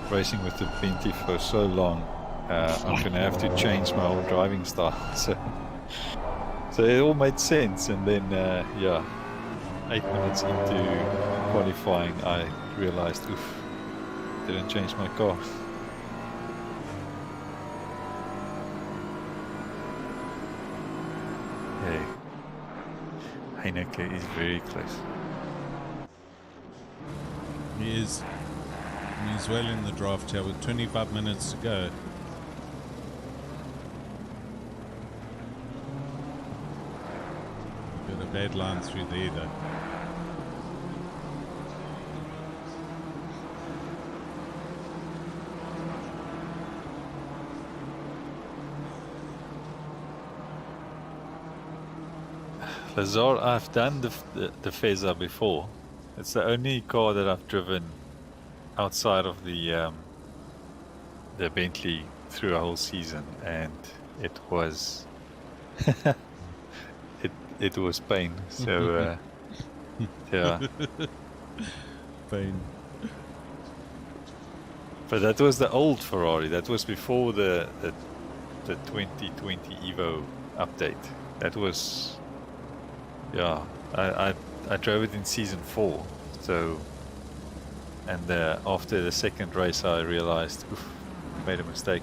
racing with the Bentley for so long, I'm gonna have to change my whole driving style. So it all made sense, and then 8 minutes into qualifying, I realized, oof, didn't change my car. Hey, Heineke is very close. He is. He's well in the draft here with 25 minutes to go. Got a bad line through there though. Lazar, I've done the Fezza before. It's the only car that I've driven outside of the Bentley through a whole season, and it was it was pain. So yeah, pain. But that was the old Ferrari. That was before the 2020 Evo update. That was, yeah. I drove it in season 4. So, and after the second race, I realized, oof, I made a mistake.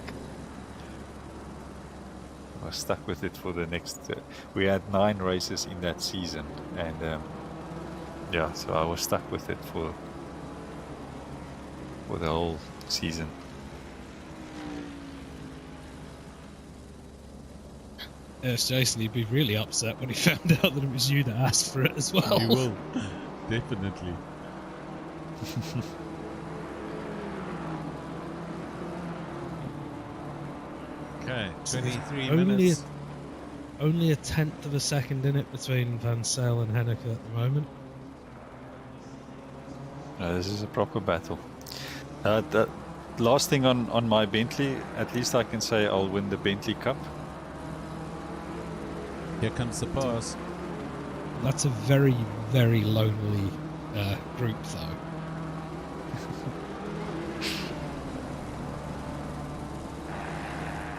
I was stuck with it for the next. We had 9 races in that season, and yeah, so I was stuck with it for the whole season. Yes, Jason, he'd be really upset when he found out that it was you that asked for it as well. He will, definitely. Okay, 23 minutes. Only a tenth of a second in it between Van Zyl and Heineke at the moment. This is a proper battle. The last thing on my Bentley, at least I can say I'll win the Bentley Cup. Here comes the pass. That's a very, very lonely group, though.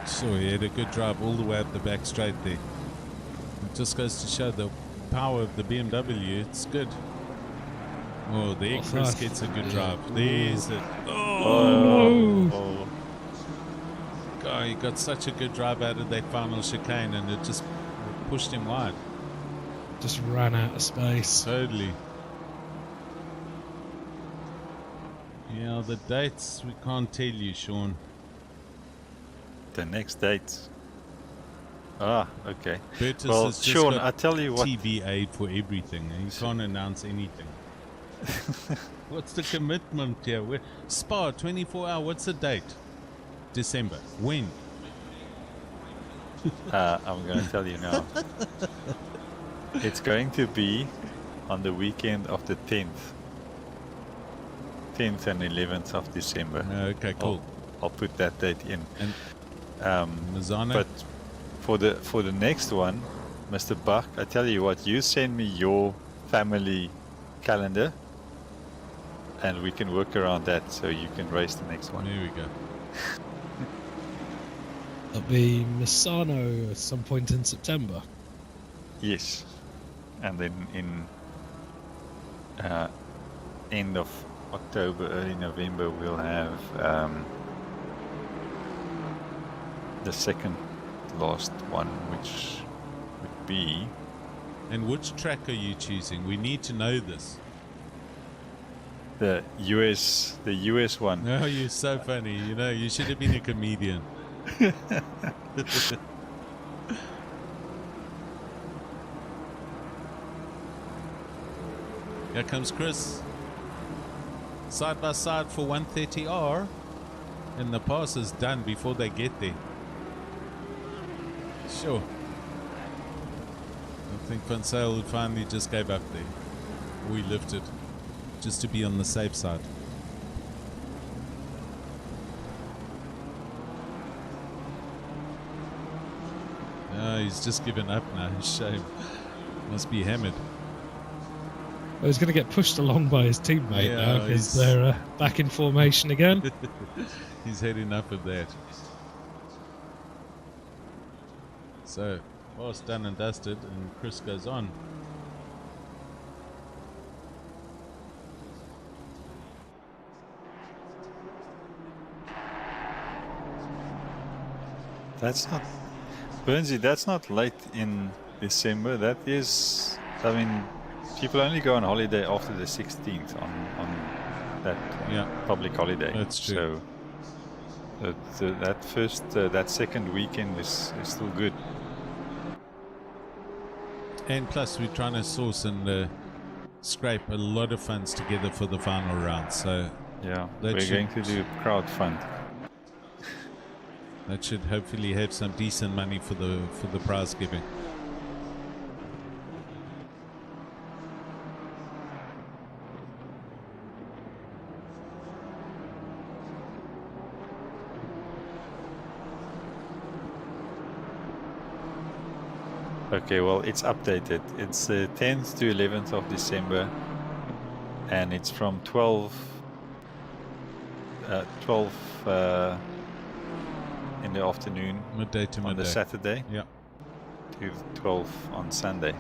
So he had a good drive all the way up the back straight there. It just goes to show the power of the BMW. It's good. Oh, there Chris gets a good drive. There's it. Oh! God, he got such a good drive out of that final chicane, and it just pushed him wide. Just ran out of space. Totally. Yeah, the dates we can't tell you, Sean. The next dates. Ah, okay. Bertus well, has just Sean, got I tell you what. TBA for everything. He can't announce anything. What's the commitment here? Spa, 24 hour. What's the date? December. When? I'm going to tell you now. It's going to be on the weekend of the 10th and 11th of December. Okay, cool. I'll put that date in. And Mazzano? But for the next one, Mr. Buck, I tell you what, you send me your family calendar, and we can work around that so you can race the next one. There we go. It'll be Misano at some point in September. Yes, and then in end of October, early November, we'll have the second last one, which would be. And which track are you choosing? We need to know this. The US one. Oh, you're so funny. You know, you should have been a comedian. Here comes Chris. Side by side for 130R. And the pass is done before they get there. Sure. I think Van Zyl finally just gave up there. We lifted. Just to be on the safe side. Oh, he's just given up now. Shame. Must be hammered. Well, he's going to get pushed along by his teammate now because they're back in formation again. He's had enough of that. So, pass done and dusted, and Chris goes on. That's not, Bernsey, that's not late in December. That is, I mean, people only go on holiday after the 16th on that public holiday. That's true. So that second weekend is still good. And plus, we're trying to source and scrape a lot of funds together for the final round. So yeah, we're going to do crowdfund. That should hopefully have some decent money for the prize giving. Okay, well, it's updated. It's 10th to 11th of December, and it's from 12 in the afternoon, midday to on the Saturday, yeah, to 12 on Sunday.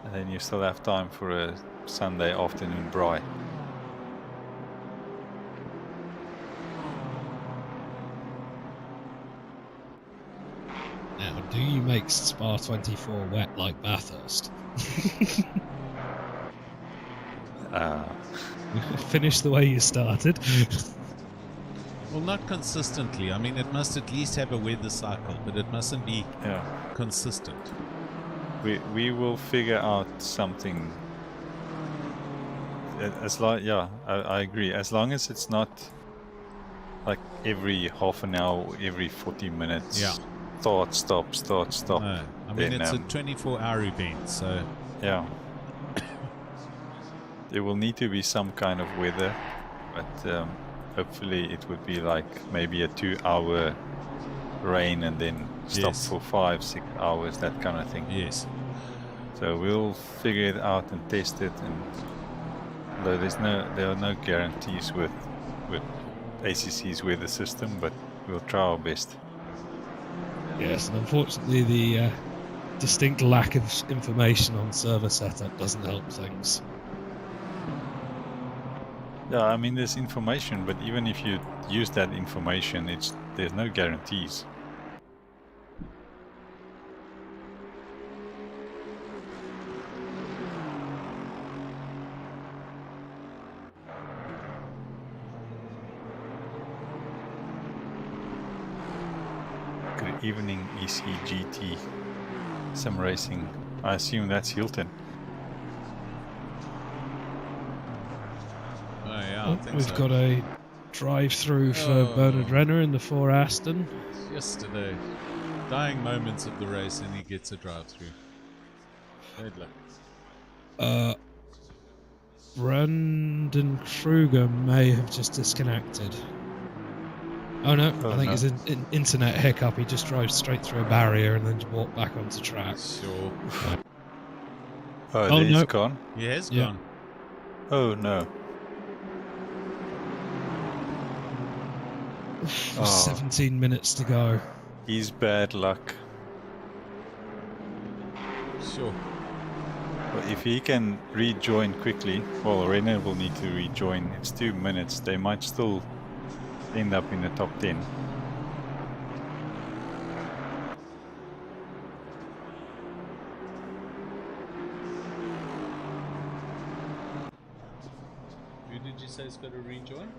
And then you still have time for a Sunday afternoon braai. Now, do you make Spa 24 wet like Bathurst? Finish the way you started. Well, not consistently. I mean, it must at least have a weather cycle, but it mustn't be consistent. We will figure out something. I agree. As long as it's not like every half an hour, every 40 minutes. Yeah. Start, stop. No, I mean, it's a 24-hour event, so... Yeah. There will need to be some kind of weather, but hopefully it would be like maybe a 2-hour rain and then stop for 5-6 hours, that kind of thing. Yes. So we'll figure it out and test it, and though there are no guarantees with ACC's weather system, but we'll try our best. Yes, and unfortunately the distinct lack of information on server setup doesn't help things. Yeah, I mean there's information, but even if you use that information, there's no guarantees. Good evening, ECGT Sim Racing. I assume that's Hilton. Oh yeah, I think We've so. got a drive-through for Bernard Renner in the 4 Aston. Yesterday, dying moments of the race, and he gets a drive-through. Bad luck. Brendan Kruger may have just disconnected. Oh no, I think it's an internet hiccup. He just drove straight through a barrier and then walked back onto track. Sure. Oh, he's gone? He has gone. Oh no. 17 minutes to go. He's bad luck. Sure. But if he can rejoin quickly, well, Renner will need to rejoin. It's 2 minutes. They might still end up in the top 10. Who did you say has got to rejoin?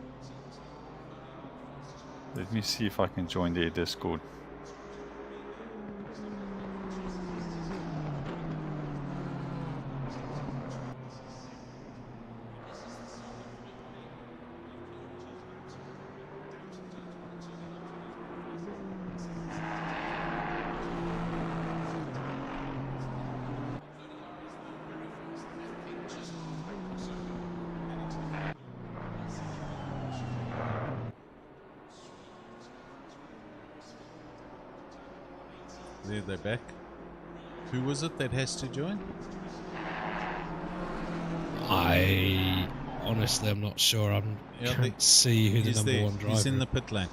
Let me see if I can join their Discord. There, they're back. Who was it that has to join? Honestly, I'm not sure. I can't see who the number one driver is. He's in the pit lane.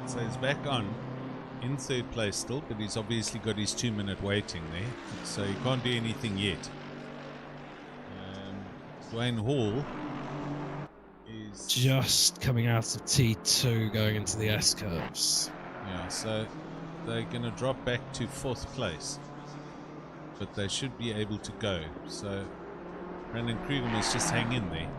So he's back on in third place still, but he's obviously got his 2-minute waiting there, so he can't do anything yet. Dwayne Hall is just coming out of T2 going into the S curves. Yeah, so they're going to drop back to 4th place, but they should be able to go. So Brandon Kruger must just hang in there.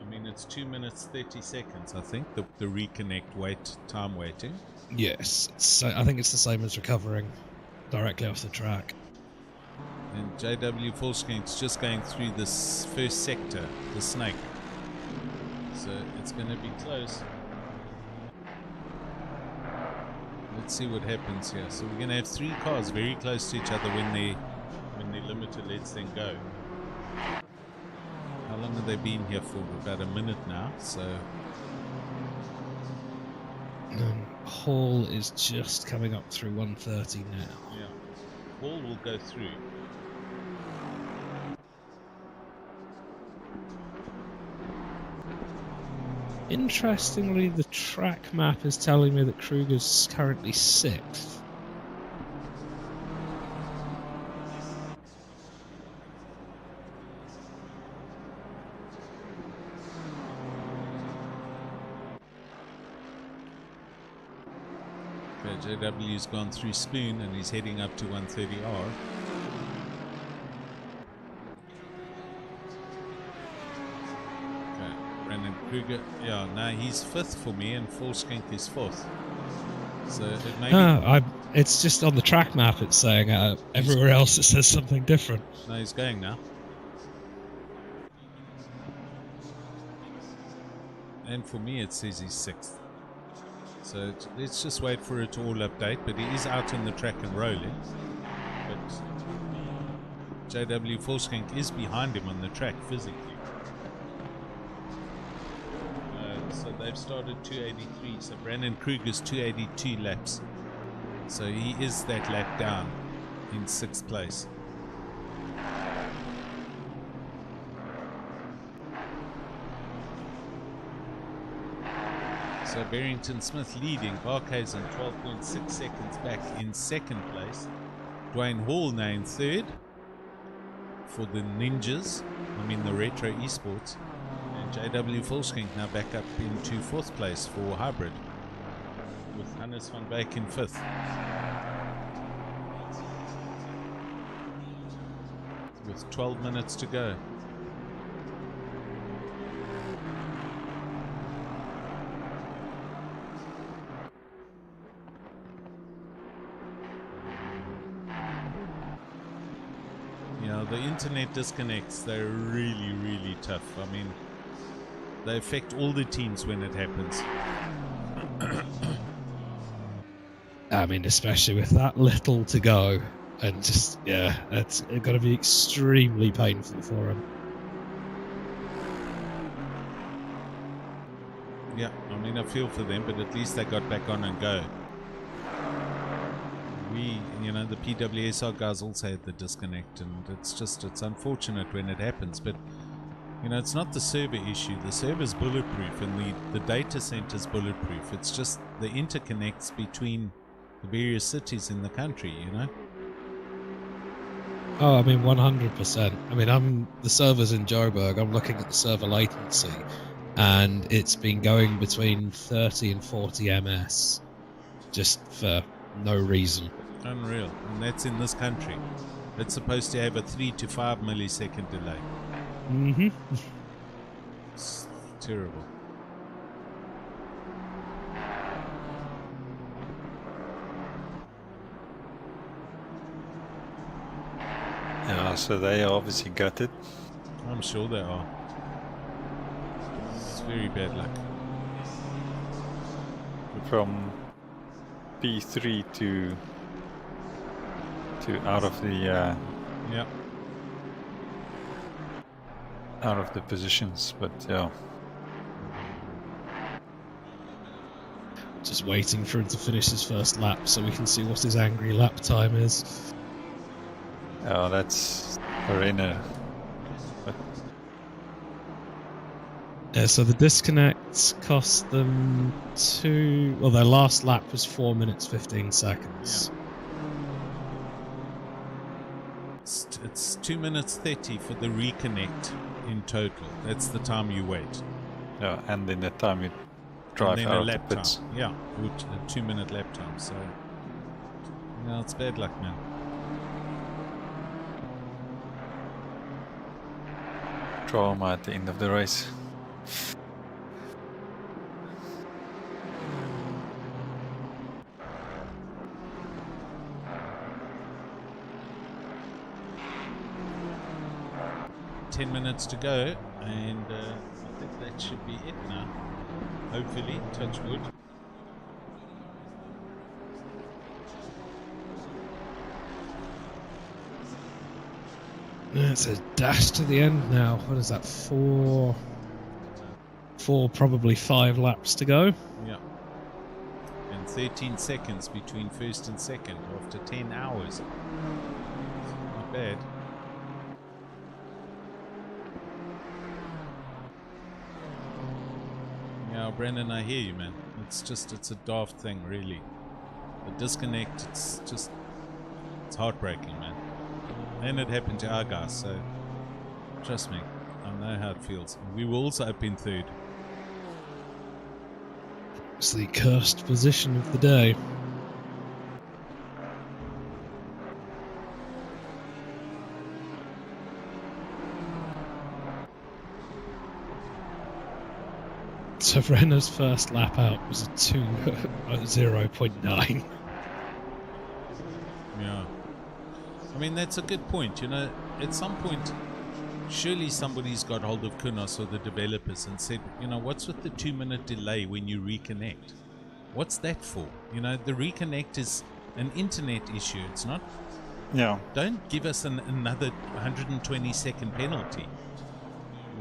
I mean, it's 2 minutes 30 seconds, I think, the reconnect time waiting. Yes, I think it's the same as recovering directly off the track. And JW Volkswagen's just going through this first sector, the snake. So it's going to be close. Let's see what happens here. So we're going to have 3 cars very close to each other when the limiter lets them go. How long have they been here for? About a minute now. So Hall is just coming up through 130 now. Yeah, Hall will go through. Interestingly, the track map is telling me that Kruger's currently 6th. Okay, JW's gone through Spoon and he's heading up to 130R. Kruger, yeah, no, he's 5th for me, and Volkswagen is 4th. So it may be... it's just on the track map. It's saying everywhere else it says something different. No, he's going now. And for me, it says he's 6th. So let's just wait for it to all update. But he is out on the track and rolling. But JW Volkswagen is behind him on the track physically. So they've started 283, so Brandon Kruger's 282 laps. So he is that lap down in 6th place. So Barrington Smith leading, Barkhuizen 12.6 seconds back in 2nd place. Dwayne Hall now in 3rd for the Ninjas, the Retro Esports. JW Volkswagen now back up into 4th place for Hybrid, with Hannes van Beek in 5th. With 12 minutes to go. Yeah, the internet disconnects, they're really, really tough. They affect all the teams when it happens. Especially with that little to go, and just it's got to be extremely painful for him. Yeah, I feel for them, but at least they got back on and go. The PWSR guys also had the disconnect, and it's unfortunate when it happens, but it's not the server issue. The server's bulletproof and the data center's bulletproof. It's just the interconnects between the various cities in the country, Oh, 100%. The server's in Joburg. I'm looking at the server latency, and it's been going between 30 and 40 ms just for no reason. Unreal. And that's in this country. It's supposed to have a 3 to 5 millisecond delay. Mm-hmm. It's terrible. Yeah, so they are obviously gutted. I'm sure they are. It's very bad luck. From P3 to out of the out of the positions, but yeah. Just waiting for him to finish his first lap so we can see what his angry lap time is. Oh, that's Arena. Yeah, so the disconnect cost them their last lap was 4 minutes 15 seconds. Yeah. it's 2 minutes 30 for the reconnect in total. That's the time you wait. Yeah, and then the time you drive and then out a of the lap pits. time. Yeah, which a 2 minute lap time. So, no, it's bad luck, man. Drama at the end of the race. $10 minutes to go, and I think that should be it now. Hopefully, touch wood. It's a dash to the end now. What is that? Four, probably 5 laps to go. Yeah. And 13 seconds between first and second after 10 hours. Not bad. Yeah, Brendan, I hear you, man. It's a daft thing, really. The disconnect, it's heartbreaking, man. And it happened to our guys, so trust me, I know how it feels. We were also up in third. It's the cursed position of the day. So Renner's first lap out was a 0.9. Yeah. I mean, that's a good point. You know, at some point, surely somebody's got hold of Kunos or the developers and said, you know, what's with the 2 minute delay when you reconnect? What's that for? You know, the reconnect is an internet issue. It's not. Yeah. Don't give us another 120-second penalty.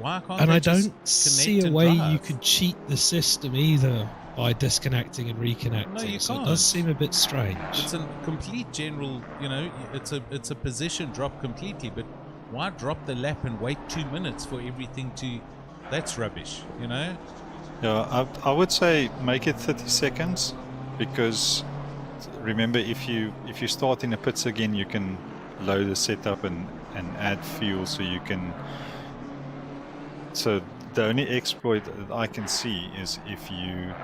Why can't And they I just don't see connect a and way drive? you could cheat the system either by disconnecting and reconnecting. No, you so can't. it does seem a bit strange. It's a complete general, you know, it's a position drop completely, but why drop the lap and wait 2 minutes for everything to... That's rubbish, you know? Yeah, I would say make it 30 seconds, because remember, if you start in the pits again, you can load the setup and add fuel, so you can... So the only exploit that I can see is if you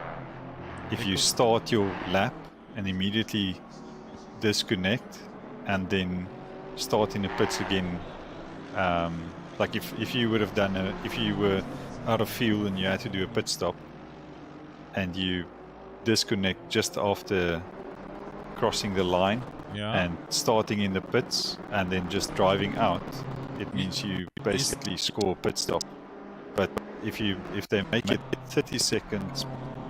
start your lap and immediately disconnect and then start in the pits again. Like if you would have done if you were out of fuel and you had to do a pit stop and you disconnect just after crossing the line and starting in the pits and then just driving out, it means you basically score pit stop. But if they make it 30 seconds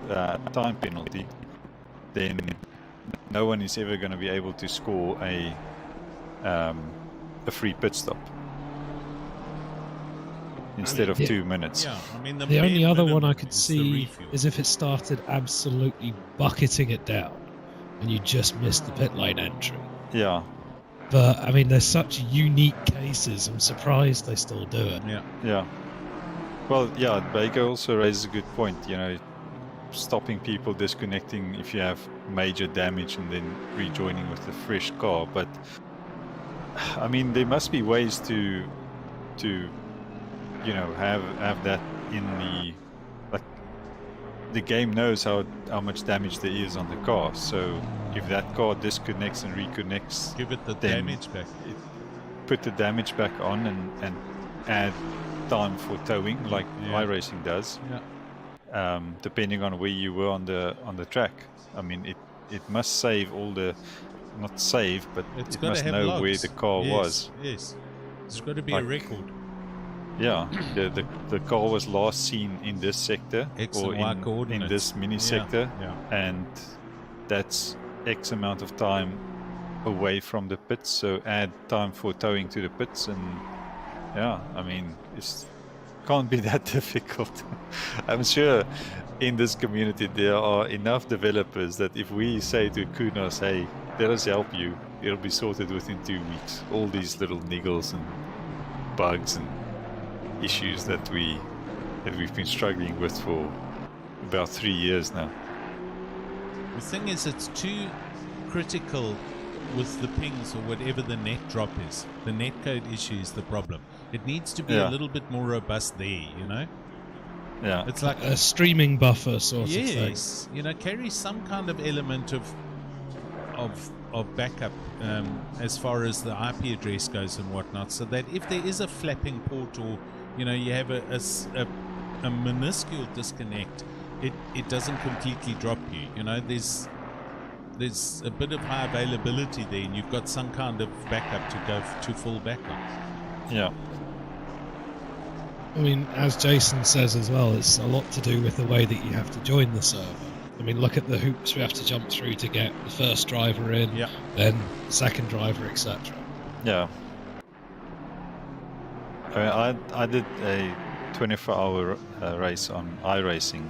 time penalty, then no one is ever going to be able to score a free pit stop instead of 2 minutes. Yeah, I mean, the only other one I could see is if it started absolutely bucketing it down and you just missed the pit lane entry. Yeah. But I mean, there's such unique cases. I'm surprised they still do it. Yeah. Yeah. Well, yeah, Baker also raises a good point, you know, stopping people disconnecting if you have major damage and then rejoining with a fresh car. But, I mean, there must be ways to you know, have that in the... Like, the game knows how much damage there is on the car, so if that car disconnects and reconnects... Give it the damage back. Put the damage back on and add time for towing, like iRacing does. Yeah. Depending on where you were on the track. I mean, it must save all the... Not save, but it must know logs. where the car was. Yes. There's got to be a record. Yeah, the car was last seen in this sector or in this mini sector, and that's X amount of time away from the pits, so add time for towing to the pits, and yeah, I mean, it can't be that difficult. I'm sure in this community there are enough developers that if we say to Kunos, hey, let us help you, it'll be sorted within 2 weeks. All these little niggles and bugs and issues that we've been struggling with for about 3 years now. The thing is, it's too critical with the pings or whatever the net drop is. The netcode issue is the problem. It needs to be a little bit more robust there, you know? Yeah. It's like a streaming buffer sort of thing. yes, you know, carry some kind of element of backup as far as the IP address goes and whatnot, so that if there is a flapping port or, you know, you have a minuscule disconnect, it doesn't completely drop you. You know, there's a bit of high availability there, and you've got some kind of backup to go to fall back on. Yeah. I mean, as Jason says as well, it's a lot to do with the way that you have to join the server. I mean, look at the hoops we have to jump through to get the first driver in, then the second driver, etc. Yeah. I mean, I did a 24-hour race on iRacing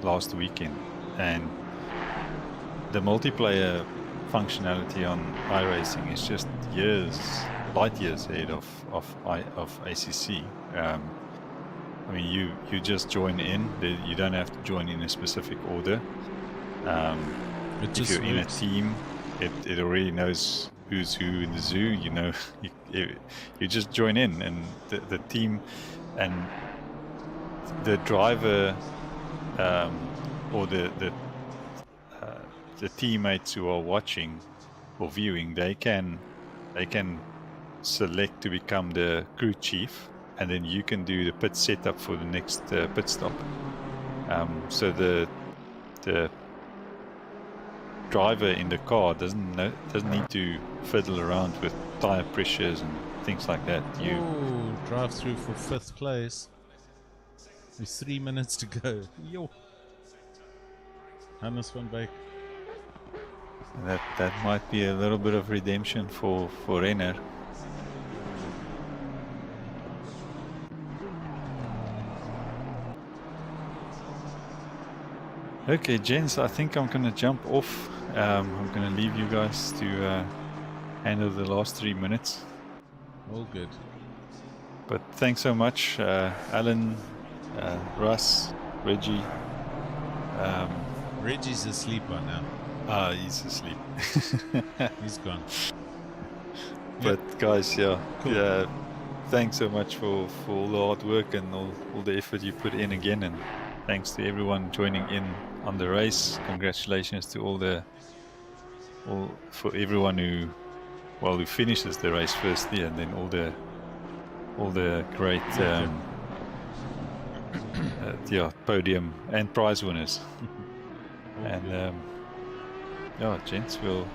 last weekend, and the multiplayer functionality on iRacing is just light years ahead of ACC. I mean, you just join in. You don't have to join in a specific order. If you're in a team, it already knows who's who in the zoo. You know, you just join in, and the team and the driver or the teammates who are watching or viewing, they can select to become the crew chief, and then you can do the pit setup for the next pit stop. So the driver in the car doesn't need to fiddle around with tire pressures and things like that. You drive through for 5th place. There's 3 minutes to go. Yo, Hannes van Beek. That might be a little bit of redemption for Renner. Okay, gents, I think I'm going to jump off. I'm going to leave you guys to handle the last 3 minutes. All good. But thanks so much, Alan, Russ, Reggie. Reggie's asleep by now. He's asleep. He's gone. But guys, Cool. thanks so much for all the hard work and all the effort you put in again, and thanks to everyone joining in on the race. Congratulations to for everyone who finishes the race firstly, and then all the great podium and prize winners. And gents, we'll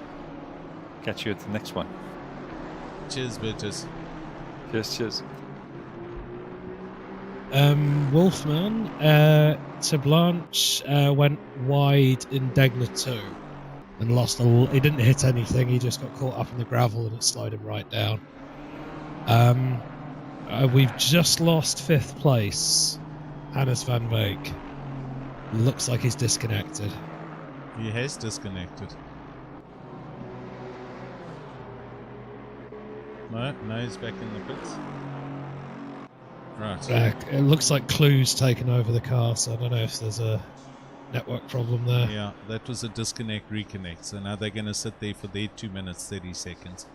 catch you at the next one. Cheers, bitches. Cheers. Wolfman to Blanche went wide in Degner 2 and lost he didn't hit anything, he just got caught up in the gravel and it slowed him right down. We've just lost 5th place. Hannes van Beek. Looks like he's disconnected. He has disconnected. No, he's back in the pits. Right. It looks like Clue's taken over the car, so I don't know if there's a network problem there. Yeah, that was a disconnect reconnect. So now they're going to sit there for their 2 minutes 30 seconds.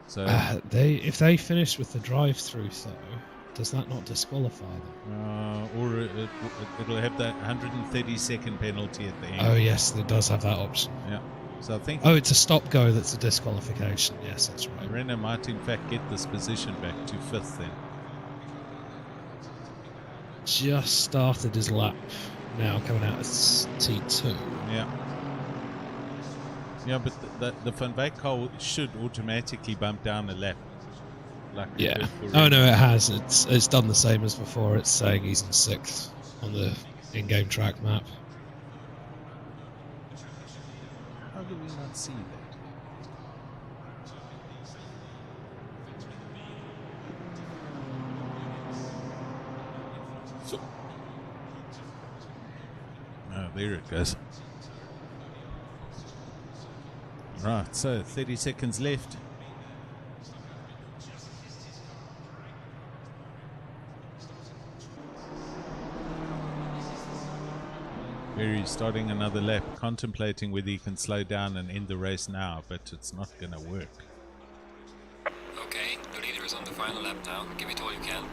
So if they finish with the drive-through, though, does that not disqualify them? Or it'll have that 130-second penalty at the end. Oh yes, it does have that option. Yeah. So I think. Oh, it's a stop-go that's a disqualification. Yes, that's right. Renner might in fact get this position back to 5th then. Just started his lap now, coming out as T2. Yeah. Yeah, but the Van Beek car should automatically bump down a lap. Like yeah. Oh no, it has. It's done the same as before. It's saying he's in 6th on the in-game track map. How do we not see that? So. Oh, there it goes. Right, so 30 seconds left. Barry's starting another lap, contemplating whether he can slow down and end the race now, but it's not going to work. Okay, the leader is on the final lap now. Give it all you can.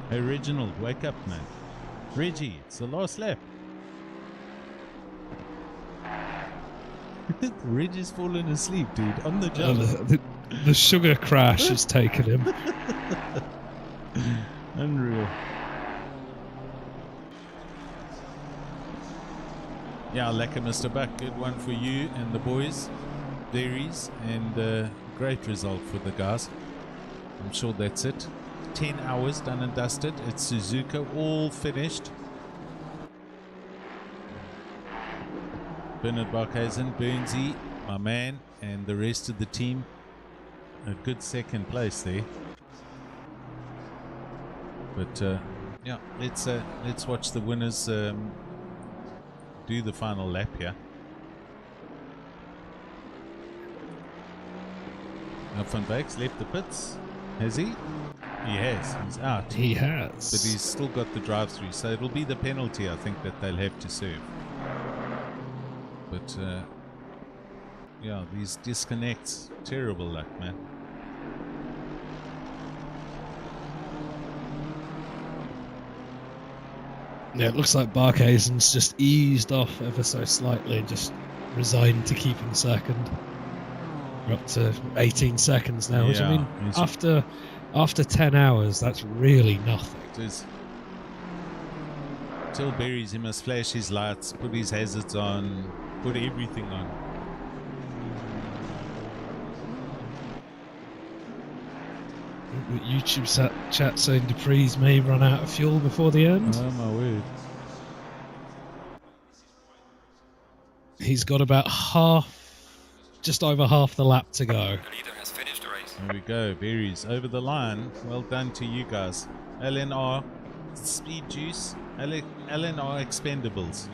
Hey Reginald, wake up, man. Reggie, it's the last lap. Reggie's fallen asleep, dude, on the jump. The sugar crash has taken him. Unreal. Yeah, lekker Mr. Buck. Good one for you and the boys. Berries, and great result for the guys. I'm sure that's it. 10 hours done and dusted. It's Suzuka, all finished. Bernard Barkhuizen, Burnsy, my man, and the rest of the team. A good second place there. But yeah, let's watch the winners do the final lap here. Van Beek's left the pits. Has he? He has. He's out. He has. But he's still got the drive-through, so it'll be the penalty, I think, that they'll have to serve. But yeah, these disconnects, terrible luck, man. Yeah, it looks like Barkhuizen's just eased off ever so slightly and just resigned to keeping second. We're up to 18 seconds now, which, I mean, after 10 hours, that's really nothing. It is. Till Berries, he must flash his lights, put his hazards on, put everything on. YouTube chat saying Dupree's may run out of fuel before the end. Oh my word. He's got about just over half the lap to go. The leader has finished the race. There we go, Berries over the line. Well done to you guys. LNR Speed Juice, LNR Expendables.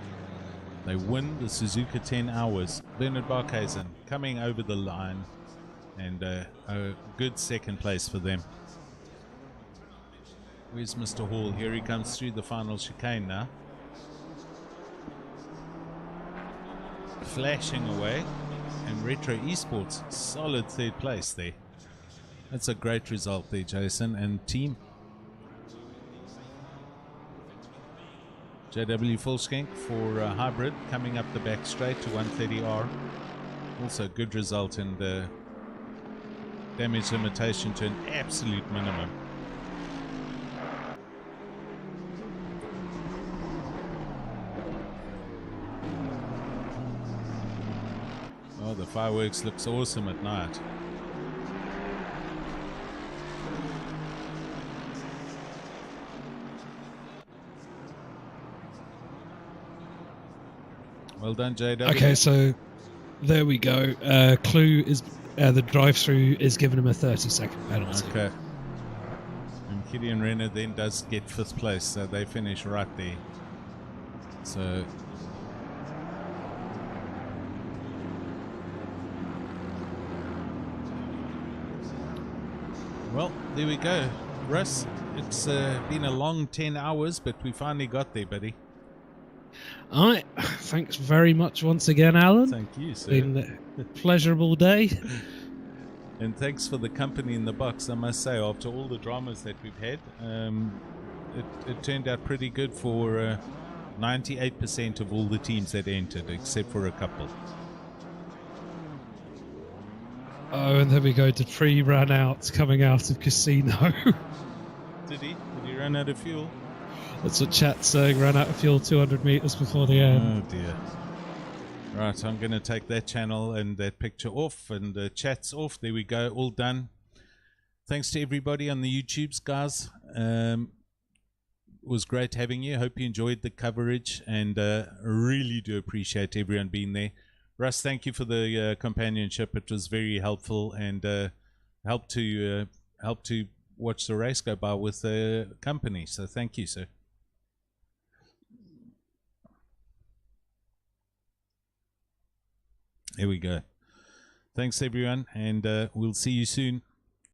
They win the Suzuka 10 hours. Bernard Barkhuizen coming over the line, and a good second place for them. Where's Mr. Hall? Here he comes through the final chicane now. Flashing away. And Retro Esports, solid third place there. That's a great result there, Jason and team. JW Fullskank for Hybrid coming up the back straight to 130R. Also good result, and damage limitation to an absolute minimum. Oh, the fireworks looks awesome at night. Well done, JW. Okay, so there we go. Clue is the drive-through is giving him a 30-second penalty. Okay. And Gideon Renner then does get 5th place, so they finish right there. So well, there we go. Russ, it's been a long 10 hours, but we finally got there, buddy. All right. Thanks very much once again, Alan. Thank you, sir. Been a pleasurable day. And thanks for the company in the box. I must say, after all the dramas that we've had, it turned out pretty good for 98% of all the teams that entered, except for a couple. Oh, and there we go. Dupree ran out coming out of casino. Did he? Did he run out of fuel? That's what chat's saying. Ran out of fuel 200 meters before the end. Oh dear. Right, I'm going to take that channel and that picture off, and the chat's off. There we go, all done. Thanks to everybody on the YouTubes, guys. It was great having you. Hope you enjoyed the coverage, and really do appreciate everyone being there. Russ, thank you for the companionship. It was very helpful, and helped to watch the race go by with the company. So thank you, sir. Here we go. Thanks, everyone, and we'll see you soon.